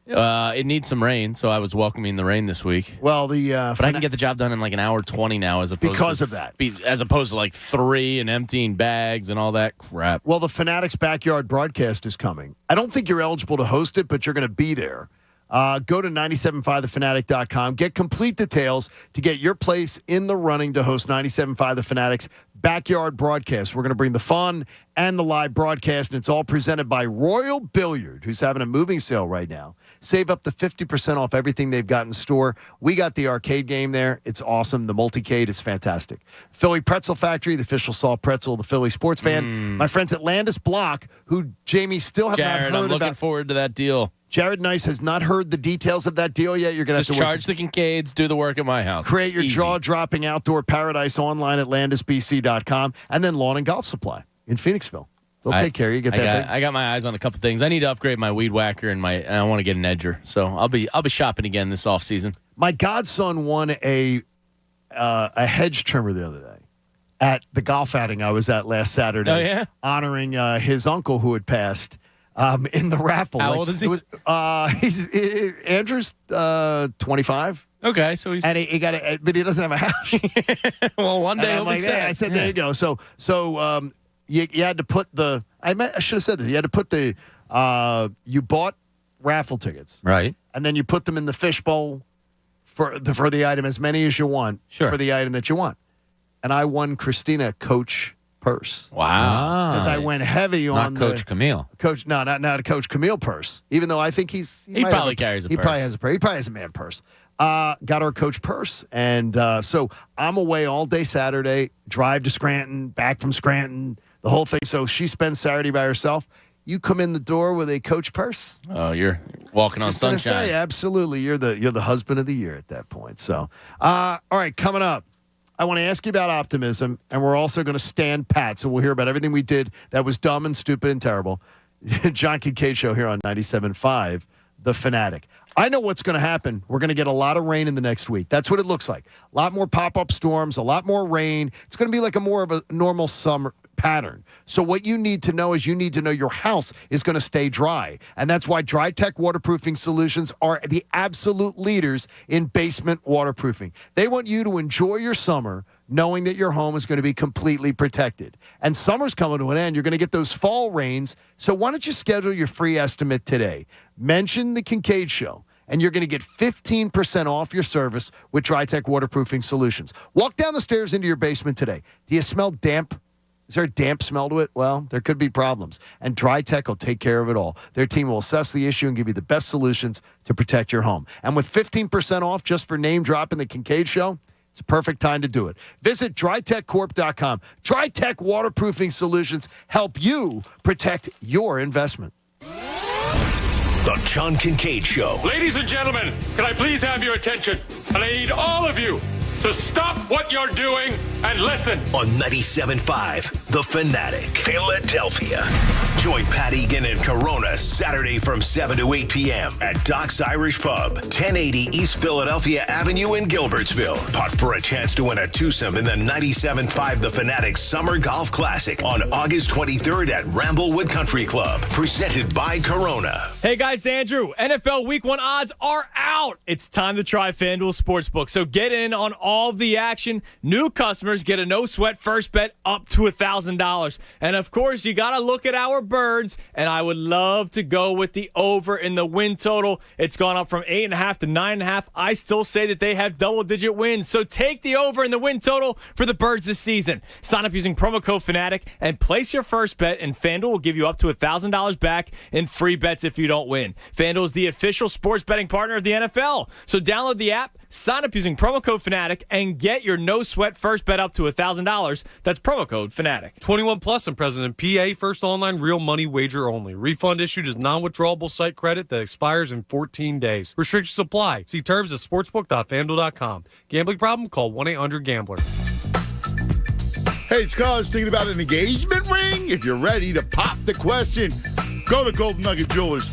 It needs some rain, so I was welcoming the rain this week. Well, but I can get the job done in like an hour 20 now, as opposed to 3 and emptying bags and all that crap. Well, the Fanatics Backyard broadcast is coming. I don't think you're eligible to host it, but you're going to be there. Go to 97.5thefanatic.com. Get complete details to get your place in the running to host 97.5 The Fanatic's backyard broadcast. We're going to bring the fun and the live broadcast, and it's all presented by Royal Billiard, who's having a moving sale right now. Save up to 50% off everything they've got in store. We got the arcade game there. It's awesome. The Multicade is fantastic. Philly Pretzel Factory, the official soft pretzel, the Philly sports fan. My friends at Landis Block, who Jamie still have Jared, not heard I'm looking about. forward to that deal. Jared Nice has not heard the details of that deal yet. You're going to have Just to charge the Kincades, do the work at my house. create It's your easy. jaw-dropping outdoor paradise online at landisbc.com, and then Lawn and Golf Supply in Phoenixville. They'll take care of you. Get that. I got my eyes on a couple things. I need to upgrade my weed whacker and I want to get an edger. So I'll be shopping again this off season. My godson won a hedge trimmer the other day at the golf outing I was at last Saturday. Oh, yeah? Honoring his uncle who had passed. in the raffle. How old is he? Andrew's 25. Okay, so he's and he got it, but he doesn't have a house. Well, one day he'll be set. I said, there you go. So you had to put the. I should have said this. You had to put the. You bought raffle tickets, right? And then you put them in the fishbowl for the item, as many as you want, for the item that you want. And I won Christina Coach purse. Wow! Because I went heavy on Coach Camille. Coach, no, not a Coach Camille purse. Even though I think he probably carries a purse. He probably has a purse. He probably has a man purse. Got our Coach purse, and so I'm away all day Saturday. Drive to Scranton, back from Scranton, the whole thing. So she spends Saturday by herself. You come in the door with a Coach purse. Oh, you're walking on sunshine. Say, absolutely, you're the husband of the year at that point. So, all right, coming up, I want to ask you about optimism, and we're also going to stand pat. So we'll hear about everything we did that was dumb and stupid and terrible. John Kincade Show here on 97.5 The Fanatic. I know what's going to happen. We're going to get a lot of rain in the next week. That's what it looks like. A lot more pop-up storms, a lot more rain. It's going to be like more of a normal summer pattern. So what you need to know is you need to know your house is going to stay dry. And that's why Dry Tech Waterproofing Solutions are the absolute leaders in basement waterproofing. They want you to enjoy your summer knowing that your home is going to be completely protected. And summer's coming to an end. You're going to get those fall rains. So why don't you schedule your free estimate today? Mention the Kincade Show, and you're going to get 15% off your service with Dry Tech Waterproofing Solutions. Walk down the stairs into your basement today. Do you smell damp? Is there a damp smell to it? Well, there could be problems. And Dry Tech will take care of it all. Their team will assess the issue and give you the best solutions to protect your home. And with 15% off just for name dropping the Kincade Show, it's a perfect time to do it. Visit DryTechCorp.com. Dry Tech Waterproofing Solutions help you protect your investment. The John Kincade Show. Ladies and gentlemen, can I please have your attention? And I need all of you to stop what you're doing and listen. On 97.5 The Fanatic, Philadelphia. Join Pat Egan and Corona Saturday from 7 to 8 p.m. at Doc's Irish Pub, 1080 East Philadelphia Avenue in Gilbertsville. Putt for a chance to win a twosome in the 97.5 The Fanatic Summer Golf Classic on August 23rd at Ramblewood Country Club. Presented by Corona. Hey guys, Andrew. NFL Week 1 odds are out. It's time to try FanDuel Sportsbook. So get in on all the action. New customers get a no-sweat first bet up to $1,000. And of course, you got to look at our birds, and I would love to go with the over in the win total. It's gone up from 8.5 to 9.5. I still say that they have double-digit wins, so take the over in the win total for the birds this season. Sign up using promo code FANATIC and place your first bet, and FanDuel will give you up to $1,000 back in free bets if you don't win. FanDuel is the official sports betting partner of the NFL, so download the app, sign up using promo code FANATIC, and get your no-sweat first bet up to $1,000. That's promo code FANATIC. 21 plus and present in PA. First online real money wager only. Refund issued as non-withdrawable site credit that expires in 14 days. Restrictions apply. See terms at sportsbook.fanduel.com. Gambling problem? Call 1-800-GAMBLER. Hey, it's Cuz thinking about an engagement ring. If you're ready to pop the question, go to Golden Nugget Jewelers.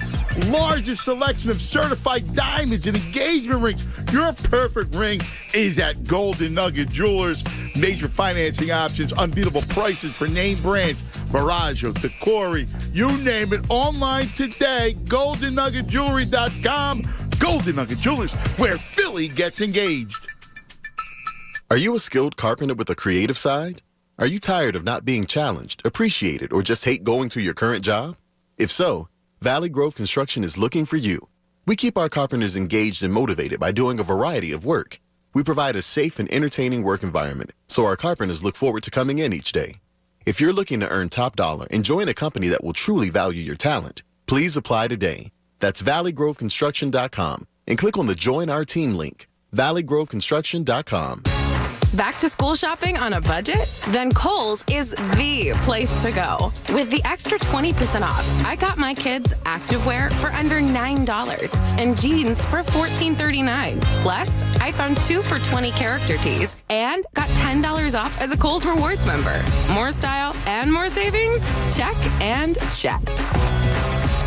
Largest selection of certified diamonds and engagement rings. Your perfect ring is at Golden Nugget Jewelers. Major financing options, unbeatable prices for name brands, Miraggio, Tacori, you name it. Online today, GoldenNuggetJewelry.com. Golden Nugget Jewelers, where Philly gets engaged. Are you a skilled carpenter with a creative side? Are you tired of not being challenged, appreciated, or just hate going to your current job? If so, Valley Grove Construction is looking for you. We keep our carpenters engaged and motivated by doing a variety of work. We provide a safe and entertaining work environment, so our carpenters look forward to coming in each day. If you're looking to earn top dollar and join a company that will truly value your talent, please apply today. That's ValleyGroveConstruction.com and click on the Join Our Team link, ValleyGroveConstruction.com. Back to school shopping on a budget? Then Kohl's is the place to go. With the extra 20% off, I got my kids activewear for under $9 and jeans for $14.39. Plus, I found 2 for $20 character tees and got $10 off as a Kohl's Rewards member. More style and more savings? Check and check.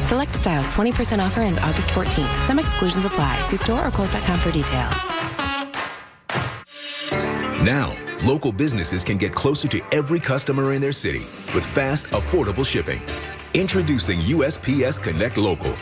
Select styles, 20% offer ends August 14th. Some exclusions apply. See store or Kohls.com for details. Now, local businesses can get closer to every customer in their city with fast, affordable shipping. Introducing USPS Connect Local.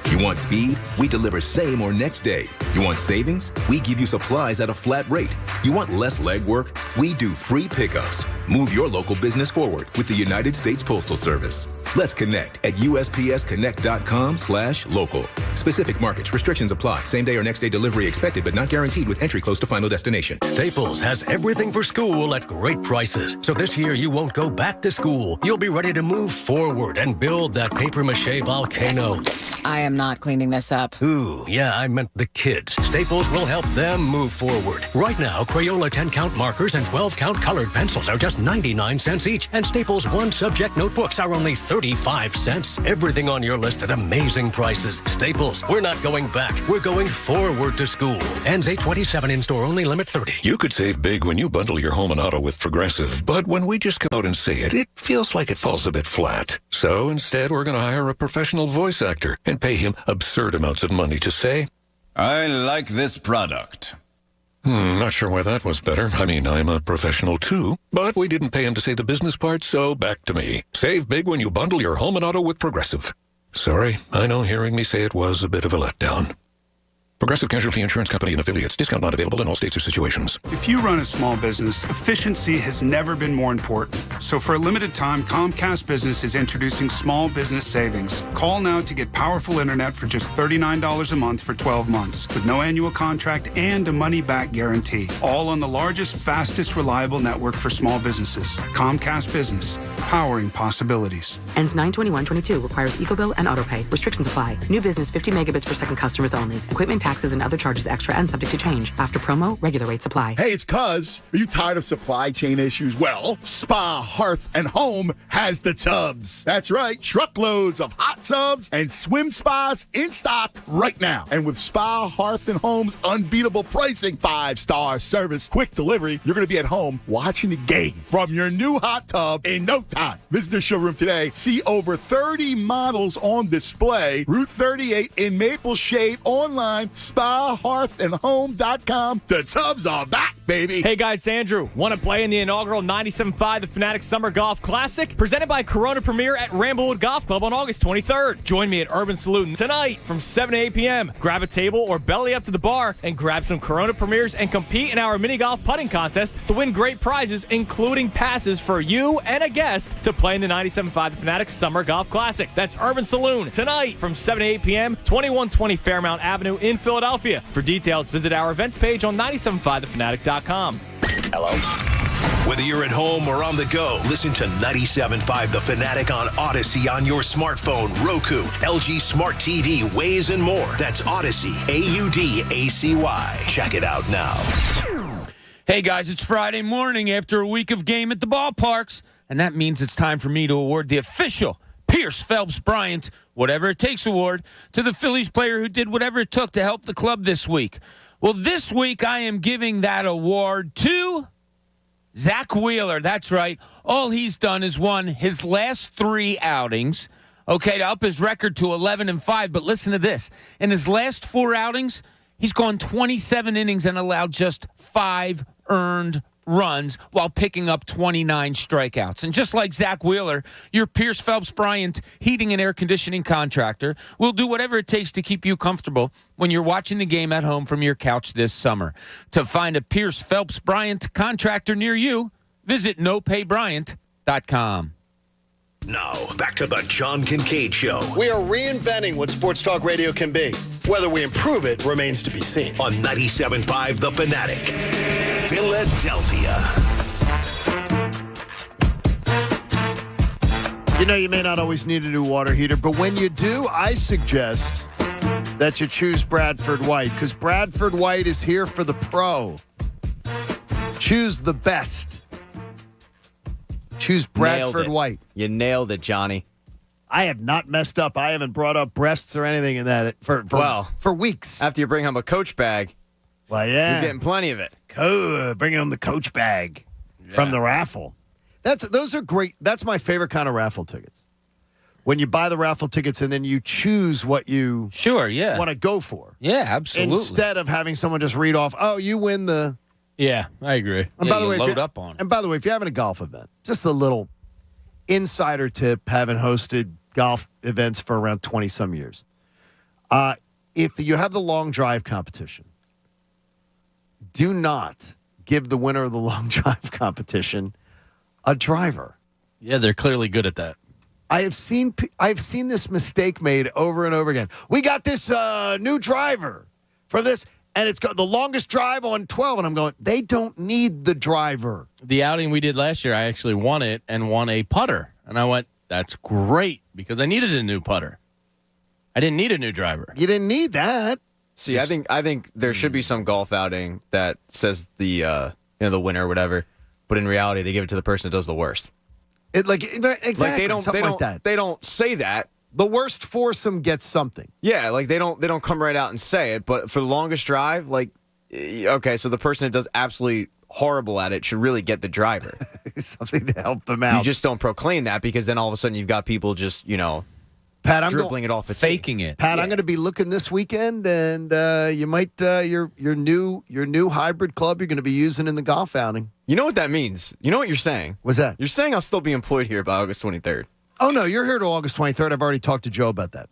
You want speed? We deliver same or next day. You want savings? We give you supplies at a flat rate. You want less legwork? We do free pickups. Move your local business forward with the United States Postal Service. Let's connect at USPSConnect.com/local. Specific markets. Restrictions apply. Same day or next day delivery expected, but not guaranteed with entry close to final destination. Staples has everything for school at great prices. So this year you won't go back to school. You'll be ready to move forward and build that papier-mâché volcano. I am not cleaning this up. Ooh, yeah, I meant the kids. Staples will help them move forward. Right now, Crayola 10-count markers and 12-count colored pencils are just 99 cents each, and Staples one-subject notebooks are only 35 cents. Everything on your list at amazing prices. Staples, we're not going back. We're going forward to school. Ends 8/27 in-store only, limit 30. You could save big when you bundle your home and auto with Progressive, but when we just come out and say it, it feels like it falls a bit flat. So instead, we're going to hire a professional voice actor and pay him absurd amounts of money to say, I like this product. Not sure why that was better. I mean, I'm a professional too, but we didn't pay him to say the business part, so back to me. Save big when you bundle your home and auto with Progressive. Sorry, I know hearing me say it was a bit of a letdown. Progressive Casualty Insurance Company and Affiliates. Discount not available in all states or situations. If you run a small business, efficiency has never been more important. So for a limited time, Comcast Business is introducing small business savings. Call now to get powerful internet for just $39 a month for 12 months with no annual contract and a money-back guarantee. All on the largest, fastest, reliable network for small businesses. Comcast Business, powering possibilities. Ends 9/21/22. Requires EcoBill and AutoPay. Restrictions apply. New business 50 megabits per second customers only. Equipment, taxes, and other charges extra and subject to change. After promo, regular rates apply. Hey, it's Cuz. Are you tired of supply chain issues? Well, Spa, Hearth, and Home has the tubs. That's right. Truckloads of hot tubs and swim spas in stock right now. And with Spa, Hearth, and Home's unbeatable pricing, 5-star service, quick delivery, you're going to be at home watching the game from your new hot tub in no time. Visit their showroom today. See over 30 models on display. Route 38 in Maple Shade. Online, SpaHearthandHome.com. The tubs are back, baby. Hey guys, it's Andrew. Want to play in the inaugural 97.5 The Fanatic Summer Golf Classic? Presented by Corona Premier at Ramblewood Golf Club on August 23rd. Join me at Urban Saloon tonight from 7 to 8 p.m. Grab a table or belly up to the bar and grab some Corona Premiers and compete in our mini golf putting contest to win great prizes, including passes for you and a guest to play in the 97.5 The Fanatic Summer Golf Classic. That's Urban Saloon tonight from 7 to 8 p.m. 2120 Fairmount Avenue in Philadelphia. For details, visit our events page on 97.5thefanatic.com. Hello? Whether you're at home or on the go, listen to 97.5 The Fanatic on Odyssey on your smartphone, Roku, LG Smart TV, Waze, and more. That's Odyssey, AUDACY. Check it out now. Hey guys, it's Friday morning after a week of game at the ballparks, and that means it's time for me to award the official Pierce Phelps Bryant Whatever It Takes award to the Phillies player who did whatever it took to help the club this week. Well, this week I am giving that award to Zach Wheeler. That's right. All he's done is won his last 3 outings, okay, to up his record to 11-5. But listen to this. In his last 4 outings, he's gone 27 innings and allowed just 5 earned runs while picking up 29 strikeouts. And just like Zach Wheeler, your Pierce Phelps Bryant heating and air conditioning contractor will do whatever it takes to keep you comfortable when you're watching the game at home from your couch this summer. To find a Pierce Phelps Bryant contractor near you, visit nopaybryant.com. Now, back to the John Kincade Show. We are reinventing what sports talk radio can be. Whether we improve it remains to be seen. On 97.5 The Fanatic, Philadelphia. You know, you may not always need a new water heater, but when you do, I suggest that you choose Bradford White, because Bradford White is here for the pro. Choose the best. Choose Bradford White. You nailed it, Johnny. I have not messed up. I haven't brought up breasts or anything in that for weeks. After you bring home a Coach bag, well, yeah, you're getting plenty of it. Bring home the Coach bag from the raffle. Those are great. That's my favorite kind of raffle tickets. When you buy the raffle tickets and then you choose what you want to go for. Yeah, absolutely. Instead of having someone just read off, oh, you win the. Yeah, I agree. And by the way, load up on it. And by the way, if you're having a golf event, just a little insider tip, having hosted golf events for around 20-some years. If you have the long drive competition, do not give the winner of the long drive competition a driver. Yeah, they're clearly good at that. I've seen this mistake made over and over again. We got this new driver for this, and it's got the longest drive on 12. And I'm going, they don't need the driver. The outing we did last year, I actually won it and won a putter. And I went, that's great, because I needed a new putter. I didn't need a new driver. You didn't need that. See, I think there should be some golf outing that says the winner or whatever, but in reality, they give it to the person that does the worst. Exactly. Like they don't like that. They don't say that. The worst foursome gets something. Yeah, like they don't come right out and say it. But for the longest drive, like, okay, so the person that does absolutely horrible at it should really get the driver. Something to help them out. You just don't proclaim that, because then all of a sudden you've got people just Pat, I'm dribbling it off the faking it. Pat, I'm going to be looking this weekend, and you might your new hybrid club you're going to be using in the golf outing. You know what that means? You know what you're saying? What's that? You're saying I'll still be employed here by August 23rd. Oh no, you're here till August 23rd. I've already talked to Joe about that.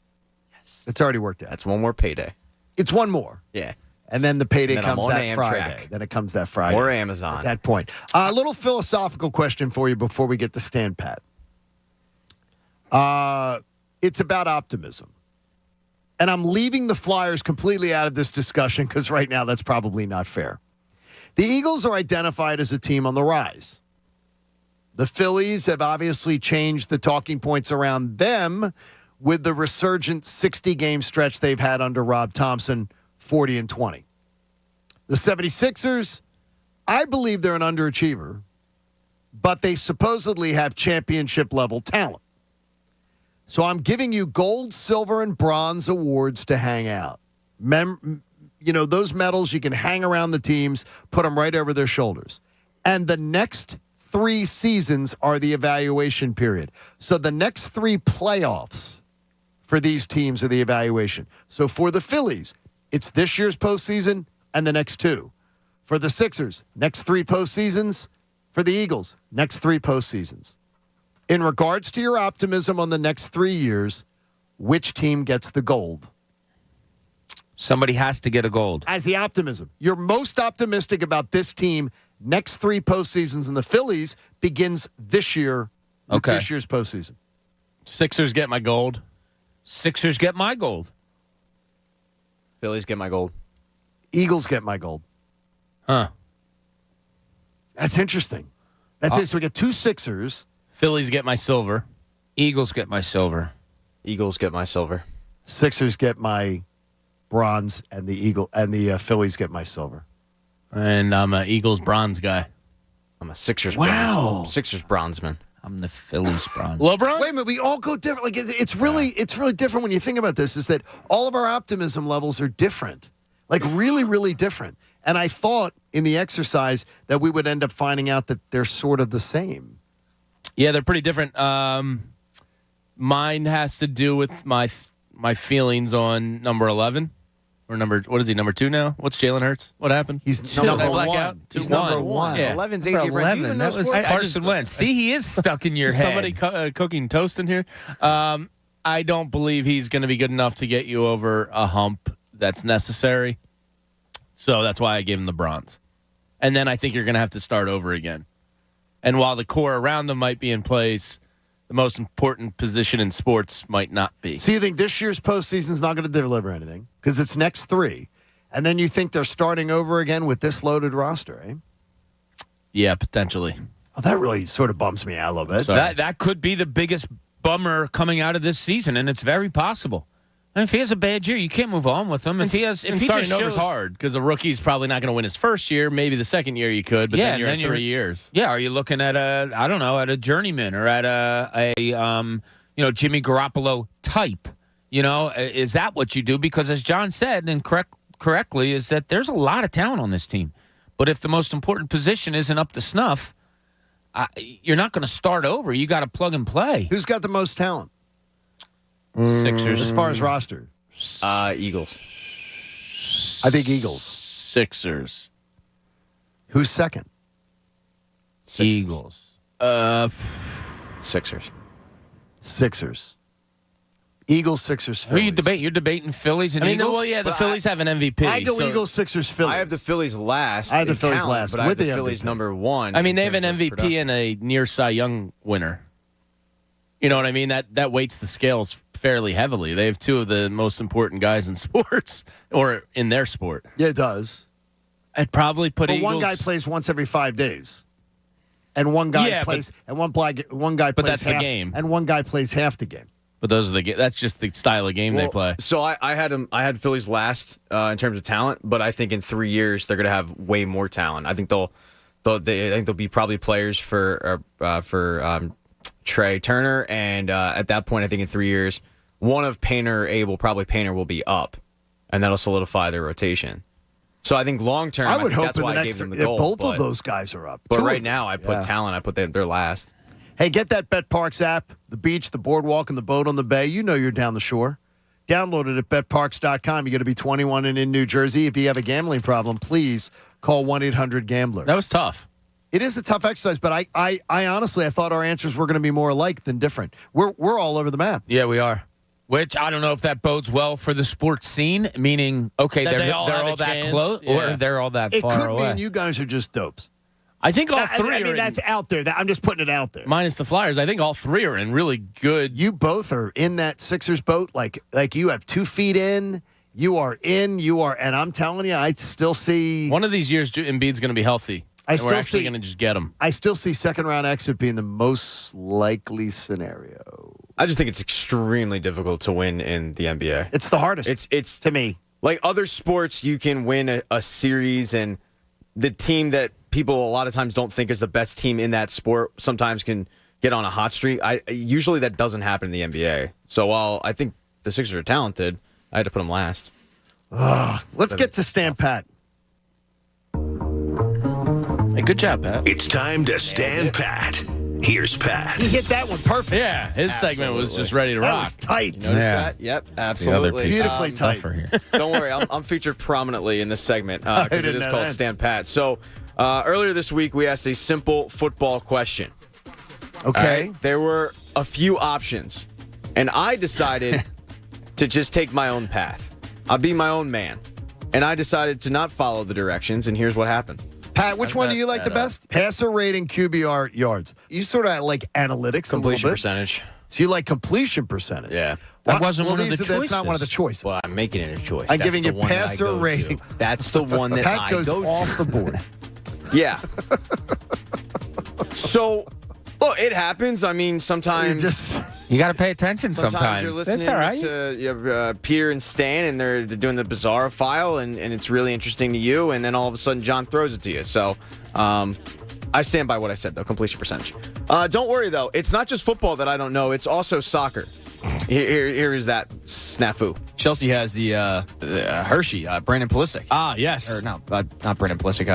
Yes, it's already worked out. That's one more payday. It's one more. Yeah. And then the payday then comes that Amtrak. Friday. Then it comes that Friday. Or Amazon. At that point. A little philosophical question for you before we get to Stan Pat. It's about optimism. And I'm leaving the Flyers completely out of this discussion because right now that's probably not fair. The Eagles are identified as a team on the rise. The Phillies have obviously changed the talking points around them with the resurgent 60-game stretch they've had under Rob Thompson, 40-20. The 76ers, I believe they're an underachiever, but they supposedly have championship-level talent. So I'm giving you gold, silver, and bronze awards to hang out. Those medals you can hang around the teams, put them right over their shoulders. And the next 3 seasons are the evaluation period. So the next 3 playoffs for these teams are the evaluation. So for the Phillies, it's this year's postseason and the next 2. For the Sixers, next 3 postseasons. For the Eagles, next 3 postseasons. In regards to your optimism on the next 3 years, which team gets the gold? Somebody has to get a gold. As the optimism. You're most optimistic about this team next 3 postseasons, and the Phillies begins this year with this year's postseason. Sixers get my gold. Sixers get my gold. Phillies get my gold. Eagles get my gold. Huh. That's interesting. That's it. So we got 2 Sixers. Phillies get my silver. Eagles get my silver. Eagles get my silver. Sixers get my bronze, and the Phillies get my silver. And I'm an Eagles bronze guy. I'm a Sixers Wow. Sixers bronzeman. I'm the Phillies bronze. LeBron? Wait a minute, we all go different. Like it's really different when you think about this. Is that all of our optimism levels are different, like really, really different. And I thought in the exercise that we would end up finding out that they're sort of the same. Yeah, they're pretty different. Mine has to do with my feelings on number 11. Or what is he, number 2 now? What's Jalen Hurts? What happened? He's number 1. He's number 1. Yeah. 11's Number AJ Brown. 11. That was Carson Wentz. See, he is stuck in your head. Somebody cooking toast in here. I don't believe he's going to be good enough to get you over a hump that's necessary. So that's why I gave him the bronze. And then I think you're going to have to start over again. And while the core around them might be in place, the most important position in sports might not be. So you think this year's postseason is not going to deliver anything because it's next 3, and then you think they're starting over again with this loaded roster, eh? Yeah, potentially. Oh, that really sort of bums me out a little bit. That could be the biggest bummer coming out of this season, and it's very possible. And if he has a bad year, you can't move on with him. If he starting over is hard because a rookie's probably not going to win his first year. Maybe the second year you could, but then you're in 3 years. Yeah, are you looking at a journeyman or at a Jimmy Garoppolo type? Is that what you do? Because as John said, and correctly, is that there's a lot of talent on this team. But if the most important position isn't up to snuff, you're not going to start over. You got to plug and play. Who's got the most talent? Sixers. As far as roster? Eagles. I think Eagles. Sixers. Who's second? Eagles. Sixers. Sixers. Eagles, Sixers, Who Phillies. you debate? You're debating Phillies and Eagles? Well, yeah, the Phillies have an MVP. I go so- Eagles, Sixers, Phillies. I have the Phillies last. I have the in Phillies talent, last, but I with have the the Phillies MVP. number one. I mean, they in have an terms of MVP production. and a near Cy Young winner. You know what I mean? That weights the scales fairly heavily. They have two of the most important guys in sports, or in their sport. Yeah, it does. I'd probably put But Eagles. one guy plays once every 5 days, and one guy Yeah, plays, and one guy but plays that's the half, game. and one guy plays half the game. But those are that's just the style of game they play. So I had Phillies last in terms of talent, but I think in 3 years they're going to have way more talent. I think they'll be probably players for Trey Turner, and at that point, I think in 3 years, one of Painter or Abel, probably Painter, will be up, and that'll solidify their rotation. So I think long term, I would hope that's in the why I next gave them the if goal, both of those guys are up. But Two right of them. now, I put talent. I put their last. Hey, get that BetParks app, the beach, the boardwalk, and the boat on the bay. You know you're down the shore. Download it at betparks.com. You got to be 21 and in New Jersey. If you have a gambling problem, please call 1-800-GAMBLER. That was tough. It is a tough exercise, but I honestly, I thought our answers were going to be more alike than different. We're all over the map. Yeah, we are. Which I don't know if that bodes well for the sports scene, meaning, okay, That they're they all have all a that chance? close, Yeah. or they're all that It far could away. mean you guys are just dopes. I think all I three mean, are that's in, out there. I'm just putting it out there. minus the Flyers. I think all three are in really good. You both are in that Sixers boat. Like you have 2 feet in. You are in. And I'm telling you, I still see. One of these years, Embiid's going to be healthy. I and still we're actually see- going to just get him. I still see second round exit being the most likely scenario. I just think it's extremely difficult to win in the NBA. It's the hardest. It's to me. Like other sports, you can win a series, and the team that people a lot of times don't think is the best team in that sport sometimes can get on a hot streak. Usually that doesn't happen in the NBA. So while I think the Sixers are talented, I had to put them last. Let's get to Stan Pat. Hey, good job, Pat. It's time to stand pat. Here's Pat. He hit that one perfect. Yeah, his segment was just ready to That rock. was tight. You notice that? Yep, absolutely. Beautifully tight. Don't worry, I'm featured prominently in this segment because it didn't is know called that. Stand Pat. So earlier this week, we asked a simple football question. Okay. All right? There were a few options, and I decided to just take my own path. I'll be my own man. And I decided to not follow the directions, and here's what happened. Pat, which one do you like the best? Passer rating, QBR, yards. You sort of like analytics Completion a little bit. percentage. So you like completion percentage. Yeah. That wasn't one of the That's not one of the choices. Well, I'm making it a choice. I'm That's giving the you one that I passer go to. rating. That's the one that Pat I goes go to. off the board. Yeah. So, well, it happens. I mean, sometimes You got to pay attention sometimes. you're listening That's all right. to Peter and Stan, and they're doing the bizarre file, and it's really interesting to you, and then all of a sudden John throws it to you. So I stand by what I said, though, completion percentage. Don't worry, though. It's not just football that I don't know. It's also soccer. Here is that snafu. Chelsea has the Hershey, Brandon Pulisic. Ah, yes. Or not Brandon Pulisic,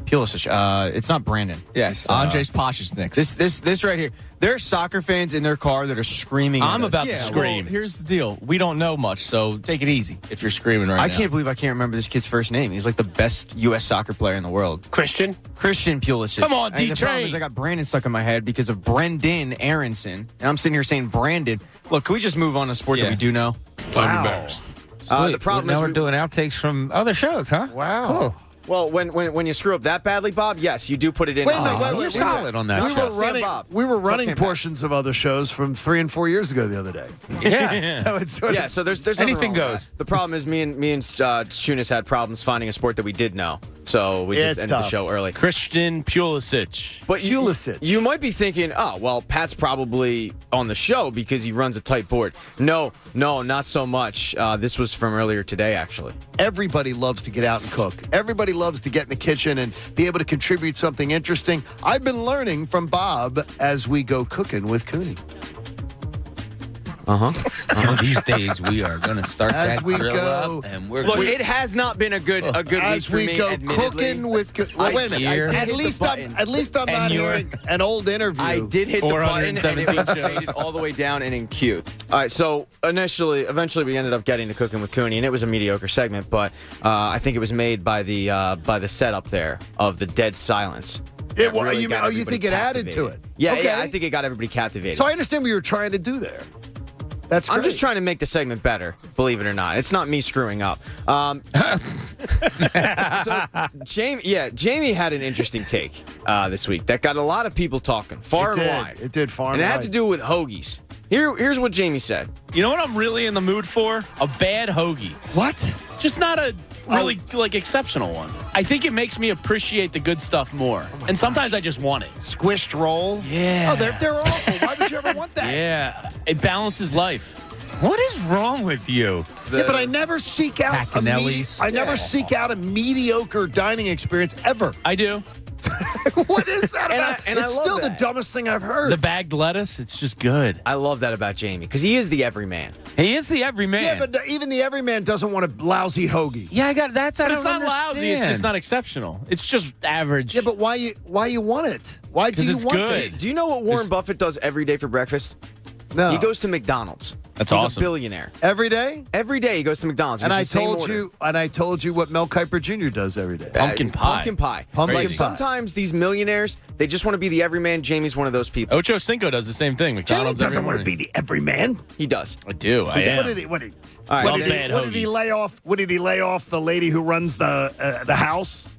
Pulisic. It's not Brandon. Yes, Andres Pashicnik. This right here. There are soccer fans in their car that are screaming. I'm at us. about to scream. Well, here's the deal. We don't know much, so take it easy. If you're screaming right now. I can't believe I can't remember this kid's first name. He's like the best U.S. soccer player in the world. Christian Pulisic. Come on, And the problem D-Train. is I got Brandon stuck in my head because of Brendan Aronson. And I'm sitting here saying Brandon. Look, can we just move on to sport that we do know? I'm embarrassed. The problem now is we're doing outtakes from other shows, huh? Wow. Cool. Well, when you screw up that badly, Bob, yes, you do put it in. Wait a minute, You're solid on that We show. were running. Bob. We were running Stand Pat. portions of other shows from 3 and 4 years ago the other day. Yeah. So it's sort Yeah, of, so there's nothing Anything wrong with goes. that. The problem is me and Chunas had problems finding a sport that we did know, so we Yeah, just it's ended the tough. show early. Christian Pulisic. But Pulisic. you might be thinking, oh, well, Pat's probably on the show because he runs a tight board. No, not so much. This was from earlier today, actually. everybody loves to get out and cook. Everybody loves to get in the kitchen and be able to contribute something interesting. I've been learning from Bob as we go cooking with Cooney. These days we are going to start As that we grill go- up, and we're Look, going it has not been a good As week for we me, go admittedly. cooking with well, wait a minute. Here. At least I'm And not you're- hearing an old interview. I did hit the button, and it was faded all the way down and in cute. All right, so eventually we ended up getting to Cooking with Cooney, and it was a mediocre segment, but I think it was made by the setup there of the dead silence. It, That really you got think it everybody added to it? captivated. Yeah, Okay. yeah, I think it got everybody captivated. So I understand what you were trying to do there. That's great. I'm just trying to make the segment better, believe it or not. It's not me screwing up. So, Jamie had an interesting take this week that got a lot of people talking far and wide. It did far and and it wide. had to do with hoagies. Here's what Jamie said. You know what I'm really in the mood for? A bad hoagie. What? Just not a really exceptional one. I think it makes me appreciate the good stuff more. And sometimes I just want it. Squished roll? Yeah. Oh, they're awful. Why would you ever want that? Yeah. It balances life. What is wrong with you? Yeah, but I never seek out seek out a mediocre dining experience ever. I do. What is that about? It's still the dumbest thing I've heard. The bagged lettuce, it's just good. I love that about Jamie because he is the everyman. He is the everyman. Yeah, but even the everyman doesn't want a lousy hoagie. Yeah, I got that's. But it's not lousy. It's just not exceptional. It's just average. Yeah, but why you want it? Why do you it's want good. it? Do you know what Warren Buffett does every day for breakfast? No. He goes to McDonald's. That's He's awesome. a billionaire. Every day? Every day he goes to McDonald's. And I It's the same order. told you what Mel Kiper Jr. does every day. Pumpkin pie. Pumpkin pie. Pumpkin Like, pie. sometimes these millionaires, they just want to be the everyman. Jamie's one of those people. Ocho Cinco does the same thing. Jamie McDonald's doesn't every want to morning. be the everyman. He does. I do. I am. What did he lay off? What did he lay off the lady who runs the house?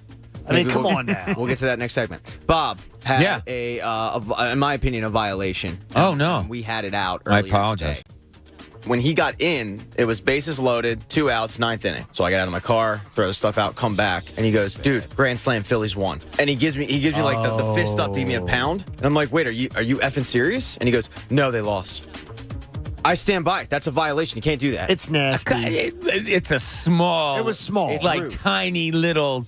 I mean, come on now. We'll get to that next segment. Bob had in my opinion, a violation. Oh, no. We had it out I earlier apologize. today. When he got in, it was bases loaded, 2 outs, 9th inning. So I get out of my car, throw the stuff out, come back, and he goes, "Dude, grand slam, Phillies won." And he gives me like the fist up to give me a pound. And I'm like, "Wait, are you effing serious?" And he goes, "No, they lost." I stand by it. That's a violation. You can't do that. It's nasty. It's a small. It was small. It's like rude. tiny little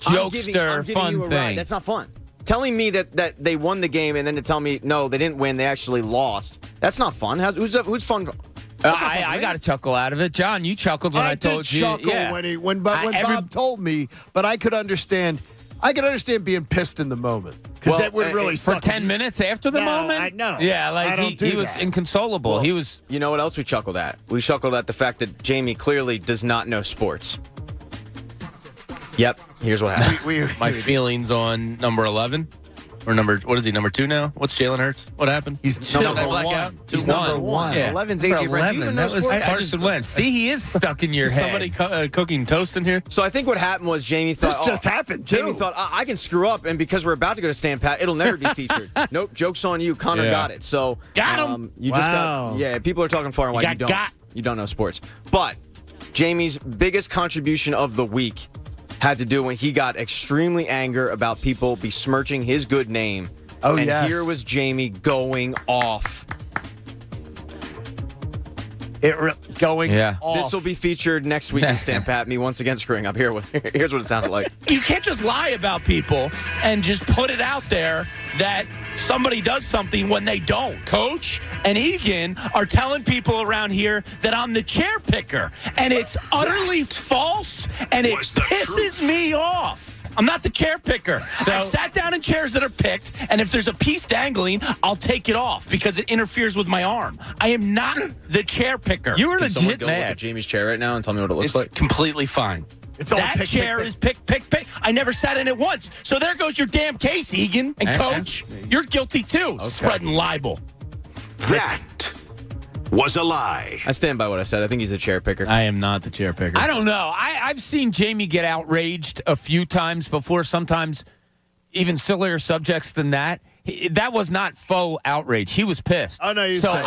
I'm jokester giving fun you a ride. thing. That's not fun. Telling me that they won the game and then to tell me, no, they didn't win, they actually lost. That's not fun. Who's fun? I got a chuckle out of it. John, you chuckled when I told you. Chuckle Yeah. when Bob told me, but I could understand. I could understand being pissed in the moment because that would really for suck. 10 minutes after the moment. I know. Yeah, I like don't do he was that. inconsolable. Well, he was. You know what else we chuckled at? We chuckled at the fact that Jamie clearly does not know sports. Yep. Here's what happened. My feelings on number 11. Or what is he, number 2 now? What's Jalen Hurts? What happened? He's number 1. He's number 1. Yeah. 11's Number AJ Brown. 11. That was Carson Wentz. See, he is stuck in your head. Somebody cooking toast in here? So I think what happened was Jamie thought. This just happened, too. Jamie thought, I can screw up, and because we're about to go to Stand Pat, it'll never be featured. Nope, joke's on you. Connor got it. So Got him. You just got. Yeah, people are talking far and wide. You don't know sports. But Jamie's biggest contribution of the week had to do when he got extremely angry about people besmirching his good name. Oh, and yes. here was Jamie going off. Going off. This will be featured next week in Stand Pat. Me once again screwing up. Here's what it sounded like. You can't just lie about people and just put it out there that somebody does something when they don't. Coach and Egan are telling people around here that I'm the chair picker, and it's utterly false, and it pisses me off. I'm not the chair picker. So I've sat down in chairs that are picked, and if there's a piece dangling, I'll take it off because it interferes with my arm. I am not the chair picker. You were Can someone legit go look at mad. Jamie's chair right now and tell me what it looks It's like? completely fine. It's all that pick, chair pick, is pick. I never sat in it once. So there goes your damn case, Egan. And Coach, you're guilty too, spreading libel. That was a lie. I stand by what I said. I think he's the chair picker. I am not the chair picker. I don't know. I've seen Jamie get outraged a few times before, sometimes even sillier subjects than that. That was not faux outrage. He was pissed. Oh, no, he was so pissed.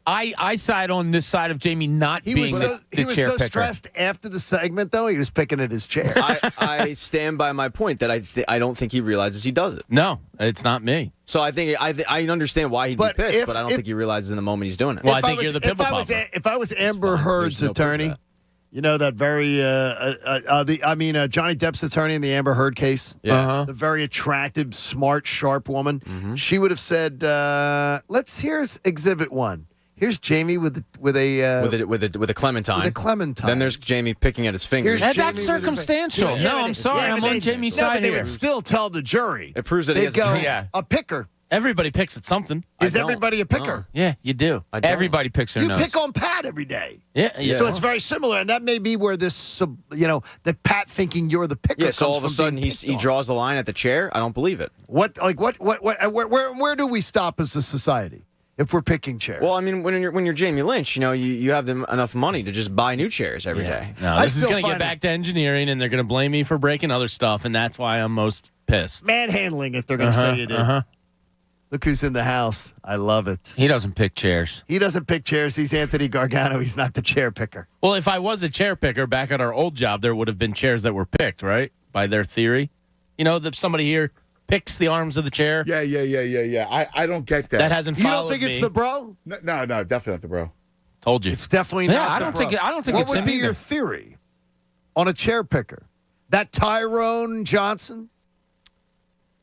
I side on this side of Jamie not He being was the he was chair so picker. stressed after the segment, though. He was picking at his chair. I stand by my point that I don't think he realizes he does it. No, it's not me. So I think I understand why he'd But be pissed, if- but I don't think he realizes in the moment he's doing it. Well, I If think was- you're the if pimple I was popper. If I was Amber Heard's There's no proof of attorney, that. you know that very Johnny Depp's attorney in the Amber Heard case. Yeah. Uh-huh. The very attractive, smart, sharp woman. Mm-hmm. She would have said, here's Exhibit 1. Here's Jamie with a clementine. With a clementine. Then there's Jamie picking at his fingers. Here's That's Jamie with a- circumstantial. Yeah, No, but I'm they- sorry. yeah, I'm but on they- Jamie's no, side but they here. would still tell the jury. It proves that he They'd has go, a a picker. Everybody picks at something. Is don't. everybody a picker? Yeah, you do. I don't. Everybody picks their You nose. pick on Pat every day. Yeah. So it's very similar, and that may be where this, the Pat thinking you're the picker. Yeah, so comes all of a from sudden being he picked on. draws the line at the chair. I don't believe it. Where do we stop as a society? if we're picking chairs. Well, I mean, when you're Jamie Lynch, you have enough money to just buy new chairs every day. No, this is going to get back to engineering, and they're going to blame me for breaking other stuff, and that's why I'm most pissed. Manhandling it, they're going to say you did. Look who's in the house. I love it. He doesn't pick chairs. He doesn't pick chairs. He's Anthony Gargano. He's not the chair picker. Well, if I was a chair picker back at our old job, there would have been chairs that were picked, right? By their theory. That somebody here picks the arms of the chair. Yeah. I don't get that. That hasn't You followed don't think it's me. the bro? No, definitely not the bro. Told you. It's definitely not I the don't bro. think what it's would him be either. your theory on a chair picker? That Tyrone Johnson?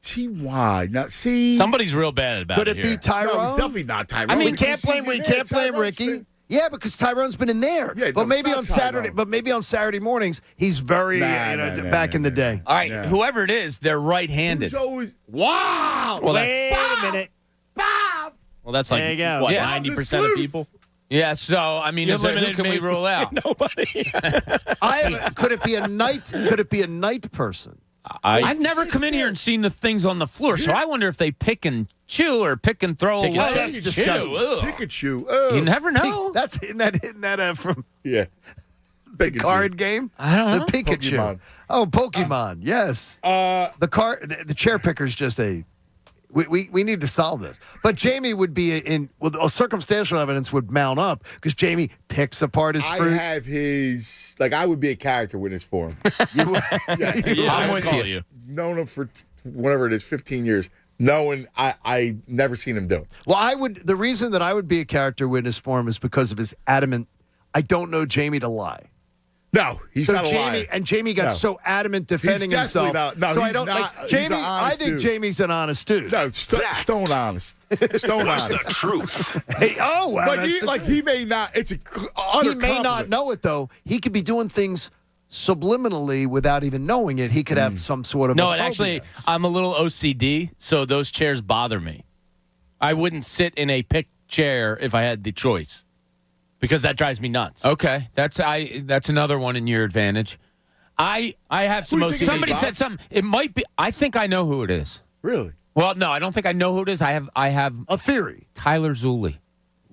T.Y. Now, see. Somebody's real bad about Could it it be here. Tyrone? No, it's definitely not Tyrone. I mean, we can't blame Ricky. Yeah, because Tyrone's been in there. Yeah, but no, maybe it's on not Saturday. Tyrone. But maybe on Saturday mornings, he's very back in the day. All right, whoever it is, they're right-handed. Who's always, wow. Well, Wait a minute. Well, that's like, There you go. what, Yeah. 90% of people? Yeah, so, I mean, You who eliminated can we me. rule out? Nobody. Could it be a night? Could it be a night person? I've never come in here and seen the things on the floor, so I wonder if they pick and chew or pick and throw away. That's disgusting. Pikachu. You never know. That's isn't that from Yeah. the card game? I don't know. The Pikachu. Pokemon. Oh, Pokemon. Yes. The chair picker's just a. We need to solve this. But Jamie would be circumstantial evidence would mount up because Jamie picks apart his fruit. I have his, I would be a character witness for him. I'm with you. Known him for whatever it is, 15 years. Knowing I never seen him do it. Well, the reason that I would be a character witness for him is because of his adamant, I don't know Jamie to lie. No, he's not a liar. And Jamie got so adamant defending He's himself. definitely not. No, so he's I don't not. like He's Jamie. an honest I think dude. Jamie's an honest dude. No, stone honest. Stone What's honest. the truth? Hey, oh, well, He may not. It's a utter he may not compliment. know it though. He could be doing things subliminally without even knowing it. He could have some sort of No, a and actually, phobia. I'm a little OCD, so those chairs bother me. I wouldn't sit in a picked chair if I had the choice because that drives me nuts. Okay, that's another one in your advantage. I have some OCD. Somebody said something. It might be. I think I know who it is. Really? Well, no, I don't think I know who it is. I have a theory. Tyler Zulli.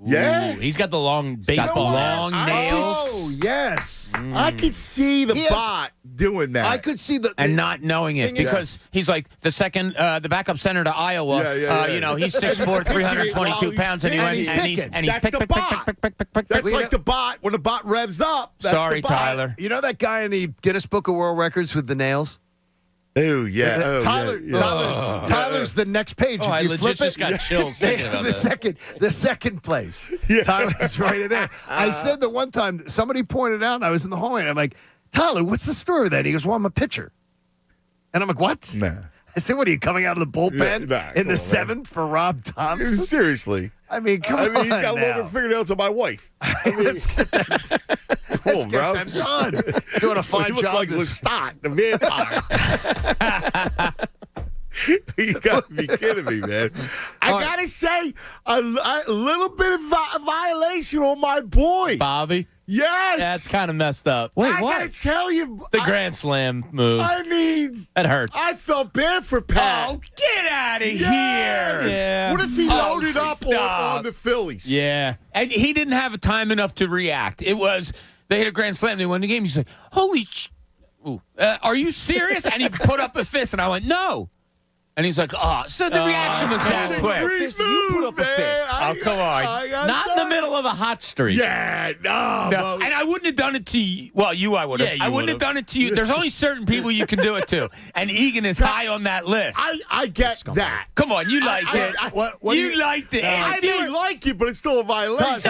Yeah. Ooh, he's got the long baseball long nails. Oh yes, I could see the bot doing that. I could see and not knowing it thing is- because he's like the backup center to Iowa. Yeah. He's 6'4", 322 pounds, and he's he's That's pick, the pick, bot. pick, pick, pick, pick, That's pick. like the bot. When the bot revs up. That's Sorry, the bot. Tyler. You know that guy in the Guinness Book of World Records with the nails? Oh yeah. Oh, Tyler's the next page. I If you legit flip just it, got chills thinking about that. the second place. Tyler's right in there. I said that one time somebody pointed out, and I was in the hallway, and I'm like, Tyler, what's the story with that? He goes, well, I'm a pitcher. And I'm like, what? Nah. I said, what are you coming out of the bullpen in the seventh for Rob Thompson? Seriously. I mean, come on. He's got now. longer fingernails than my wife. Let's get them done. Doing a fine He looks job. like Lestat, the vampire. You got to be kidding me, man. I got to say, a little bit of violation on my boy. Bobby? Yes. That's kind of messed up. I got to tell you. The Grand Slam move. I mean. That hurts. I felt bad for Pat. Oh, get out of here. Yeah. What if he loaded up stop. on the Phillies? Yeah. And he didn't have time enough to react. It was, they hit a grand slam, they won the game. He's like, holy are you serious? And he put up a fist, and I went, no. And he's like, oh. So the reaction was that quick. You put up a fist. Oh, come on. Not in the middle of a hot streak. Yeah, no. And I wouldn't have done it to you. Well, I would have. Yeah, you I wouldn't have done it to you. There's only certain people you can do it to. And Egan is high on that list. I get that. Come on, you liked it. You liked it. I didn't like it, but it's still a violation. Cuz,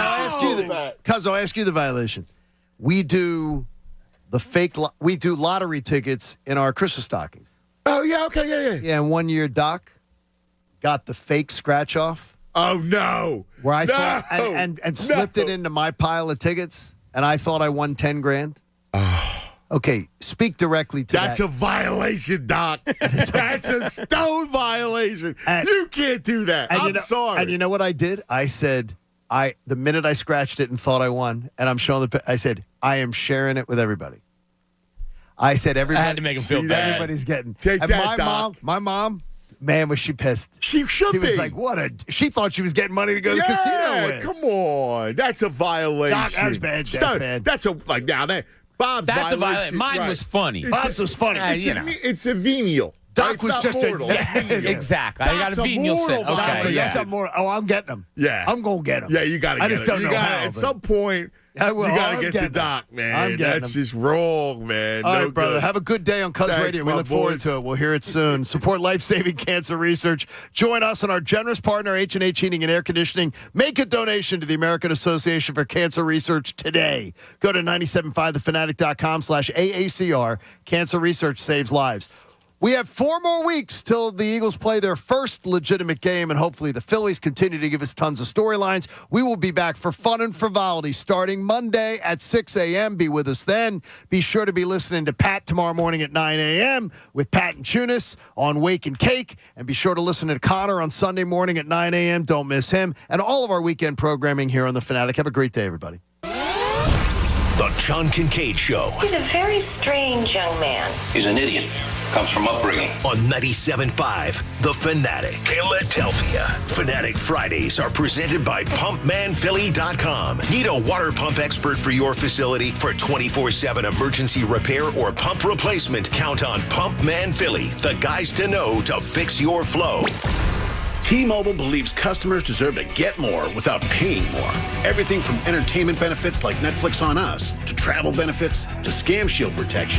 I'll ask you the violation. We do the fake. We do lottery tickets in our Christmas stockings. Oh yeah, okay, yeah. Yeah, and 1 year Doc got the fake scratch off. Oh no! Where I thought and slipped it into my pile of tickets, and I thought I won 10 grand. Oh. Okay, speak directly to That's that. a violation, Doc. That's a stone violation. You can't do that. I'm sorry. And you know what I did? I said, the minute I scratched it and thought I won, and I'm showing I said, I am sharing it with everybody. I said, everybody. I had to make him feel bad. Everybody's getting. Take and that, Doc. My mom Man, was she pissed. She should be. She was like, she thought she was getting money to go to the casino with. Come on. That's a violation. Doc, that's bad. That's a, like, now that, Bob's That's violation. a violation. Mine was funny. Bob's was funny. It's a venial. Doc was just mortal. Exactly. I got a venial sin. Okay, That's a more. Oh, I'm getting them. Yeah. I'm going to get them. Yeah, you got to get them. I just don't know how. At some point, you got to get the Doc, man. That's just wrong, man. All no right, brother. good. Have a good day on Cuz Radio. We look forward to it. We'll hear it soon. Support life-saving cancer research. Join us and our generous partner, H&H Heating and Air Conditioning. Make a donation to the American Association for Cancer Research today. Go to 97.5thefanatic.com/AACR. Cancer research saves lives. We have 4 more weeks till the Eagles play their first legitimate game, and hopefully the Phillies continue to give us tons of storylines. We will be back for fun and frivolity starting Monday at 6 a.m. Be with us then. Be sure to be listening to Pat tomorrow morning at 9 a.m. with Pat and Tunis on Wake and Cake. And be sure to listen to Connor on Sunday morning at 9 a.m. Don't miss him. And all of our weekend programming here on The Fanatic. Have a great day, everybody. The John Kincade Show. He's a very strange young man. He's an idiot. Comes from upbringing. On 97.5 The Fanatic. Philadelphia. Fanatic Fridays are presented by PumpManPhilly.com. Need a water pump expert for your facility? For 24/7 emergency repair or pump replacement, count on Pump Man Philly, the guys to know to fix your flow. T-Mobile believes customers deserve to get more without paying more. Everything from entertainment benefits like Netflix on Us to travel benefits to Scam Shield protection.